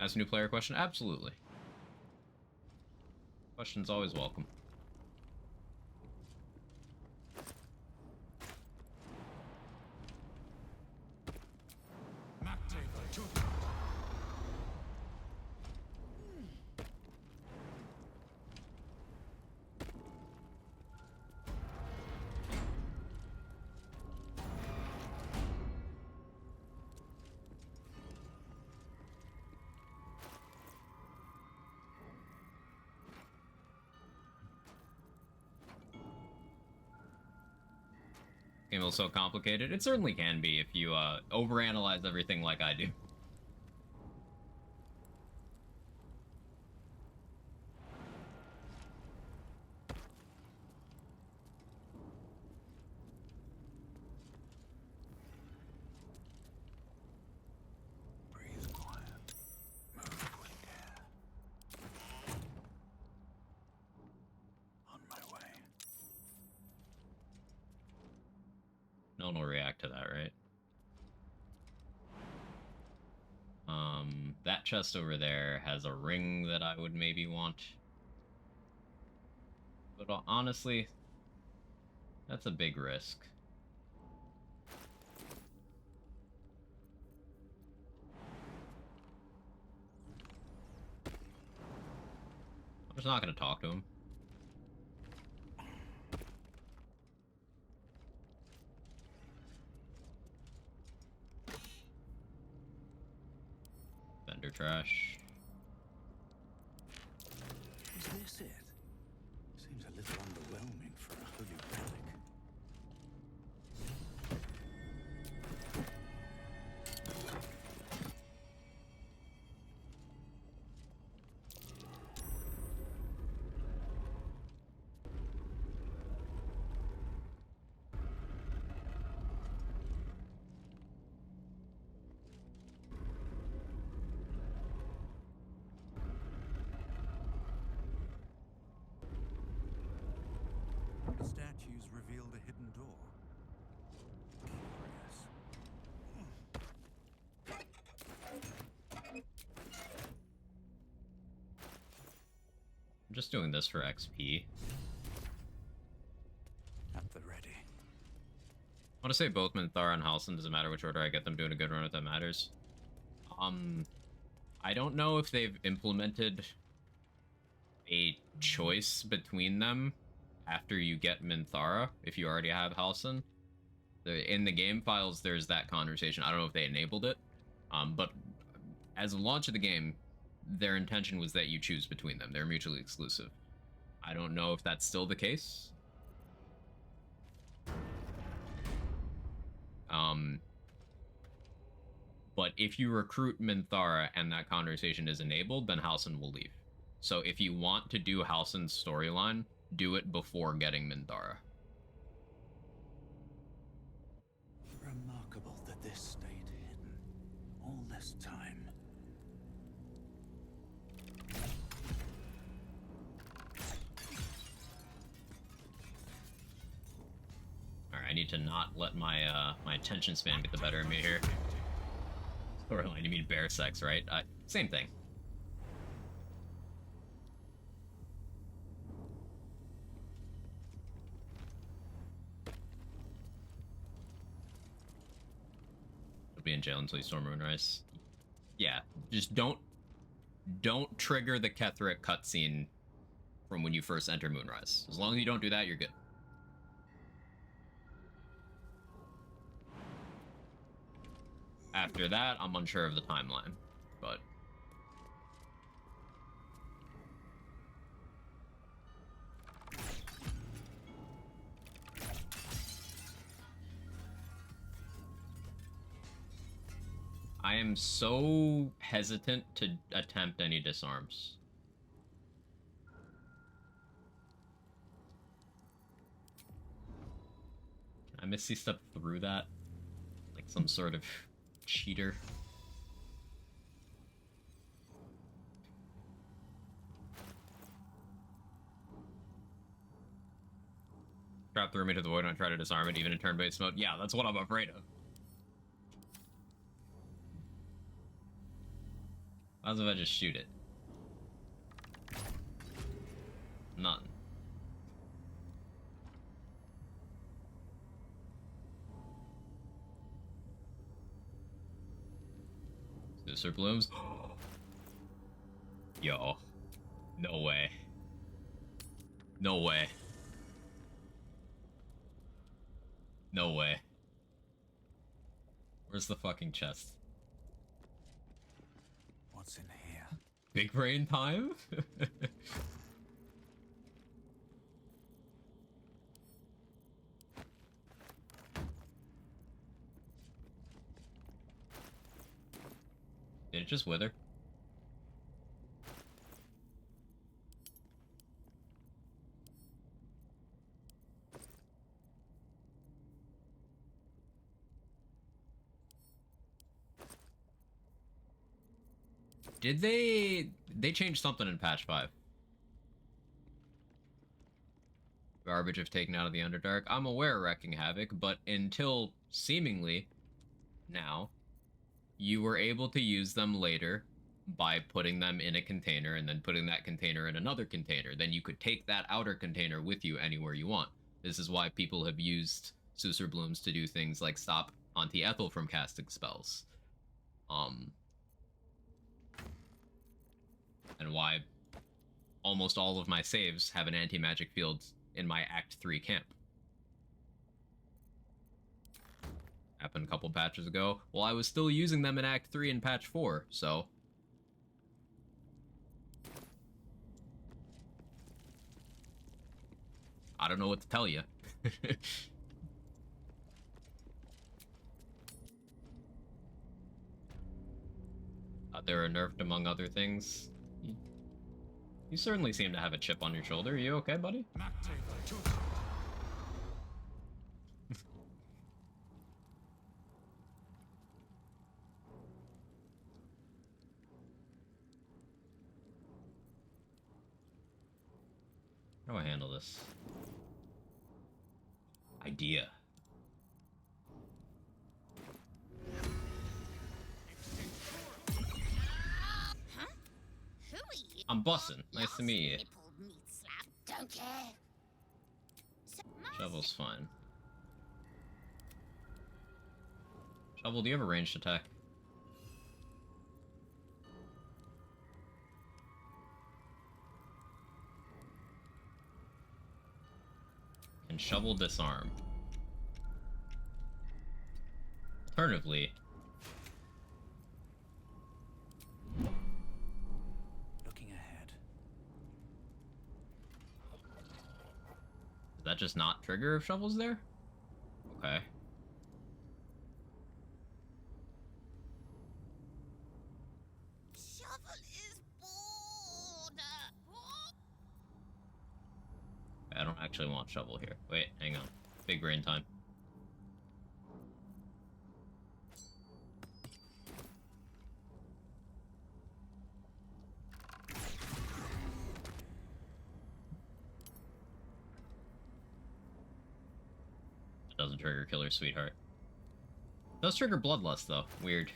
Ask a new player question? Absolutely. Question's always welcome. Game is so complicated. It certainly can be if you overanalyze everything like I do. Breathe quiet. Move with care. On my way. No one will react to that, right? That chest over there has a ring that I would maybe want. But honestly, that's a big risk. I'm just not going to talk to him. Utter trash. Is this it? Seems a little underwhelming for a holy relic. The statues revealed a hidden door. I'm just doing this for XP. At the ready. I want to say both Minthara and Halsin, doesn't matter which order I get them, doing a good run if that matters. I don't know if they've implemented a choice between them after you get Minthara, if you already have Halsin. In the game files, there's that conversation. I don't know if they enabled it, but as a launch of the game, their intention was that you choose between them. They're mutually exclusive. I don't know if that's still the case. But if you recruit Minthara and that conversation is enabled, then Halsin will leave. So if you want to do Halsin's storyline, do it before getting Minthara. Remarkable that this stayed hidden all this time. Alright, I need to not let my my attention span get the better of me here. Storyline, you mean bear sex, right? Same thing. He'll be in jail until you storm Moonrise. Yeah, just don't trigger the Ketheric cutscene from when you first enter Moonrise. As long as you don't do that, you're good. After that, I'm unsure of the timeline, but... I am so hesitant to attempt any disarms. Can I Misty Step through that? Like some sort of cheater. Trap through me to the void and try to disarm it even in turn-based mode. Yeah, that's what I'm afraid of. How's if I just shoot it? None. Sir Blooms. Yo. No way. No way. No way. Where's the fucking chest? What's in here? Big brain time? Did it just wither? Did they changed something in patch 5? Garbage if taken out of the Underdark. I'm aware, Wrecking Havoc, but until seemingly now, you were able to use them later by putting them in a container and then putting that container in another container. Then you could take that outer container with you anywhere you want. This is why people have used Susur Blooms to do things like stop Auntie Ethel from casting spells. And why almost all of my saves have an anti-magic field in my Act 3 camp. Happened a couple patches ago. Well, I was still using them in Act 3 and Patch 4, so I don't know what to tell you. They were nerfed among other things. You certainly seem to have a chip on your shoulder. Are you okay, buddy? How do I handle this? Idea. I'm bussin'. Nice to meet you. Don't care. Shovel's fine. Shovel, do you have a ranged attack? Can Shovel disarm? Alternatively, Looking ahead. does that just not trigger if Shovel's there? Okay. Shovel is bored. I don't actually want Shovel here. Wait, hang on. Big brain time. Doesn't trigger Killer Sweetheart. Does trigger Bloodlust though. Weird.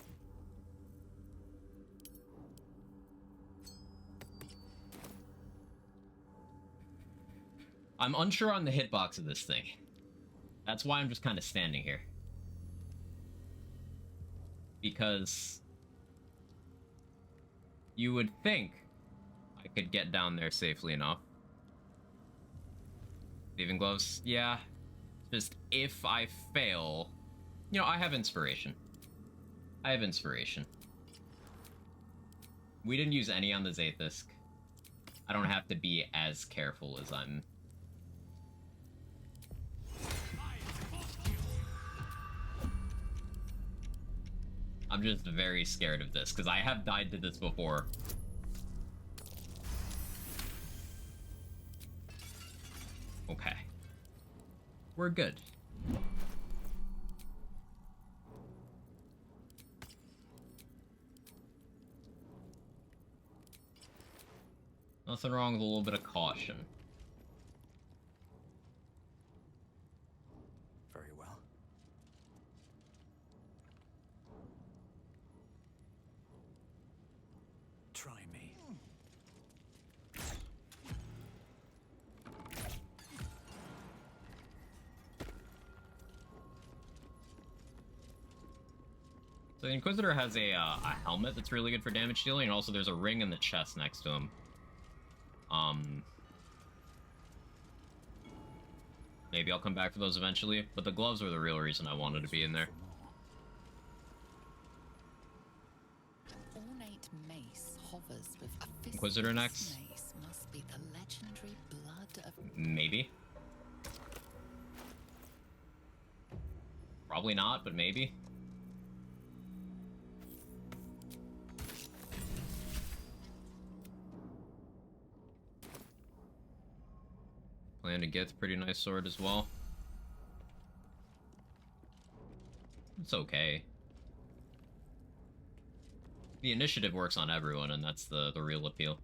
I'm unsure on the hitbox of this thing. That's why I'm just kind of standing here. Because you would think I could get down there safely enough. Thieving Gloves? Yeah. Just if I fail... You know, I have inspiration. I have inspiration. We didn't use any on the Zaith'isk. I don't have to be as careful as I'm... I'm just very scared of this, because I have died to this before. Okay. We're good. Nothing wrong with a little bit of caution. Very well. Try me. So the Inquisitor has a helmet that's really good for damage dealing, and also there's a ring in the chest next to him. Maybe I'll come back for those eventually, but the gloves were the real reason I wanted to be in there. Ornate mace hovers with a fist. Inquisitor next? Mace must be the legendary blood of... Maybe. Probably not, but maybe. Plan to get a pretty nice sword as well. It's okay. The initiative works on everyone, and that's the real appeal.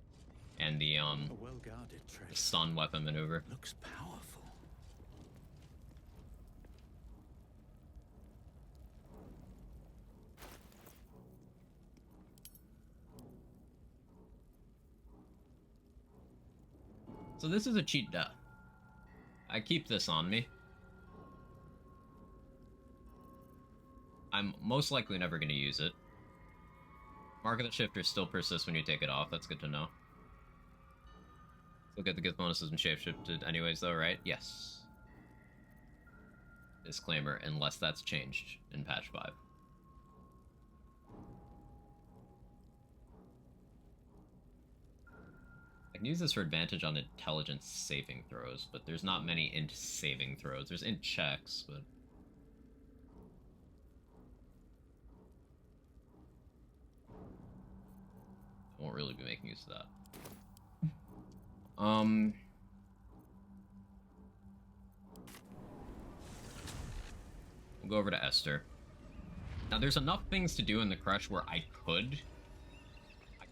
And the well-guarded treasure. stun weapon maneuver. Looks powerful. So this is a cheat death. I keep this on me. I'm most likely never going to use it. Mark of the Shifter still persists when you take it off. That's good to know. Still get the gift bonuses and shapeshifted anyways though, right? Yes. Disclaimer, unless that's changed in patch 5. I can use this for advantage on intelligence saving throws, but there's not many int saving throws. There's int checks, but... I won't really be making use of that. We'll go over to Esther. Now, there's enough things to do in the crush where I could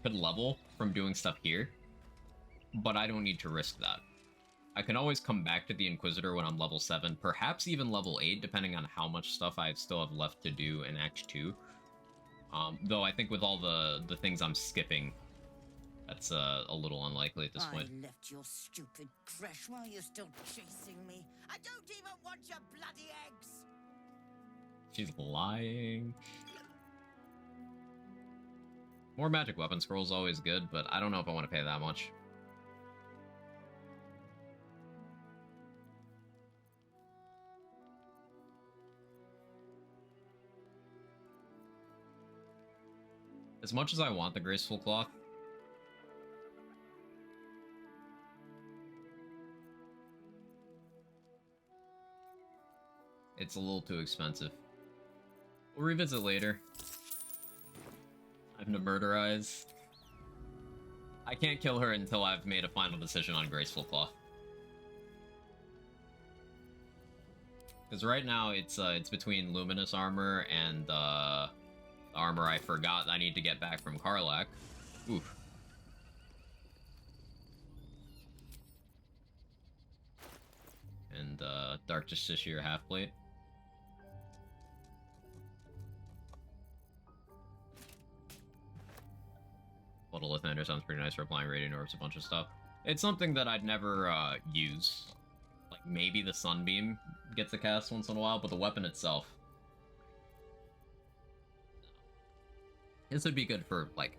level from doing stuff here, but I don't need to risk that. I can always come back to the Inquisitor when I'm level 7, perhaps even level 8, depending on how much stuff I still have left to do in Act 2. Though I think with all the things I'm skipping, that's a little unlikely at this point. I left your stupid crash while you're still chasing me. I don't even want your bloody eggs! She's lying. More magic weapon scrolls always good, but I don't know if I want to pay that much. As much as I want the Graceful Cloth, it's a little too expensive. We'll revisit later. I have Murderize. I can't kill her until I've made a final decision on Graceful Claw. Because right now it's between Luminous Armor and the armor I forgot I need to get back from Karlach. Oof. And Dark Justiciar Halfplate. Blood of Lathander sounds pretty nice for applying Radiant Orbs, a bunch of stuff. It's something that I'd never use. Like, maybe the Sunbeam gets a cast once in a while, but the weapon itself... This would be good for, like,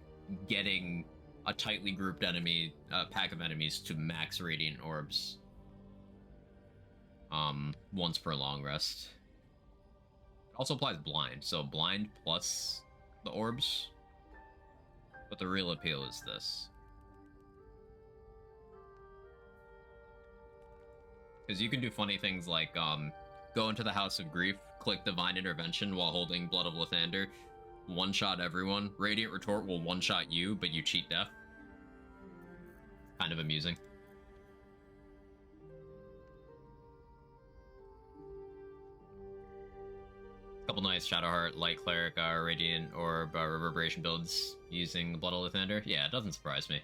getting a tightly grouped enemy, pack of enemies to max Radiant Orbs. Once per long rest. It also applies Blind, so Blind plus the Orbs. But the real appeal is this. Because you can do funny things like, go into the House of Grief, click Divine Intervention while holding Blood of Lathander, one-shot everyone. Radiant Retort will one-shot you, but you cheat death. Kind of amusing. Couple nice Shadowheart, Light Cleric, Radiant Orb, Reverberation builds using Blood of Lathander. Yeah, it doesn't surprise me.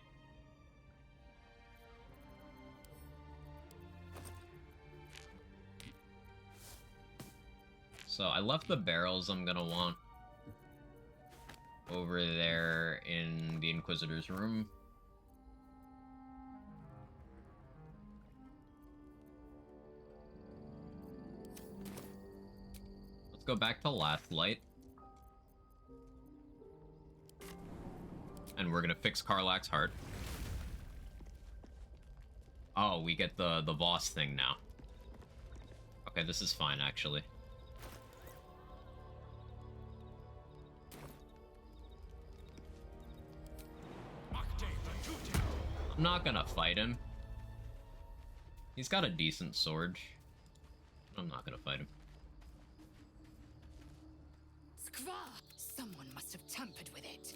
So I left the barrels I'm gonna want over there in the Inquisitor's room. Let's go back to Last Light. And we're gonna fix Karlach's heart. Oh, we get the Voss thing now. Okay, this is fine, actually. I'm not gonna fight him. He's got a decent sword. I'm not gonna fight him. Skva! Someone must have tampered with it.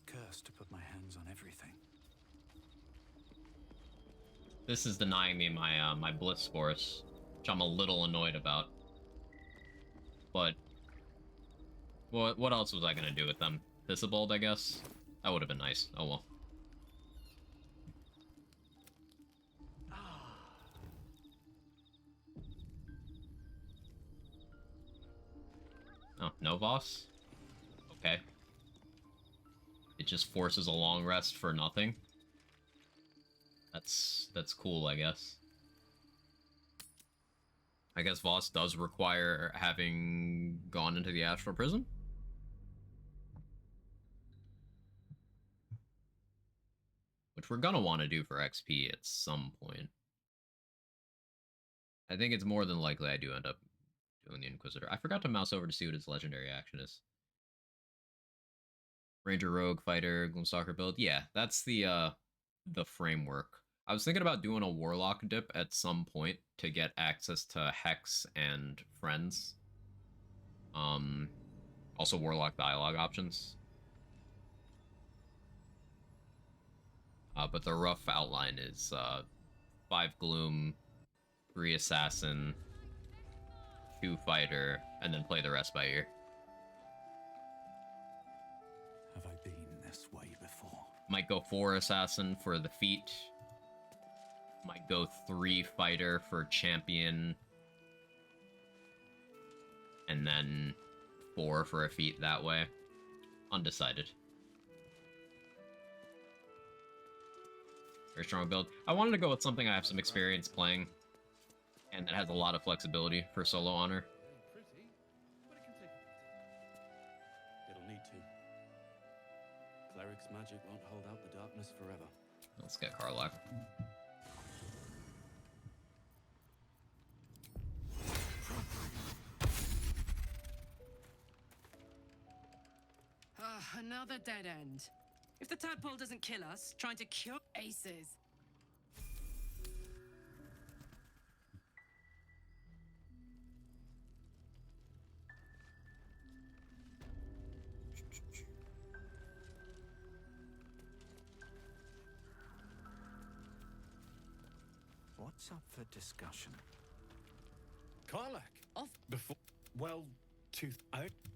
Cursed to put my hands on everything. This is denying me my my Blitz Force, which I'm a little annoyed about. But what else was I gonna do with them? Thistlebolt, I guess? That would have been nice. Oh well. Oh, no Voss? Okay. It just forces a long rest for nothing. That's cool, I guess. I guess Voss does require having gone into the Astral Prison? Which we're gonna want to do for XP at some point. I think it's more than likely I do end up doing the Inquisitor. I forgot to mouse over to see what his legendary action is. Ranger, Rogue, Fighter, Gloomstalker build. Yeah, that's the framework. I was thinking about doing a Warlock dip at some point to get access to Hex and Friends. Also Warlock dialogue options. But the rough outline is 5 Gloom, 3 Assassin, 2 Fighter, and then play the rest by ear. Have I been this way before? Might go 4 Assassin for the feat. Might go 3 Fighter for Champion. And then 4 for a feat that way. Undecided. Very strong build. I wanted to go with something I have some experience playing, and that has a lot of flexibility for solo honor. It'll need to. Cleric's magic won't hold out the darkness forever. Let's get Karlach. Another dead end. If the tadpole doesn't kill us, trying to cure aces. What's up for discussion? Karlach. Off. Before. Well,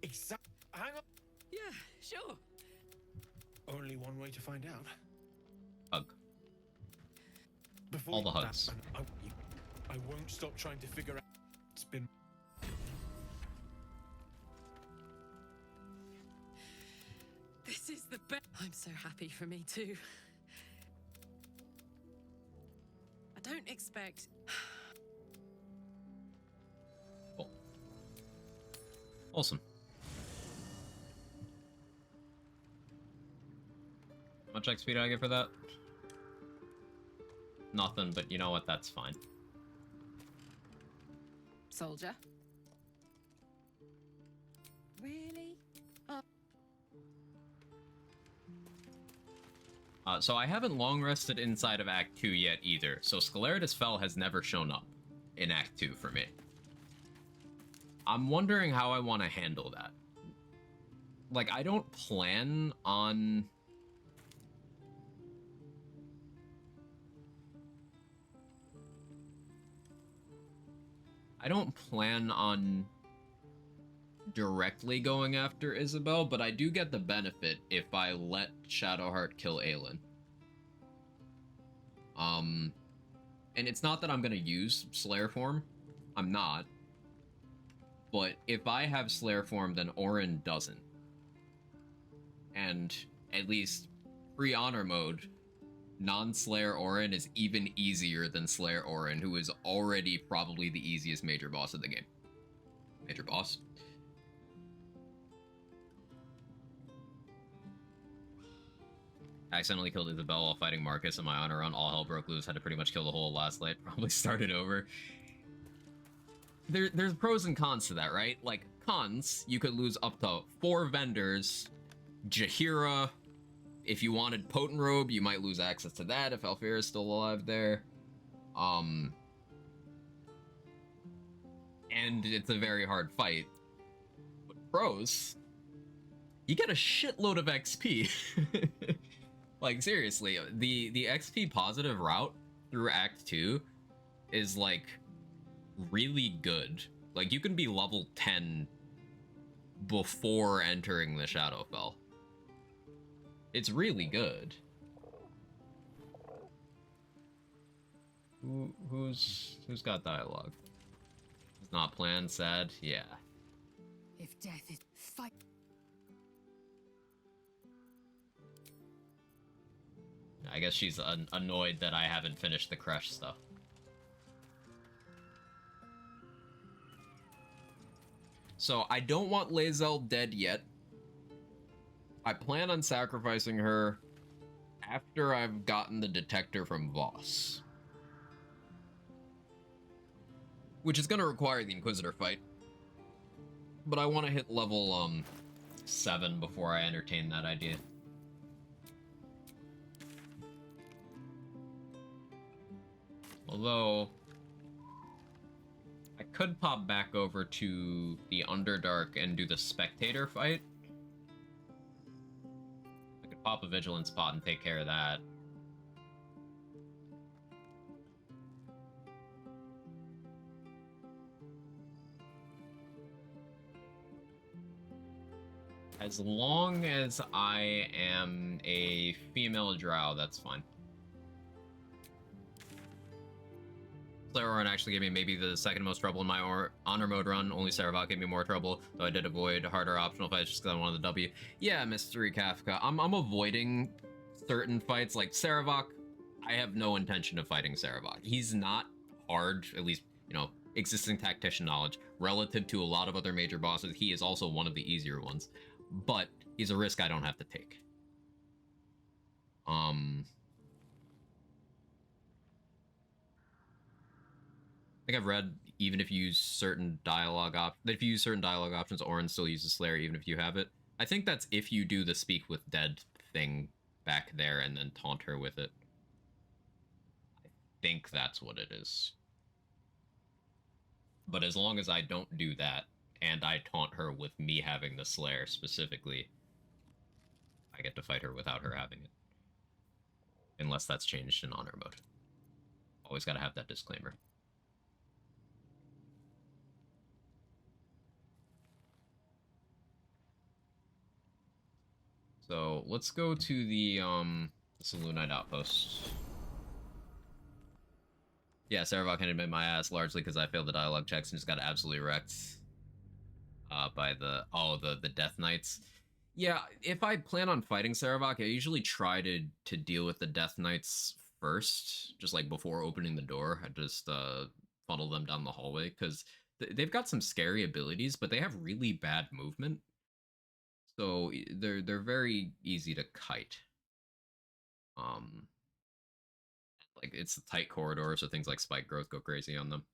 exact. Hang on. Yeah, sure. Only one way to find out. Hug. Before all the hugs. I won't stop trying to figure out. It's been. This is the best. I'm so happy for me too. I don't expect. Cool. Awesome. How much XP did I get for that? Nothing, but you know what? That's fine. Soldier. Really? So I haven't long rested inside of Act 2 yet either, so Scalaritas Fel has never shown up in Act 2 for me. I'm wondering how I want to handle that. Like, I don't plan on... directly going after Isabel, but I do get the benefit if I let Shadowheart kill Aelin. And it's not that I'm gonna use Slayer form. I'm not. But if I have Slayer form, then Orin doesn't. And at least pre-honor mode, non-Slayer Orin is even easier than Slayer Orin, who is already probably the easiest major boss of the game. Major boss? Accidentally killed Isabel while fighting Marcus in my honor run. All hell broke loose. Had to pretty much kill the whole last light. Probably started over. There's pros and cons to that, right? Like, cons, you could lose up to 4 vendors. Jaheira. If you wanted Potent Robe, you might lose access to that if Alfira is still alive there. And it's a very hard fight. But pros, you get a shitload of XP. Like, seriously, the XP positive route through Act 2 is, like, really good. Like, you can be level 10 before entering the Shadowfell. It's really good. Who's got dialogue? It's not planned, sad? Yeah. If death is fight. I guess she's annoyed that I haven't finished the Crush stuff. So I don't want Lae'zel dead yet. I plan on sacrificing her after I've gotten the detector from Voss. Which is going to require the Inquisitor fight. But I want to hit level 7 before I entertain that idea. Although I could pop back over to the Underdark and do the Spectator fight. I could pop a Vigilance pot and take care of that. As long as I am a female drow, that's fine. Slayer actually gave me maybe the second most trouble in my honor mode run. Only Saravok gave me more trouble, though I did avoid harder optional fights just because I wanted the W. Yeah, Mystery Kafka. I'm avoiding certain fights like Saravok. I have no intention of fighting Saravok. He's not hard, at least, you know, existing tactician knowledge. Relative to a lot of other major bosses, he is also one of the easier ones. But he's a risk I don't have to take. I think I've read even if you use certain dialogue options, Orin still uses Slayer even if you have it. I think that's if you do the Speak with Dead thing back there and then taunt her with it. I think that's what it is. But as long as I don't do that, and I taunt her with me having the Slayer specifically, I get to fight her without her having it. Unless that's changed in honor mode. Always gotta have that disclaimer. So let's go to the Selûnite outpost. Yeah, Saravok handed me my ass largely because I failed the dialogue checks and just got absolutely wrecked by the Death Knights. Yeah, if I plan on fighting Saravok, I usually try to deal with the Death Knights first, just like before opening the door. I just funnel them down the hallway because they've got some scary abilities, but they have really bad movement. So they're very easy to kite. Like it's a tight corridor, so things like spike growth go crazy on them.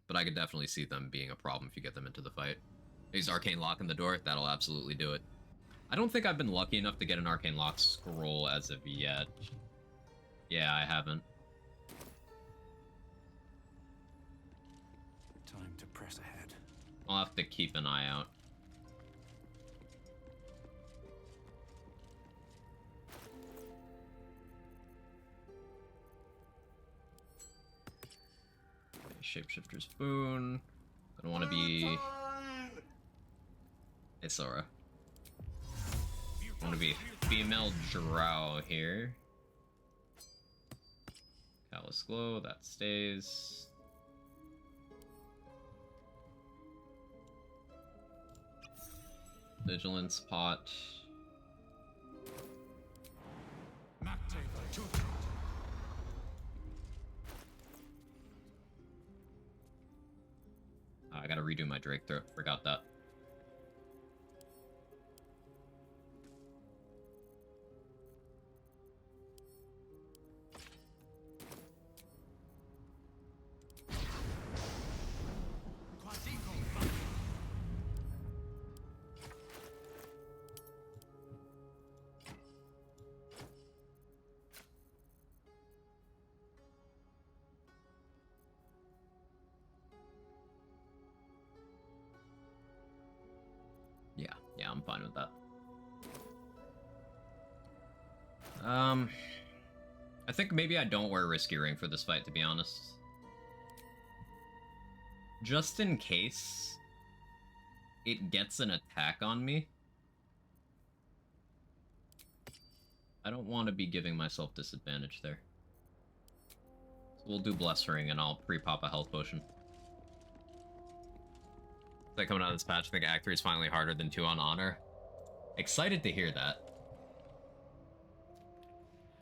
But I could definitely see them being a problem if you get them into the fight. Use Arcane Lock in the door, that'll absolutely do it. I don't think I've been lucky enough to get an Arcane Lock scroll as of yet. Yeah, I haven't. Time to press ahead. I'll have to keep an eye out. Okay, Shapeshifter's Boon. I don't want to be... Hey, Sora. I want to be a female drow here. Callous Glow, that stays. Vigilance pot. I gotta redo my Drake throat. Forgot that. Yeah, I'm fine with that. I think maybe I don't wear Risky Ring for this fight, to be honest. Just in case it gets an attack on me. I don't want to be giving myself disadvantage there. So we'll do Bless Ring and I'll pre-pop a health potion. Like coming out of this patch, I think Act 3 is finally harder than 2 on Honor. Excited to hear that.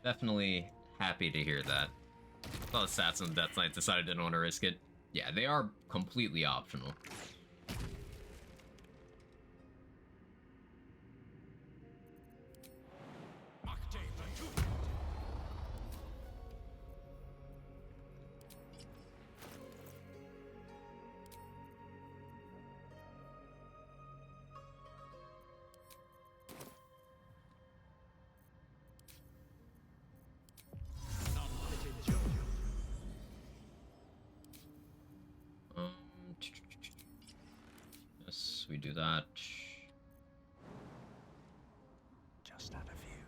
Definitely happy to hear that. All the stats on the Death Knight decided I didn't want to risk it. Yeah, they are completely optional. we do that. Just out of view.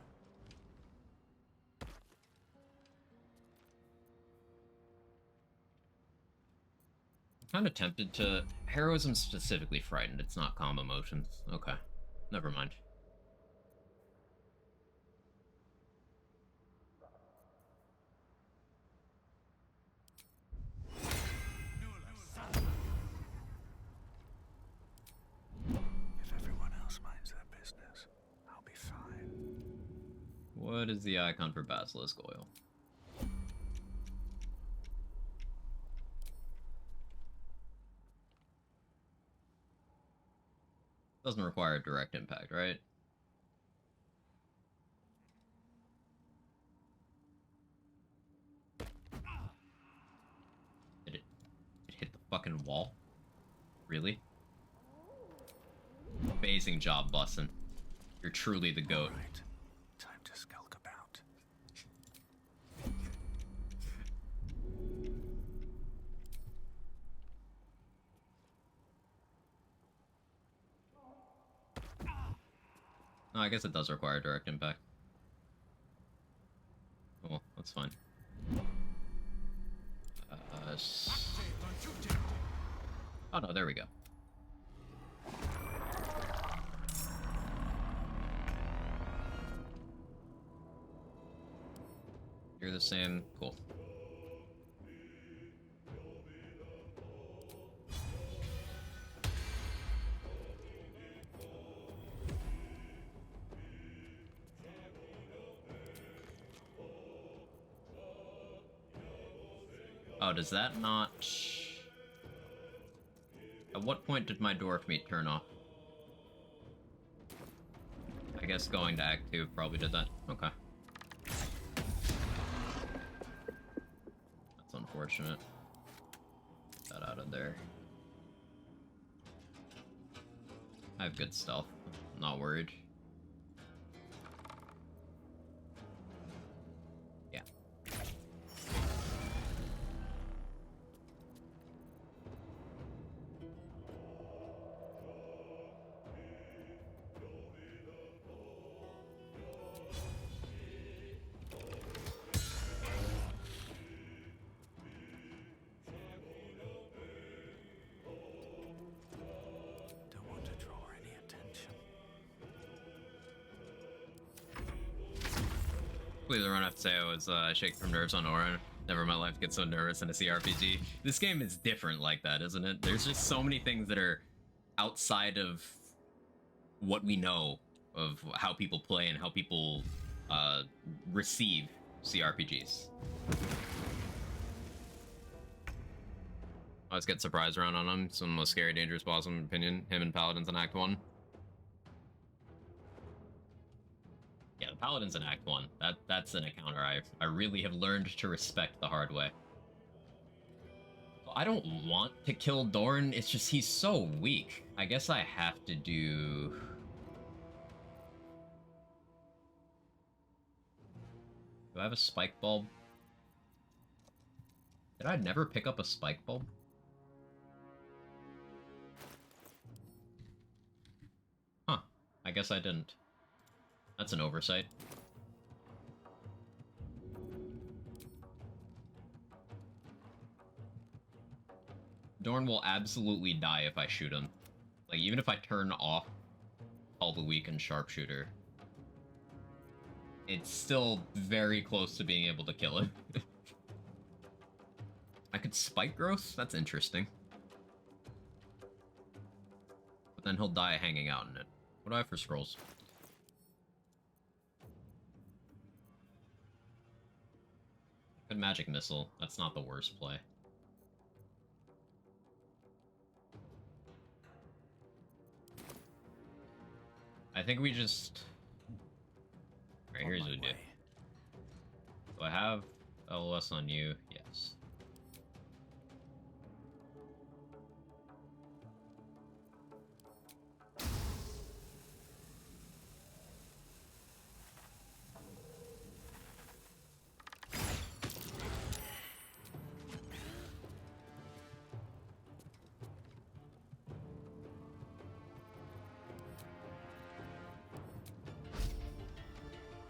I'm kind of tempted to... Heroism specifically frightened. It's not calm emotions. Okay. Never mind. If everyone else minds their business, I'll be fine. What is the icon for Basilisk Oil? Doesn't require direct impact, right? Did it hit the fucking wall? Really? Amazing job, Bussin. You're truly the GOAT. Right. Time to skulk about. No, I guess it does require direct impact. Well, that's fine. Oh no, there we go. You're the same. Cool. Oh, does that not... At what point did my dwarf meat turn off? I guess going to Act 2 probably did that. Okay. That's unfortunate. Get that out of there. I have good stealth. I'm not worried. Yeah. Don't want to draw any attention. The run I have to say I was shaking from nerves on Orin. Never in my life get so nervous in a CRPG. This game is different like that, isn't it? There's just so many things that are outside of what we know of how people play and how people receive CRPGs. I always get surprised around on him. Some of the most scary, dangerous boss, in my opinion. Him and Paladins in Act 1. Yeah, the Paladins in Act 1. That's an encounter I really have learned to respect the hard way. I don't want to kill Dorn, it's just he's so weak. I guess I have to do... Do I have a spike bulb? Did I never pick up a spike bulb? Huh. I guess I didn't. That's an oversight. Dorn will absolutely die if I shoot him. Like, even if I turn off all the weak and sharpshooter, it's still very close to being able to kill him. I could spike growth? That's interesting. But then he'll die hanging out in it. What do I have for scrolls? Good magic missile. That's not the worst play. I think we just... Alright, here's what we do. Do I have LOS on you? Yes.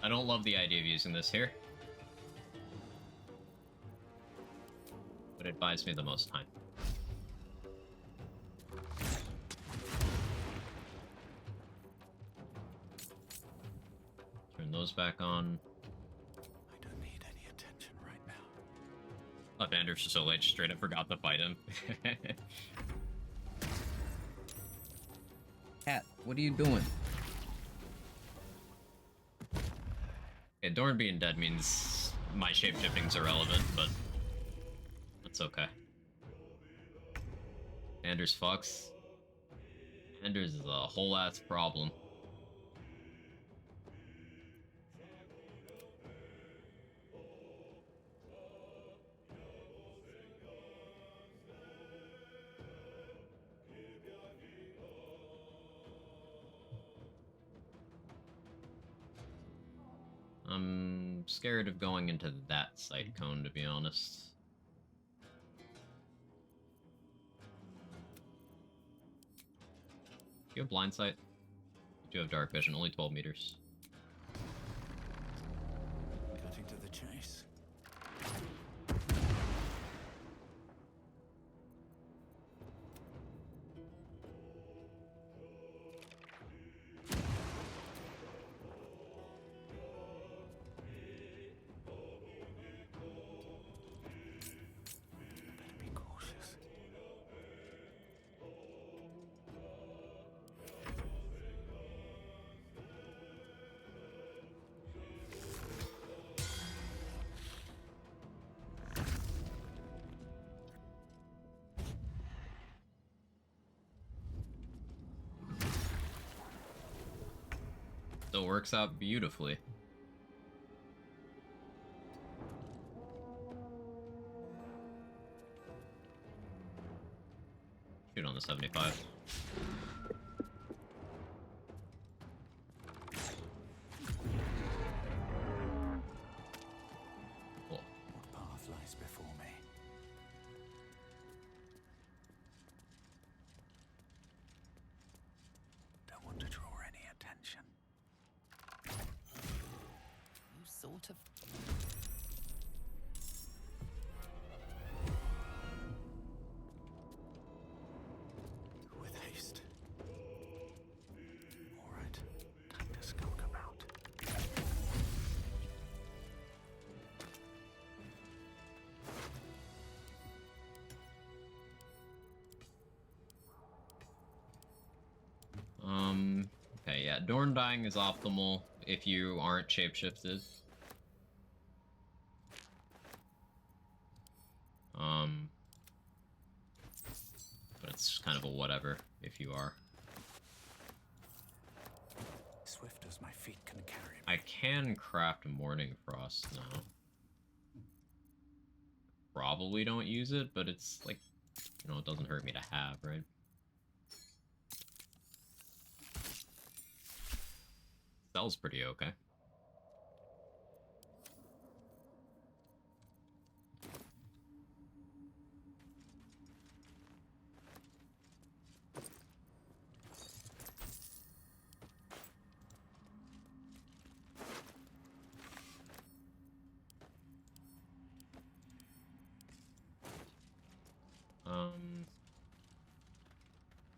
I don't love the idea of using this here. But it buys me the most time. Turn those back on. I don't need any attention right now. Left Anders just so late, straight up forgot to fight him. Cat, what are you doing? Yeah, Dorn being dead means my shapeshifting's irrelevant, but that's okay. Anders fucks. Anders is a whole ass problem. I'm scared of going into that sight cone, to be honest. Do you have blind sight? You do have dark vision, only 12 meters. Cutting to the chase. Better be cautious. Still works out beautifully. Shoot on the 75. Cool. What path lies before me? Don't want to draw any attention. You sort of. With haste. All right, time to skulk about. Okay, yeah, Dorn dying is optimal if you aren't shapeshifted. But it's kind of a whatever if you are. Swift as my feet can carry me. I can craft Morning Frost now. Probably don't use it, but it's like, you know, it doesn't hurt me to have, right? Cell's pretty okay.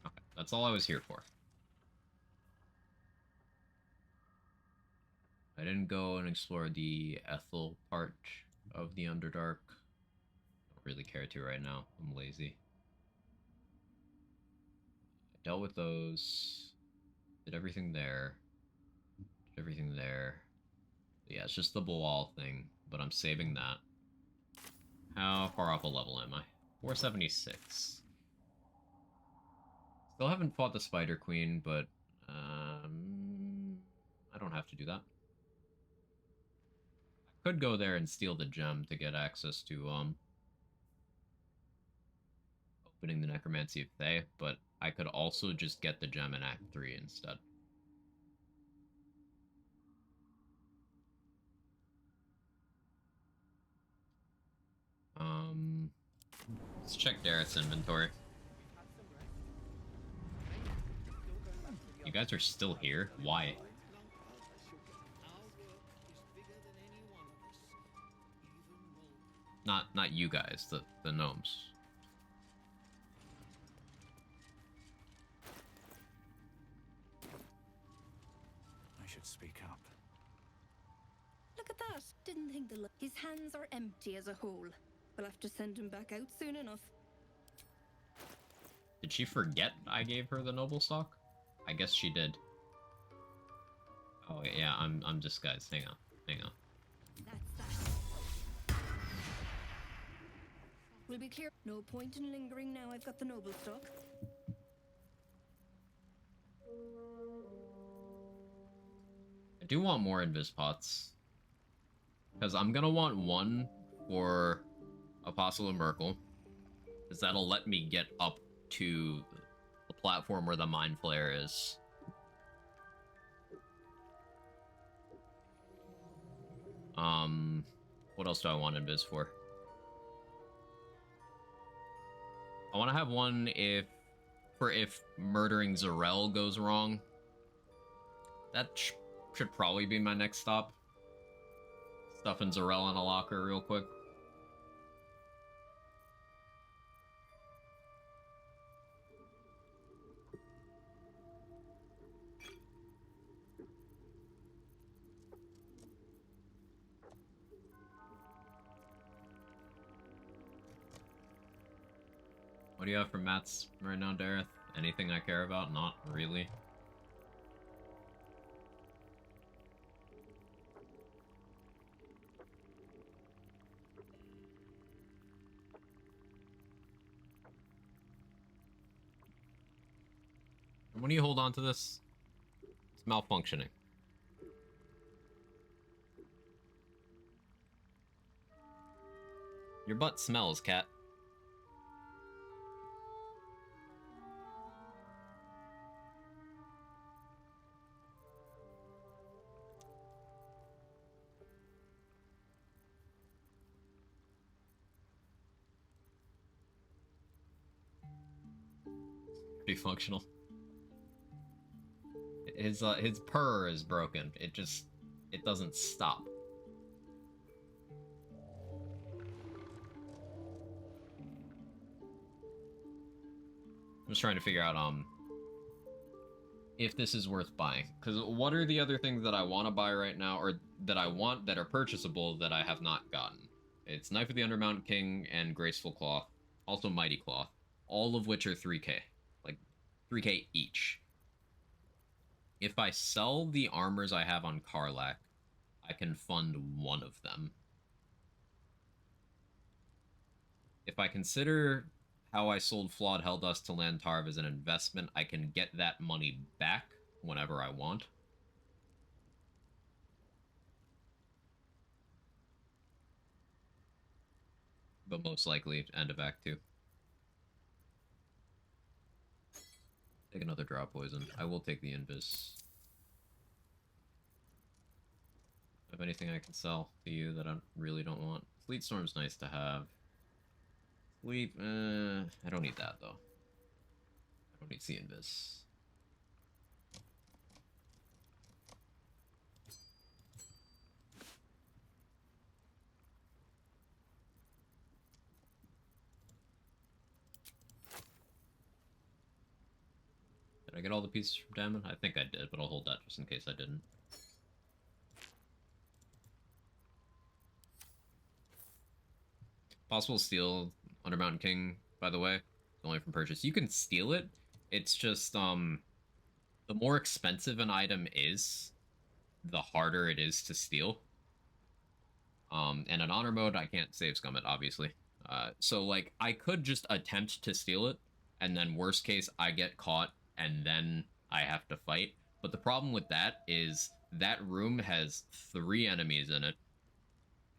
Okay, that's all I was here for. I didn't go and explore the Ethel part of the Underdark. Don't really care to right now. I'm lazy. I dealt with those. Did everything there. Did everything there. Yeah, it's just the Boal thing, but I'm saving that. How far off a level am I? 476. Still haven't fought the Spider Queen, but I don't have to do that. Could go there and steal the gem to get access to opening the Necromancy of Thay, but I could also just get the gem in Act 3 instead. Let's check Dareth's inventory. You guys are still here? Why? Not you guys, the gnomes. I should speak up. Look at that. Didn't think his hands are empty as a whole. We'll have to send him back out soon enough. Did she forget I gave her the noble stock? I guess she did. Oh yeah, I'm disguised. Hang on. We'll be clear. No point in lingering now I've got the noble stock. I do want more invis pots. Because I'm gonna want one for Apostle of Merkel. Because that'll let me get up to the platform where the Mind Flayer is. What else do I want invis for? I want to have one if murdering Zarel goes wrong. That should probably be my next stop. Stuffing Zarel in a locker real quick. What do you have for mats right now, Dareth? Anything I care about? Not really. And when do you hold on to this? It's malfunctioning. Your butt smells, cat. Pretty functional. His purr is broken. It doesn't stop. I'm just trying to figure out if this is worth buying. Because what are the other things that I want to buy right now, or that I want that are purchasable that I have not gotten? It's Knife of the Undermountain King and Graceful Cloth, also Mighty Cloth, all of which are 3k. 3k each. If I sell the armors I have on Karlach, I can fund one of them. If I consider how I sold Flawed Helldust to Lantarv as an investment, I can get that money back whenever I want. But most likely, end of Act 2. Take another drop poison. I will take the invis. Have anything I can sell to you that I really don't want? Fleet Storm's nice to have. Fleet, I don't need that though. I don't need the invis. Did I get all the pieces from Damon? I think I did, but I'll hold that just in case I didn't. Possible to steal Undermountain King, by the way. Only from purchase. You can steal it. It's just, the more expensive an item is, the harder it is to steal. And in honor mode, I can't save scum it, obviously. So, like, I could just attempt to steal it, and then worst case, I get caught, and then I have to fight. But the problem with that is that room has 3 enemies in it,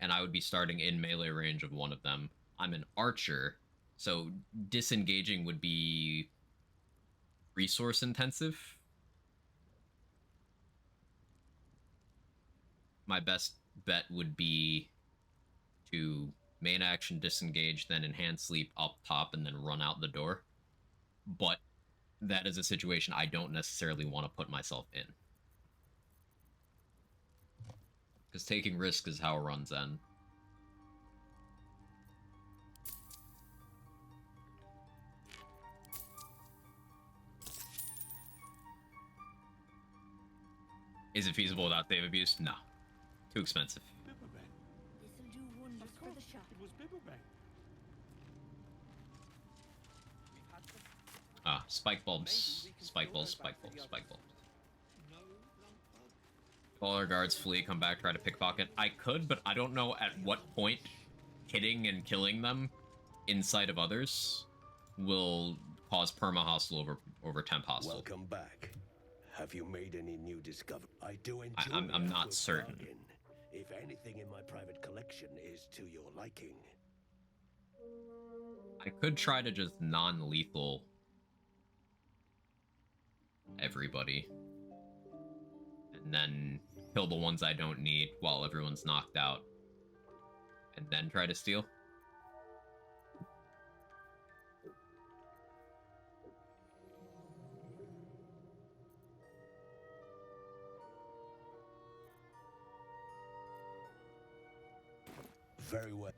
and I would be starting in melee range of one of them. I'm an archer, so disengaging would be resource intensive. My best bet would be to main action disengage, then enhance sleep up top, and then run out the door. But that is a situation I don't necessarily want to put myself in. Because taking risk is how runs end. Is it feasible without save abuse? No. Too expensive. This'll do wonders for the shop. It was Bibblebang. Ah, spike bulbs. Spike bulbs, spike bulbs, spike bulbs. All our guards flee, come back, try to pickpocket. I could, but I don't know at what point hitting and killing them inside of others will cause perma hostile over temp hostile. Welcome back. Have you made any new discovery? I do enjoy. I'm not certain. Bargain. If anything in my private collection is to your liking. I could try to just non-lethal everybody. And then kill the ones I don't need while everyone's knocked out. And then try to steal. Very well.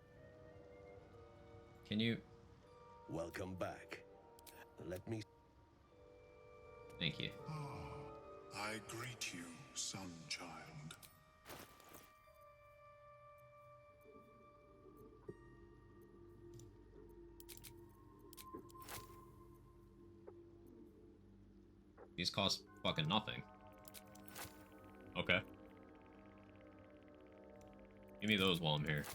Can you? Welcome back. Let me. Thank you. I greet you, son child. These cost fucking nothing. Okay. Give me those while I'm here.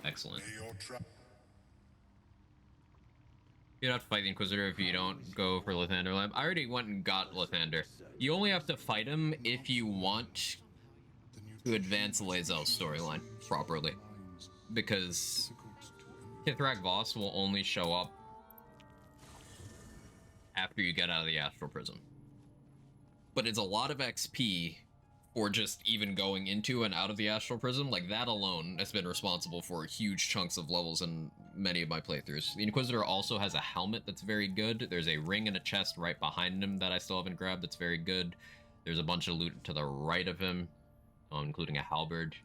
Excellent. You don't have to fight the Inquisitor if you don't go for Lathander Lab. I already went and got Lathander. You only have to fight him if you want to advance Lae'zel's storyline properly. Because Kithrak Voss will only show up after you get out of the Astral Prism. But it's a lot of XP for just even going into and out of the Astral Prism. Like, that alone has been responsible for huge chunks of levels in many of my playthroughs. The Inquisitor also has a helmet that's very good. There's a ring and a chest right behind him that I still haven't grabbed that's very good. There's a bunch of loot to the right of him, including a halberd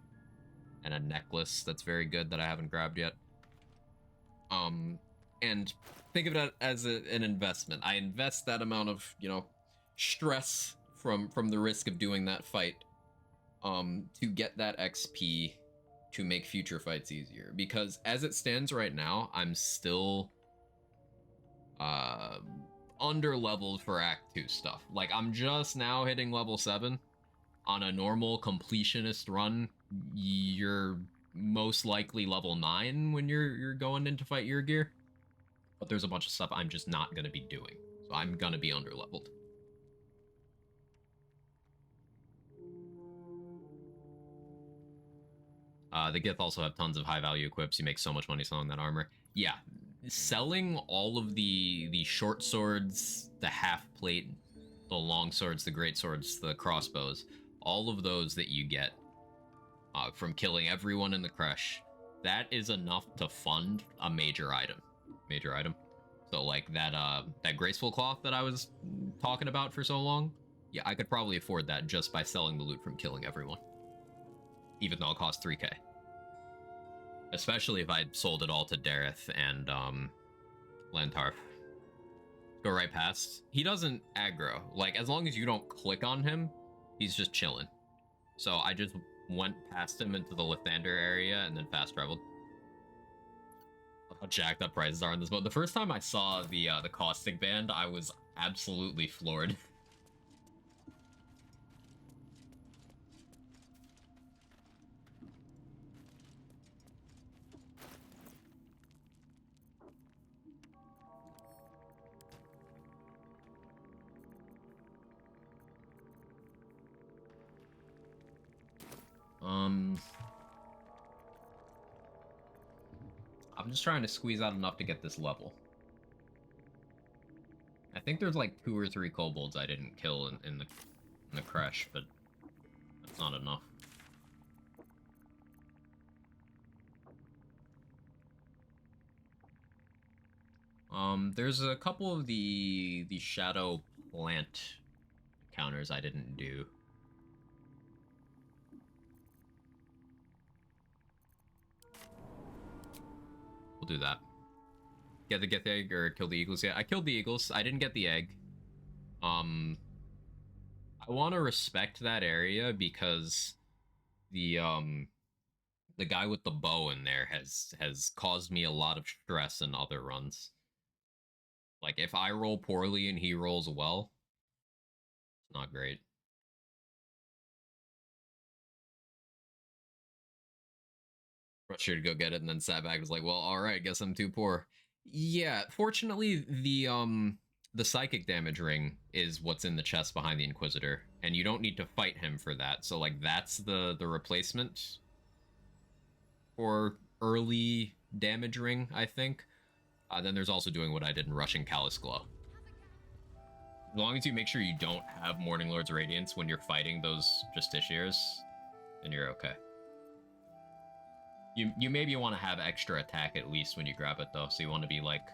and a necklace that's very good that I haven't grabbed yet. And think of it as an investment. I invest that amount of, stress from the risk of doing that fight, to get that XP to make future fights easier. Because as it stands right now, I'm still, under leveled for Act 2 stuff. Like, I'm just now hitting level 7. On a normal completionist run, you're most likely level 9 when you're going in to fight your gear. But there's a bunch of stuff I'm just not going to be doing. So I'm going to be underleveled. The Gith also have tons of high value equips. You make so much money selling that armor. Yeah, selling all of the short swords, the half plate, the long swords, the great swords, the crossbows, all of those that you get from killing everyone in the crush, that is enough to fund a major item. So like that graceful cloth that I was talking about for so long, yeah, I could probably afford that just by selling the loot from killing everyone, even though it costs 3k. Especially if I sold it all to Dareth and Lantarf. Go right past. He doesn't aggro. Like, as long as you don't click on him, he's just chilling. So I just went past him into the Lathander area and then fast traveled. How jacked up prices are in this mode. The first time I saw the caustic band, I was absolutely floored. I'm just trying to squeeze out enough to get this level. I think there's like 2 or 3 kobolds I didn't kill in the crash, but that's not enough. There's a couple of the shadow plant encounters I didn't do. do that. Get the egg or kill the eagles? Yeah, I killed the eagles. I didn't get the egg. I want to respect that area because the guy with the bow in there has caused me a lot of stress in other runs. Like, if I roll poorly and he rolls well, it's not great. Rushed here to go get it, and then sat back and was like, well, alright, guess I'm too poor. Yeah, fortunately, the psychic damage ring is what's in the chest behind the Inquisitor, and you don't need to fight him for that, so, like, that's the replacement for early damage ring, I think. Then there's also doing what I did in Rushing Callous Glow. As long as you make sure you don't have Morning Lord's Radiance when you're fighting those Justiciars, then you're okay. You maybe want to have extra attack at least when you grab it, though, so you want to be, like,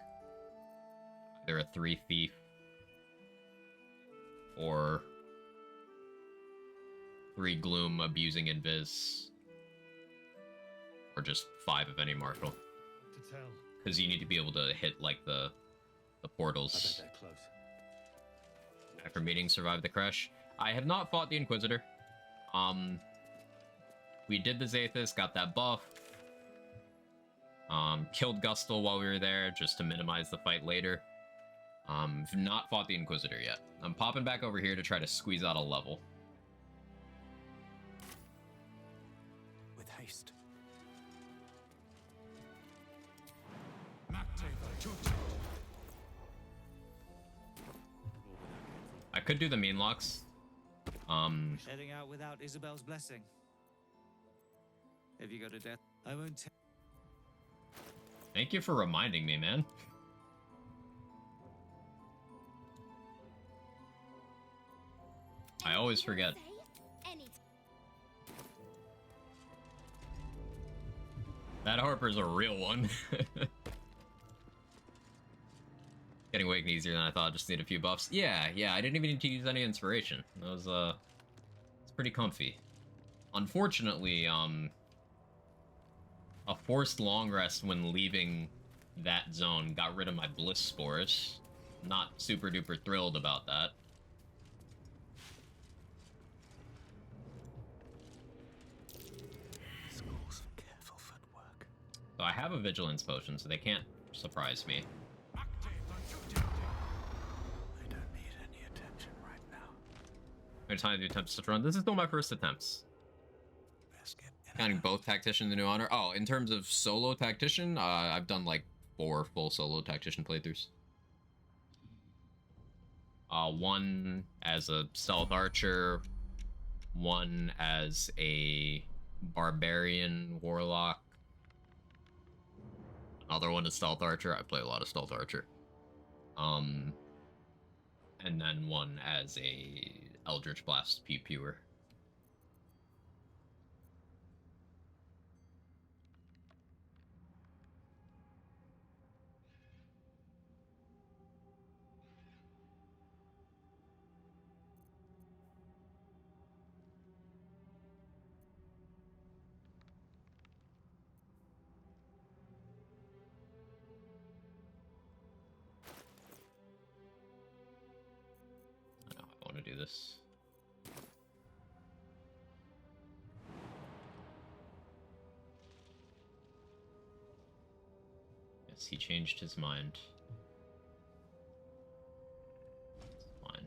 either a 3 Thief or 3 Gloom abusing Invis, or just 5 of any martial. To tell. Because you need to be able to hit, like, the portals. I bet they're close. After meeting, survive the crash. I have not fought the Inquisitor. We did the Zathis, got that buff. Killed Gustle while we were there, just to minimize the fight later. Not fought the Inquisitor yet. I'm popping back over here to try to squeeze out a level. With haste. I could do the mean locks. Heading out without Isabel's blessing. If you go to death, I won't tell. Thank you for reminding me, man. I always forget. That Harper's a real one. Getting Awakened easier than I thought, just need a few buffs. Yeah, I didn't even need to use any inspiration. That was, it's pretty comfy. Unfortunately, a forced long rest when leaving that zone got rid of my Bliss Spores. Not super duper thrilled about that. Schools for careful footwork. So I have a Vigilance Potion, so they can't surprise me. I don't need any attention right now. Every time you attempt to run. This is still my first attempts. Counting both Tactician and the New Honor. Oh, in terms of solo Tactician, I've done like 4 full solo Tactician playthroughs. One as a Stealth Archer, one as a Barbarian Warlock, another one is Stealth Archer. I play a lot of Stealth Archer. And then one as a Eldritch Blast Pewer. Do this. Yes, he changed his mind. It's fine.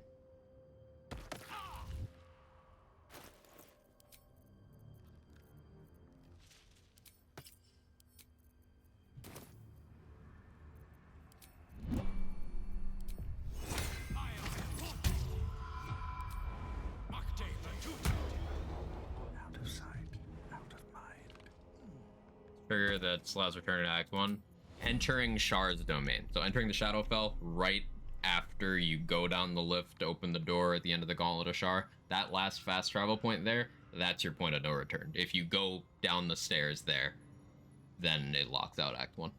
Trigger that allows return to Act 1. Entering Shard's domain. So entering the Shadowfell right after you go down the lift to open the door at the end of the Gauntlet of Shar. That last fast travel point there, that's your point of no return. If you go down the stairs there, then it locks out Act 1.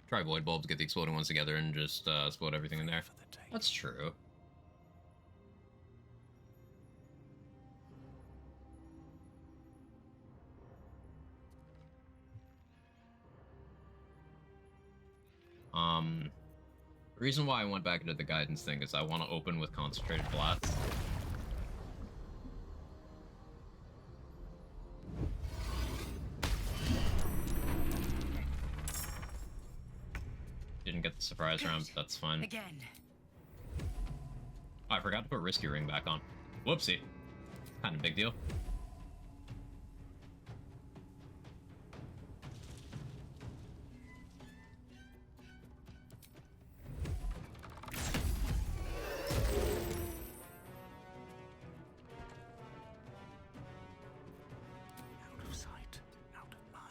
Try Void Bulbs, get the exploding ones together, and just explode everything in there. That's true. The reason why I went back into the guidance thing is I want to open with concentrated blast. Didn't get the surprise round, but that's fine. Again. Oh, I forgot to put Risky Ring back on. Whoopsie. Kind of big deal. Out of sight, out of mind.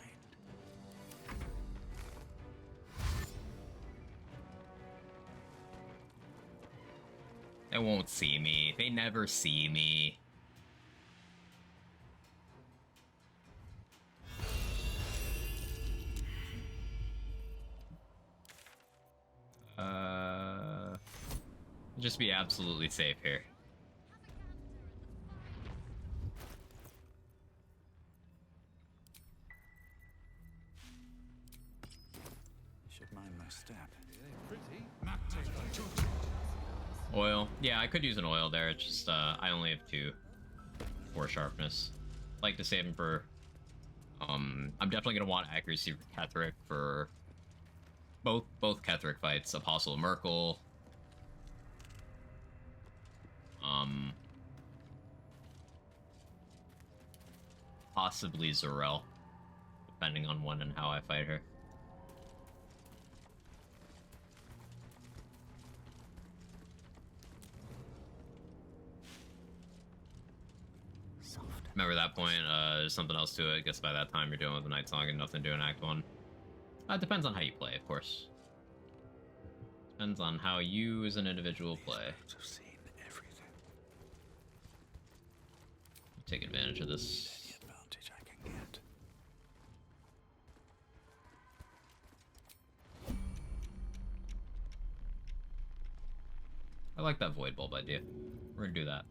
They won't see me. They never see me. Just be absolutely safe here. Should mind my step. Oil. Yeah, I could use an oil there. It's just, I only have 2 for sharpness. Like to save him for, I'm definitely gonna want accuracy for Ketheric for both Ketheric fights. Apostle of Merkel. Possibly Zarel, depending on when and how I fight her. Remember that point, there's something else to it. I guess by that time you're dealing with the Night Song and nothing to do in Act 1. It depends on how you play, of course. Depends on how you as an individual play. Take advantage of this. Any advantage I can get. I like that Void Bulb idea. We're gonna do that.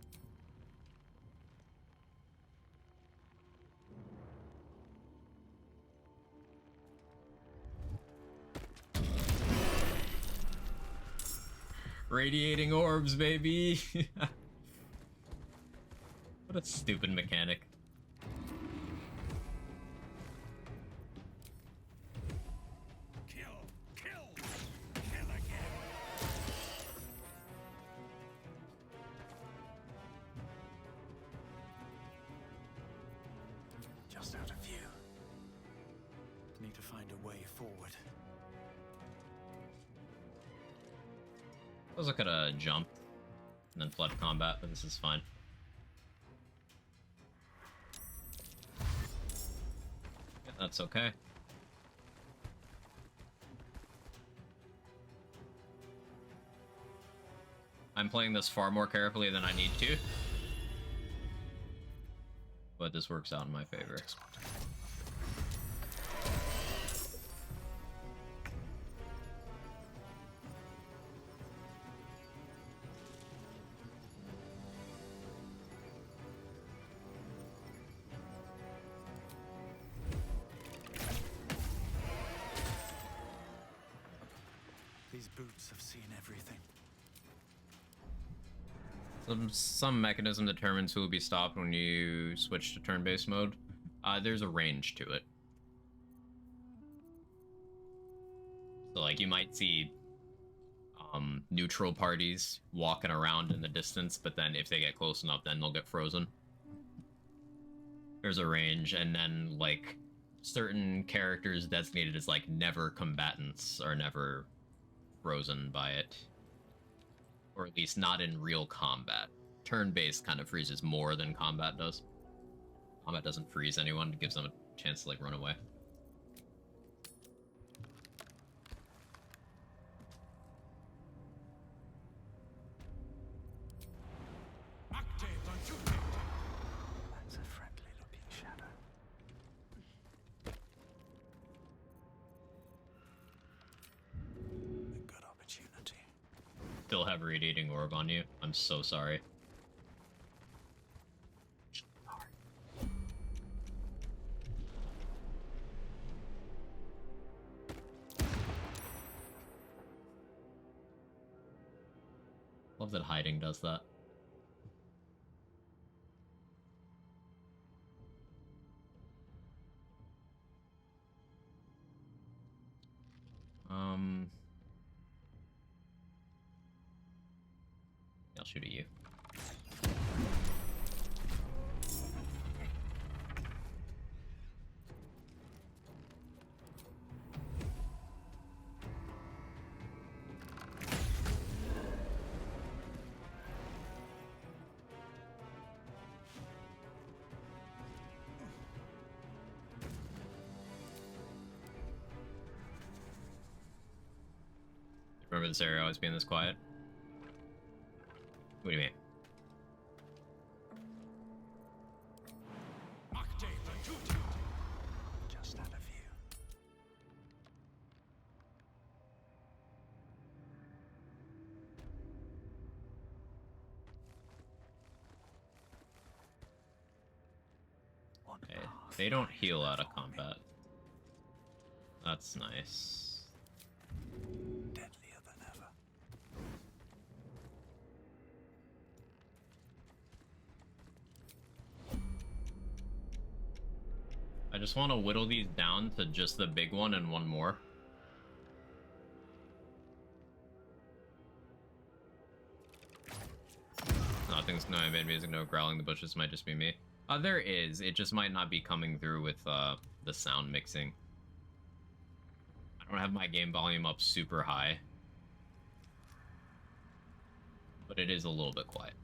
Radiating orbs, baby! What a stupid mechanic. Kill again. Just out of view. Need to find a way forward. I was looking at jump and then flood combat, but this is fine. Yeah, that's okay. I'm playing this far more carefully than I need to. But this works out in my favor. These boots have seen everything. Some mechanism determines who will be stopped when you switch to turn-based mode. There's a range to it. So, like, you might see neutral parties walking around in the distance, but then if they get close enough, then they'll get frozen. There's a range, and then, like, certain characters designated as, like, never combatants are never frozen by it. Or at least not in real combat. Turn-based kind of freezes more than combat does. Combat doesn't freeze anyone, it gives them a chance to, like, run away. That's a friendly-looking shadow. A good opportunity. Still have Radiating Orb on you. I'm so sorry. Love that hiding does that. I'll shoot at you. Remember this area always being this quiet? What do you mean? Just out of view. Okay, they don't heal out of combat. That's nice. Deadlier than ever. I just want to whittle these down to just the big one and one more. Nothing's no ambient music, no growling. The bushes might just be me. There is. It just might not be coming through with the sound mixing. I don't have my game volume up super high, but it is a little bit quiet.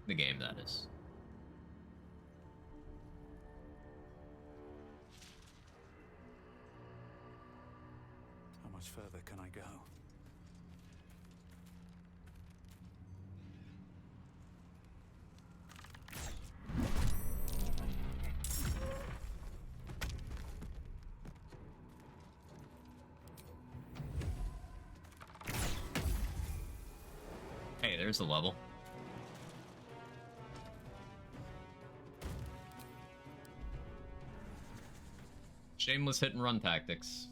The game, that is. How much further can I go? Hey, there's the level. Shameless hit and run tactics.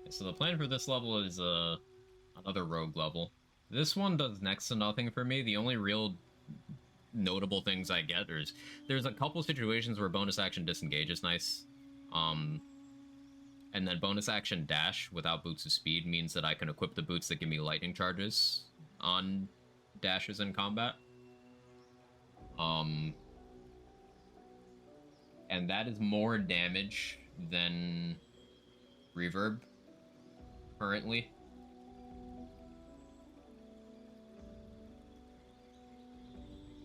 So the plan for this level is another rogue level. This one does next to nothing for me. The only real notable things I get is there's a couple situations where bonus action disengage is nice. And then bonus action dash without boots of speed means that I can equip the boots that give me lightning charges on dashes in combat. And that is more damage than reverb currently.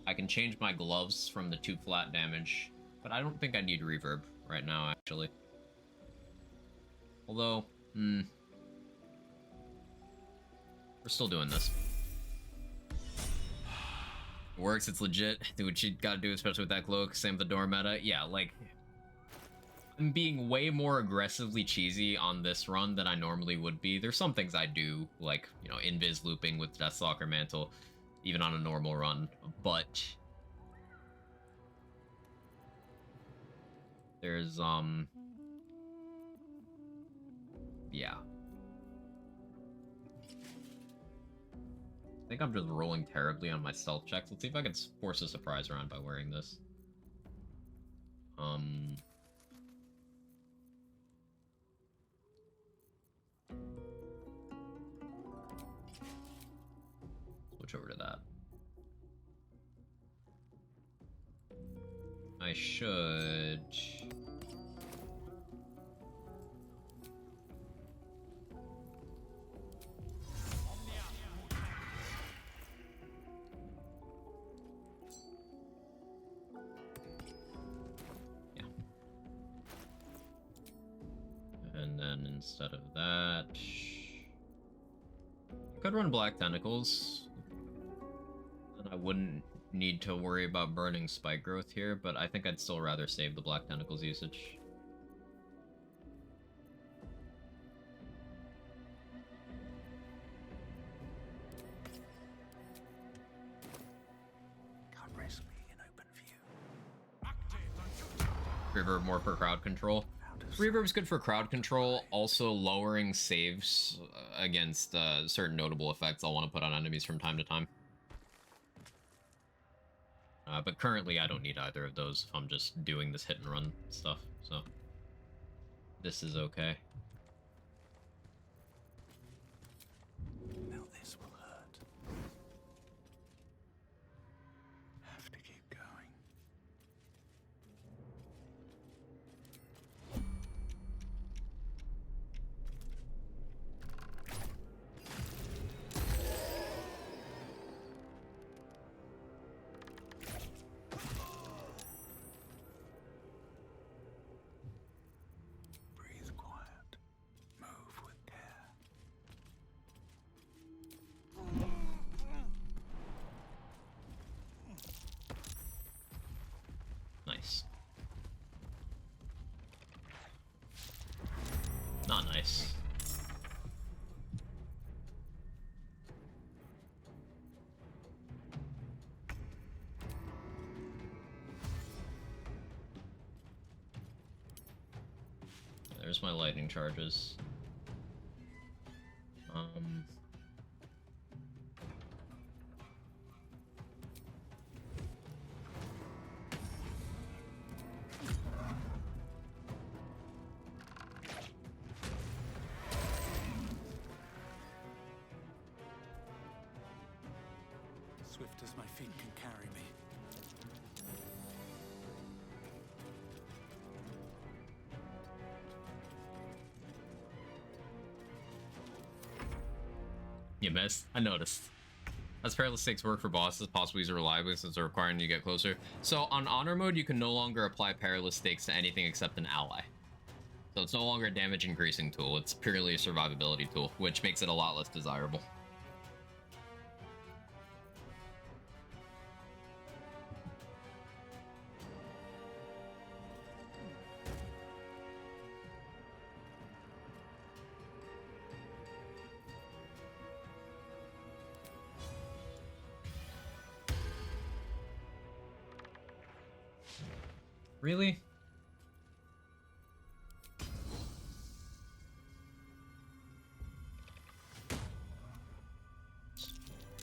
I can change my gloves from the 2 flat damage, but I don't think I need reverb right now, actually. Although, we're still doing this. It works, it's legit. Do what you gotta do, especially with that cloak. Same with the door meta. Yeah, like, I'm being way more aggressively cheesy on this run than I normally would be. There's some things I do, like, you know, invis looping with Deathstalker Mantle, even on a normal run, but there's, yeah. I think I'm just rolling terribly on my stealth checks. Let's see if I can force a surprise around by wearing this. Switch over to that. I should... And then instead of that, I could run Black Tentacles, and I wouldn't need to worry about burning Spike Growth here, but I think I'd still rather save the Black Tentacles usage. Can't risk being in open view. Reverb more for crowd control. Reverb's good for crowd control, also lowering saves against certain notable effects I'll want to put on enemies from time to time. But currently I don't need either of those if I'm just doing this hit and run stuff, so this is okay. Now this will hurt. Have to keep going. Breathe quiet. Move with care. Nice. Not nice. There's my lightning charges. Swift as my feet can carry me. You missed? I noticed. As Perilous Stakes work for bosses, possibly use it reliably since they're requiring you to get closer. So on Honor Mode, you can no longer apply Perilous Stakes to anything except an ally. So it's no longer a damage increasing tool, it's purely a survivability tool, which makes it a lot less desirable. Really?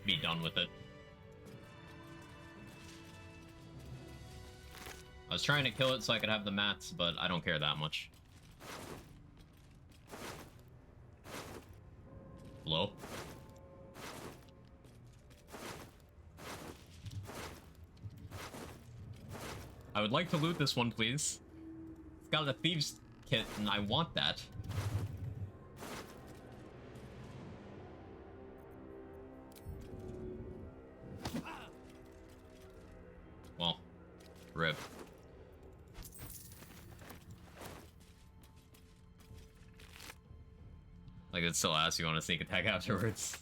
Be done with it. I was trying to kill it so I could have the mats, but I don't care that much. Hello? I would like to loot this one, please. It's got a thieves kit, and I want that. Well, rip. Like, it still asks you on a sneak attack afterwards.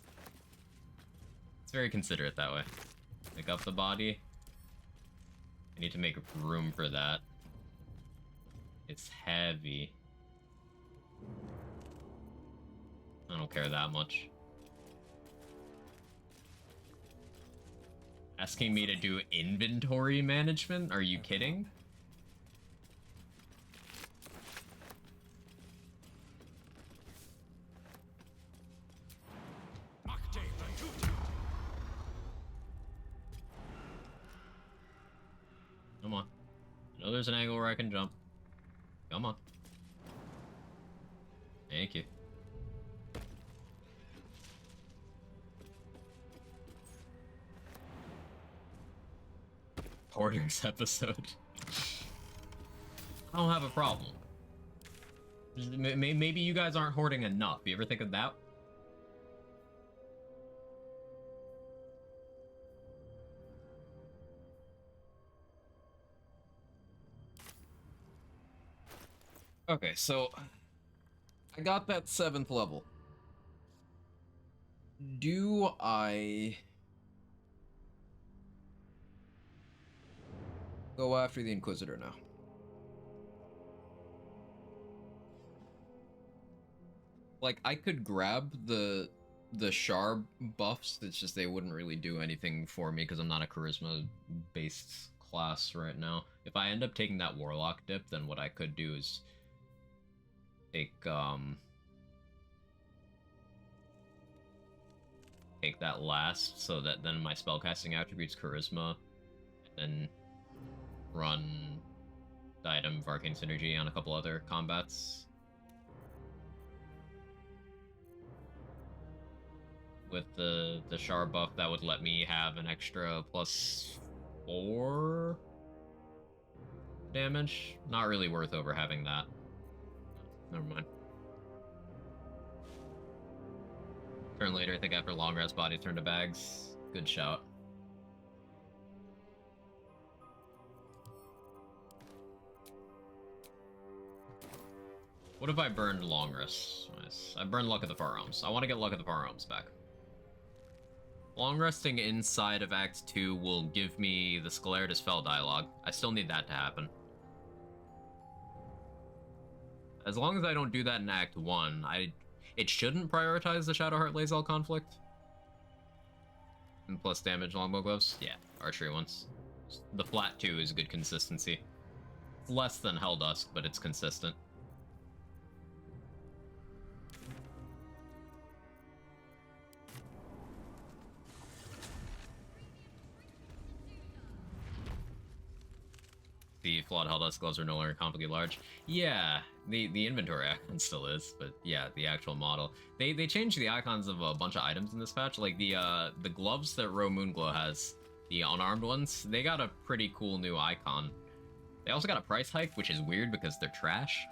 It's very considerate that way. Pick up the body. I need to make room for that. It's heavy. I don't care that much. Asking me to do inventory management? Are you kidding? Come on. I know there's an angle where I can jump. Come on. Thank you. Hoarders episode. I don't have a problem. Maybe you guys aren't hoarding enough. You ever think of that? Okay, so I got that 7th level. Do I go after the Inquisitor now? Like, I could grab the Char buffs, it's just they wouldn't really do anything for me because I'm not a charisma-based class right now. If I end up taking that Warlock dip, then what I could do is take that last, so that then my spellcasting attribute's Charisma, and then run the item of Arcane Synergy on a couple other combats. With the Char buff, that would let me have an extra +4 damage. Not really worth over having that. Never mind. Turn later, I think after long rest, body turn to bags. Good shout. What if I burned long rest? Nice. I burned Luck of the Far Realms. I want to get Luck of the Far Realms back. Long resting inside of Act 2 will give me the Scalaritas Fell dialogue. I still need that to happen. As long as I don't do that in Act 1, it shouldn't prioritize the Shadowheart Lae'zel conflict. And plus damage longbow gloves? Yeah, archery ones. The flat 2 is good consistency. It's less than Helldusk, but it's consistent. The flawed Helldusk gloves are no longer comically large. Yeah, the inventory icon still is, but yeah, the actual model. They changed the icons of a bunch of items in this patch. Like the gloves that Ro Moonglow has, the unarmed ones, they got a pretty cool new icon. They also got a price hike, which is weird because they're trash.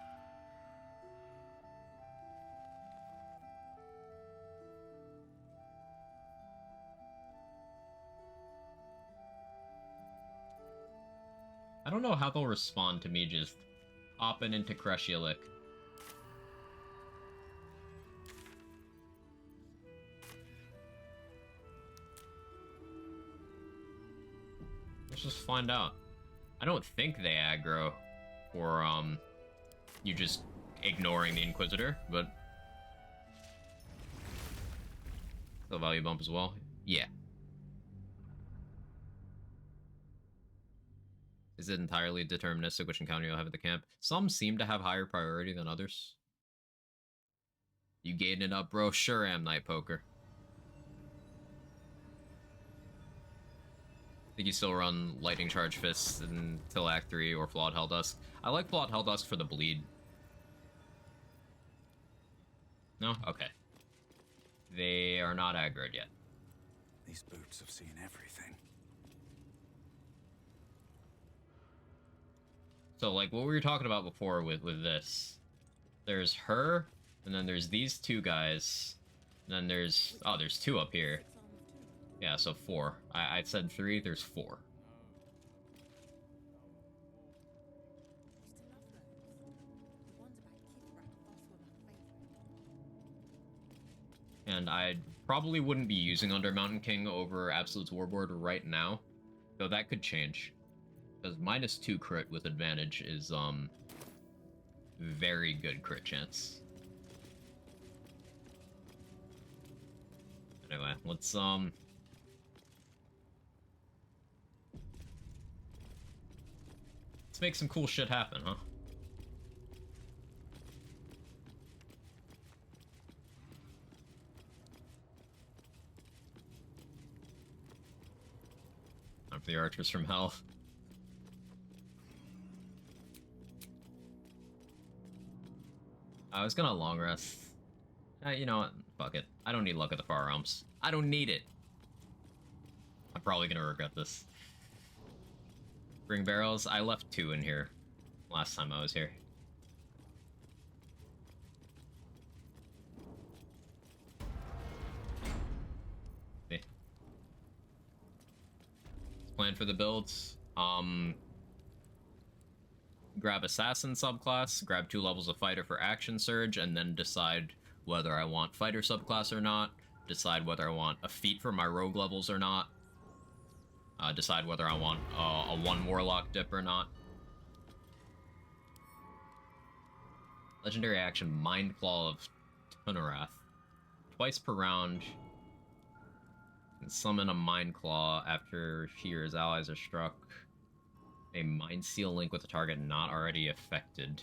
I don't know how they'll respond to me just hopping into Kreshulek. Let's just find out. I don't think they aggro, or you just ignoring the Inquisitor, but the value bump as well. Yeah. Is it entirely deterministic which encounter you'll have at the camp? Some seem to have higher priority than others. You gating it up, bro? Sure am, Night Poker. I think you still run Lightning Charge Fists until Act 3 or Flawed Helldusk. I like Flawed Helldusk for the bleed. No? Okay. They are not aggroed yet. These boots have seen everything. So, like, what we were talking about before with this. There's her, and then there's these two guys. And then there's... Oh, there's 2 up here. Yeah, so 4. I said 3, there's 4. And I probably wouldn't be using Undermountain King over Absolute's Warboard right now. Though that could change. Because -2 crit with advantage is, very good crit chance. Anyway, let's make some cool shit happen, huh? Time for the archers from hell. I was gonna long rest. You know what? Fuck it. I don't need Luck of the Far Realms. I don't need it. I'm probably gonna regret this. Bring barrels. I left 2 in here last time I was here. Okay. Plan for the builds. Grab Assassin subclass, grab 2 levels of Fighter for Action Surge, and then decide whether I want Fighter subclass or not, decide whether I want a feat for my Rogue levels or not, decide whether I want a 1 Warlock dip or not. Legendary action, Mind Claw of Tunnerath. Twice per round, and summon a Mind Claw after he or his allies are struck. A Mind Seal link with a target not already affected.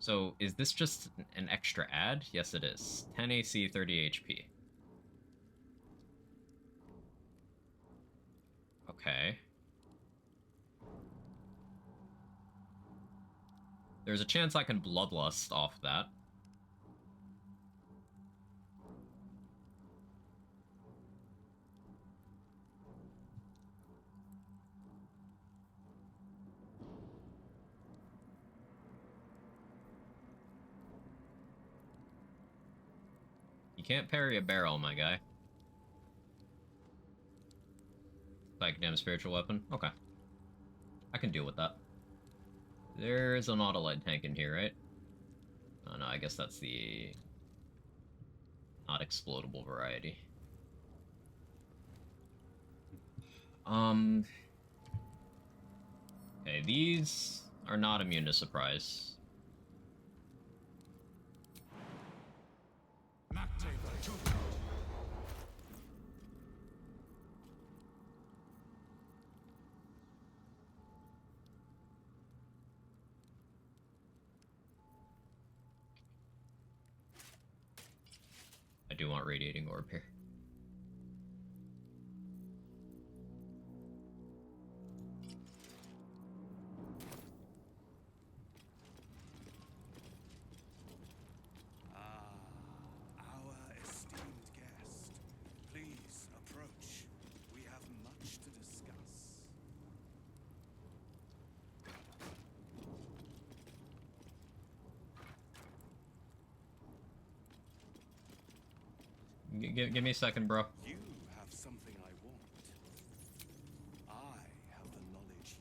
So, is this just an extra ad? Yes, it is. 10 AC, 30 HP. Okay. There's a chance I can Bloodlust off that. You can't parry a barrel, my guy. Like damn spiritual weapon? Okay. I can deal with that. There's an Autolite tank in here, right? Oh no, I guess that's the not explodable variety. Okay, these are not immune to surprise. I do want Radiating Orb here. Our esteemed guest. Please approach. We have much to discuss. Give me a second, bro. You have something I want. I have the knowledge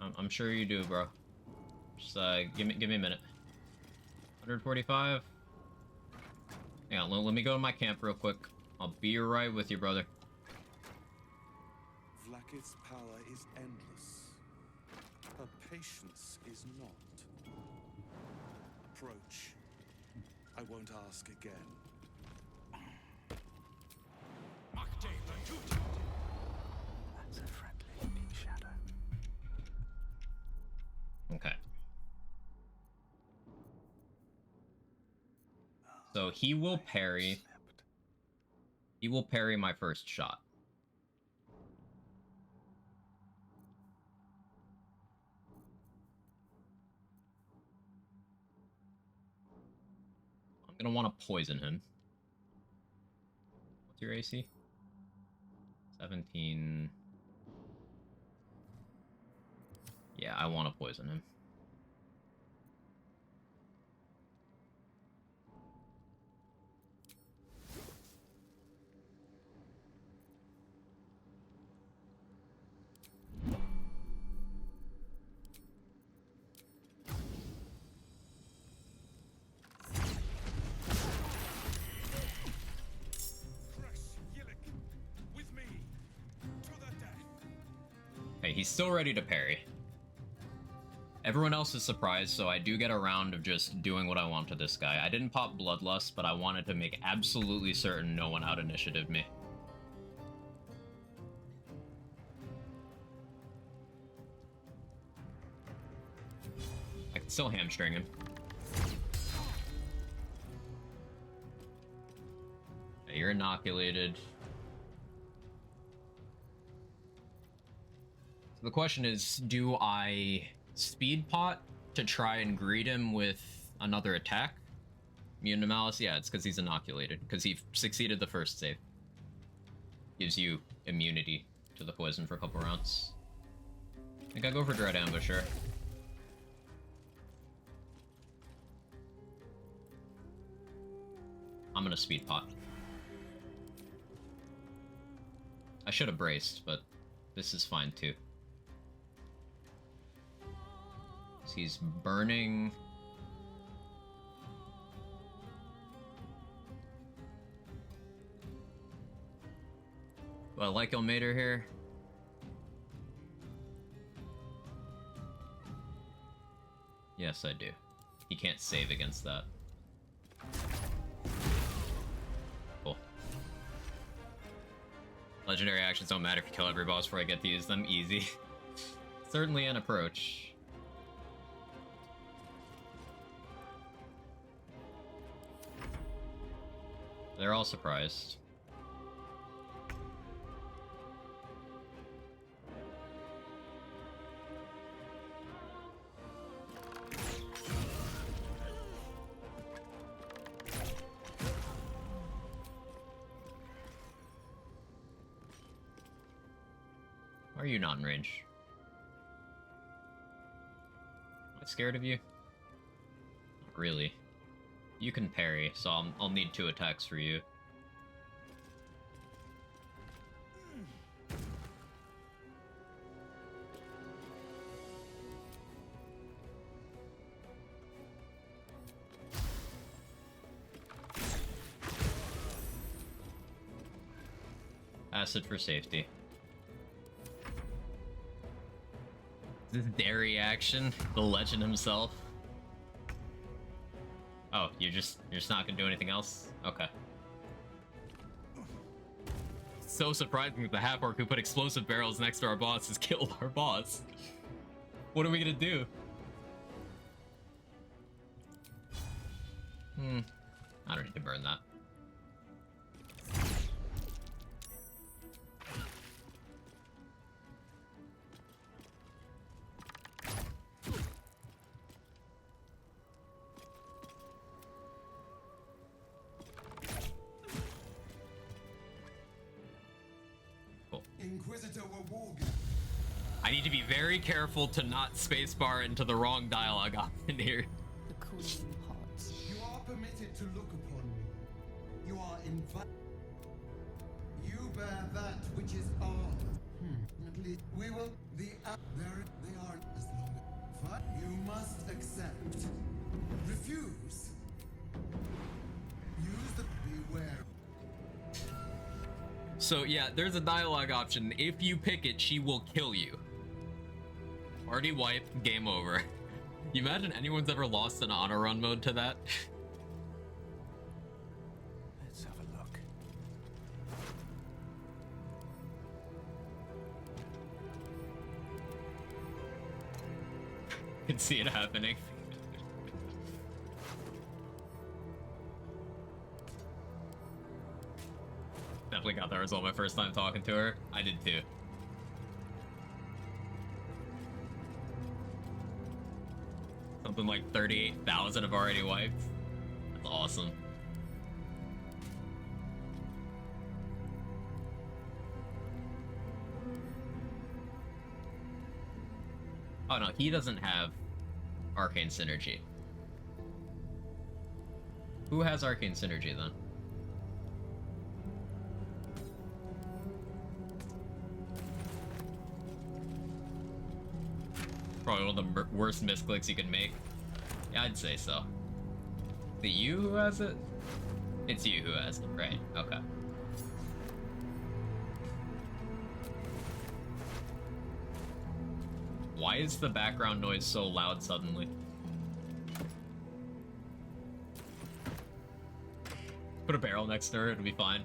you need. I'm sure you do, bro. Just give me a minute. 145. Yeah, let me go to my camp real quick. I'll be right with you, brother. Vlaakith's power is endless. Her patience is not. Approach. I won't ask again. That's a friendly shadow. Okay. So he will parry. He will parry my first shot. I'm gonna want to poison him. What's your AC? 17. Yeah, I want to poison him. Okay, he's still ready to parry. Everyone else is surprised, so I do get a round of just doing what I want to this guy. I didn't pop Bloodlust, but I wanted to make absolutely certain no one out-initiative me. I can still hamstring him. Okay, you're inoculated. The question is, do I speed pot to try and greet him with another attack? Immune to Malice? Yeah, it's because he's inoculated, because he succeeded the first save. Gives you immunity to the poison for a couple rounds. I think I go for Dread Ambusher. I'm gonna speed pot. I should have braced, but this is fine too. He's burning. Do I like Ilmater here? Yes, I do. He can't save against that. Cool. Legendary actions don't matter if you kill every boss before I get to use them. Easy. Certainly an approach. They're all surprised. Why are you not in range? Am I scared of you? Not really. You can parry, so I'll need 2 attacks for you. Acid for safety. This dairy action, the legend himself. Oh, you're just not gonna do anything else? Okay. So surprising that the half-orc who put explosive barrels next to our boss has killed our boss. What are we gonna do? I don't need to burn that. I need to be very careful to not spacebar into the wrong dialogue option here. The cooling hot. You are permitted to look upon me. You are invited. You bear that which is ours. At least we will. They are as long as. But you must accept. Refuse. Use the beware. So yeah, there's a dialogue option. If you pick it, she will kill you. Party wipe, game over. You imagine anyone's ever lost an auto run mode to that? Let's have a look. Can see it happening. Definitely got that result my first time talking to her. I did too. Something like 38,000 have already wiped. That's awesome. Oh no, he doesn't have Arcane Synergy. Who has Arcane Synergy then? Probably one of the worst misclicks you can make. Yeah, I'd say so. Is it you who has it? It's you who has it, right? Okay. Why is the background noise so loud suddenly? Put a barrel next to her, it'll be fine.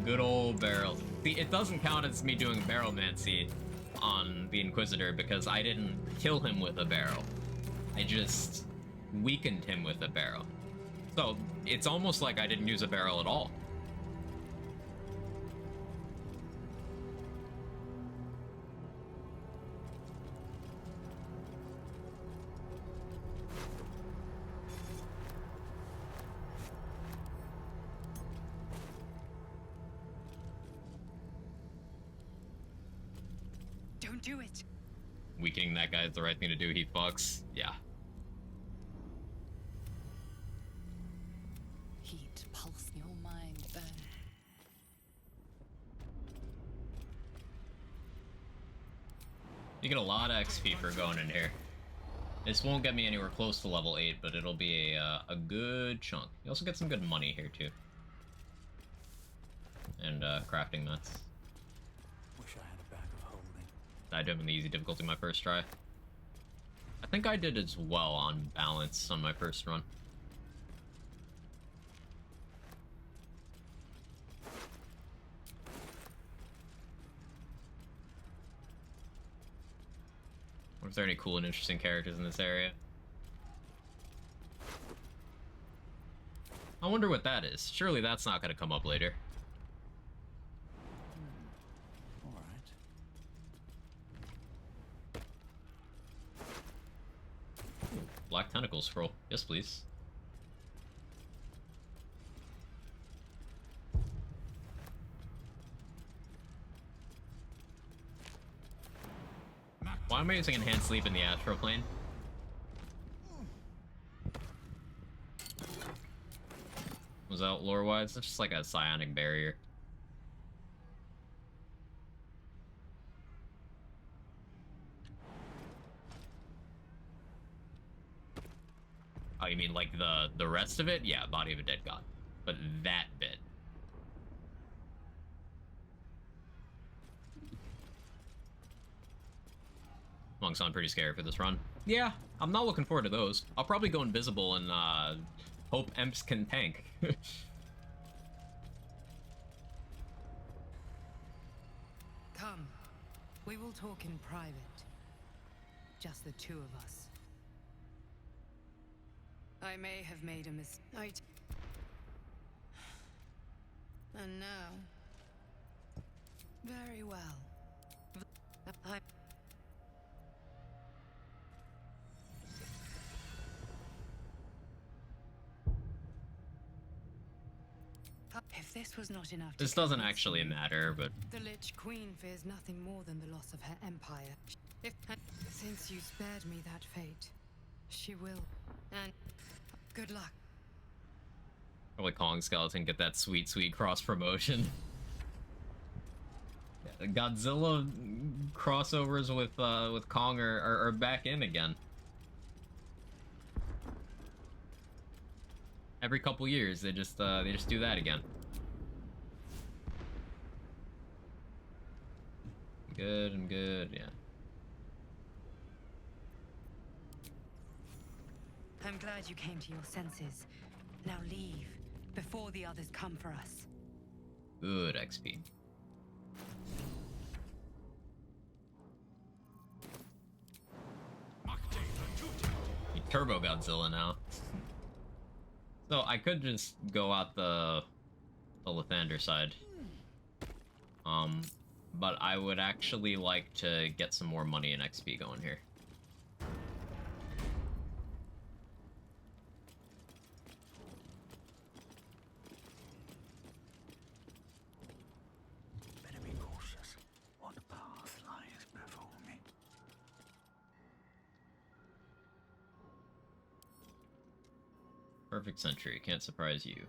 Good old barrel. See, it doesn't count as me doing barrelmancy on the Inquisitor because I didn't kill him with a barrel. I just weakened him with a barrel. So it's almost like I didn't use a barrel at all. Don't do it. Weakening that guy is the right thing to do. He fucks. Yeah. Heat pulse your mind then. You get a lot of XP for going in here. This won't get me anywhere close to level 8, but it'll be a good chunk. You also get some good money here too. And crafting mats. Wish I had a bag of holding. I did in the easy difficulty my first try. I think I did as well on balance on my first run. if there are any cool and interesting characters in this area. I wonder what that is. Surely that's not going to come up later. All right. Black tentacle scroll. Yes, please. Why am I using enhanced sleep in the astral plane? Was that lore-wise? It's just like a psionic barrier. Oh, you mean like the rest of it? Yeah, Body of a Dead God. But that bit. Monks sound pretty scary for this run. Yeah, I'm not looking forward to those. I'll probably go invisible and hope Emps can tank. Come, we will talk in private. Just the two of us. I may have made a mistake. And now? Very well. If this was not enough to This doesn't convince actually you, matter, but the Lich Queen fears nothing more than the loss of her empire. Since you spared me that fate, she will. And good luck. probably Kong Skeleton get that sweet, sweet cross promotion. Yeah, Godzilla crossovers with Kong are back in again. Every couple years, they just do that again. Good and good, yeah. I'm glad you came to your senses. Now leave, before the others come for us. Good XP. Turbo Godzilla now. So I could just go out the Lathander side. But I would actually like to get some more money and XP going here. Better be cautious. What path lies before me? Perfect Sentry, can't surprise you.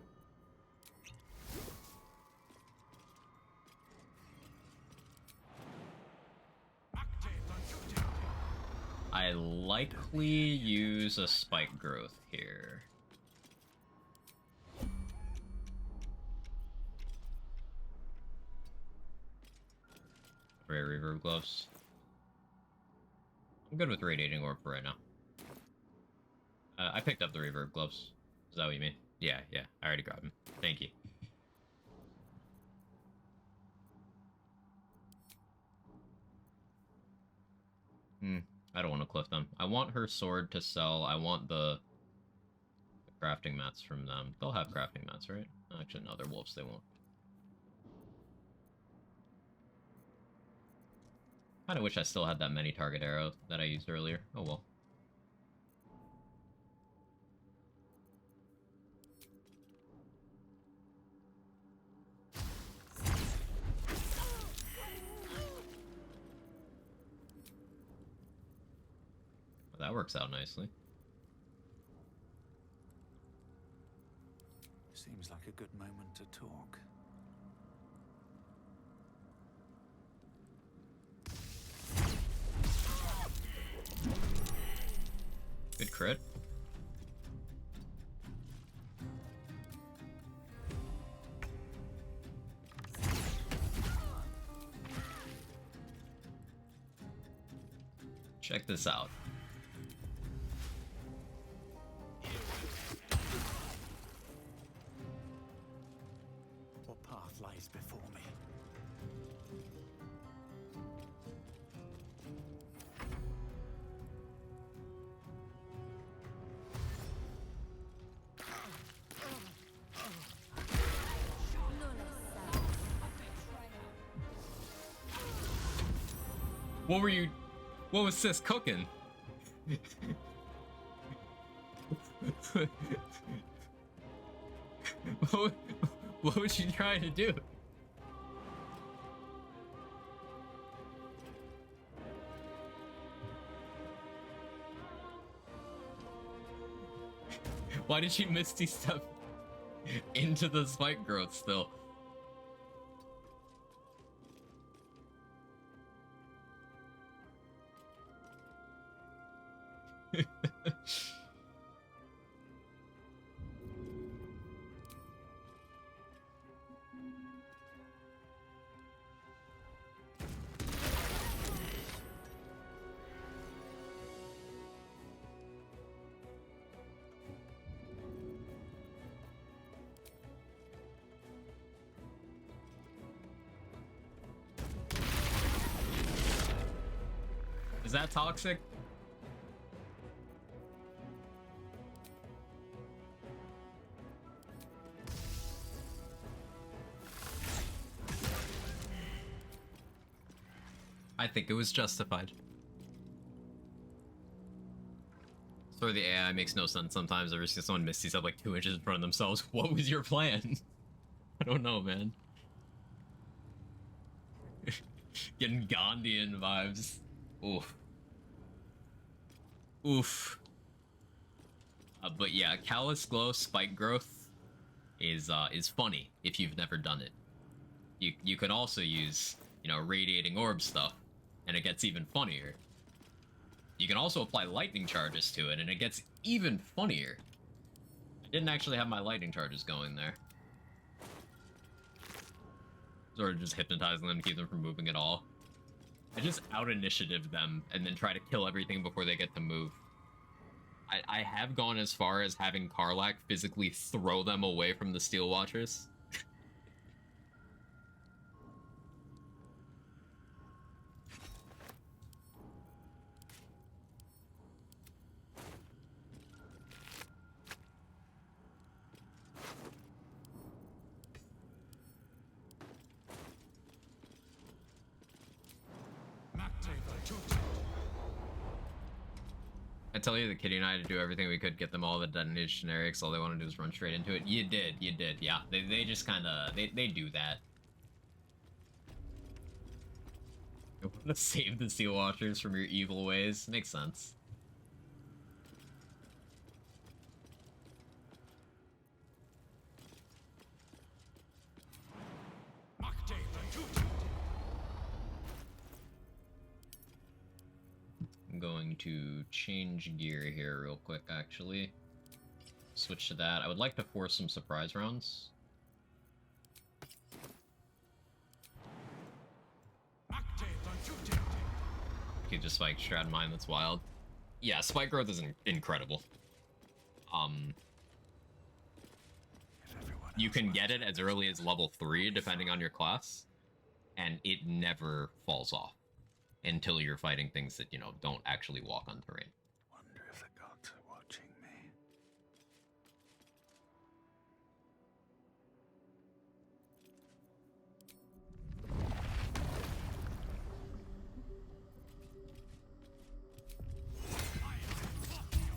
I likely use a Spike Growth here. Ray Reverb Gloves. I'm good with Radiating Orb for right now. I picked up the Reverb Gloves. Is that what you mean? Yeah, I already grabbed them. Thank you. I don't want to cliff them. I want her sword to sell. I want the crafting mats from them. They'll have crafting mats, right? Actually, no, they're wolves. They won't. Kind of wish I still had that many target arrow that I used earlier. Oh well. That works out nicely. Seems like a good moment to talk. Good crit. Check this out. What path lies before me? What were you... What was Sis cooking? What was she trying to do? Why did she Misty step into the spike growth still? Is that toxic? I think it was justified. Sorry, the AI makes no sense sometimes. I see someone Misty's up like 2 inches in front of themselves. What was your plan? I don't know, man. Getting Gandhian vibes. Oof. Oof. But yeah, Callous Glow Spike Growth is funny if you've never done it. You can also use, you know, Radiating Orb stuff, and it gets even funnier. You can also apply lightning charges to it, and it gets even funnier. I didn't actually have my lightning charges going there. Sort of just hypnotizing them to keep them from moving at all. I just out-initiative them and then try to kill everything before they get to move. I have gone as far as having Karlach physically throw them away from the Steel Watchers. I tell you, the Kitty and I had to do everything we could, get them all the detonated generics. All they want to do is run straight into it. You did, yeah. They just kind of, they do that. You want to save the Steel Watchers from your evil ways? Makes sense. I'm going to change gear here real quick, actually. Switch to that. I would like to force some surprise rounds. Okay, just Spike Strad Mine, that's wild. Yeah, Spike Growth is incredible. You can get it as early as level 3, depending on your class, and it never falls off until you're fighting things that, you know, don't actually walk on terrain. Wonder if the gods are watching me.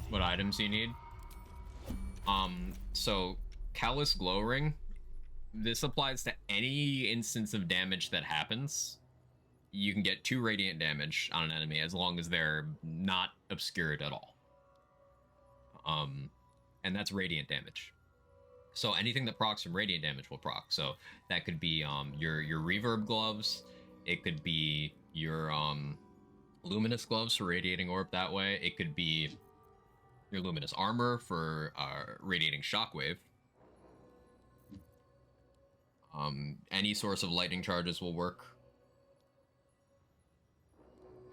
What items do you need? So Callous Glow Ring, this applies to any instance of damage that happens. You can get 2 radiant damage on an enemy as long as they're not obscured at all. And that's radiant damage. So anything that procs from radiant damage will proc. So that could be your reverb gloves. It could be your luminous gloves for radiating orb that way. It could be your luminous armor for radiating shockwave. Any source of lightning charges will work.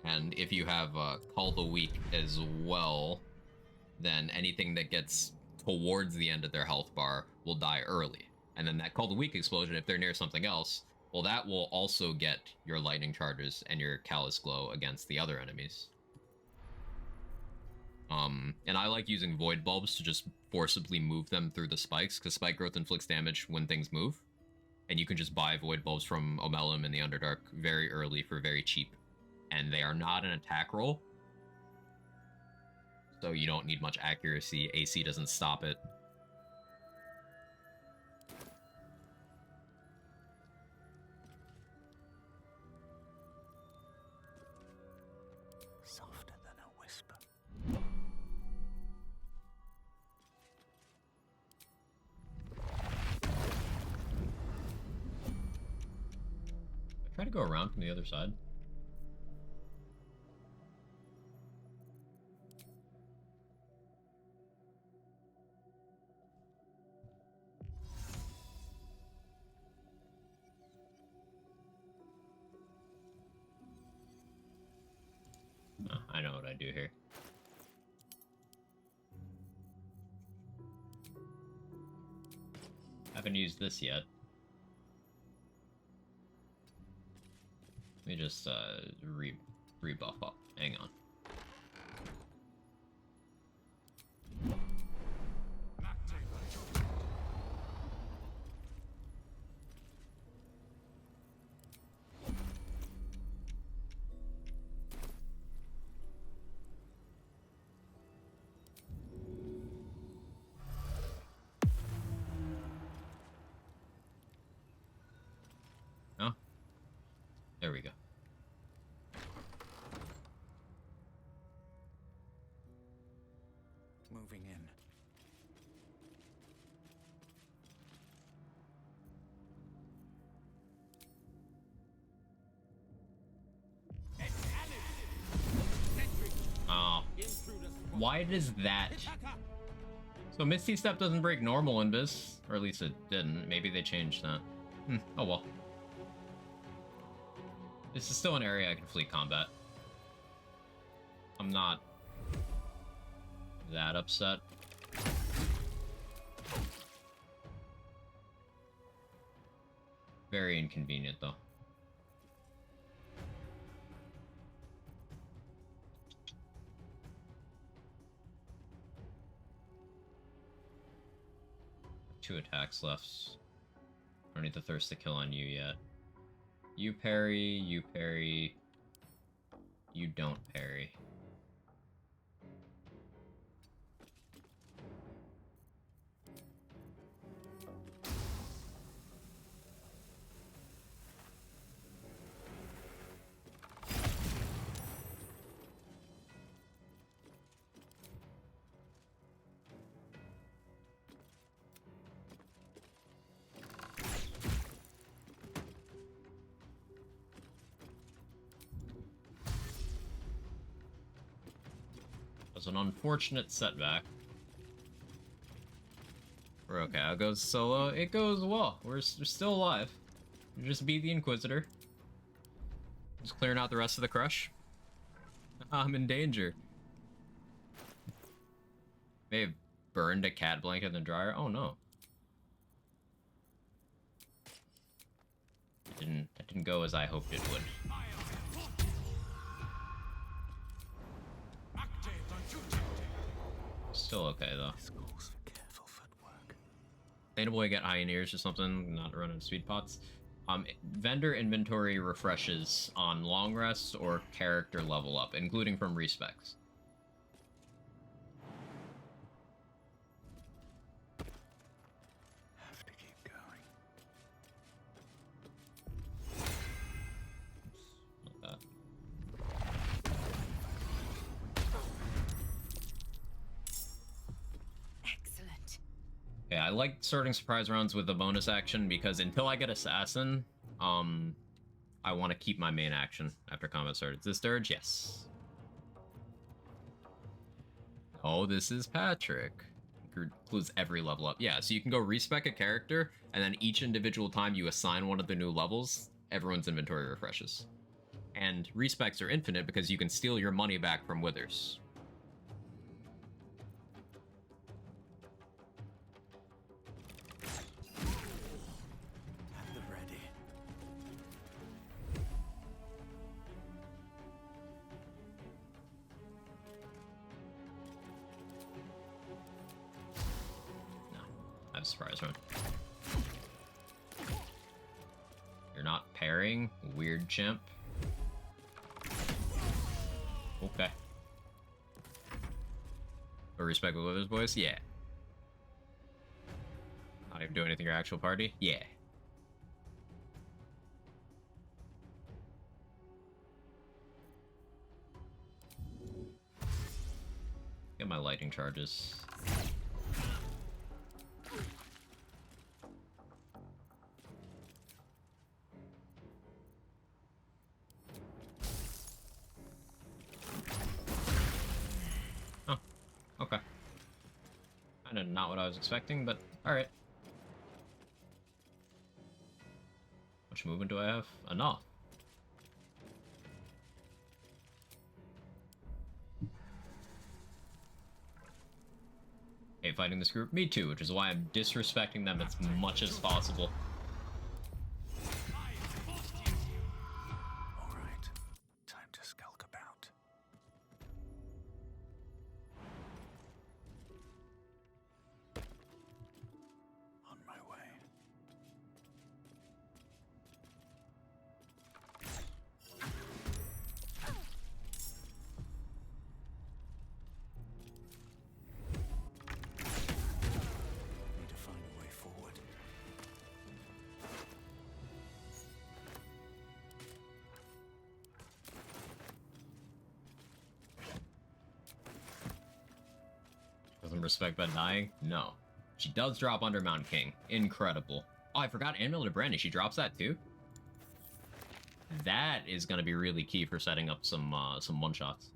And if you have Call the Weak as well, then anything that gets towards the end of their health bar will die early. And then that Call the Weak explosion, if they're near something else, well, that will also get your lightning charges and your Callous Glow against the other enemies. And I like using Void Bulbs to just forcibly move them through the spikes, because Spike Growth inflicts damage when things move. And you can just buy Void Bulbs from Omelum in the Underdark very early for very cheap. and they are not an attack roll. So you don't need much accuracy. AC doesn't stop it. Softer than a whisper. Try to go around from the other side. Oh, I know what I do here. Haven't used this yet. Let me just rebuff up. Hang on. Oh, there we go. Moving in. Oh. Why does that? So Misty Step doesn't break normal Invis, or at least it didn't. Maybe they changed that. Oh well. This is still an area I can fleet combat. I'm not that upset. Very inconvenient though. Two attacks left. I don't need the Thirst to Kill on you yet. You parry, you parry. You don't parry. Was an unfortunate setback. We're okay. I'll go solo. It goes well. We're still alive. We just beat the Inquisitor. Just clearing out the rest of the crush. I'm in danger. May have burned a cat blanket in the dryer. Oh no. That didn't go as I hoped it would. Still okay though. Sustainable to get Ioneers or something, not running speed pots. Vendor inventory refreshes on long rest or character level up, including from respecs. Have to keep going. Not that. Excellent. Okay, I like starting surprise rounds with the bonus action because until I get Assassin, I want to keep my main action after combat starts. Is this Dirge? Yes. Oh, this is Patrick. Includes every level up. Yeah, so you can go respec a character, and then each individual time you assign one of the new levels, everyone's inventory refreshes. And respecs are infinite because you can steal your money back from Withers. At the ready. I have a surprise round. You're not pairing, weird chimp. Okay. Or respect with Withers boys? Yeah. Not even do anything your actual party? Yeah. Get my lighting charges. Oh, okay. Kinda not what I was expecting, but alright. How much movement do I have? Enough. Hate fighting this group? Me too, which is why I'm disrespecting them as much as possible. Alright, time to skulk about. On my way. Need to find a way forward. Doesn't respect by dying? No. She does drop under Mountain King. Incredible. Oh, I forgot Amulet of Branding. She drops that too? That is going to be really key for setting up some one-shots.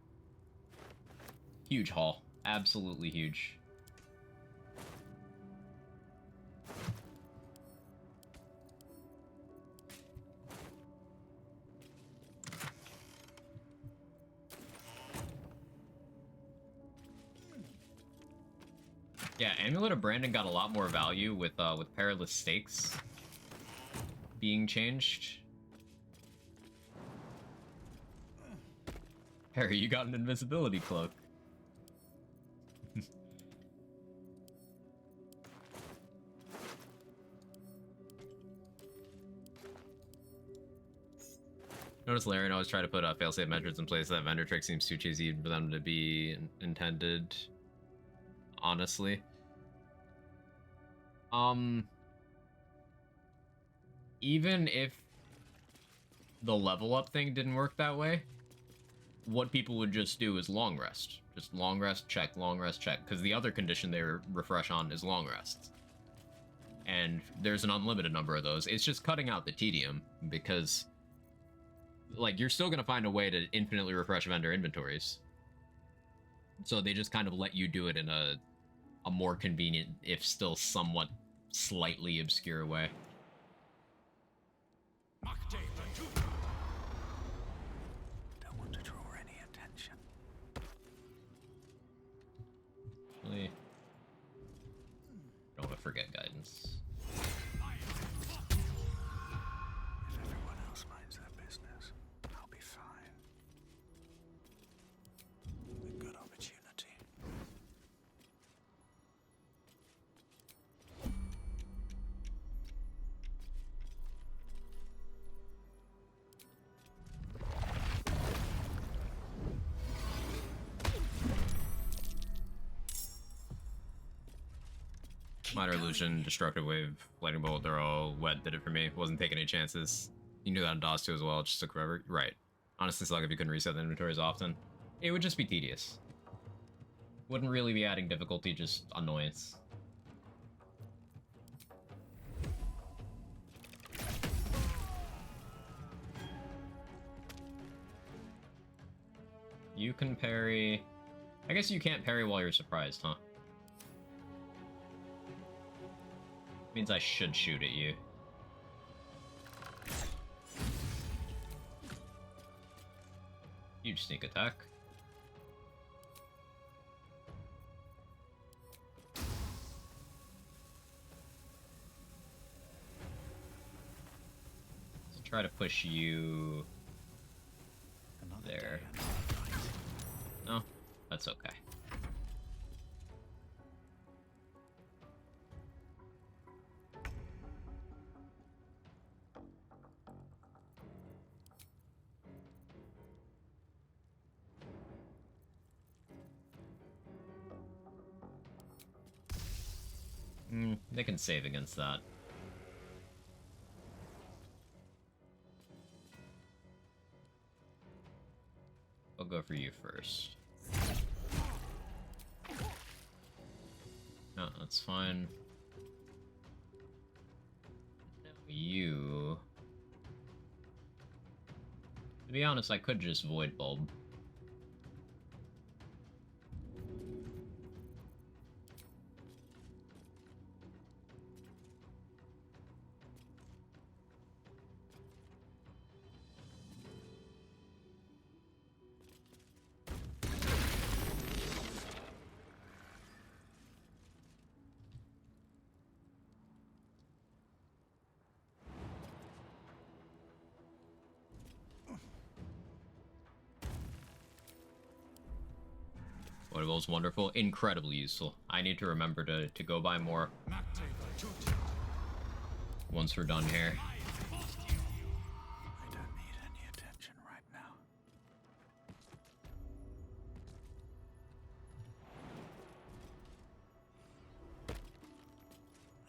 Huge haul. Absolutely huge. Yeah, Amulet of Brandon got a lot more value with Perilous Stakes being changed. Harry, you got an invisibility cloak. Notice Larian always try to put failsafe measures in place. That vendor trick seems too cheesy for them to be intended. Honestly. Even if the level up thing didn't work that way, what people would just do is long rest. Just long rest, check, because the other condition they refresh on is long rests. And there's an unlimited number of those. It's just cutting out the tedium, because like you're still gonna find a way to infinitely refresh vendor inventories. So they just kind of let you do it in a more convenient, if still somewhat slightly obscure way. Don't want to draw any attention. Really, don't want to forget guidance. If everyone else minds their business, I'll be fine. A good opportunity. Minor Illusion, Destructive Wave, Lightning Bolt, they're all wet, did it for me. Wasn't taking any chances. You knew that on DOS 2 as well, it just took forever. Right. Honestly, suck if you couldn't reset the inventories often. It would just be tedious. Wouldn't really be adding difficulty, just annoyance. You can parry... I guess you can't parry while you're surprised, huh? Means I should shoot at you. Huge sneak attack. So try to push you there. No, that's okay. They can save against that. I'll go for you first. No, that's fine. Now you... To be honest, I could just Void Bulb. Void Bulb's wonderful, incredibly useful. I need to remember to go buy more once we're done here. I don't need any attention right now.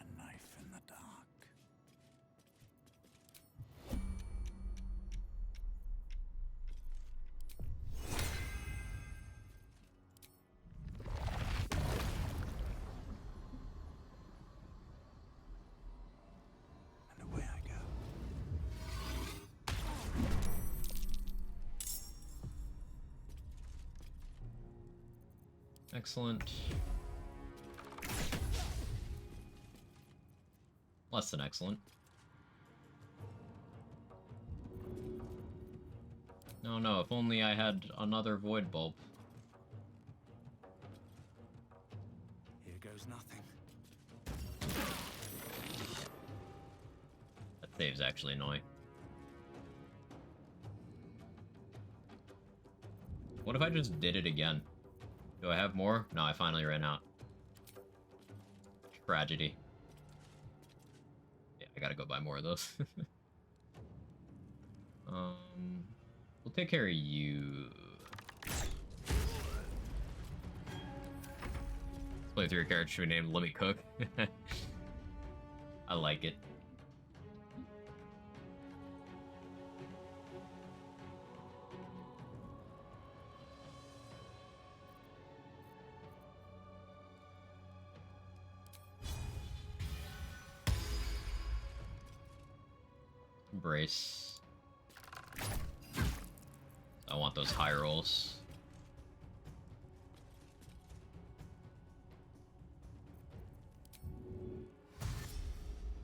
A knife in the dark. And away I go. Excellent. Less than excellent. No, if only I had another Void Bulb. Here goes nothing. That save's actually annoying. What if I just did it again? Do I have more? No, I finally ran out. Tragedy. Yeah, I gotta go buy more of those. We'll take care of you. Play through a character should be named Let Me Cook. I like it. Embrace. I want those high rolls.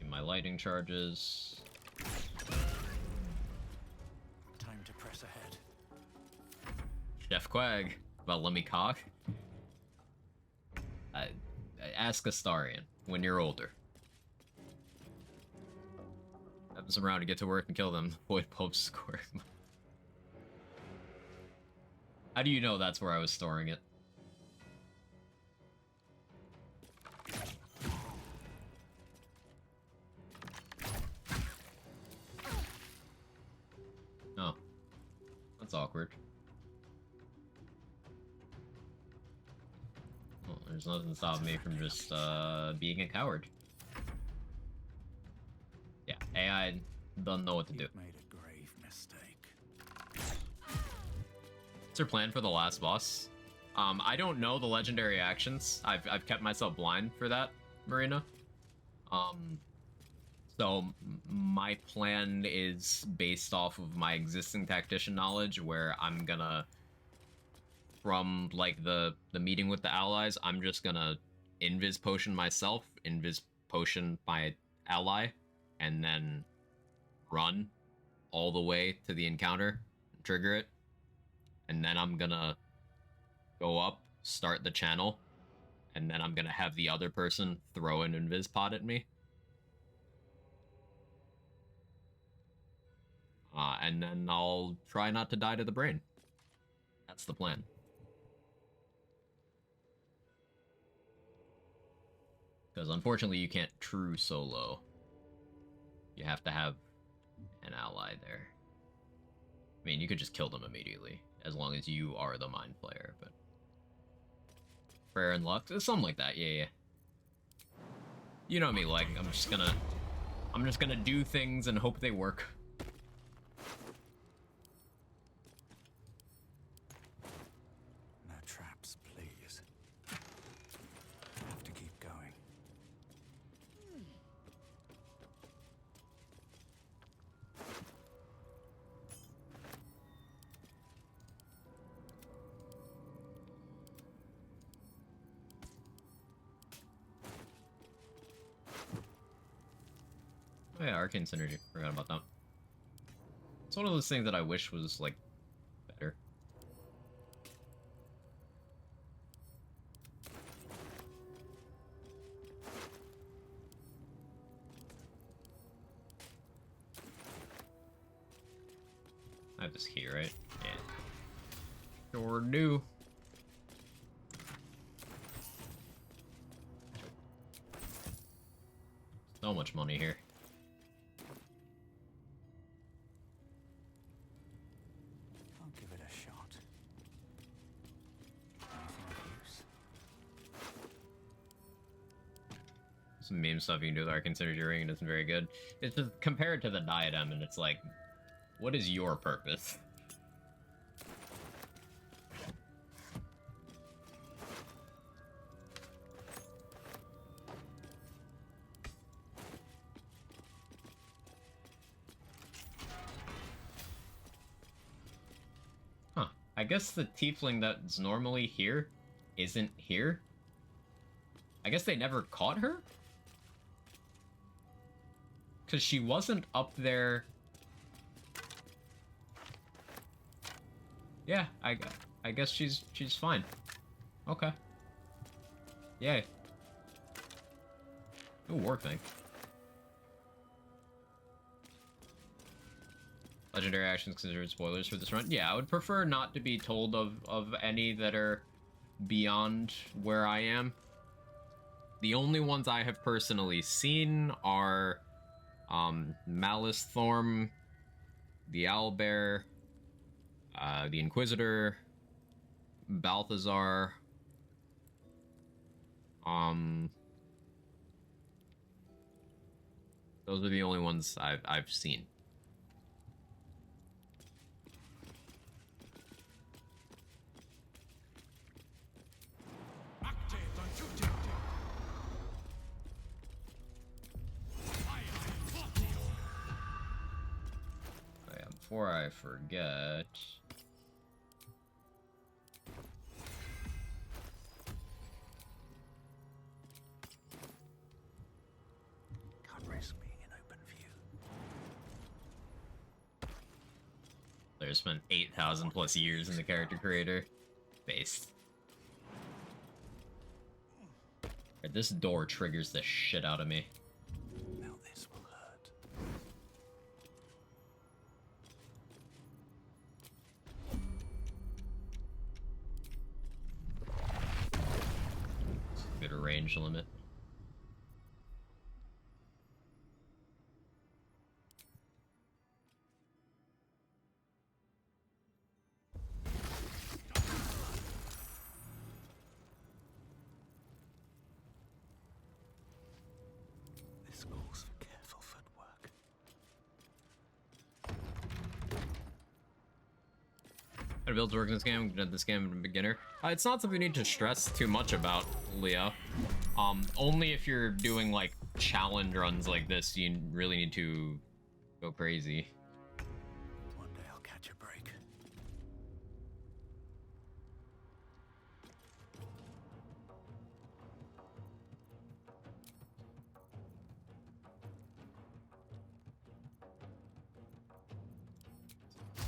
Get my lightning charges. Time to press ahead. Chef Quag. About Let Me Cock. Ask Astarion when you're older. Have some round to get to work and kill them. Void Bulb score. How do you know that's where I was storing it? Oh. That's awkward. Well, there's nothing stopping me from just, being a coward. Yeah, AI doesn't know what to do. Made a grave mistake. What's your plan for the last boss? I don't know the legendary actions. I've kept myself blind for that, Marina. So my plan is based off of my existing tactician knowledge, where I'm gonna, from like the meeting with the allies, I'm just gonna invis potion myself, invis potion my ally, and then run all the way to the encounter, trigger it, and then I'm gonna go up, start the channel, and then I'm gonna have the other person throw an invis pod at me. And then I'll try not to die to the brain. That's the plan. Because unfortunately you can't true solo. You have to have an ally there. I mean, you could just kill them immediately, as long as you are the mind player, but... Prayer and luck? Something like that, yeah. You know me, like, I'm just gonna do things and hope they work. No traps, please. Have to keep going. Oh yeah, Arcane Synergy. Forgot about that. It's one of those things that I wish was, like, better. I have this key, right? Yeah. Sure do. So much money here. I'll give it a shot. Anything of use? Some meme stuff you can do with Arcane Synergy Ring, and it's very good. It's just compared to the diadem, and it's like, what is your purpose? Huh. I guess the tiefling that's normally here isn't here? I guess they never caught her? Because she wasn't up there. Yeah, I guess she's fine. Okay. Yay. Ooh, work thing. Legendary actions considered spoilers for this run? Yeah, I would prefer not to be told of any that are beyond where I am. The only ones I have personally seen are Malice Thorm, the Owlbear, the Inquisitor, Balthazar, those are the only ones I've seen. Oh yeah, before I forget. Can't risk being in open view. Players spent 8,000 plus years in the character creator. Based. This door triggers the shit out of me. Now this will hurt. Bit of range limit. This calls for careful footwork. How to build to work in this game? Did this game a beginner? It's not something you need to stress too much about, Leo. Only if you're doing like challenge runs like this, you really need to go crazy. One day I'll catch a break.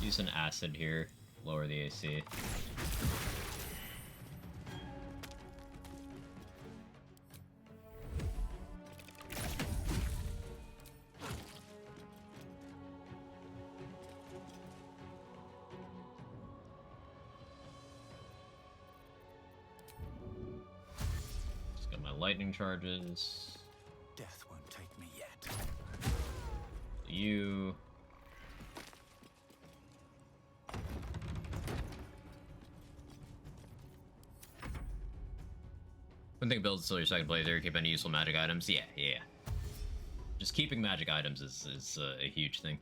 Use an acid here, lower the AC. Just got my lightning charges. Death won't take me yet. You. I think builds till your second playthrough, keep any useful magic items. Yeah. Just keeping magic items is a huge thing.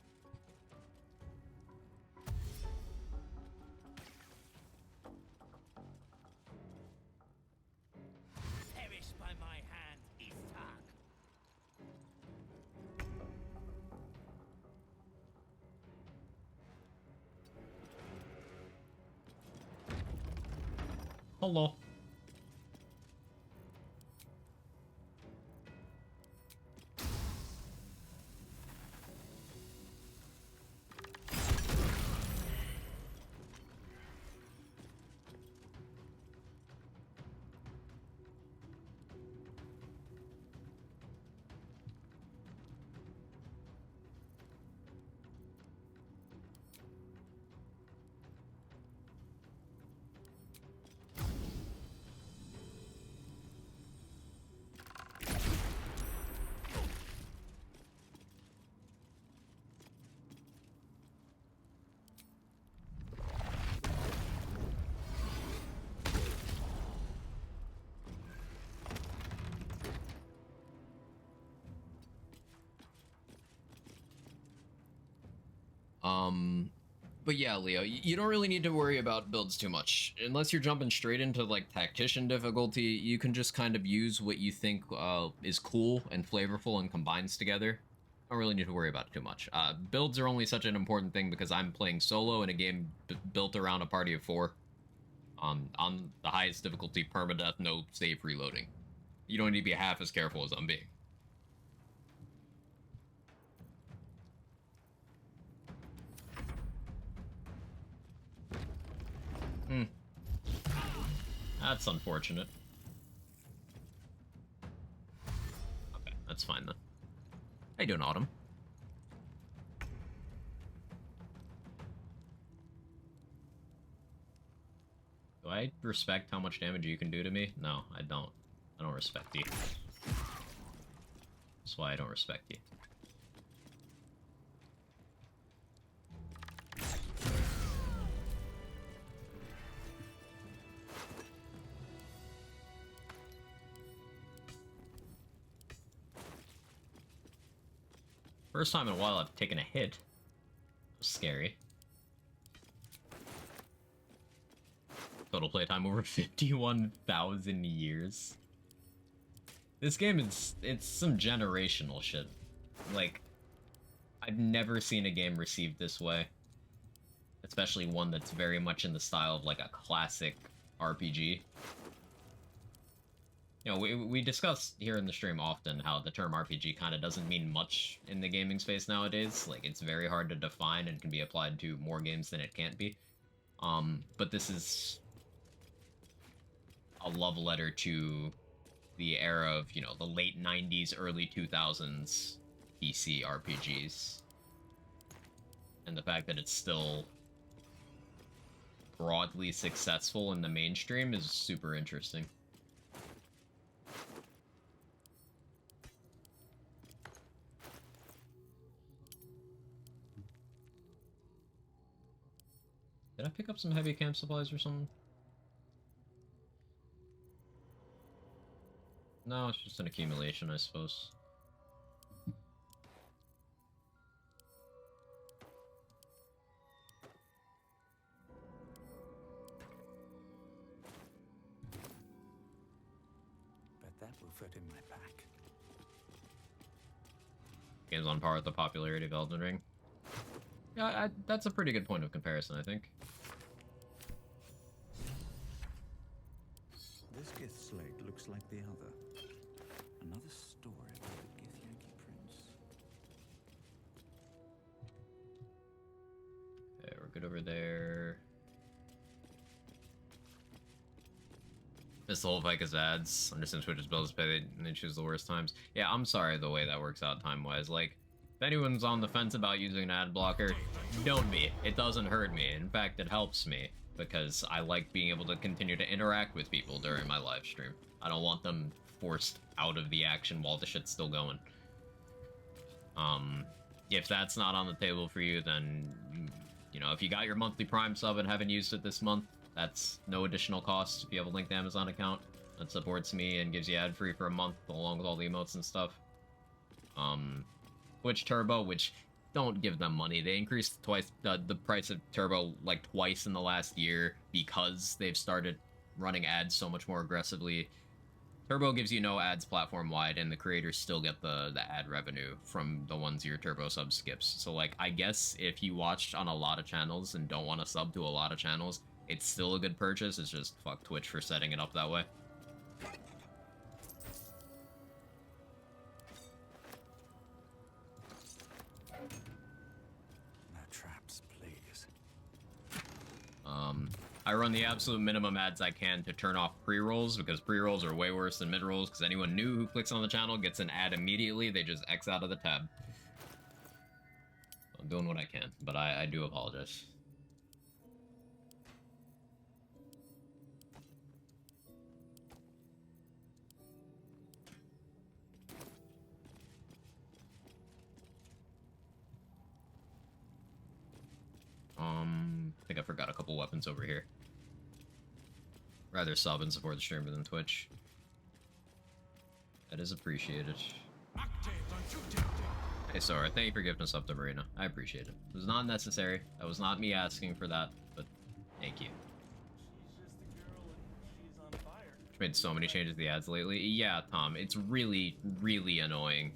Perish by my hand, Iftak. Hello. But yeah, Leo, you don't really need to worry about builds too much. Unless you're jumping straight into, like, Tactician difficulty, you can just kind of use what you think is cool and flavorful and combines together. Don't really need to worry about it too much. Builds are only such an important thing because I'm playing solo in a game built around a party of 4. On the highest difficulty, permadeath, no save reloading. You don't need to be half as careful as I'm being. That's unfortunate. Okay, that's fine then. How you doing, Autumn? Do I respect how much damage you can do to me? No, I don't. I don't respect you. That's why I don't respect you. First time in a while I've taken a hit. Scary. Total playtime over 51,000 years. This game it's some generational shit. Like, I've never seen a game received this way. Especially one that's very much in the style of like a classic RPG. You know, we discuss here in the stream often how the term RPG kind of doesn't mean much in the gaming space nowadays. Like, it's very hard to define and can be applied to more games than it can't be. But this is a love letter to the era of, you know, the late 90s, early 2000s PC RPGs. And the fact that it's still broadly successful in the mainstream is super interesting. Did I pick up some heavy camp supplies or something? No, it's just an accumulation, I suppose. Bet that will fit in my pack. Game's on par with the popularity of Elden Ring. Yeah, that's a pretty good point of comparison, I think. This Gith slate looks like the other. Another story about the Githyanki prince. Okay, we're good over there. Miss the whole Vika's ads. Understand Twitch's bills pay, they choose the worst times. Yeah, I'm sorry the way that works out time-wise. Like, if anyone's on the fence about using an ad blocker, don't be. It doesn't hurt me. In fact, it helps me, because I like being able to continue to interact with people during my live stream. I don't want them forced out of the action while the shit's still going. If that's not on the table for you, then, you know, if you got your monthly Prime sub and haven't used it this month, that's no additional cost if you have a linked Amazon account. that supports me and gives you ad free for a month along with all the emotes and stuff. Twitch Turbo, which don't give them money. They increased twice the price of Turbo like twice in the last year because they've started running ads so much more aggressively. Turbo gives you no ads platform wide, and the creators still get the ad revenue from the ones your Turbo sub skips. So like, I guess if you watched on a lot of channels and don't want to sub to a lot of channels, it's still a good purchase. It's just fuck Twitch for setting it up that way. No traps, please. I run the absolute minimum ads I can to turn off pre-rolls, because pre-rolls are way worse than mid-rolls, because anyone new who clicks on the channel gets an ad immediately. They just X out of the tab. I'm doing what I can, but I do apologize. I think I forgot a couple weapons over here. Rather sub and support the streamer than Twitch. That is appreciated. Hey Sora, thank you for giving us up to Marina. I appreciate it. It was not necessary. That was not me asking for that, but thank you. Made so many changes to the ads lately. Yeah, Tom, it's really, really annoying.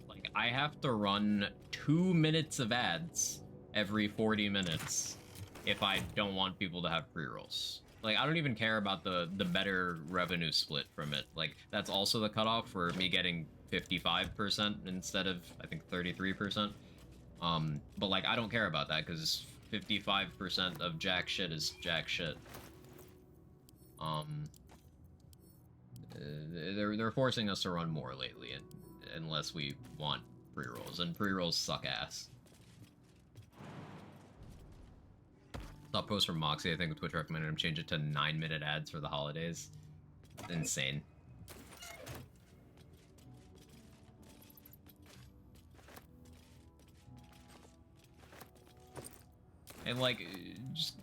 Like, I have to run 2 minutes of ads every 40 minutes if I don't want people to have pre-rolls. Like, I don't even care about the better revenue split from it. Like, that's also the cutoff for me getting 55% instead of, I think, 33%. But, like, I don't care about that, because 55% of jack shit is jack shit. They're forcing us to run more lately, unless we want pre-rolls, and pre-rolls suck ass. Saw a post from Moxie, I think Twitch recommended him change it to 9-minute ads for the holidays. Insane. And like, just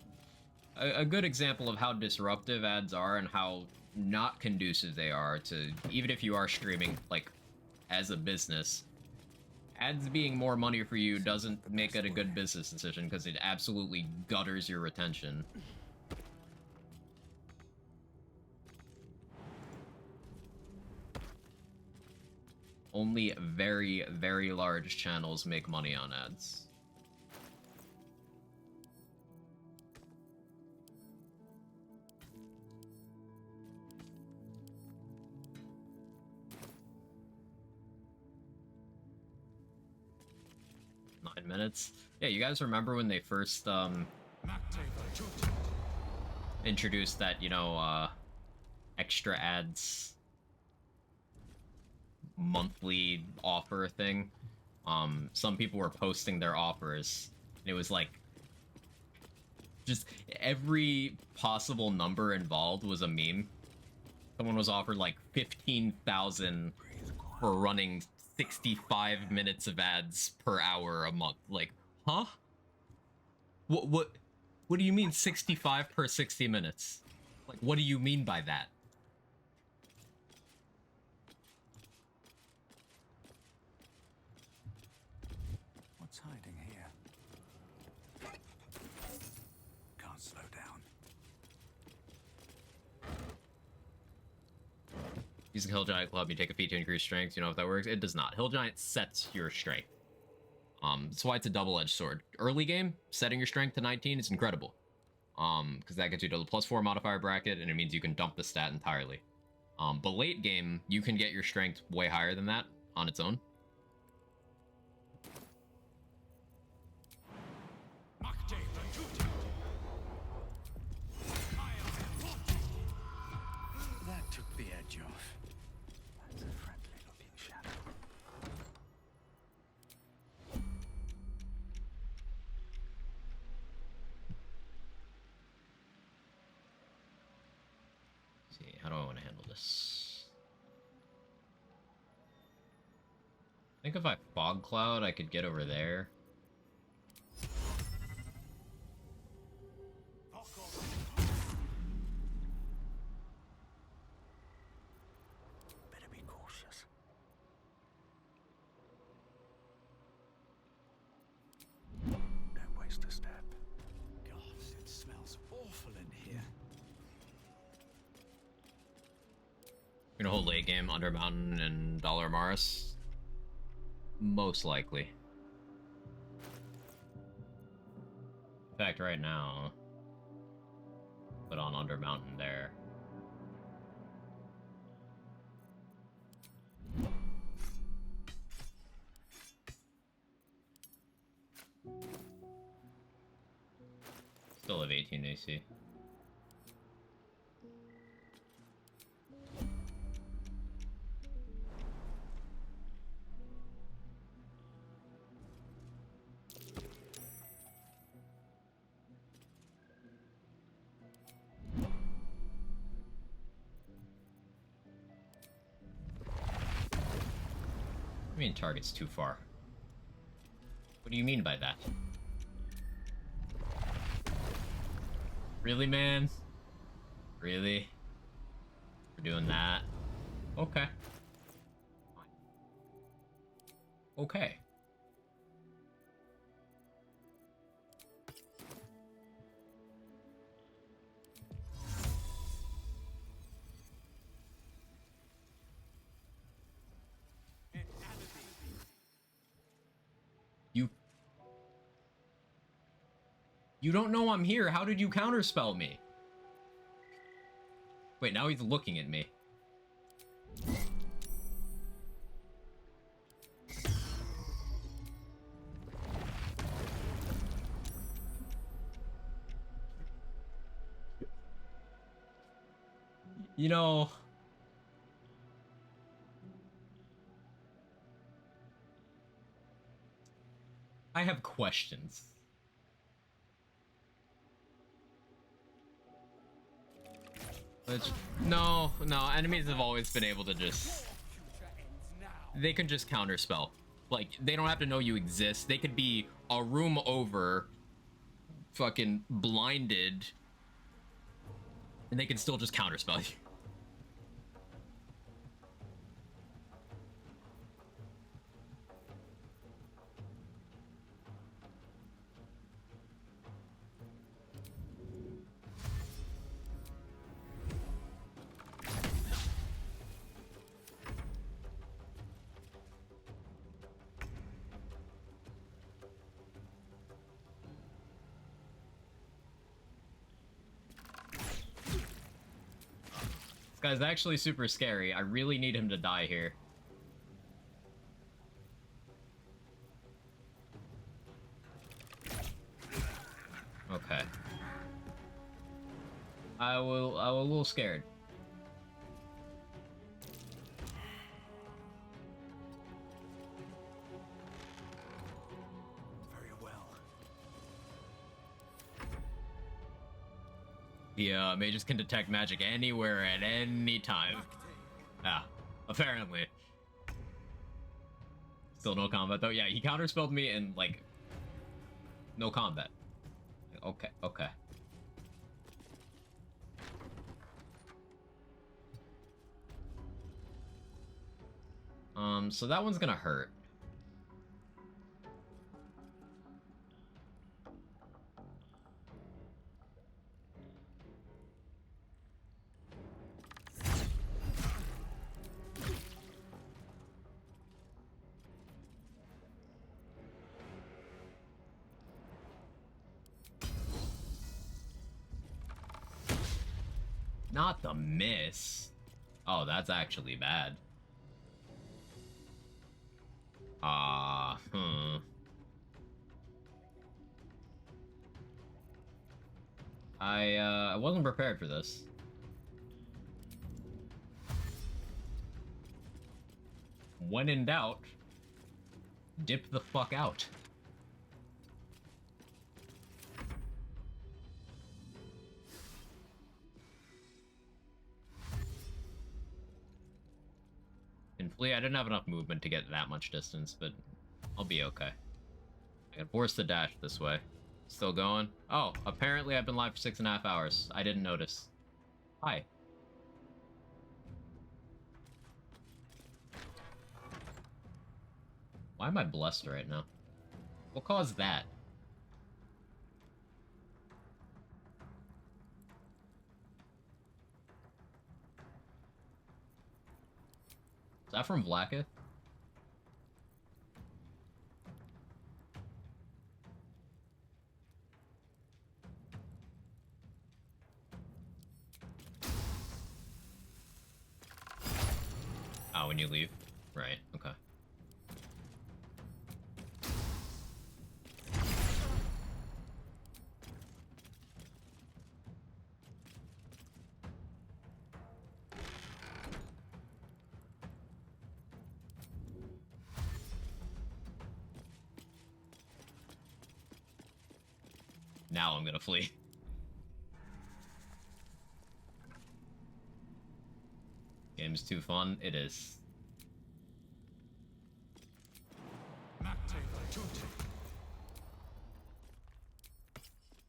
a good example of how disruptive ads are and how not conducive they are to, even if you are streaming, like, as a business, ads being more money for you doesn't make it a good business decision, because it absolutely gutters your retention. Only very, very large channels make money on ads. Minutes. Yeah, you guys remember when they first introduced that, you know, extra ads monthly offer thing? Some people were posting their offers, and it was like just every possible number involved was a meme. Someone was offered like 15,000 for running 65 minutes of ads per hour a month. Like, huh? What do you mean 65 per 60 minutes? Like, what do you mean by that? What's hiding here? Can't slow down. Using Hill Giant Club, you take a feat to increase strength. You know if that works? It does not. Hill Giant sets your strength. That's why it's a double-edged sword. Early game, setting your strength to 19 is incredible. Because that gets you to the +4 modifier bracket, and it means you can dump the stat entirely. But late game, you can get your strength way higher than that on its own. That took the edge off. That's a friendly looking shadow. Let's see, how do I want to handle this? I think if I fog cloud, I could get over there. extra step. God, it smells awful in here. Gonna hold late game Under Mountain and Dollar Maris? Most likely. In fact, right now, put on Under Mountain there. Still have 18 AC. I mean, target's too far. What do you mean by that? Really, man? Really? We're doing that? Okay. Okay. You don't know I'm here. How did you counterspell me? Wait, now he's looking at me. You know... I have questions. Which, no, enemies have always been able to just... They can just counterspell. Like, they don't have to know you exist. They could be a room over, fucking blinded, and they can still just counterspell you. This guy's actually super scary. I really need him to die here. Okay. I was a little scared. Very well. Yeah, mages can detect magic anywhere at any time. Yeah, apparently. Still no combat though. Yeah, he counterspelled me in like no combat. Okay, okay. So that one's gonna hurt. Not the miss. Oh, that's actually bad. I wasn't prepared for this. When in doubt, dip the fuck out. And flee, I didn't have enough movement to get that much distance, but I'll be okay. I can force the dash this way. Still going? Oh, apparently I've been live for 6.5 hours. I didn't notice. Hi. Why am I blessed right now? What caused that? that from Vlaka? Oh, when you leave? Right, okay. Now I'm gonna flee. Game's too fun. It is.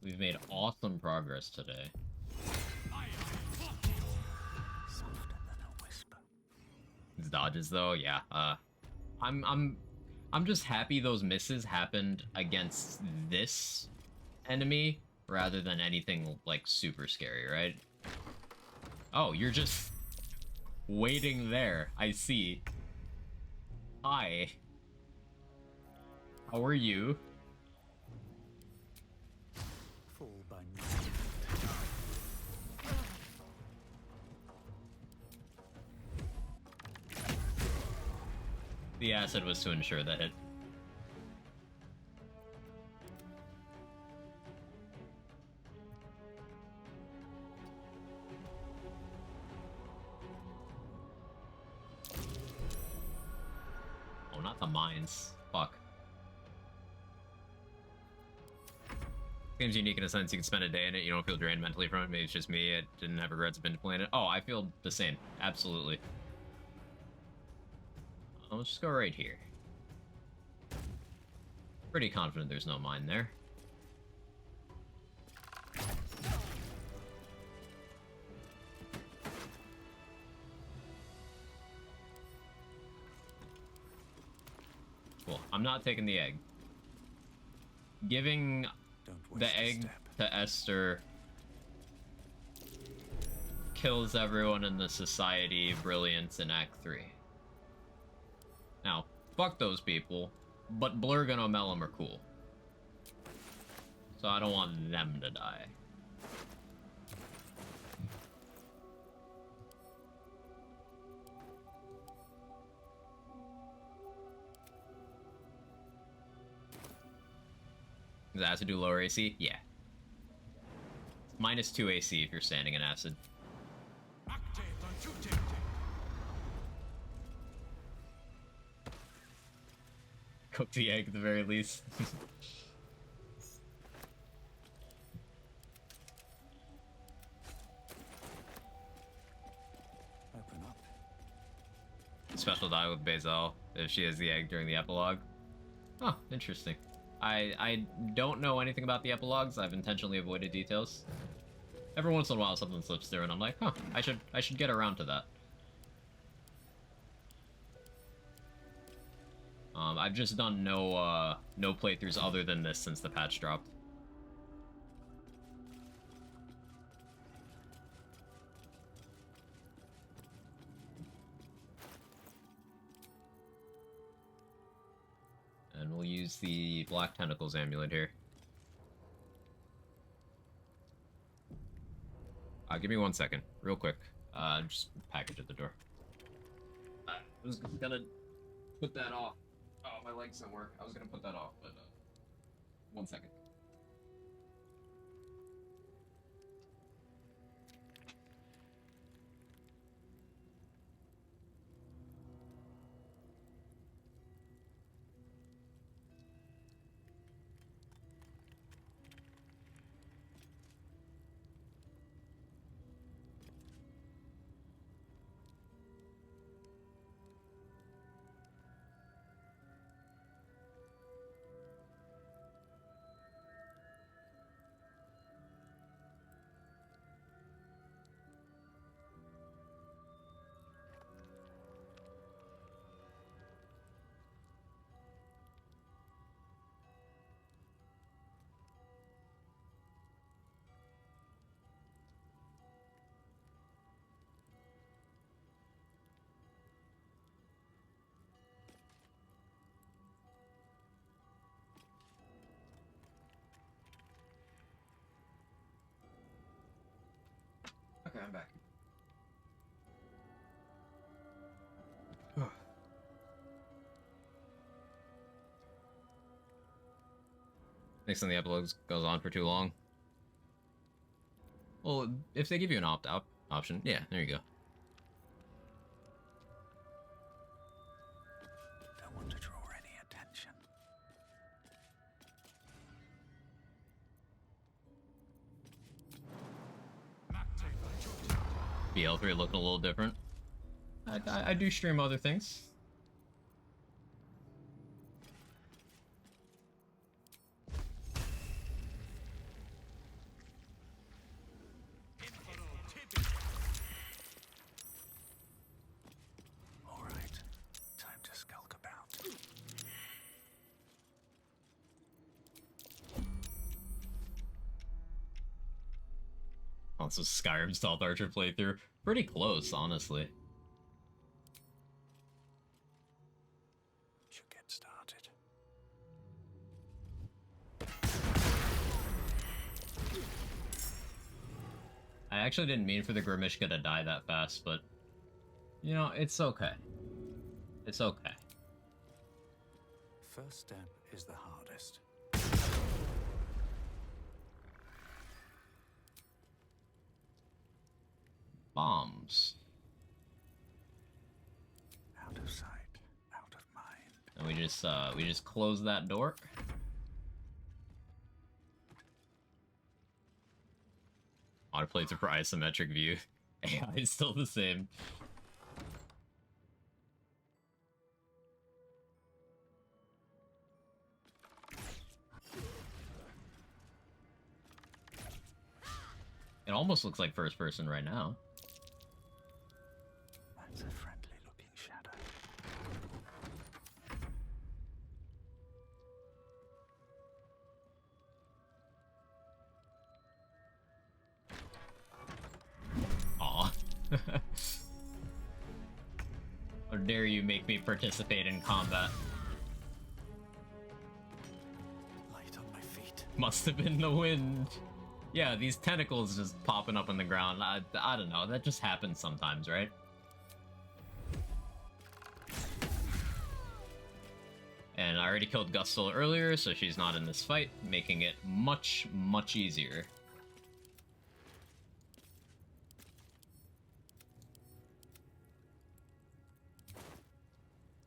We've made awesome progress today. It's dodges though, yeah. I'm just happy those misses happened against this enemy rather than anything like super scary, right? Oh, you're just waiting there. I see. Hi. How are you? The acid was to ensure that it. Oh, not the mines. Fuck. Game's unique in a sense you can spend a day in it, you don't feel drained mentally from it. Maybe it's just me, I didn't have regrets of binge playing it. Oh, I feel the same. Absolutely. Let's just go right here. Pretty confident there's no mine there. Cool. I'm not taking the egg. Giving the egg to Esther kills everyone in the Society of Brilliance in Act 3. Now, fuck those people, but Blurg and Omelum are cool. So I don't want them to die. Does acid do lower AC? Yeah. It's -2 AC if you're standing in acid. Cook the egg at the very least. Open up. Special die with Bazel if she has the egg during the epilogue. Oh, interesting. I don't know anything about the epilogues. I've intentionally avoided details. Every once in a while something slips through and I'm like, huh, I should get around to that. I've just done no playthroughs other than this since the patch dropped. And we'll use the Black Tentacles amulet here. Give me 1 second, real quick. Just package at the door. I was gonna put that off. Oh, my legs don't work. I was gonna put that off, but 1 second. I'm back. Next time the epilogue goes on for too long. Well, if they give you an opt-out option, yeah, there you go. Don't want to draw any attention. BL3 looking a little different. I do stream other things. All right, time to skulk about. Also, Skyrim Stealth Archer playthrough. Pretty close, honestly. Should get started. I actually didn't mean for the Grimishka to die that fast, but... You know, it's okay. It's okay. First step is the hardest. Bombs. Out of sight, out of mind. And we just close that door. Autoplates are for isometric view. AI is still the same. It almost looks like first person right now. That's a friendly looking shadow. Aw. How dare you make me participate in combat? Light on my feet. Must have been the wind. Yeah, these tentacles just popping up on the ground. I don't know. That just happens sometimes, right? And I already killed Gustul earlier, so she's not in this fight, making it much, much easier.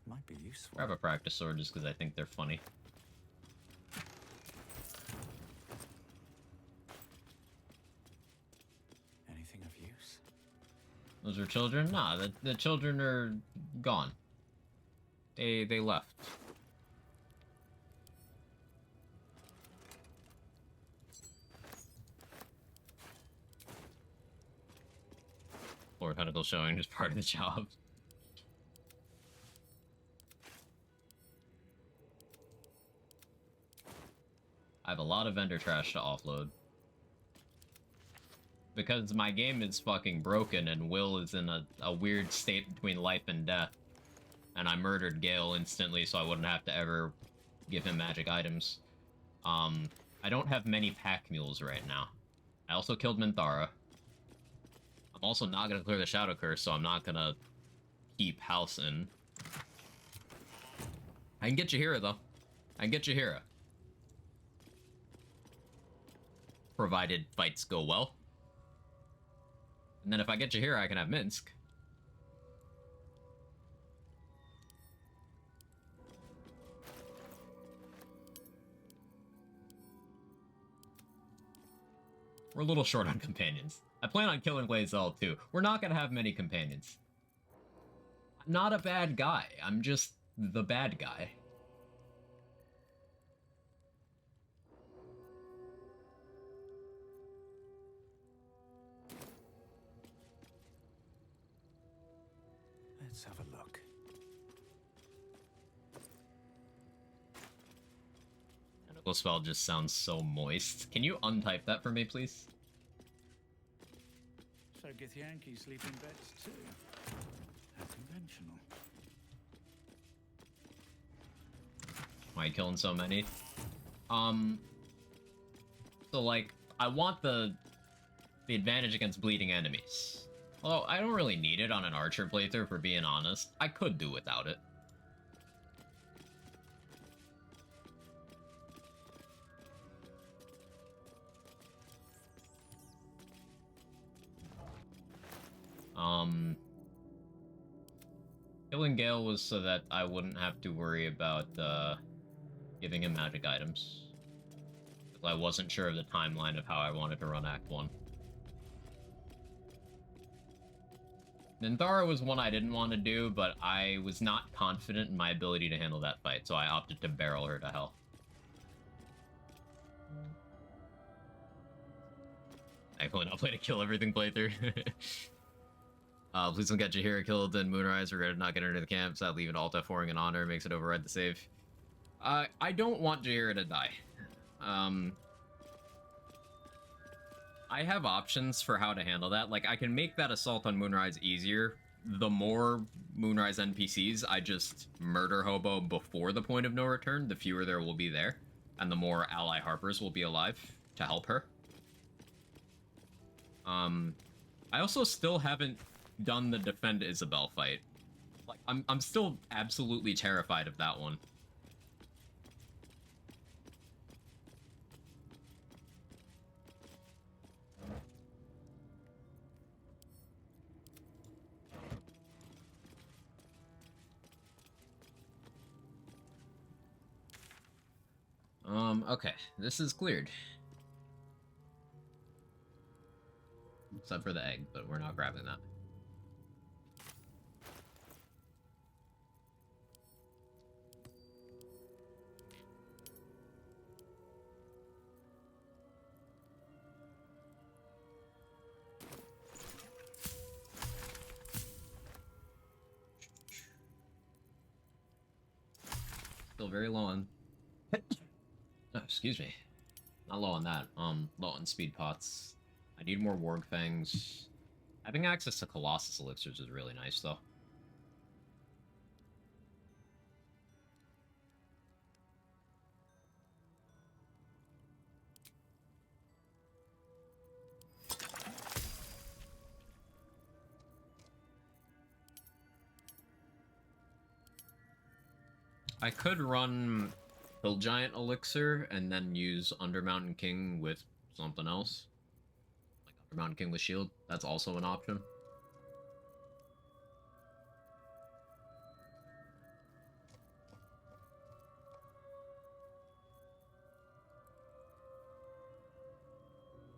Might be useful. Grab a practice sword just because I think they're funny. Anything of use? Those are children? Nah, the children are gone. They left. Lord Tentacle showing is part of the job. I have a lot of vendor trash to offload. Because my game is fucking broken and Will is in a weird state between life and death. And I murdered Gale instantly so I wouldn't have to ever give him magic items. I don't have many pack mules right now. I also killed Minthara. I'm also not gonna clear the Shadow Curse, so I'm not gonna keep House in. I can get Jaheira though. I can get Jaheira. Provided fights go well. And then if I get Jaheira, I can have Minsc. We're a little short on companions. I plan on killing Lae'zel too. We're not gonna have many companions. I'm not a bad guy. I'm just the bad guy. Let's have a look. Tentacle spell just sounds so moist. Can you untype that for me, please? So Githyanki sleep in beds too. How conventional. Why are you killing so many? So like, I want the The advantage against bleeding enemies. Although, I don't really need it on an archer playthrough, for being honest. I could do without it. Killing Gale was so that I wouldn't have to worry about, giving him magic items. Because I wasn't sure of the timeline of how I wanted to run Act 1. Ninthara was one I didn't want to do, but I was not confident in my ability to handle that fight, so I opted to barrel her to hell. I will not play to kill everything playthrough. Please don't get Jaheira killed, then Moonrise regretted not getting her to the camp, sadly even alt F4ing an honor makes it override the save. I don't want Jaheira to die. I have options for how to handle that. Like, I can make that assault on Moonrise easier. The more Moonrise NPCs I just murder Hobo before the point of no return, the fewer there will be there. And the more ally Harpers will be alive to help her. I also still haven't done the defend Isabel fight. Like, I'm still absolutely terrified of that one. Okay, this is cleared. Except for the egg, but we're not grabbing that. Still very low on... Oh, excuse me. Not low on that. Low on speed pots. I need more Warg Fangs. Having access to Colossus elixirs is really nice, though. I could run Hill Giant Elixir and then use Undermountain King with something else. Like Undermountain King with Shield. That's also an option.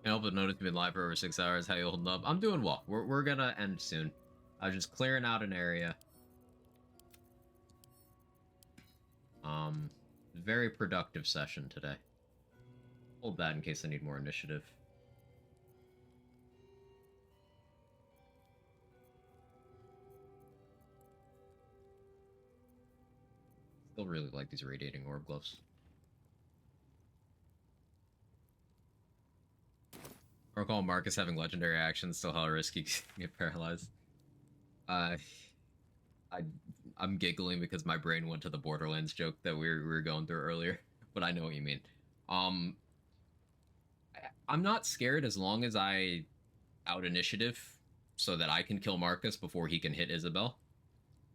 Can't help but notice you've been live for over 6 hours. How you holding up? I'm doing well. We're gonna end soon. I was just clearing out an area. Very productive session today. Hold that in case I need more initiative. Still really like these radiating orb gloves. I recall Marcus having legendary actions, still how risky to get paralyzed. I'm giggling because my brain went to the Borderlands joke that we were going through earlier, but I know what you mean. I'm not scared as long as I out initiative so that I can kill Marcus before he can hit Isabel.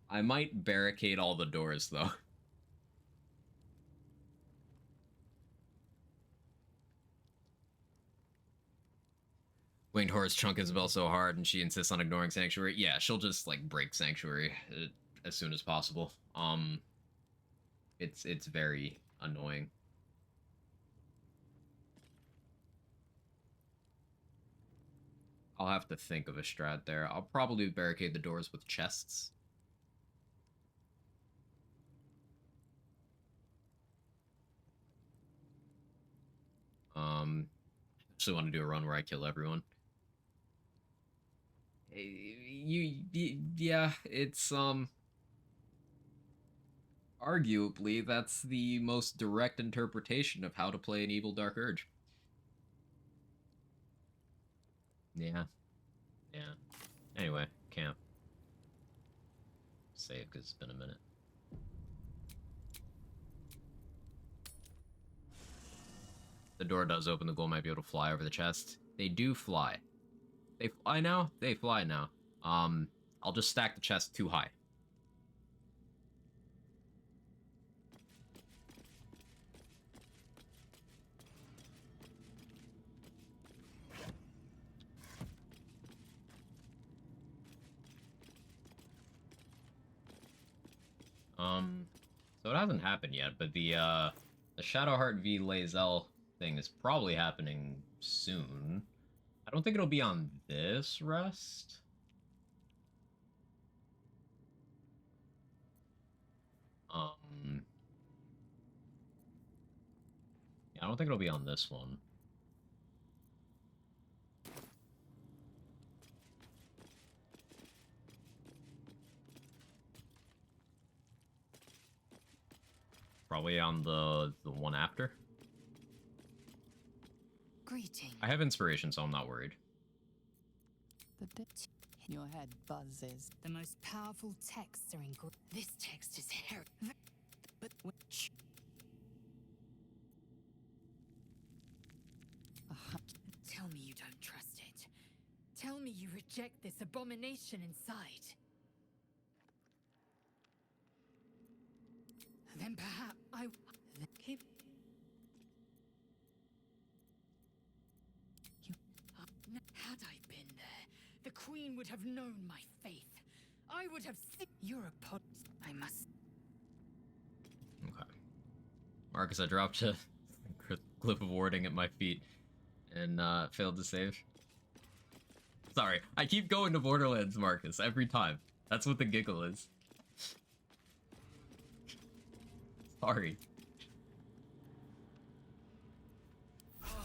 I might barricade all the doors, though. Winged Horse chunk Isabel so hard and she insists on ignoring Sanctuary. Yeah, she'll just, like, break Sanctuary as soon as possible. It's very annoying. I'll have to think of a strat there. I'll probably barricade the doors with chests. Actually want to do a run where I kill everyone. Yeah, it's, arguably, that's the most direct interpretation of how to play an Evil Dark Urge. Yeah. Yeah. Anyway, camp. Save, because it's been a minute. The door does open, the ghoul might be able to fly over the chest. They do fly. They fly now? They fly now. I'll just stack the chest too high. So it hasn't happened yet, but the Shadowheart v Lae'zel thing is probably happening soon. I don't think it'll be on this rest. Yeah, I don't think it'll be on this one. Probably on the one after. Greeting. I have inspiration, so I'm not worried. The your head buzzes. The most powerful texts are in. This text is but which? Tell me you don't trust it. Tell me you reject this abomination inside. Then perhaps I keep. Had I been there, the Queen would have known my faith. I would have seen. You're a pot. I must. Okay. Marcus, I dropped a clip of warding at my feet and failed to save. Sorry, I keep going to Borderlands, Marcus, every time. That's what the giggle is. Sorry.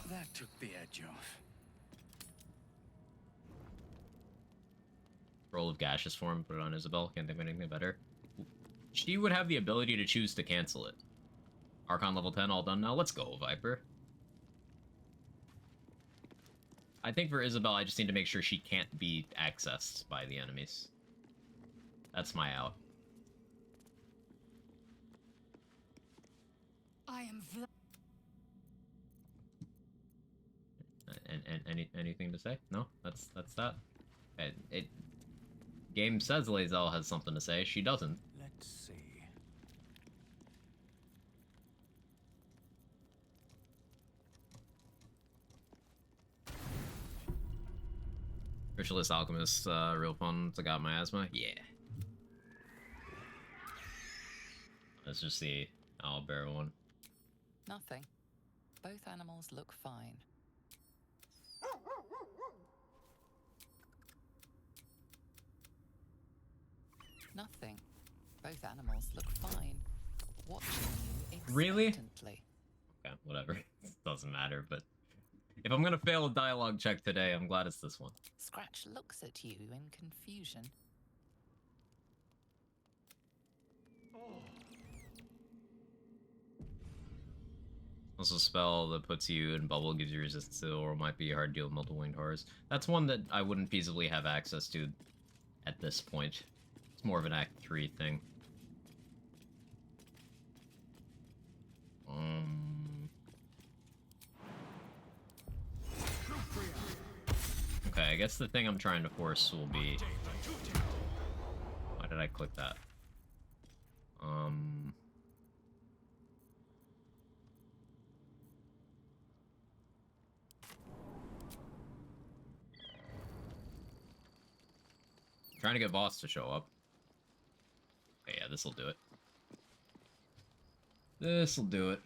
That took the edge off. Roll of gaseous form, put it on Isabel. Can't think of anything better. She would have the ability to choose to cancel it. Archon level 10, all done now. Let's go, Viper. I think for Isabel, I just need to make sure she can't be accessed by the enemies. That's my out. I am. Anything to say? No, that's that. Game says Lae'zel has something to say. She doesn't. Let's see. Ritualist Alchemist, real fun. It's got my asthma. Yeah. Let's just see. Owlbear one. Nothing. Both animals look fine. Nothing. Both animals look fine. Watching you Really? expectantly. Okay, whatever. It doesn't matter, but if I'm gonna fail a dialogue check today, I'm glad it's this one. Scratch looks at you in confusion. Also, a spell that puts you in bubble, gives you resistance to, or might be hard to deal with multiple winged horrors. That's one that I wouldn't feasibly have access to at this point. It's more of an Act 3 thing. Okay, I guess the thing I'm trying to force will be... Why did I click that? Trying to get boss to show up. Okay, yeah, this'll do it. This'll do it.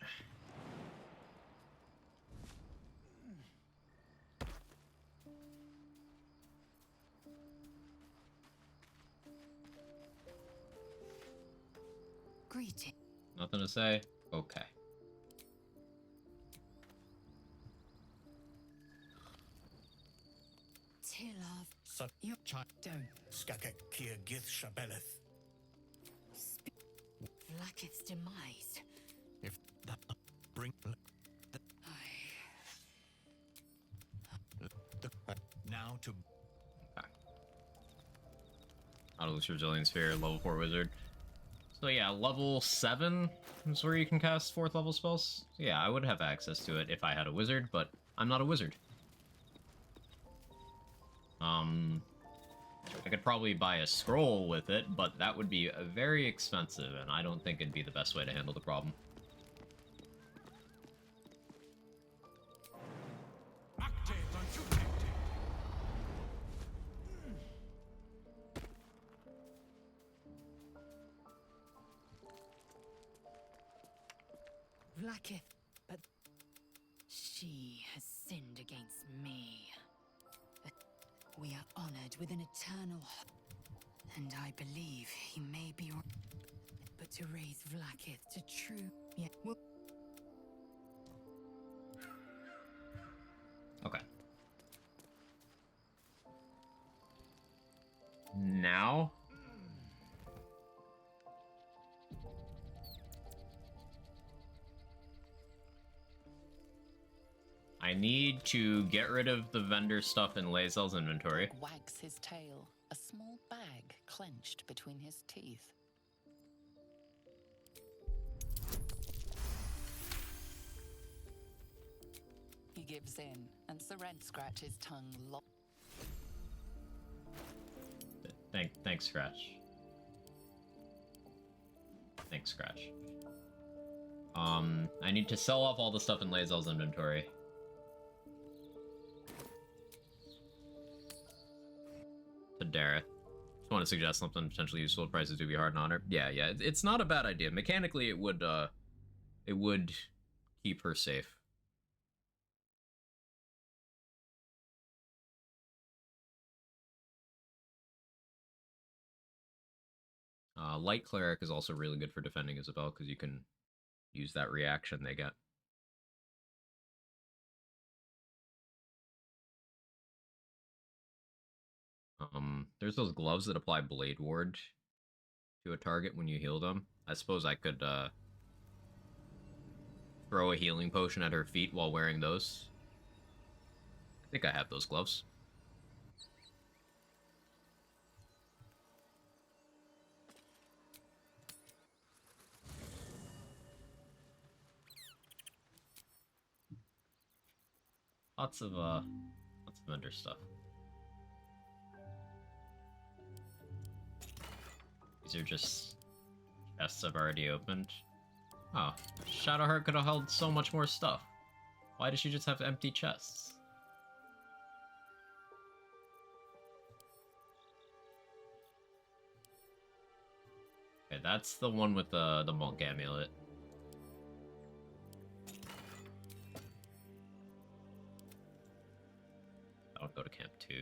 Greeting. Nothing to say? Okay. Tilov. Suck your child. Don't. Skakek Kia Gith Shabeleth. Vlaakith's demise. If that bring now to Nautilus Resilience Sphere, level 4 wizard. So yeah, level 7 is where you can cast 4th level spells. So yeah, I would have access to it if I had a wizard, but I'm not a wizard. I could probably buy a scroll with it, but that would be very expensive, and I don't think it'd be the best way to handle the problem. Vlaakith, but she has sinned against me. We are honored with an eternal and I believe he may be but to raise Vlaakith to true well. Okay. Now? I need to get rid of the vendor stuff in Lae'zel's inventory. Wags his tail, a small bag clenched between his teeth. He gives in, and Seren scratches tongue. Thanks, Scratch. Thanks, Scratch. I need to sell off all the stuff in Lae'zel's inventory. To Dareth. Just want to suggest something potentially useful. Prices do be hard and honor. Yeah, it's not a bad idea. Mechanically, it would keep her safe. Light Cleric is also really good for defending Isabel, because you can use that reaction they get. There's those gloves that apply Blade Ward to a target when you heal them. I suppose I could, throw a healing potion at her feet while wearing those. I think I have those gloves. Lots of vendor stuff. These are just chests I've already opened. Oh, Shadowheart could have held so much more stuff. Why does she just have empty chests? Okay, that's the one with the monk amulet. I'll go to camp 2.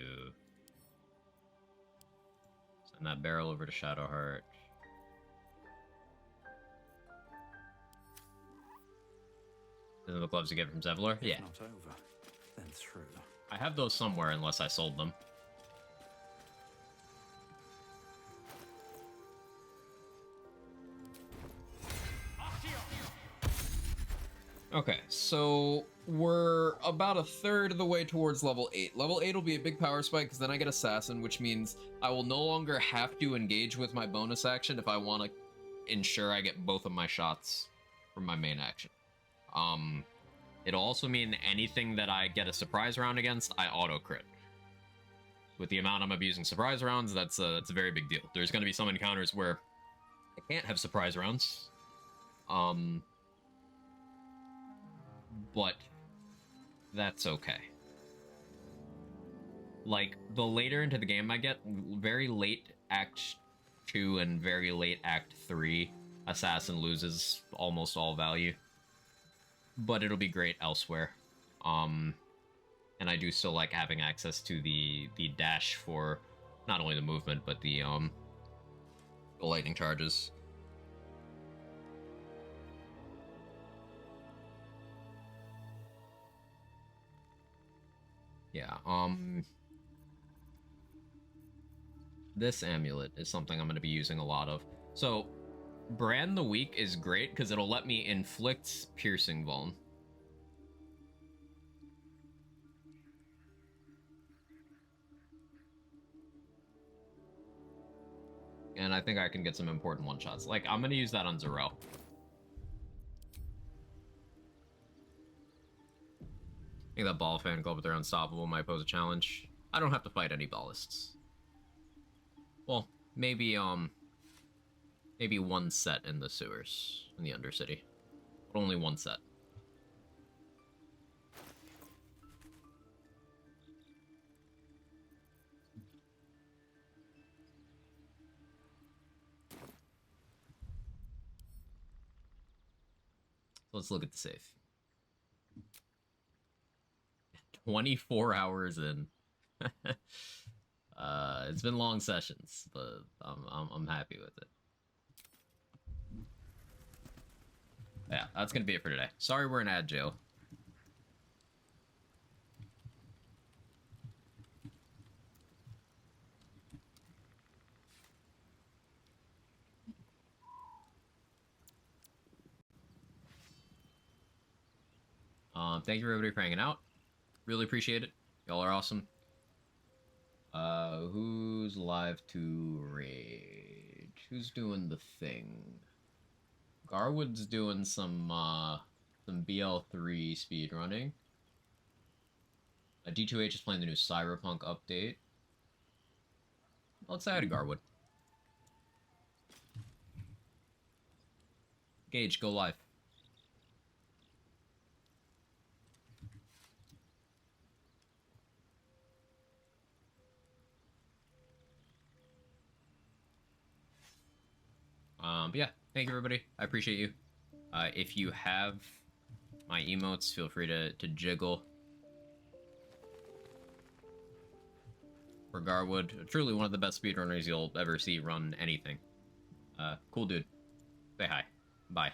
Send that barrel over to Shadowheart. Isn't the gloves you get from Zevlor? Yeah. Not over, then through. I have those somewhere unless I sold them. Okay, so we're about a third of the way towards level 8. Level 8 will be a big power spike because then I get Assassin, which means I will no longer have to engage with my bonus action if I want to ensure I get both of my shots from my main action. It'll also mean anything that I get a surprise round against, I auto-crit. With the amount I'm abusing surprise rounds, that's a very big deal. There's going to be some encounters where I can't have surprise rounds. But that's okay. Like, the later into the game I get, very late Act 2 and very late Act 3, Assassin loses almost all value. But it'll be great elsewhere. And I do still like having access to the dash for not only the movement, but the lightning charges. Yeah, this amulet is something I'm going to be using a lot of. So, Brand the Weak is great because it'll let me inflict piercing vuln. And I think I can get some important one-shots. Like, I'm going to use that on Zarel. I think that Ball Fan Club, if they're unstoppable, might pose a challenge. I don't have to fight any ballists. Well, maybe maybe one set in the sewers in the Undercity, but only one set. Let's look at the safe. 24 hours in. It's been long sessions, but I'm happy with it. Yeah, that's gonna be it for today. Sorry we're in ad jail. Thank you everybody for hanging out. Really appreciate it. Y'all are awesome. Who's live to rage? Who's doing the thing? Garwood's doing some BL3 speedrunning. D2H is playing the new Cyberpunk update. Let's say hi to Garwood. Gage, go live. But yeah, thank you everybody. I appreciate you. If you have my emotes, feel free to jiggle. For Garwood, truly one of the best speedrunners you'll ever see run anything. Cool dude. Say hi. Bye.